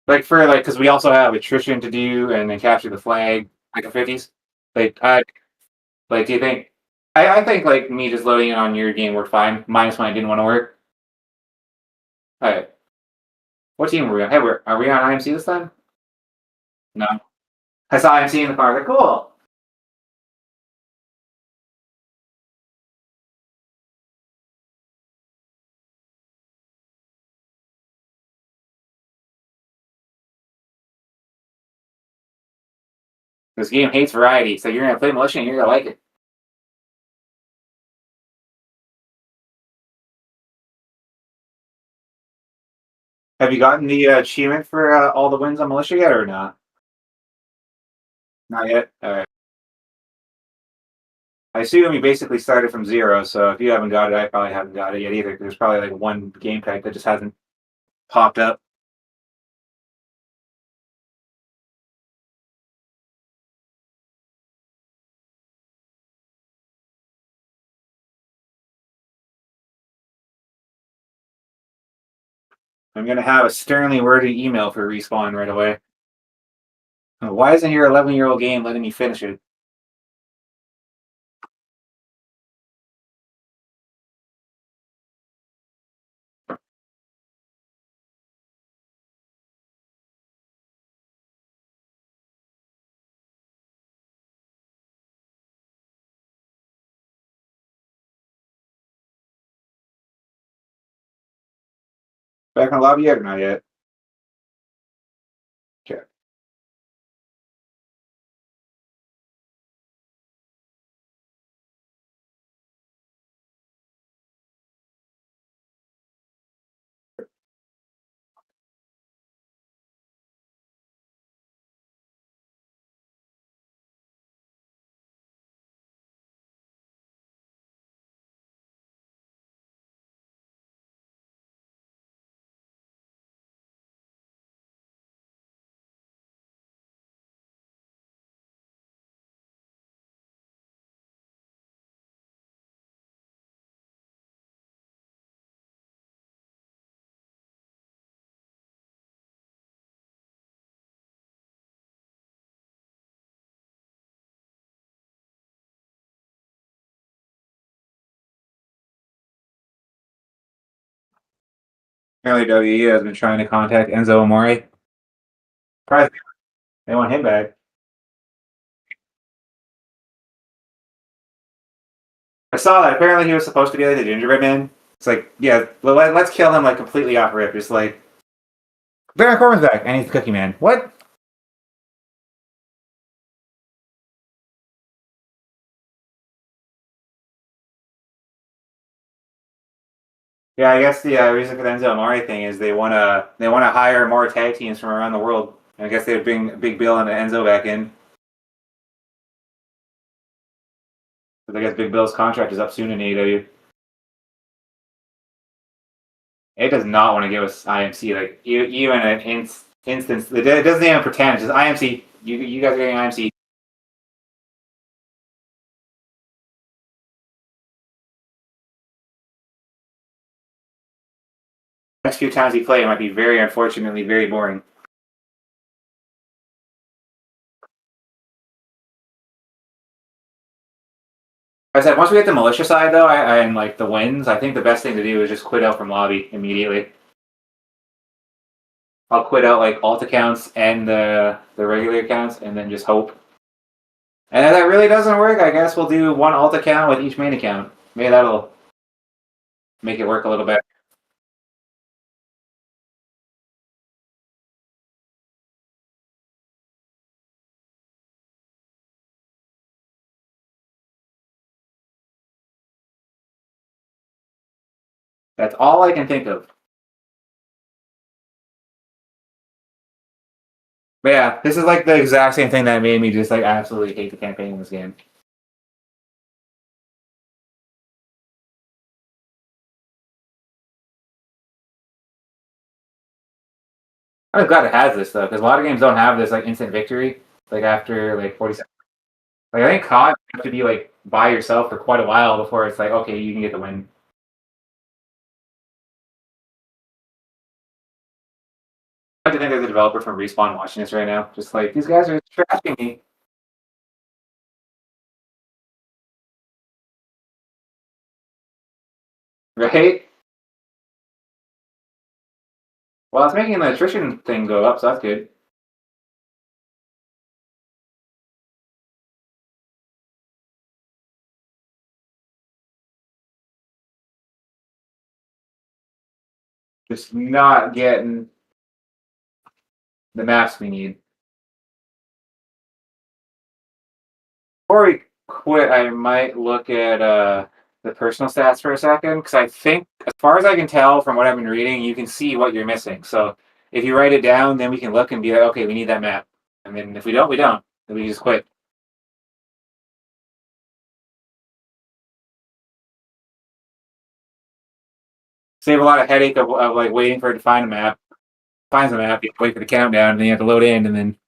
Like for like because we also have attrition to do, and then capture the flag like the 50s. Like, like do you think? I think like me just loading it on your game worked fine, minus when I didn't want to work. All right, what team are we on? Hey, are we on IMC this time? No, I saw IMC in the car. Like, cool. This game hates variety, so you're gonna play militia and you're gonna like it. Have you gotten the achievement for all the wins on militia yet, or not? Not yet. All right. I assume you basically started from zero, so if you haven't got it, I probably haven't got it yet either. There's probably like one game type that just hasn't popped up. I'm gonna have a sternly worded email for respawn right away. Why isn't your 11-year-old game letting me finish it? Back in the lobby yet or not yet? Okay. Apparently, WWE has been trying to contact Enzo Amore. Surprised they want him back. I saw that. Apparently, he was supposed to be like the gingerbread man. It's like, yeah, let's kill him like completely off rip. Just like Baron Corbin's back, and he's the Cookie Man. What? Yeah, I guess the reason for the Enzo Amore thing is they wanna hire more tag teams from around the world. And I guess they'd bring Big Bill and Enzo back in. But I guess Big Bill's contract is up soon in AEW. It does not want to give us IMC. Like even an instance, it doesn't even pretend. It's just IMC. You guys are getting IMC. next few times we play, it might be very unfortunately very boring. I said once we get the militia side though, and like the wins, I think the best thing to do is just quit out from lobby immediately. I'll quit out like alt accounts and the regular accounts, and then just hope. And if that really doesn't work, I guess we'll do one alt account with each main account. Maybe that'll make it work a little better. That's all I can think of. But yeah, this is like the exact same thing that made me just like absolutely hate the campaign in this game. I'm glad it has this though, because a lot of games don't have this like instant victory, like after like 40 seconds. Like I think COD you have to be like by yourself for quite a while before it's like okay, you can get the win. I have to think there's a developer from Respawn watching this right now, just like these guys are trashing me, right? Well, it's making the attrition thing go up, so that's good. Just not getting the maps we need. Before we quit, I might look at the personal stats for a second, because I think, as far as I can tell from what I've been reading, you can see what you're missing. So if you write it down, then we can look and be like, okay, we need that map. And then if we don't, we don't. Then we just quit. Save a lot of headache of like waiting for it to find a map. Finds a map, you wait for the countdown, and then you have to load in, and then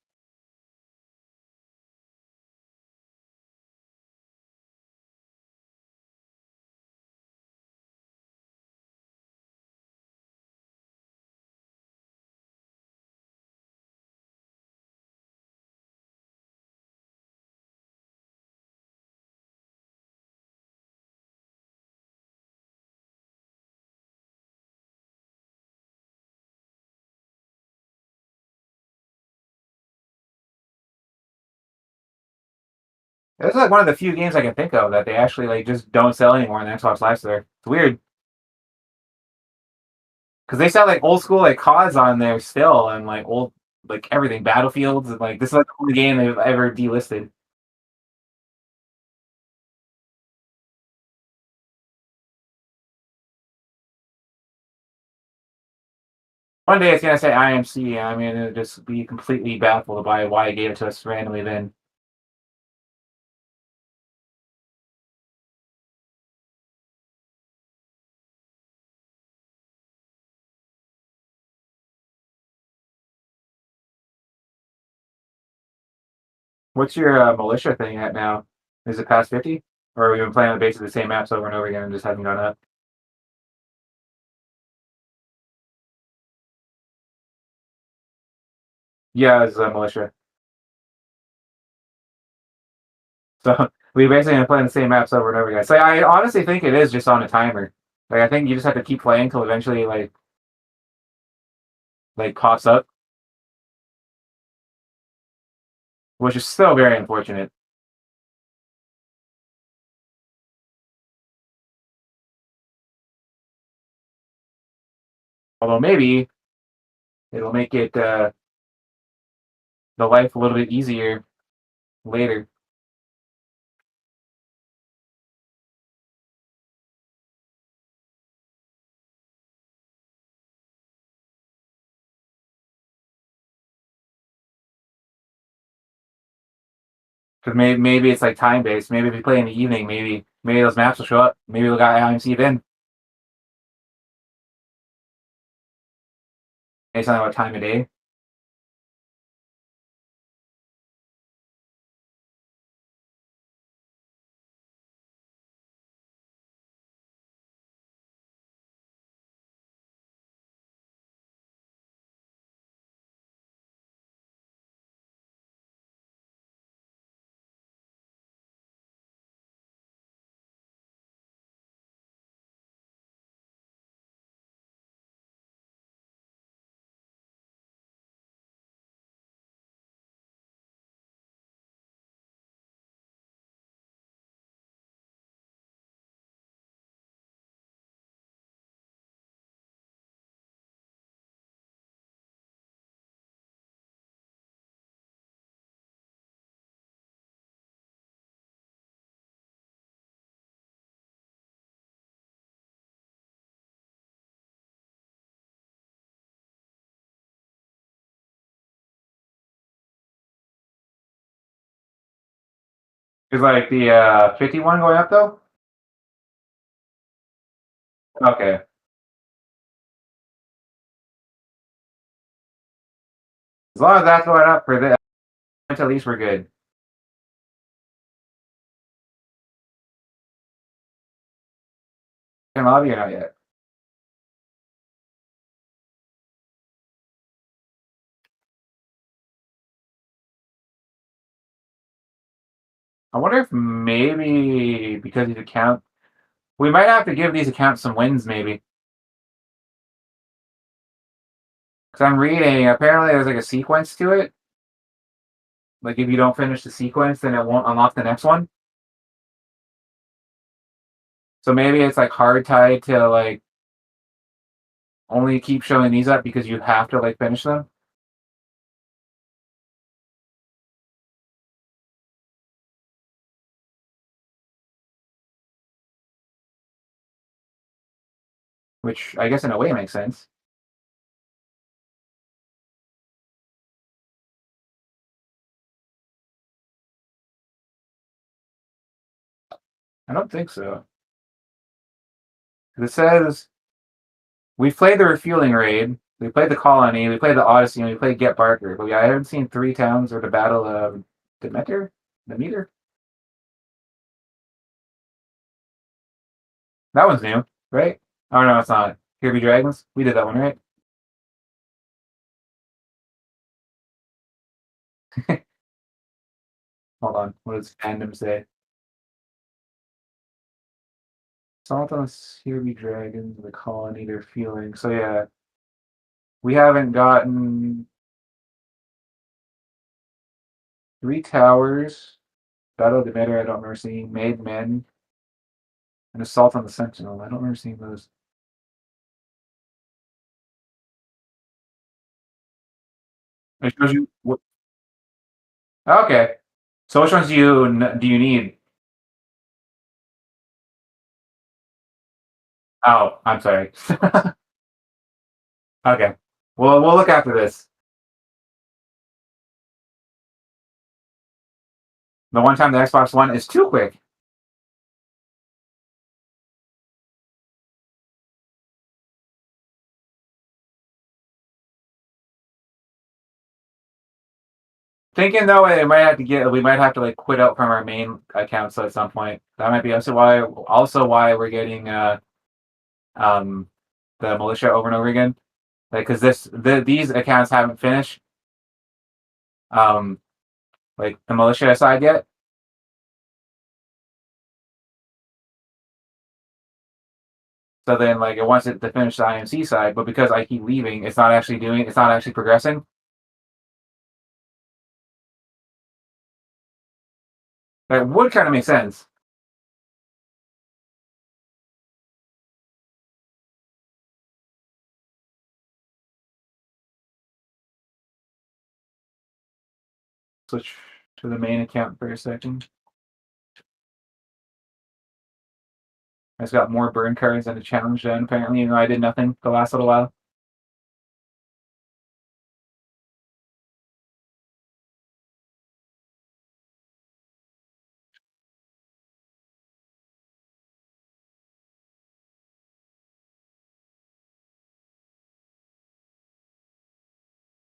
this is like one of the few games I can think of that they actually like just don't sell anymore in the Xbox Live Store. It's weird because they sell like old school like CODs on there still, and like old like everything Battlefields, and like this is like the only game they've ever delisted. One day it's gonna say IMC, and I'm gonna just be completely baffled by why it gave it to us randomly then. What's your militia thing at now? Is it past 50? Or have we been playing basically the same maps over and over again and just haven't gone up? Yeah, it's militia. So we basically been playing the same maps over and over again. So I honestly think it is just on a timer. Like I think you just have to keep playing until eventually like pops up, which is still very unfortunate. Although maybe it'll make it the life a little bit easier later. Because maybe it's like time based. Maybe if you play in the evening, maybe those maps will show up. Maybe we'll got IMC then. Maybe something about time of day. Is like the 51 going up though? Okay. As long as that's going up for this, at least we're good. In lobby or not yet? I wonder if maybe because these accounts, we might have to give these accounts some wins maybe. Because I'm reading, apparently there's like a sequence to it. Like if you don't finish the sequence, then it won't unlock the next one. So maybe it's like hard tied to like only keep showing these up because you have to like finish them. Which I guess in a way makes sense. I don't think so. It says we played the refueling raid, we played the colony, we played the Odyssey, and we played Get Barker. But I haven't seen Three Towns or the Battle of Demeter. Demeter. That one's new, right? Oh no, it's not. Here Be Dragons. We did that one, right? Hold on. What does fandom say? Something's Here Be Dragons, the colony, they're feeling. So yeah, we haven't gotten Three Towers, Battle of Demeter. I don't remember seeing Made Men, and Assault on the Sentinel. I don't remember seeing those. It shows you what. Okay, so which ones do you need? Oh, I'm sorry. Okay, well we'll look after this. The one time the Xbox One is too quick. Thinking though, we might have to like quit out from our main accounts at some point. That might be also why we're getting um the militia over and over again. Like because these accounts haven't finished um like the militia side yet. So then like it wants it to finish the IMC side, but because I keep leaving, it's not actually progressing. That would kind of make sense. Switch to the main account for a second. I just got more burn cards and a challenge done, apparently, even though I did nothing the last little while.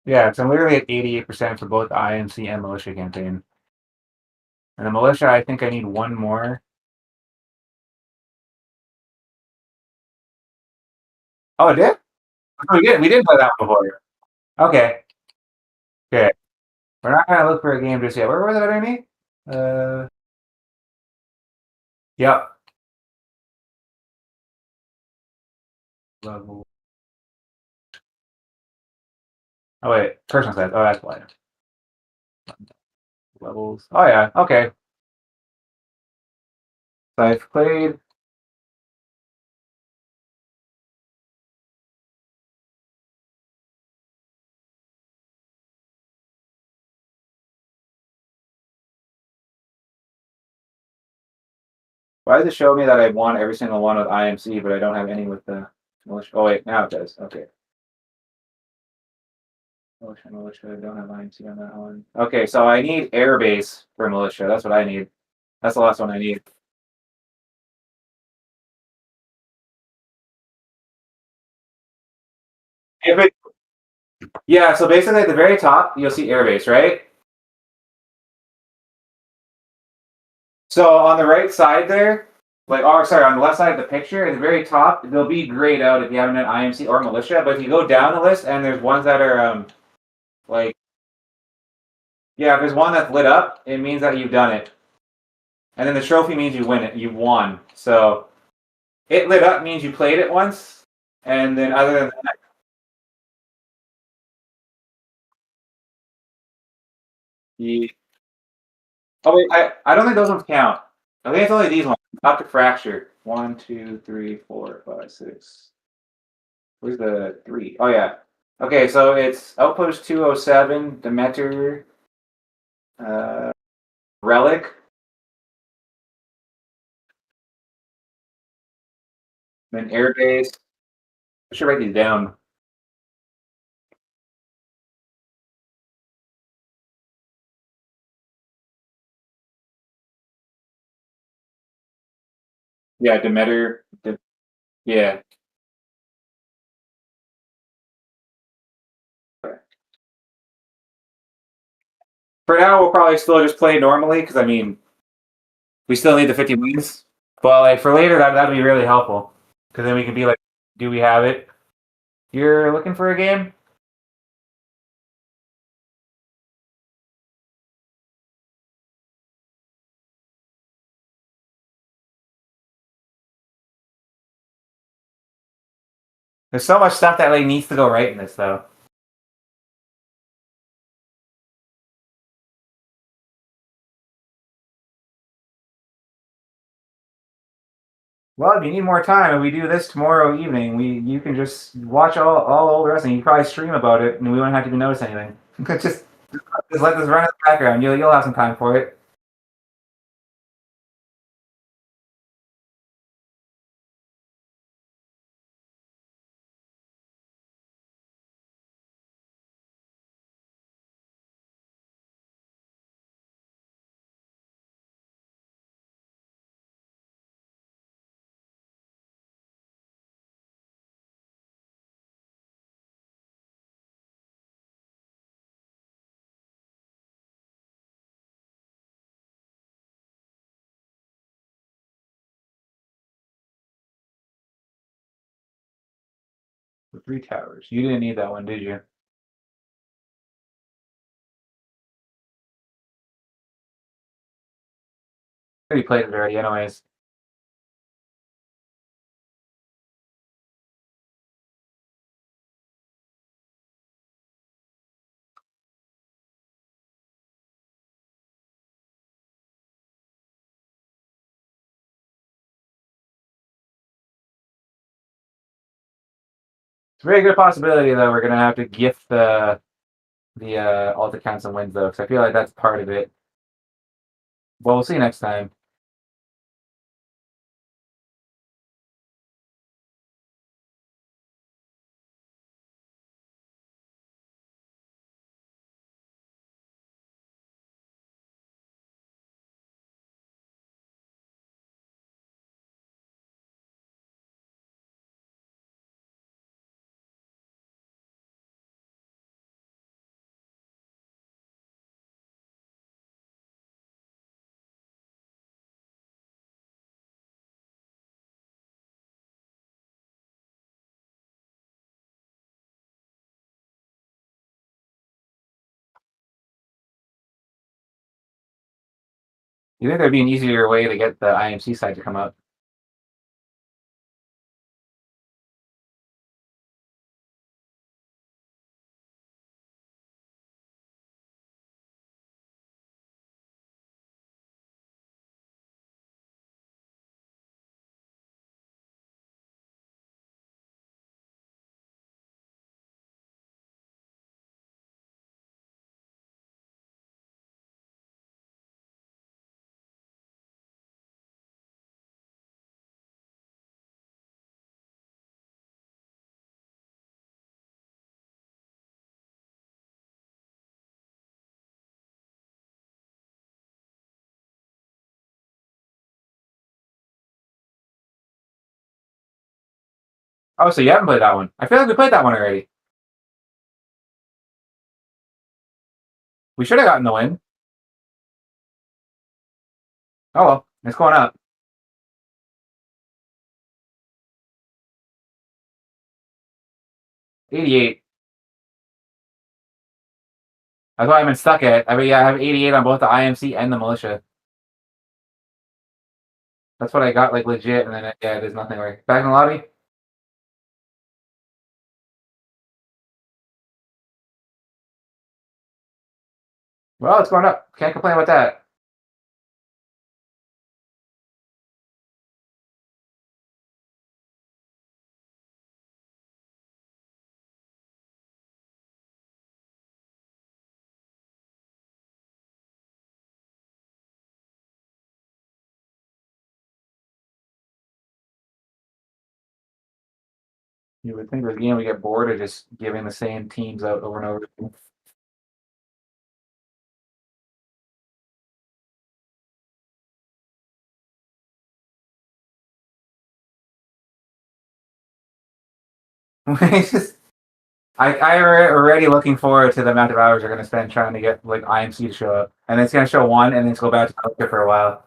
Yeah, so I'm literally at 88% for both IMC and militia campaign. And the militia, I think I need one more. Oh, it did? Oh, we did play that one before. Okay. Okay. We're not gonna look for a game just yet. Where was it underneath? Yep. Level. Oh wait, person says. Oh, that's why. Levels. Oh yeah. Okay. So I've played. Why does it show me that I won every single one with IMC, but I don't have any with the militia? Oh wait, now it does. Okay. Militia. I don't have IMC on that one. Okay, so I need airbase for militia. That's what I need. That's the last one I need. If it, yeah, so basically at the very top, you'll see airbase, right? So on the right side there, like, oh, sorry, on the left side of the picture, at the very top, they'll be grayed out if you haven't done IMC or militia. But if you go down the list, and there's ones that are like, yeah, if there's one that's lit up, it means that you've done it, and then the trophy means you win it, you won. So it lit up means you played it once, and then other than that, you, oh wait, I don't think those ones count. I think it's only these ones. Up to fracture. One, two, three, four, five, six. Where's the three? Oh yeah. Okay, so it's Outpost 207, Demeter, uh, Relic, then Airbase. I should write these down. Yeah, Demeter. Yeah. For now, we'll probably still just play normally because I mean, we still need the 50 wins. But like for later, that'd be really helpful because then we can be like, do we have it? You're looking for a game? There's so much stuff that like needs to go right in this though. Well, if you need more time, and we do this tomorrow evening, we you can just watch all old wrestling. You can probably stream about it, and we won't have to even notice anything. Just let this run in the background. You'll have some time for it. The three towers. You didn't need that one, did you? You played it already, anyways. It's a very good possibility that we're gonna have to gift the alter count some wins though, because I feel like that's part of it. Well, we'll see you next time. You think there'd be an easier way to get the IMC side to come up? Oh, so you haven't played that one? I feel like we played that one already. We should have gotten the win. Oh well, it's going up. 88. That's why I've been stuck at. I mean, yeah, I have 88 on both the IMC and the militia. That's what I got, like legit, and then yeah, there's nothing right. Back in the lobby. Well, it's going up. Can't complain about that. You would think that game we get bored of just giving the same teams out over and over again. It's just, I already looking forward to the amount of hours they're going to spend trying to get like IMC to show up, and it's going to show one, and then it's go back to Tokyo for a while.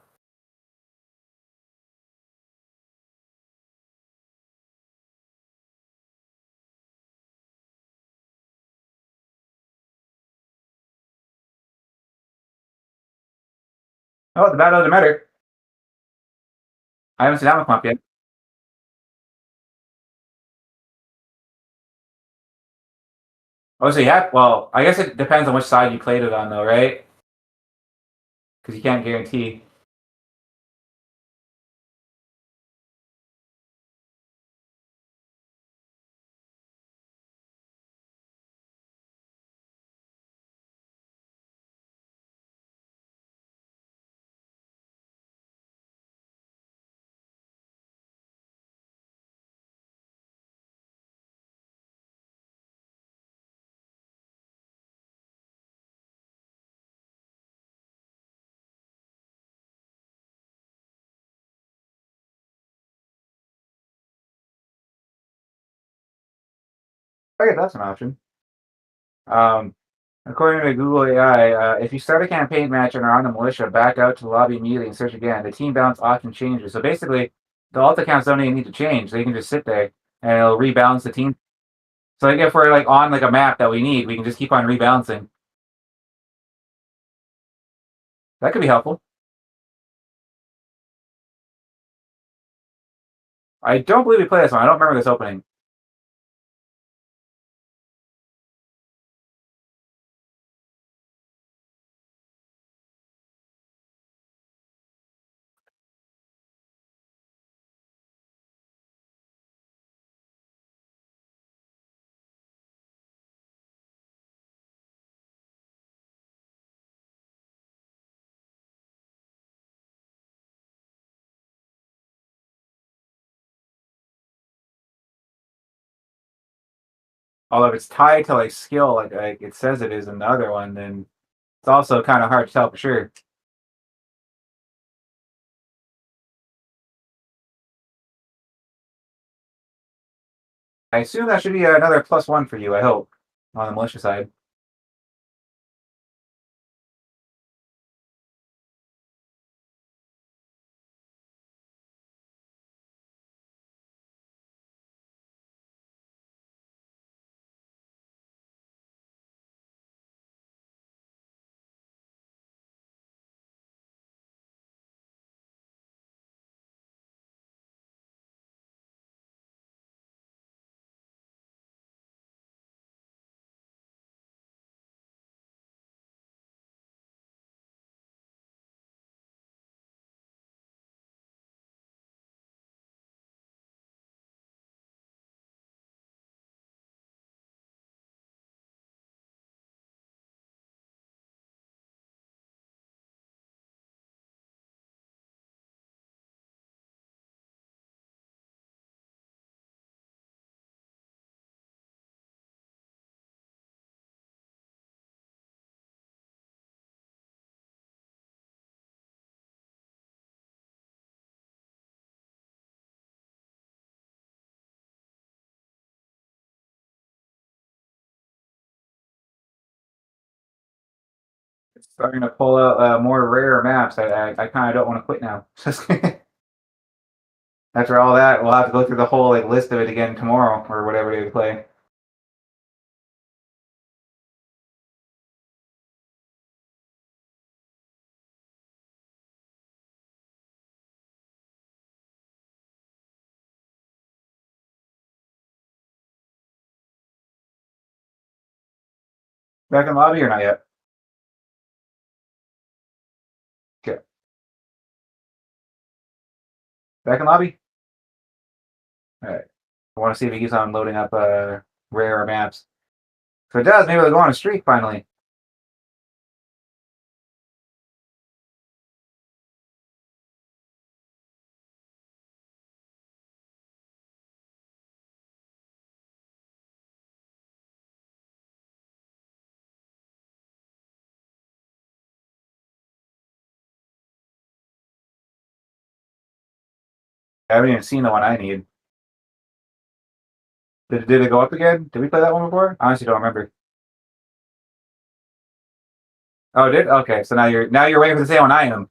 Oh, the battle doesn't matter. I haven't seen that one come up yet. Oh, so yeah. Well, I guess it depends on which side you played it on, though, right? Because you can't guarantee. Okay, that's an option. Um, According to Google AI, if you start a campaign match and are on the militia, back out to the lobby immediately and search again. The team balance often changes. So basically, the alt accounts don't even need to change. They can just sit there and it'll rebalance the team. So like if we're like on like a map that we need, we can just keep on rebalancing. That could be helpful. I don't believe we play this one. I don't remember this opening. Although if it's tied to like skill, like it says it is in the other one, then it's also kind of hard to tell for sure. I assume that should be another +1 for you. I hope on the militia side. It's starting to pull out more rare maps. I kind of don't want to quit now. After all that, we'll have to go through the whole like list of it again tomorrow or whatever day we play. Back in lobby or not yet? Okay. Back in lobby? Alright. I want to see if he keeps on loading up rare maps. If it does, maybe we'll go on a streak finally. I haven't even seen the one I need. Did it go up again? Did we play that one before? I honestly don't remember. Oh, it did? Okay, so now you're waiting for the same one I am.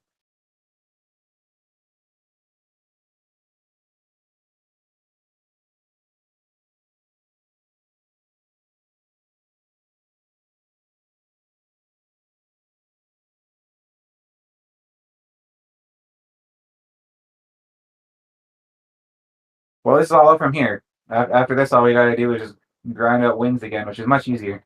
Well, this is all up from here. After this, all we gotta do is just grind out wins again, which is much easier.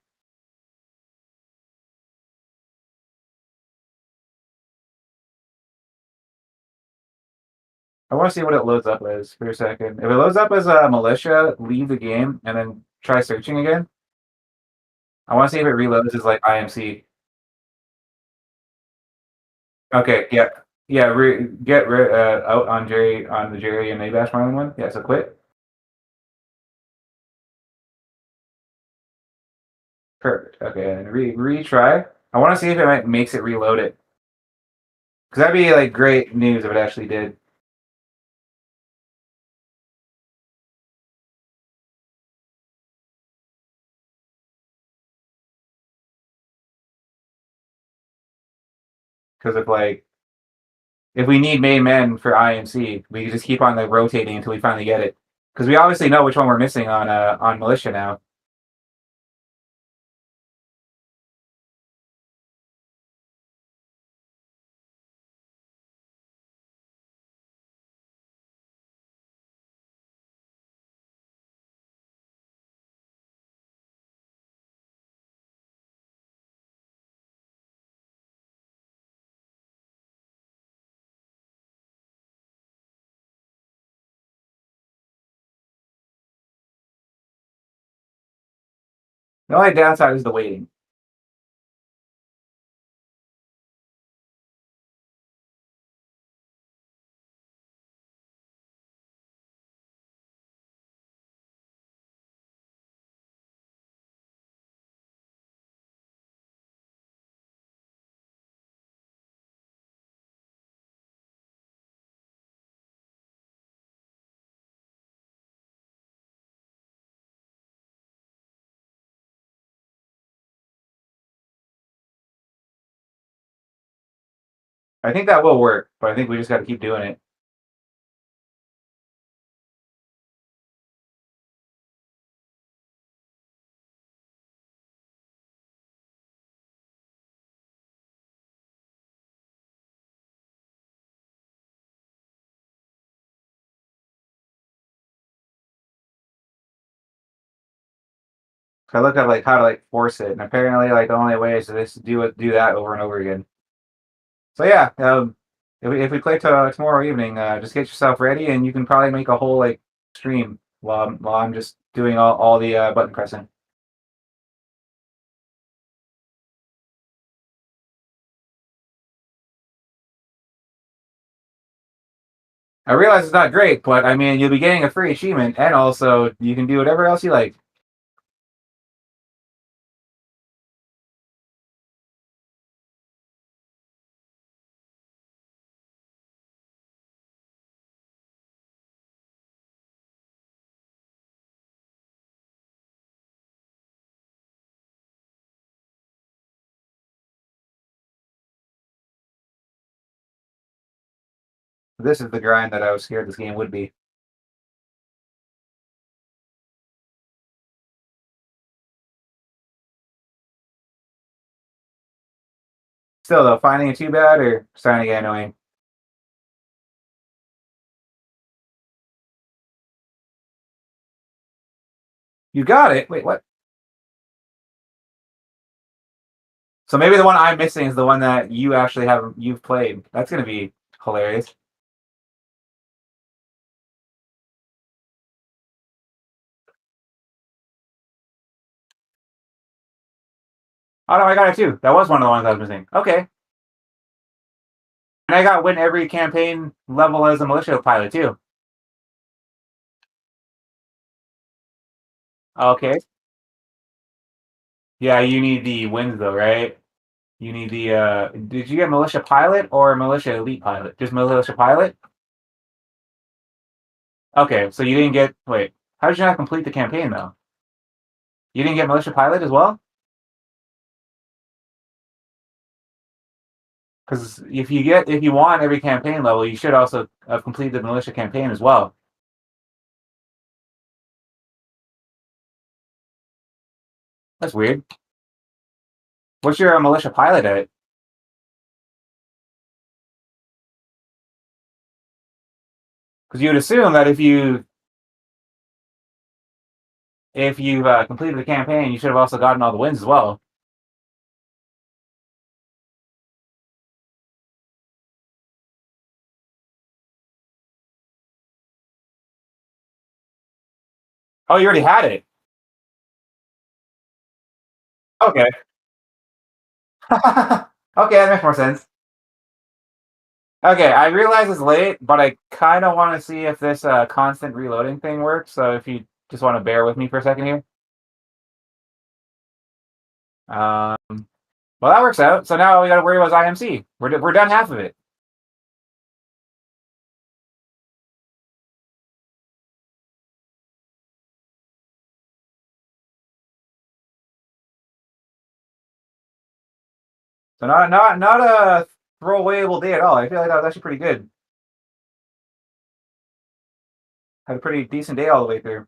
I want to see what it loads up as for a second. If it loads up as a militia, leave the game and then try searching again. I want to see if it reloads as like IMC. Okay, yeah, yeah. Out on the Jerry and Nabash Marlin one. Yeah, so quit. Perfect. Okay, and retry. I want to see if makes it reload it because that'd be like great news if it actually did. Because if we need main men for IMC, we can just keep on like rotating until we finally get it. Because we obviously know which one we're missing on militia now. The only downside is the waiting. I think that will work, but I think we just got to keep doing it. So I looked up like how to like force it, and apparently like the only way is to just do that over and over again. So yeah, if we play tomorrow evening, just get yourself ready, and you can probably make a whole like stream while I'm just doing all the button pressing. I realize it's not great, but I mean you'll be getting a free achievement, and also you can do whatever else you like. This is the grind that I was scared this game would be. Still though, finding it too bad or starting to get annoying? You got it. Wait, what? So maybe the one I'm missing is the one that you actually you've played. That's gonna be hilarious. Oh no, I got it too. That was one of the ones I was missing. Okay. And I got win every campaign level as a militia pilot too. Okay. Yeah, you need the wins though, right? You need the did you get militia pilot or militia elite pilot? Just militia pilot? Okay, so you didn't get wait, how did you not complete the campaign though? You didn't get militia pilot as well? Because if you want every campaign level, you should also have completed the militia campaign as well. That's weird. What's your militia pilot at? Because you would assume that if you've completed the campaign, you should have also gotten all the wins as well. Oh, you already had it. Okay. Okay, that makes more sense. Okay, I realize it's late, but I kind of want to see if this constant reloading thing works. So if you just want to bear with me for a second here. Um, well, that works out. So now all we got to worry about is IMC. We're done half of it. So not a throwawayable day at all. I feel like that was actually pretty good. Had a pretty decent day all the way through.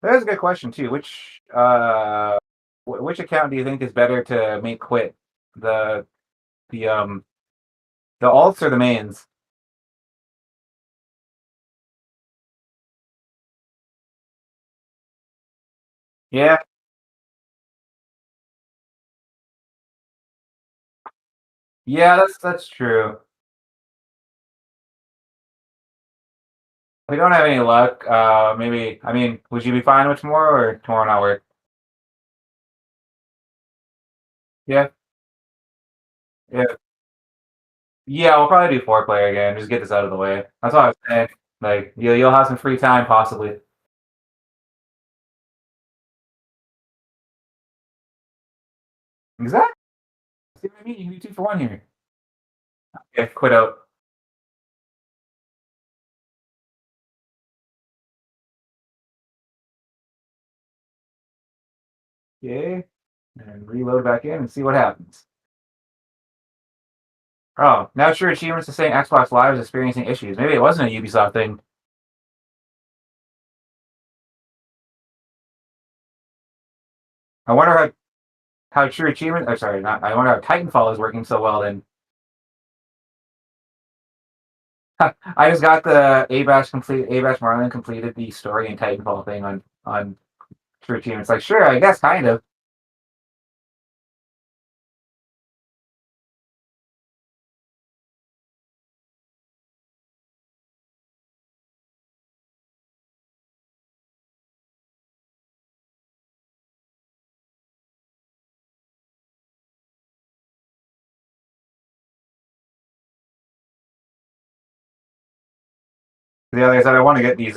That's a good question too. Which account do you think is better to make quit? The the um the alts or the mains? Yeah, yeah, that's true. If we don't have any luck, maybe I mean, would you be fine with tomorrow or tomorrow not work? Yeah, yeah, yeah. We'll probably do four player again. Just get this out of the way. That's all I was saying. Like you'll have some free time possibly. Exactly. See what I mean? You can do two for one here. Yeah, quit out. Okay, and reload back in and see what happens. Oh, now sure achievements is saying Xbox Live is experiencing issues. Maybe it wasn't a Ubisoft thing. I wonder how true achievement. Oh, sorry, not. I wonder how Titanfall is working so well. Then I just got the Abash Marlin completed the story and Titanfall thing on true achievements. Like, sure, I guess kind of. The other is that I want to get these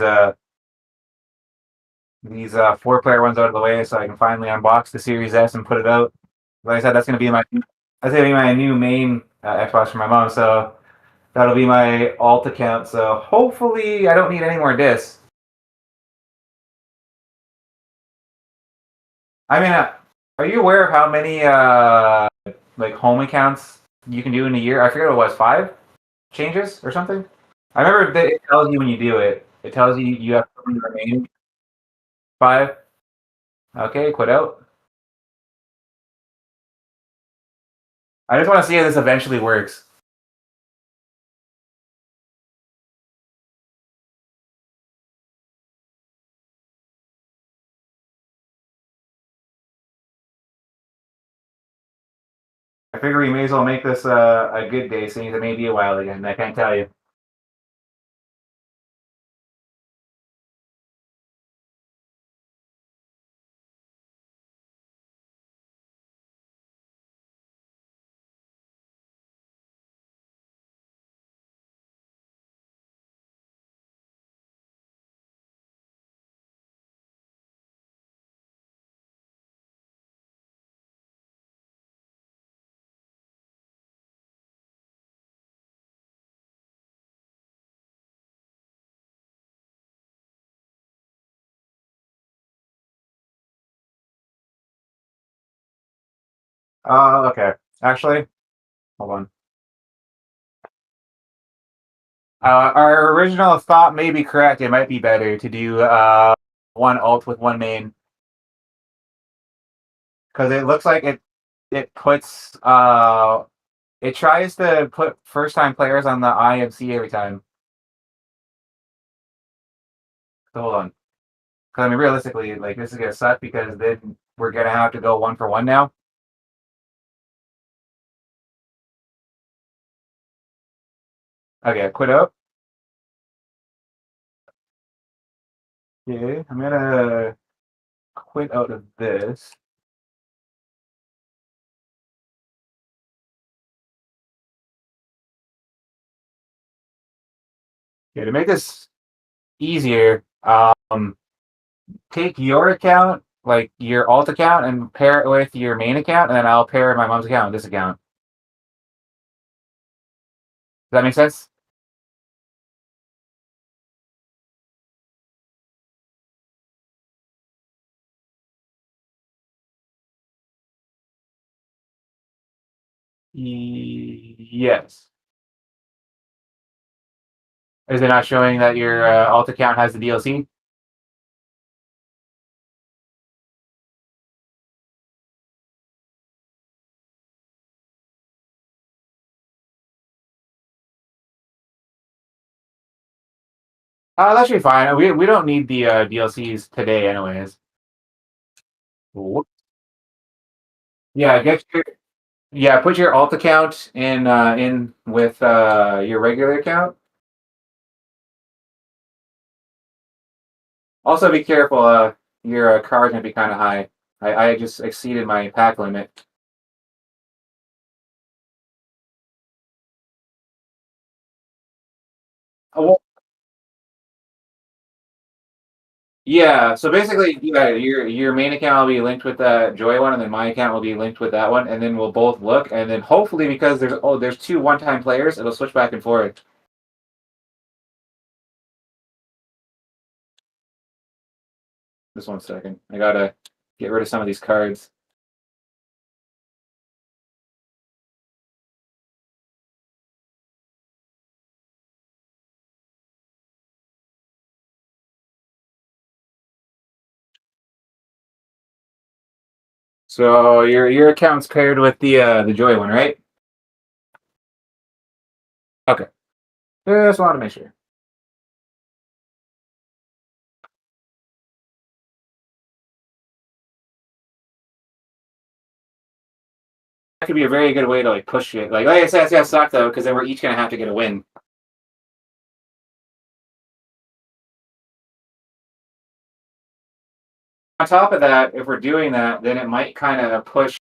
four player ones out of the way so I can finally unbox the Series S and put it out. Like I said, that's gonna be my new main Xbox for my mom. So That'll be my alt account. So hopefully I don't need any more discs. I mean, are you aware of how many like home accounts you can do in a year? I forget what it was, 5 changes or something. I remember that it tells you when you do it. It tells you you have to remain 5. Okay, quit out. I just want to see how this eventually works. I figure we may as well make this a good day, seeing it may be a while again. I can't tell you. Okay. Actually, hold on. Our original thought may be correct. It might be better to do one alt with one main because it looks like it puts it tries to put first time players on the IMC every time. So hold on, because I mean realistically, like this is gonna suck because then we're gonna have to go one for one now. Okay, quit out. Okay, I'm gonna quit out of this. Okay, to make this easier, take your account, like your alt account, and pair it with your main account, and then I'll pair my mom's account with this account. Does that make sense? Yes. Is it not showing that your alt account has the DLC? That should be fine. We don't need the DLCs today, anyways. Yeah, put your alt account in with your regular account. Also, be careful. Your card can be kind of high. I just exceeded my pack limit. Oh, well, yeah. So basically, yeah, your main account will be linked with that Joy one, and then my account will be linked with that one, and then we'll both look, and then hopefully because there's two one-time players, it'll switch back and forth. Just 1 second. I gotta get rid of some of these cards. So your account's paired with the Joy one, right? Okay. Just wanted to make sure. That could be a very good way to like push it. Like I said, it's gonna suck though, because then we're each gonna have to get a win. On top of that, if we're doing that, then it might kind of push.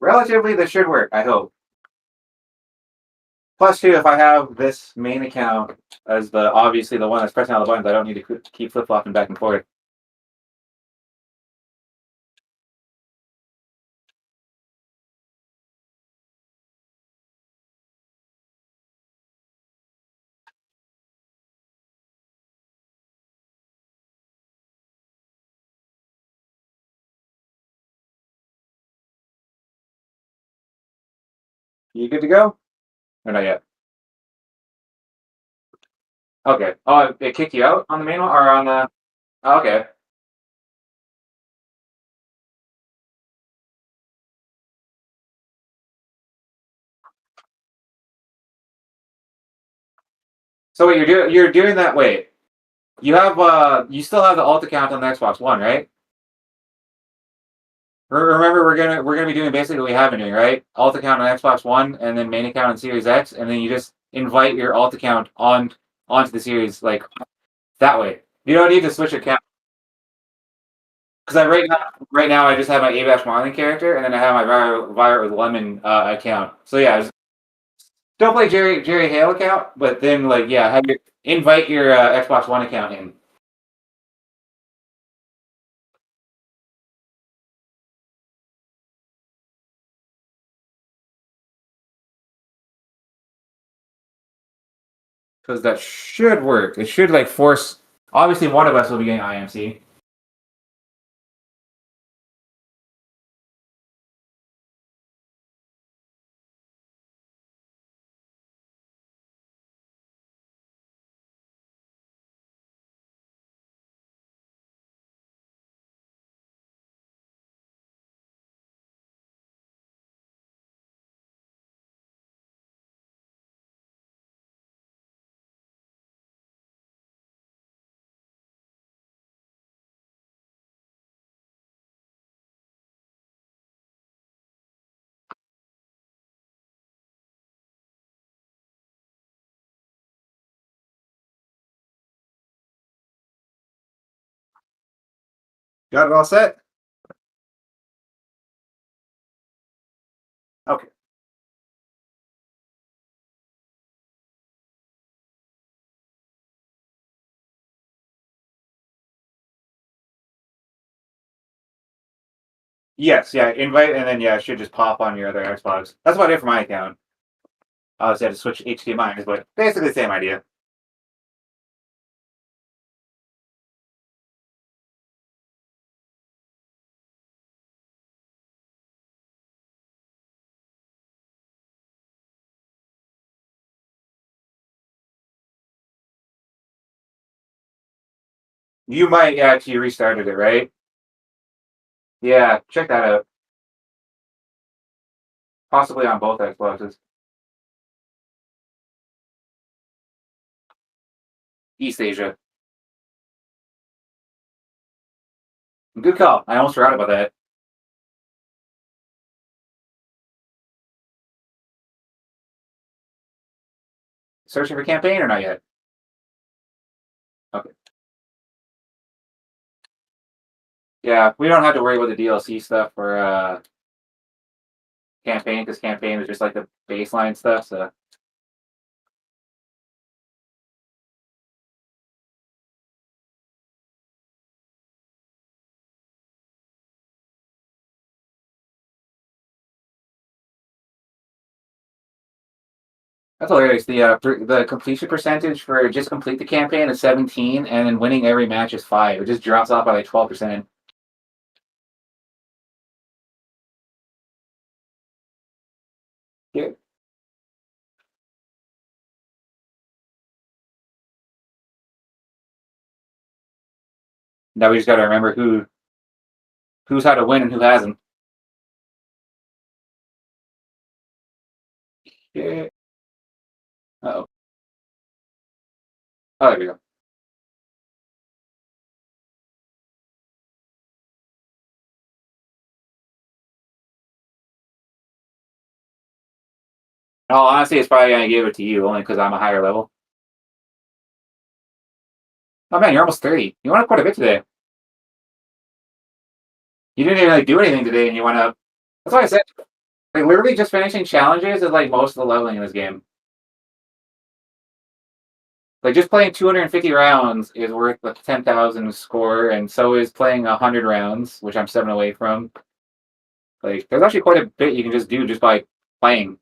relatively, this should work. I hope. Plus, two, if I have this main account as the obviously the one that's pressing all the buttons, I don't need to keep flip flopping back and forth. You good to go? Or not yet? Okay. Oh, it kicked you out on the main one or on the? Oh, okay. So wait, you're doing that. Wait, you still have the alt account on the Xbox One, right? Remember, we're gonna be doing basically what we have been doing, right? Alt account on Xbox One, and then main account on Series X, and then you just invite your alt account onto the Series like that way. You don't need to switch account because right now I just have my Abash Marlin character, and then I have my Violet with Lemon account. So yeah, still play Jerry Hale account, but then like yeah, invite your Xbox One account in. Because that should work. It should like force. Obviously, one of us will be getting IMC. Got it all set. Okay. Yes, yeah, invite, and then yeah, it should just pop on your other Xbox. That's what I did for my account. Obviously, I had to switch HDMI's, but basically the same idea. You might actually restarted it, right? Yeah, check that out. Possibly on both Xboxes. East Asia. Good call. I almost forgot about that. Searching for campaign or not yet? Okay. Yeah, we don't have to worry about the DLC stuff for campaign because campaign is just like the baseline stuff. So that's hilarious. The completion percentage for just complete the campaign is 17, and then winning every match is 5. It just drops off by like 12%. Yeah. Now we just got to remember who's how to win and who hasn't. Yeah. Oh. Oh, there we go. Oh, honestly, it's probably gonna give it to you only because I'm a higher level. Oh man, you're almost 30. You went up quite a bit today. You didn't even like do anything today, and you went up. That's what I said. Like literally just finishing challenges is like most of the leveling in this game. Like just playing 250 rounds is worth the 10,000 score, and so is playing 100 rounds, which I'm 7 away from. Like there's actually quite a bit you can just do just by playing.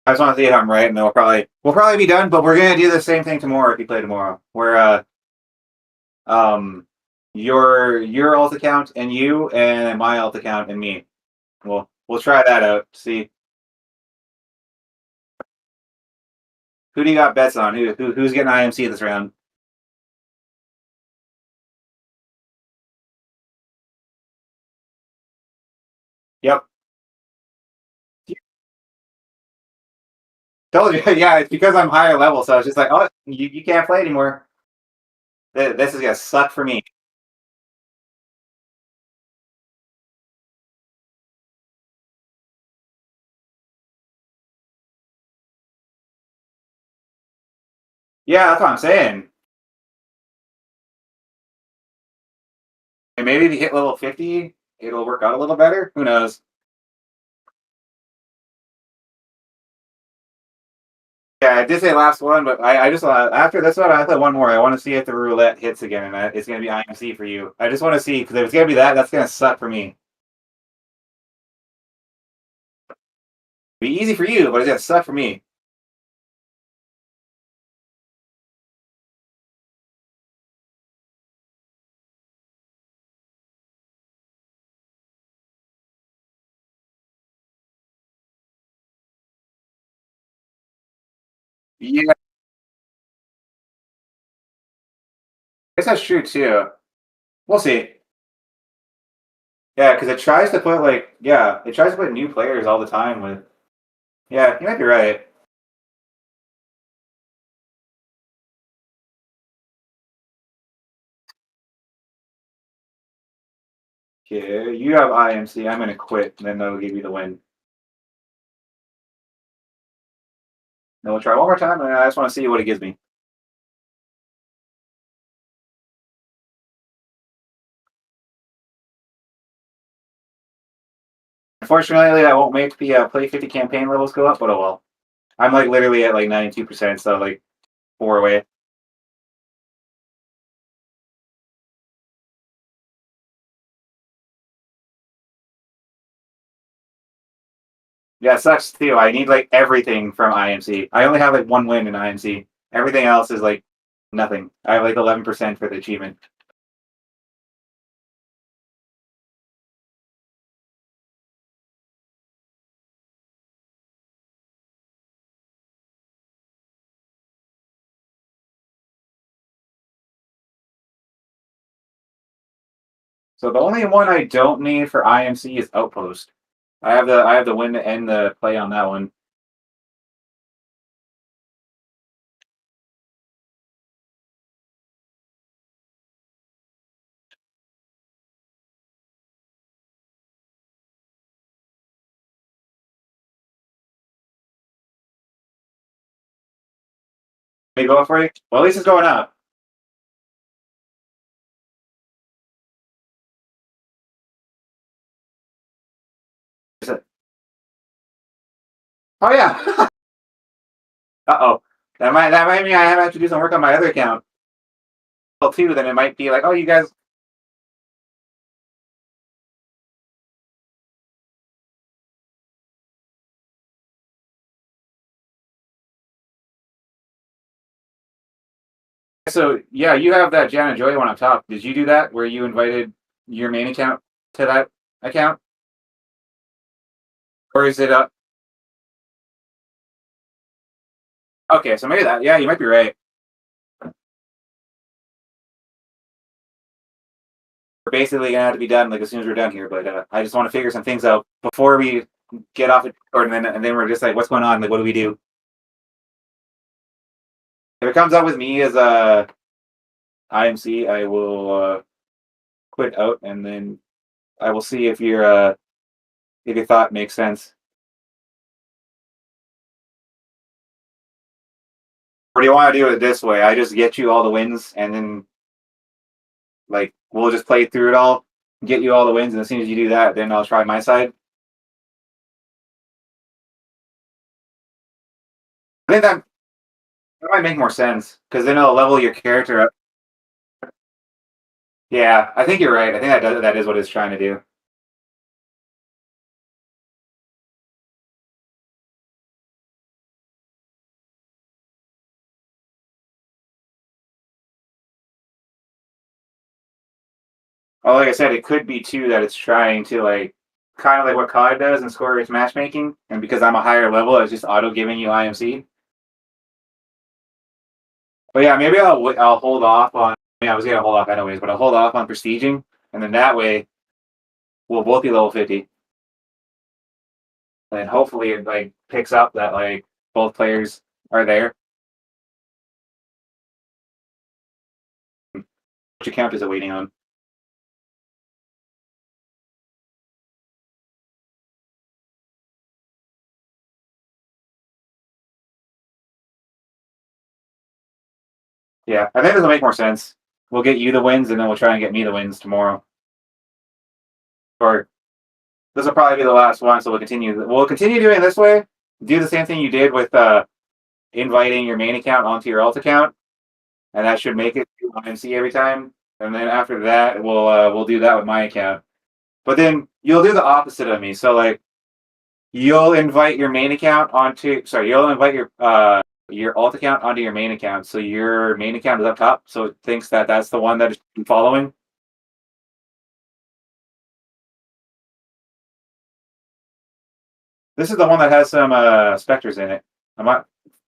I just want to see if I'm right, and then we'll probably be done. But we're gonna do the same thing tomorrow if you play tomorrow. Where um your alt account and you, and my alt account and me. We'll try that out. See who do you got bets on? Who's getting IMC this round? Yep. Told you. Yeah, it's because I'm higher level, so it's just like, oh, you can't play anymore. This is gonna suck for me. Yeah, that's what I'm saying. And maybe if you hit level 50, it'll work out a little better. Who knows? Yeah, I did say last one, but I just after this one, I play one more. I want to see if the roulette hits again, and it's gonna be IMC for you. I just want to see because if it's gonna be that, that's gonna suck for me. Be easy for you, but it's gonna suck for me. Yeah, I guess that's true too. We'll see. Yeah, because it tries to put new players all the time with. Yeah, you might be right. Okay, you have IMC. I'm gonna quit, and then that'll give you the win. Then we'll try one more time, and I just want to see what it gives me. Unfortunately, I won't make the play 50 campaign levels go up, but oh well. I'm like literally at like 92%, so like 4 away. Yeah, it sucks too. I need like everything from IMC. I only have like one win in IMC. Everything else is like nothing. I have like 11% for the achievement. So the only one I don't need for IMC is Outpost. I have the win to end the play on that one. May go for you? Well, at least it's going up. Oh yeah. Uh-oh. That might mean I have to do some work on my other account. Well, too, then it might be like, oh, you guys. So yeah, you have that Jan and Joy one on top. Did you do that where you invited your main account to that account, or is it up? Okay, so maybe that. Yeah, you might be right. We're basically gonna have to be done like as soon as we're done here. But I just want to figure some things out before we get off the record, and then we're just like, what's going on? Like, what do we do? If it comes up with me as a IMC, I will quit out, and then I will see if your thought makes sense. Or do you want to do it this way? I just get you all the wins, and then like we'll just play through it all, get you all the wins, and as soon as you do that, then I'll try my side. I think that might make more sense because then it'll level your character up. Yeah, I think you're right. I think that is what it's trying to do. Oh, like I said, it could be too that it's trying to like kind of like what COD does in score-based matchmaking, and because I'm a higher level, it's just auto giving you IMC. But yeah, maybe I'll hold off on. I was gonna hold off anyways, but I'll hold off on prestiging, and then that way we'll both be level 50, and then hopefully it like picks up that like both players are there. Which account is it waiting on? Yeah, I think this will make more sense. We'll get you the wins, and then we'll try and get me the wins tomorrow. Or this will probably be the last one, so we'll continue. We'll continue doing it this way. Do the same thing you did with inviting your main account onto your alt account, and that should make it to IMC every time. And then after that, we'll do that with my account. But then you'll do the opposite of me. So like you'll invite your main account onto. Sorry, you'll invite your alt account onto your main account. So your main account is up top, so it thinks that that's the one that it's following. This is the one that has some specters in it. I might,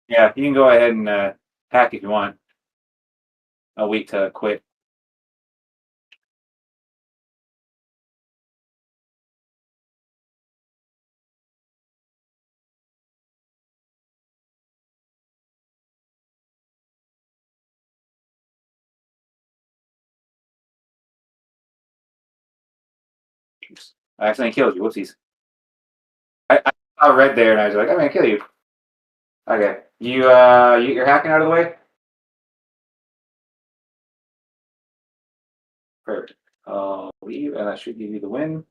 yeah, you can go ahead and hack if you want. I'll wait to quit. Oops. I accidentally killed you. Whoopsies. I saw red there, and I was like, I'm gonna kill you. Okay, you're hacking out of the way. Perfect. I'll leave, and that should give you the win.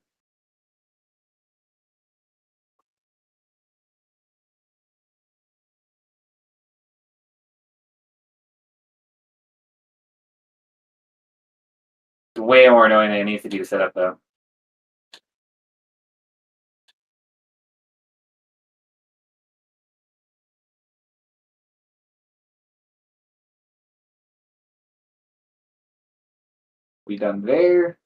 It's way more annoying than it needs to be to set up, though. We done there.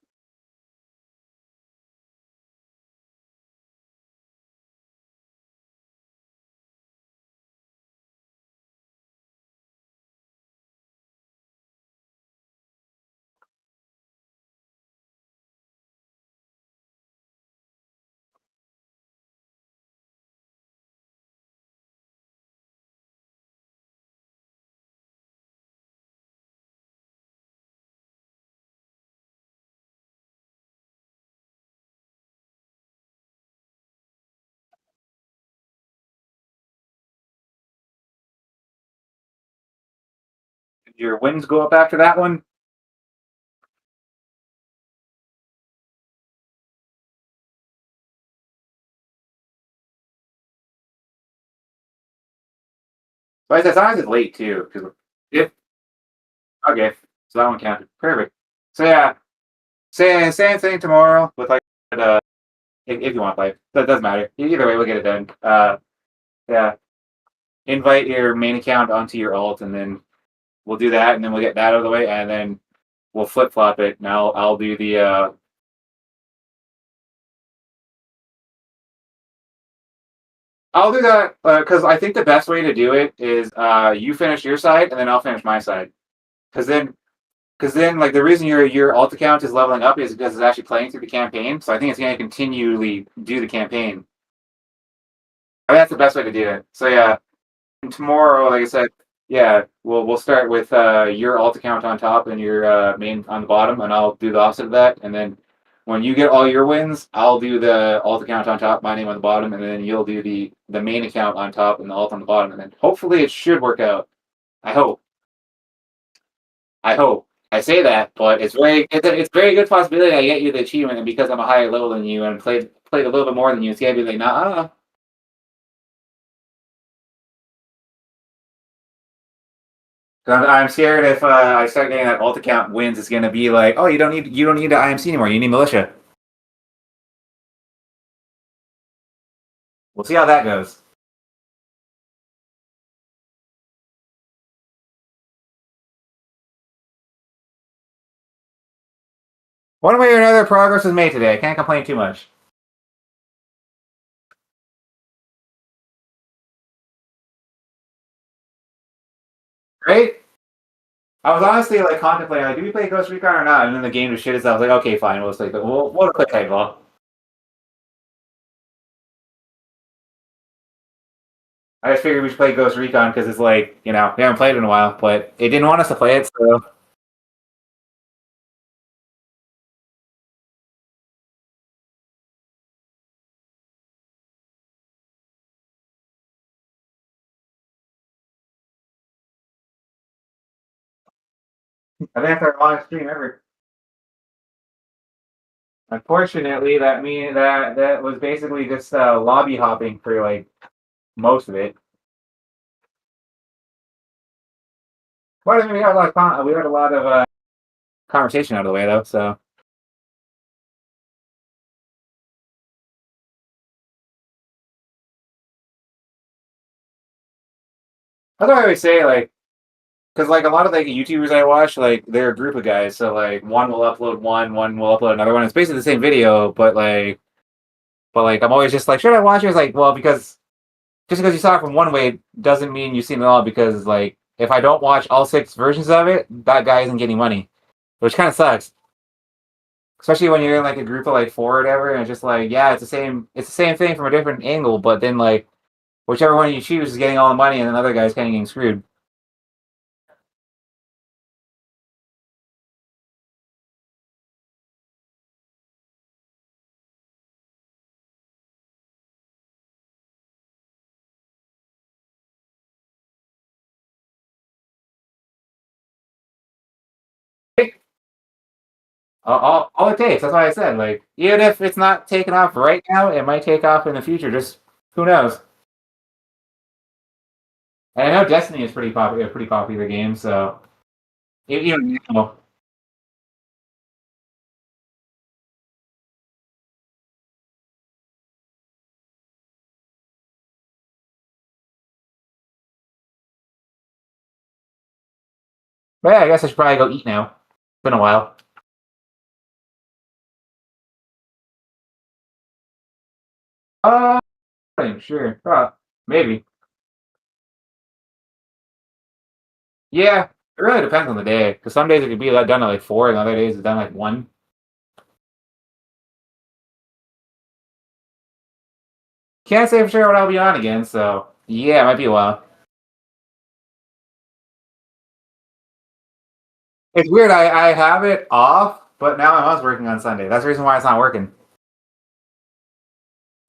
Your wins go up after that one. But as long as it's late too, because if okay, so that one counted. Perfect. So yeah, same thing tomorrow with like if you want to play. That doesn't matter. Either way, we'll get it done. Yeah. Invite your main account onto your alt, and then we'll do that, and then we'll get that out of the way, and then we'll flip flop it. And I'll do the. I'll do that because I think the best way to do it is you finish your side, and then I'll finish my side. Because then, like the reason your alt account is leveling up is because it's actually playing through the campaign. So I think it's going to continually do the campaign. I think that's the best way to do it. So yeah, and tomorrow, like I said, yeah, we'll start with your alt account on top and your main on the bottom, and I'll do the opposite of that. And then when you get all your wins, I'll do the alt account on top, my name on the bottom, and then you'll do the main account on top and the alt on the bottom, and then hopefully it should work out. I hope. I hope. I say that, but it's a very good possibility I get you the achievement, and because I'm a higher level than you and played a little bit more than you, it's gonna be like, nah. I'm scared if I start getting that alt account wins, it's gonna be like, oh, you don't need the IMC anymore. You need militia. We'll see how that goes. One way or another, progress was made today. I can't complain too much. Right? I was honestly like contemplating, like, do we play Ghost Recon or not? And then the game just shit itself. I was like, okay, fine. We'll just like, we'll play Titanfall. I just figured we should play Ghost Recon because it's like, we haven't played it in a while, but it didn't want us to play it, so I think that's our longest stream ever. Unfortunately, that was basically just lobby hopping for like most of it. But I mean, we got a lot of conversation out of the way though, so that's why I always say like, because like a lot of like YouTubers I watch, like they're a group of guys, so like one will upload one will upload another one. It's basically the same video, but I'm always just like, should I watch it? It's like, well, because just because you saw it from one way doesn't mean you've seen it all. Because like, if I don't watch all 6 versions of it, that guy isn't getting money, which kind of sucks. Especially when you're in like a group of like 4 or whatever, and it's just like, yeah, it's the same thing from a different angle, but then like whichever one you choose is getting all the money, and another guy's kind of getting screwed. All it takes. That's why I said, like, even if it's not taking off right now, it might take off in the future. Just who knows? And I know Destiny is a pretty popular game, so you know, but yeah, I guess I should probably go eat now. It's been a while. Uh, sure, maybe. Yeah, it really depends on the day. Because some days it could be done at like 4, and other days it's done like 1. Can't say for sure when I'll be on again, so yeah, it might be a while. It's weird. I have it off, but now my mom's working on Sunday. That's the reason why it's not working.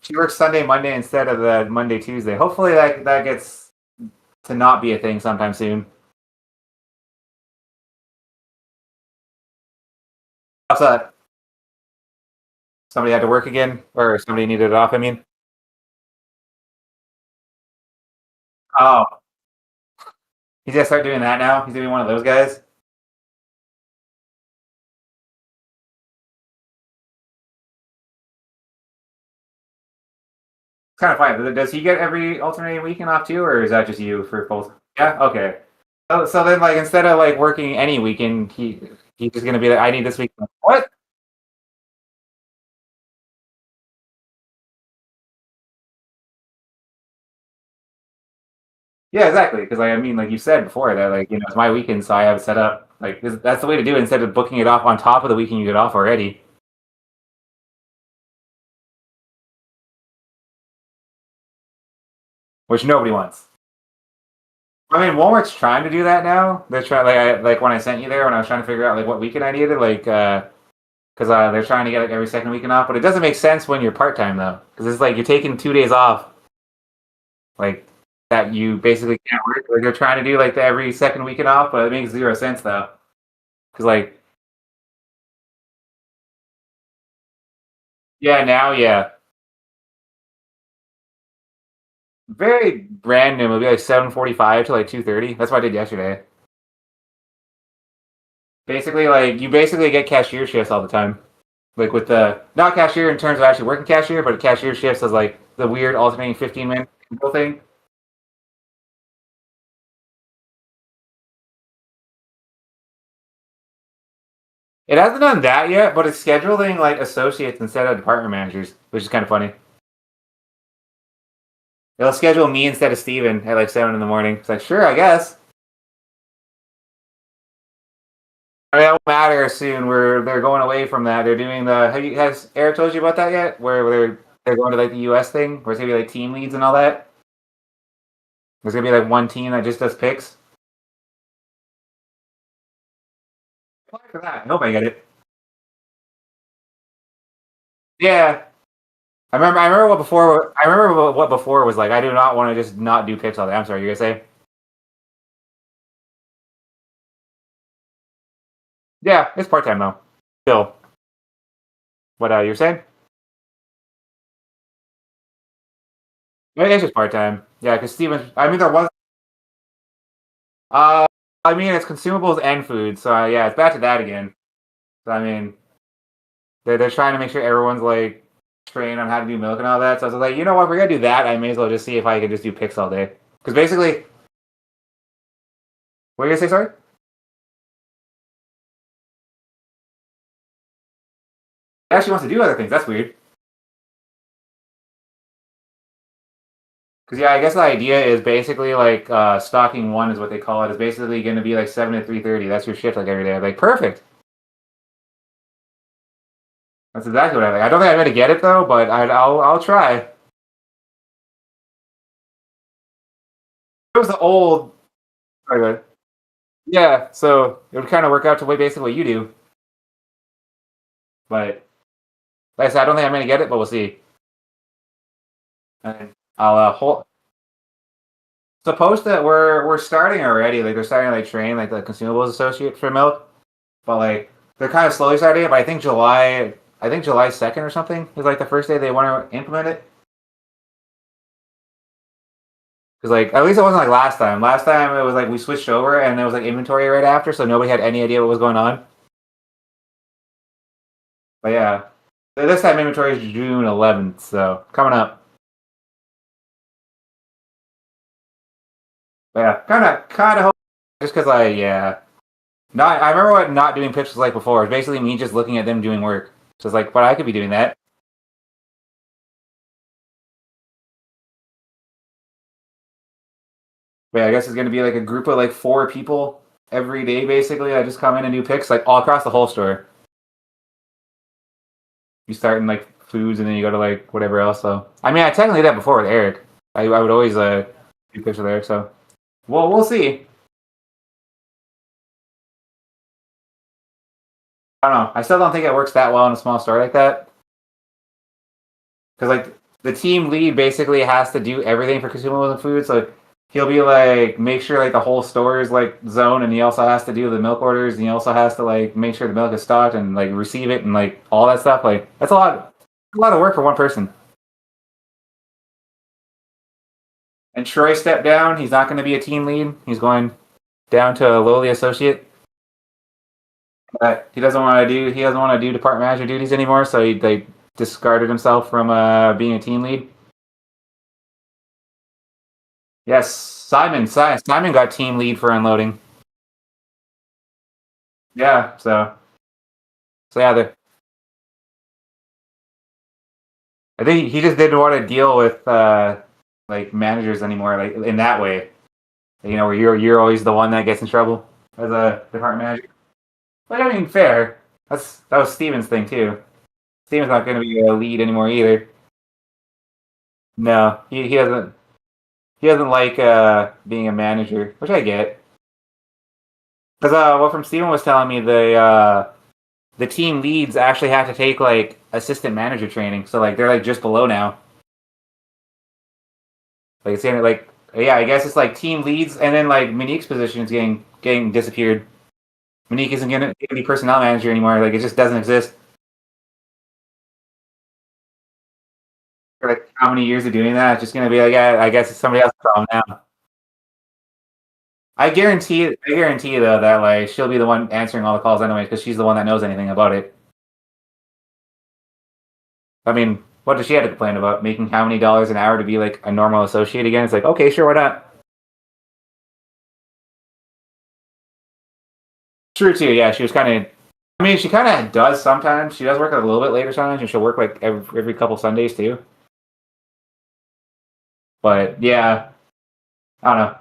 She works Sunday, Monday instead of the Monday, Tuesday. Hopefully that gets to not be a thing sometime soon. What's that? Somebody had to work again, or somebody needed it off. I mean, oh, he's gonna start doing that now. He's gonna be one of those guys. It's kind of funny. Does he get every alternating weekend off too, or is that just you for both? Yeah. Okay. So then, like, instead of like working any weekend, he's just gonna be like, I need this week. What? Yeah, exactly. Because like, I mean, like you said before, that like it's my weekend, so I have it set up. Like that's the way to do it instead of booking it off on top of the weekend you get off already, which nobody wants. I mean, Walmart's trying to do that now. They're trying like when I sent you there when I was trying to figure out like what weekend I needed, like because they're trying to get like every second weekend off, but it doesn't make sense when you're part time though, because it's like you're taking 2 days off. Like that you basically can't work. Like they're trying to do like the every second weekend off, but it makes zero sense though. Because like yeah, now yeah, very random. It'll be like 7:45 to like 2:30. That's what I did yesterday. Basically, like you basically get cashier shifts all the time. Like with the not cashier in terms of actually working cashier, but cashier shifts as like the weird alternating 15-minute thing. It hasn't done that yet, but it's scheduling like associates instead of department managers, which is kind of funny. They'll schedule me instead of Steven at like 7 in the morning. It's like, sure, I guess. I mean, that won't matter soon. They're going away from that. They're doing the. Has Eric told you about that yet? Where they're going to like the U.S. thing, where it's gonna be like team leads and all that. There's gonna be like one team that just does picks. Apply for that. I hope I get it. Yeah, I remember. I remember what before. I remember what before was like. I do not want to just not do picks all day. I'm sorry. You gonna say? Yeah, it's part time though. Still, what you're saying? It's just part time. Yeah, because Steven. I mean, there was. Uh, I mean, it's consumables and food. So yeah, it's back to that again. So I mean, they're trying to make sure everyone's like trained on how to do milk and all that. So I was like, you know what? If we're gonna do that, I may as well just see if I can just do picks all day. Because basically, what are you gonna say? Sorry. He actually wants to do other things. That's weird. Because yeah, I guess the idea is basically like stocking one is what they call it. Is basically going to be like 7 to 3:30. That's your shift like every day. Like perfect. That's exactly what I like. I don't think I'm going to get it though, but I'll try. It was the old. Sorry, go ahead. Yeah, so it would kind of work out to basically what you do. But like I said, I don't think I'm going to get it, but we'll see. And I'll hold. Supposed that we're starting already. Like they're starting to like train like the consumables associate for milk, but like they're kind of slowly starting it. But I think July 2nd or something is like the first day they want to implement it. Because like at least it wasn't like last time. Last time it was like we switched over and there was like inventory right after, so nobody had any idea what was going on. But yeah, this time inventory is June 11th, so coming up. But yeah, kind of just because not I remember what not doing pitch was like before. It's basically me just looking at them doing work. So it's like, but I could be doing that. But yeah, I guess it's gonna be like a group of like 4 people every day basically that just come in and do picks like all across the whole store. You start in like foods and then you go to like whatever else. So I mean, I technically did that before with Eric. I would always do picks with Eric. So well, we'll see. I don't know. I still don't think it works that well in a small store like that because like the team lead basically has to do everything for consumables and food. So he'll be like make sure like the whole store is like zone, and he also has to do the milk orders, and he also has to like make sure the milk is stocked and like receive it and like all that stuff. Like that's a lot of work for one person. And Troy stepped down. He's not going to be a team lead. He's going down to a lowly associate. But he doesn't want to do. He doesn't want to do department manager duties anymore. So he like discarded himself from being a team lead. Yes, Simon got team lead for unloading. Yeah. So yeah. I think he just didn't want to deal with like managers anymore. Like in that way, you know, where you're always the one that gets in trouble as a department manager. But I mean, fair. That was Steven's thing too. Steven's not going to be a lead anymore either. No, he doesn't like being a manager, which I get. Because what from Steven was telling me, the team leads actually have to take like assistant manager training, so like they're like just below now. Like it's in like Yeah, I guess it's like team leads, and then like Monique's position is getting disappeared. Monique isn't gonna be personnel manager anymore. Like it just doesn't exist. For like how many years of doing that? It's just gonna be like, yeah, I guess it's somebody else's problem now. I guarantee though that like she'll be the one answering all the calls anyway because she's the one that knows anything about it. I mean, what does she have to complain about? Making how many dollars an hour to be like a normal associate again? It's like, okay, sure, why not? True too. Yeah, she was kind of. I mean, she kind of does sometimes. She does work a little bit later sometimes, and she'll work like every couple Sundays too. But yeah, I don't know.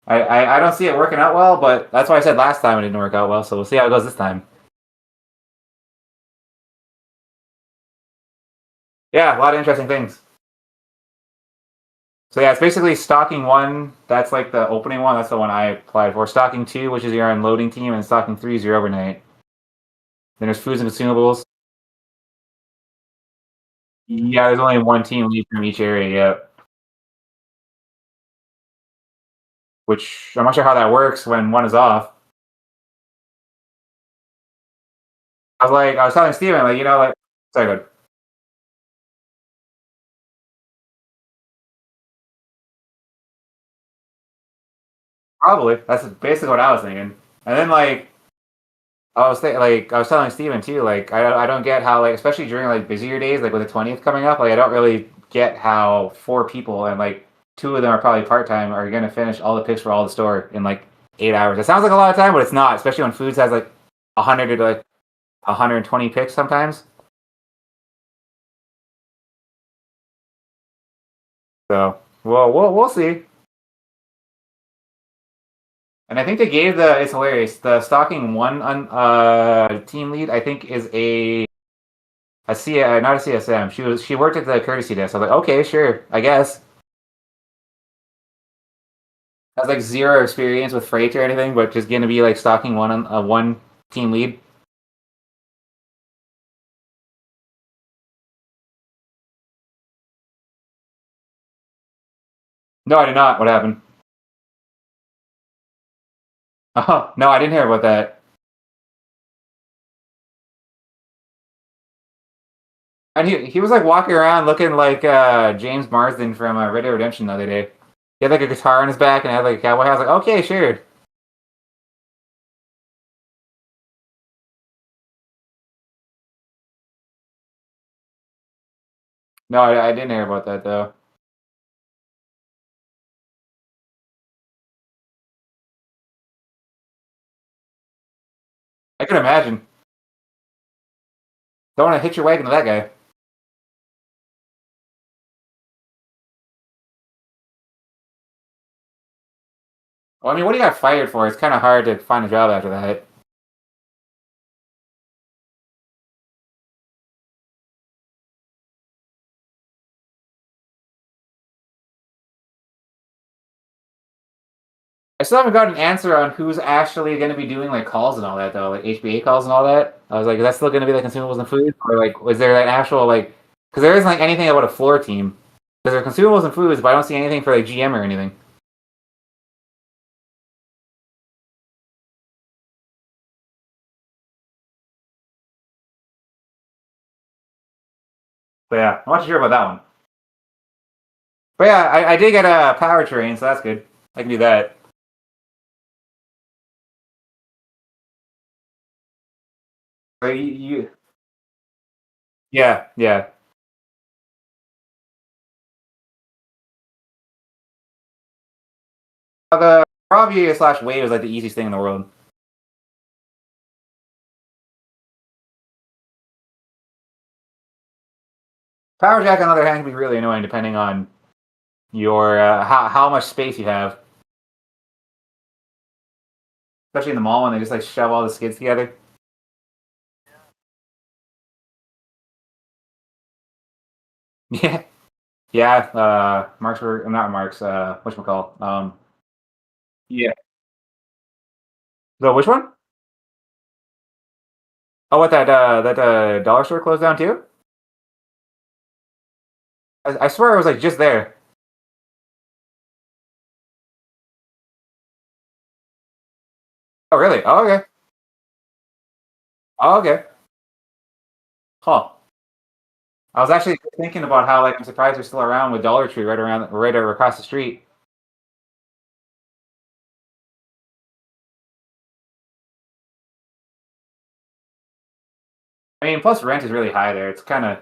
I don't see it working out well, but that's why I said last time it didn't work out well. So we'll see how it goes this time. Yeah, a lot of interesting things. So yeah, it's basically stocking one. That's like the opening one. That's the one I applied for. Stocking two, which is your unloading team, and stocking three is your overnight. Then there's foods and consumables. Yeah, there's only one team lead from each area. Yeah, which I'm not sure how that works when one is off. I was telling Steven, like, sorry, good. Probably. That's basically what I was thinking. And then, I was telling Steven too, I don't get how, like, especially during, like, busier days, like, with the 20th coming up, like, I don't really get how four people, and, like, two of them are probably part-time, are going to finish all the picks for all the store in, like, 8 hours. It sounds like a lot of time, but it's not, especially when Foods has, like, 100 to, like, 120 picks sometimes. So, well, we'll see. And I think they gave it's hilarious. The stalking one team lead, I think, is not a CSM. She worked at the courtesy desk. I was like, okay, sure, I guess. Has like zero experience with freight or anything, but just gonna be like stalking one team lead. No, I did not. What happened? Oh no, I didn't hear about that. And he was like walking around looking like James Marsden from Red Dead Redemption the other day. He had like a guitar on his back and had like a cowboy hat. I was like, okay, sure. No, I didn't hear about that though. I can imagine. Don't want to hit your wagon to that guy. Well, I mean, what he got fired for? It's kind of hard to find a job after that. I still haven't got an answer on who's actually going to be doing like calls and all that though, like HBA calls and all that. I was like, is that still going to be like consumables and food, or like was there an actual like? Because there isn't like anything about a floor team. Because there are consumables and foods, but I don't see anything for like GM or anything. But yeah, I'm not sure about that one. But yeah, I did get a powertrain, so that's good. I can do that. But yeah, yeah. The Bravia slash Wave is like the easiest thing in the world. Power Jack, on the other hand, can be really annoying depending on your how much space you have, especially in the mall when they just like shove all the skids together. Yeah, yeah. Marks were not Marks. Whatchamacallit? Yeah. So which one? Oh, what that dollar store closed down too? I swear it was like just there. Oh, really? Oh, okay. Oh, okay. Huh. I was actually thinking about how like I'm surprised they're still around with Dollar Tree right over across the street. I mean, plus rent is really high there. It's kind of,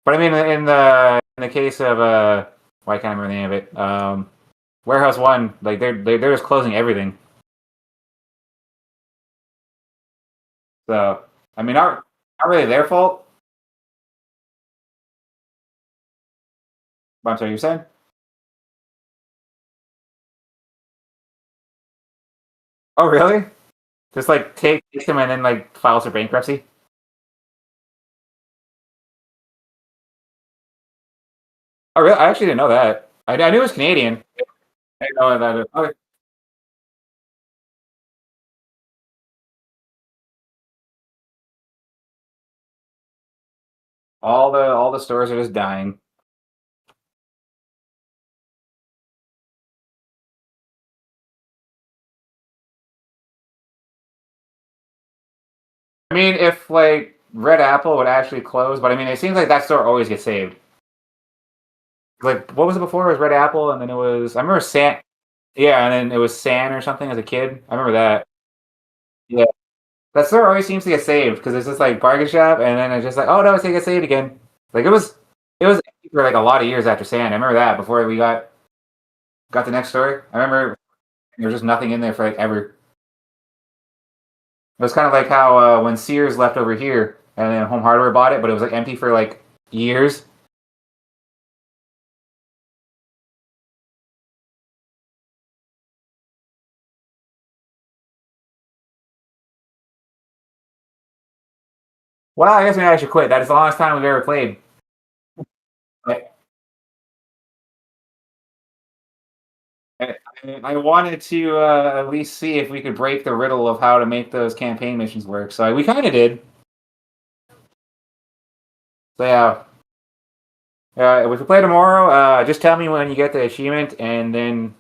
but I mean, in the case of why can't I remember the name of it? Warehouse One, like they're just closing everything. So I mean, not really their fault. But I'm sorry, you're saying? Oh, really? Just like take them and then like files for bankruptcy? Oh, really? I actually didn't know that. I knew it was Canadian. I didn't know that. Okay. All the stores are just dying. I mean, if like Red Apple would actually close, but I mean, it seems like that store always gets saved. Like, what was it before? It was Red Apple, and then it was I remember San. Yeah, and then it was San or something as a kid. I remember that. Yeah, that store always seems to get saved because it's just like bargain shop, and then it's just like, oh no, it's gonna get saved again. Like it was empty for like a lot of years after San. I remember that before we got the next store. I remember there was just nothing in there for like ever. It was kind of like how when Sears left over here, and then Home Hardware bought it, but it was like empty for like years. Well, I guess maybe I should quit. That is the longest time we've ever played. I, I, I wanted to at least see if we could break the riddle of how to make those campaign missions work. So we kind of did. So yeah, if we play tomorrow, just tell me when you get the achievement, and then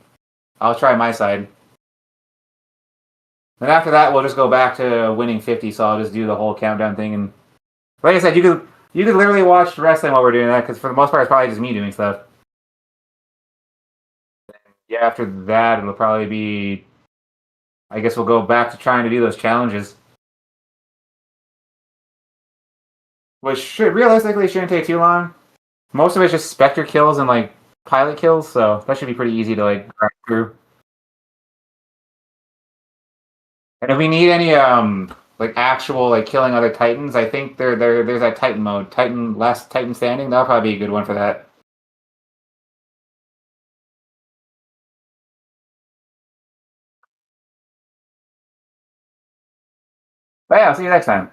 I'll try my side. Then after that, we'll just go back to winning 50. So I'll just do the whole countdown thing. And like I said, you could literally watch wrestling while we're doing that because for the most part, it's probably just me doing stuff. Yeah, after that, it'll probably be. I guess we'll go back to trying to do those challenges, which should realistically shouldn't take too long. Most of it's just Spectre kills and like pilot kills, so that should be pretty easy to like crack through. And if we need any like actual like killing other Titans, I think there's that Titan mode, Titan last Titan standing. That'll probably be a good one for that. But yeah, I'll see you next time.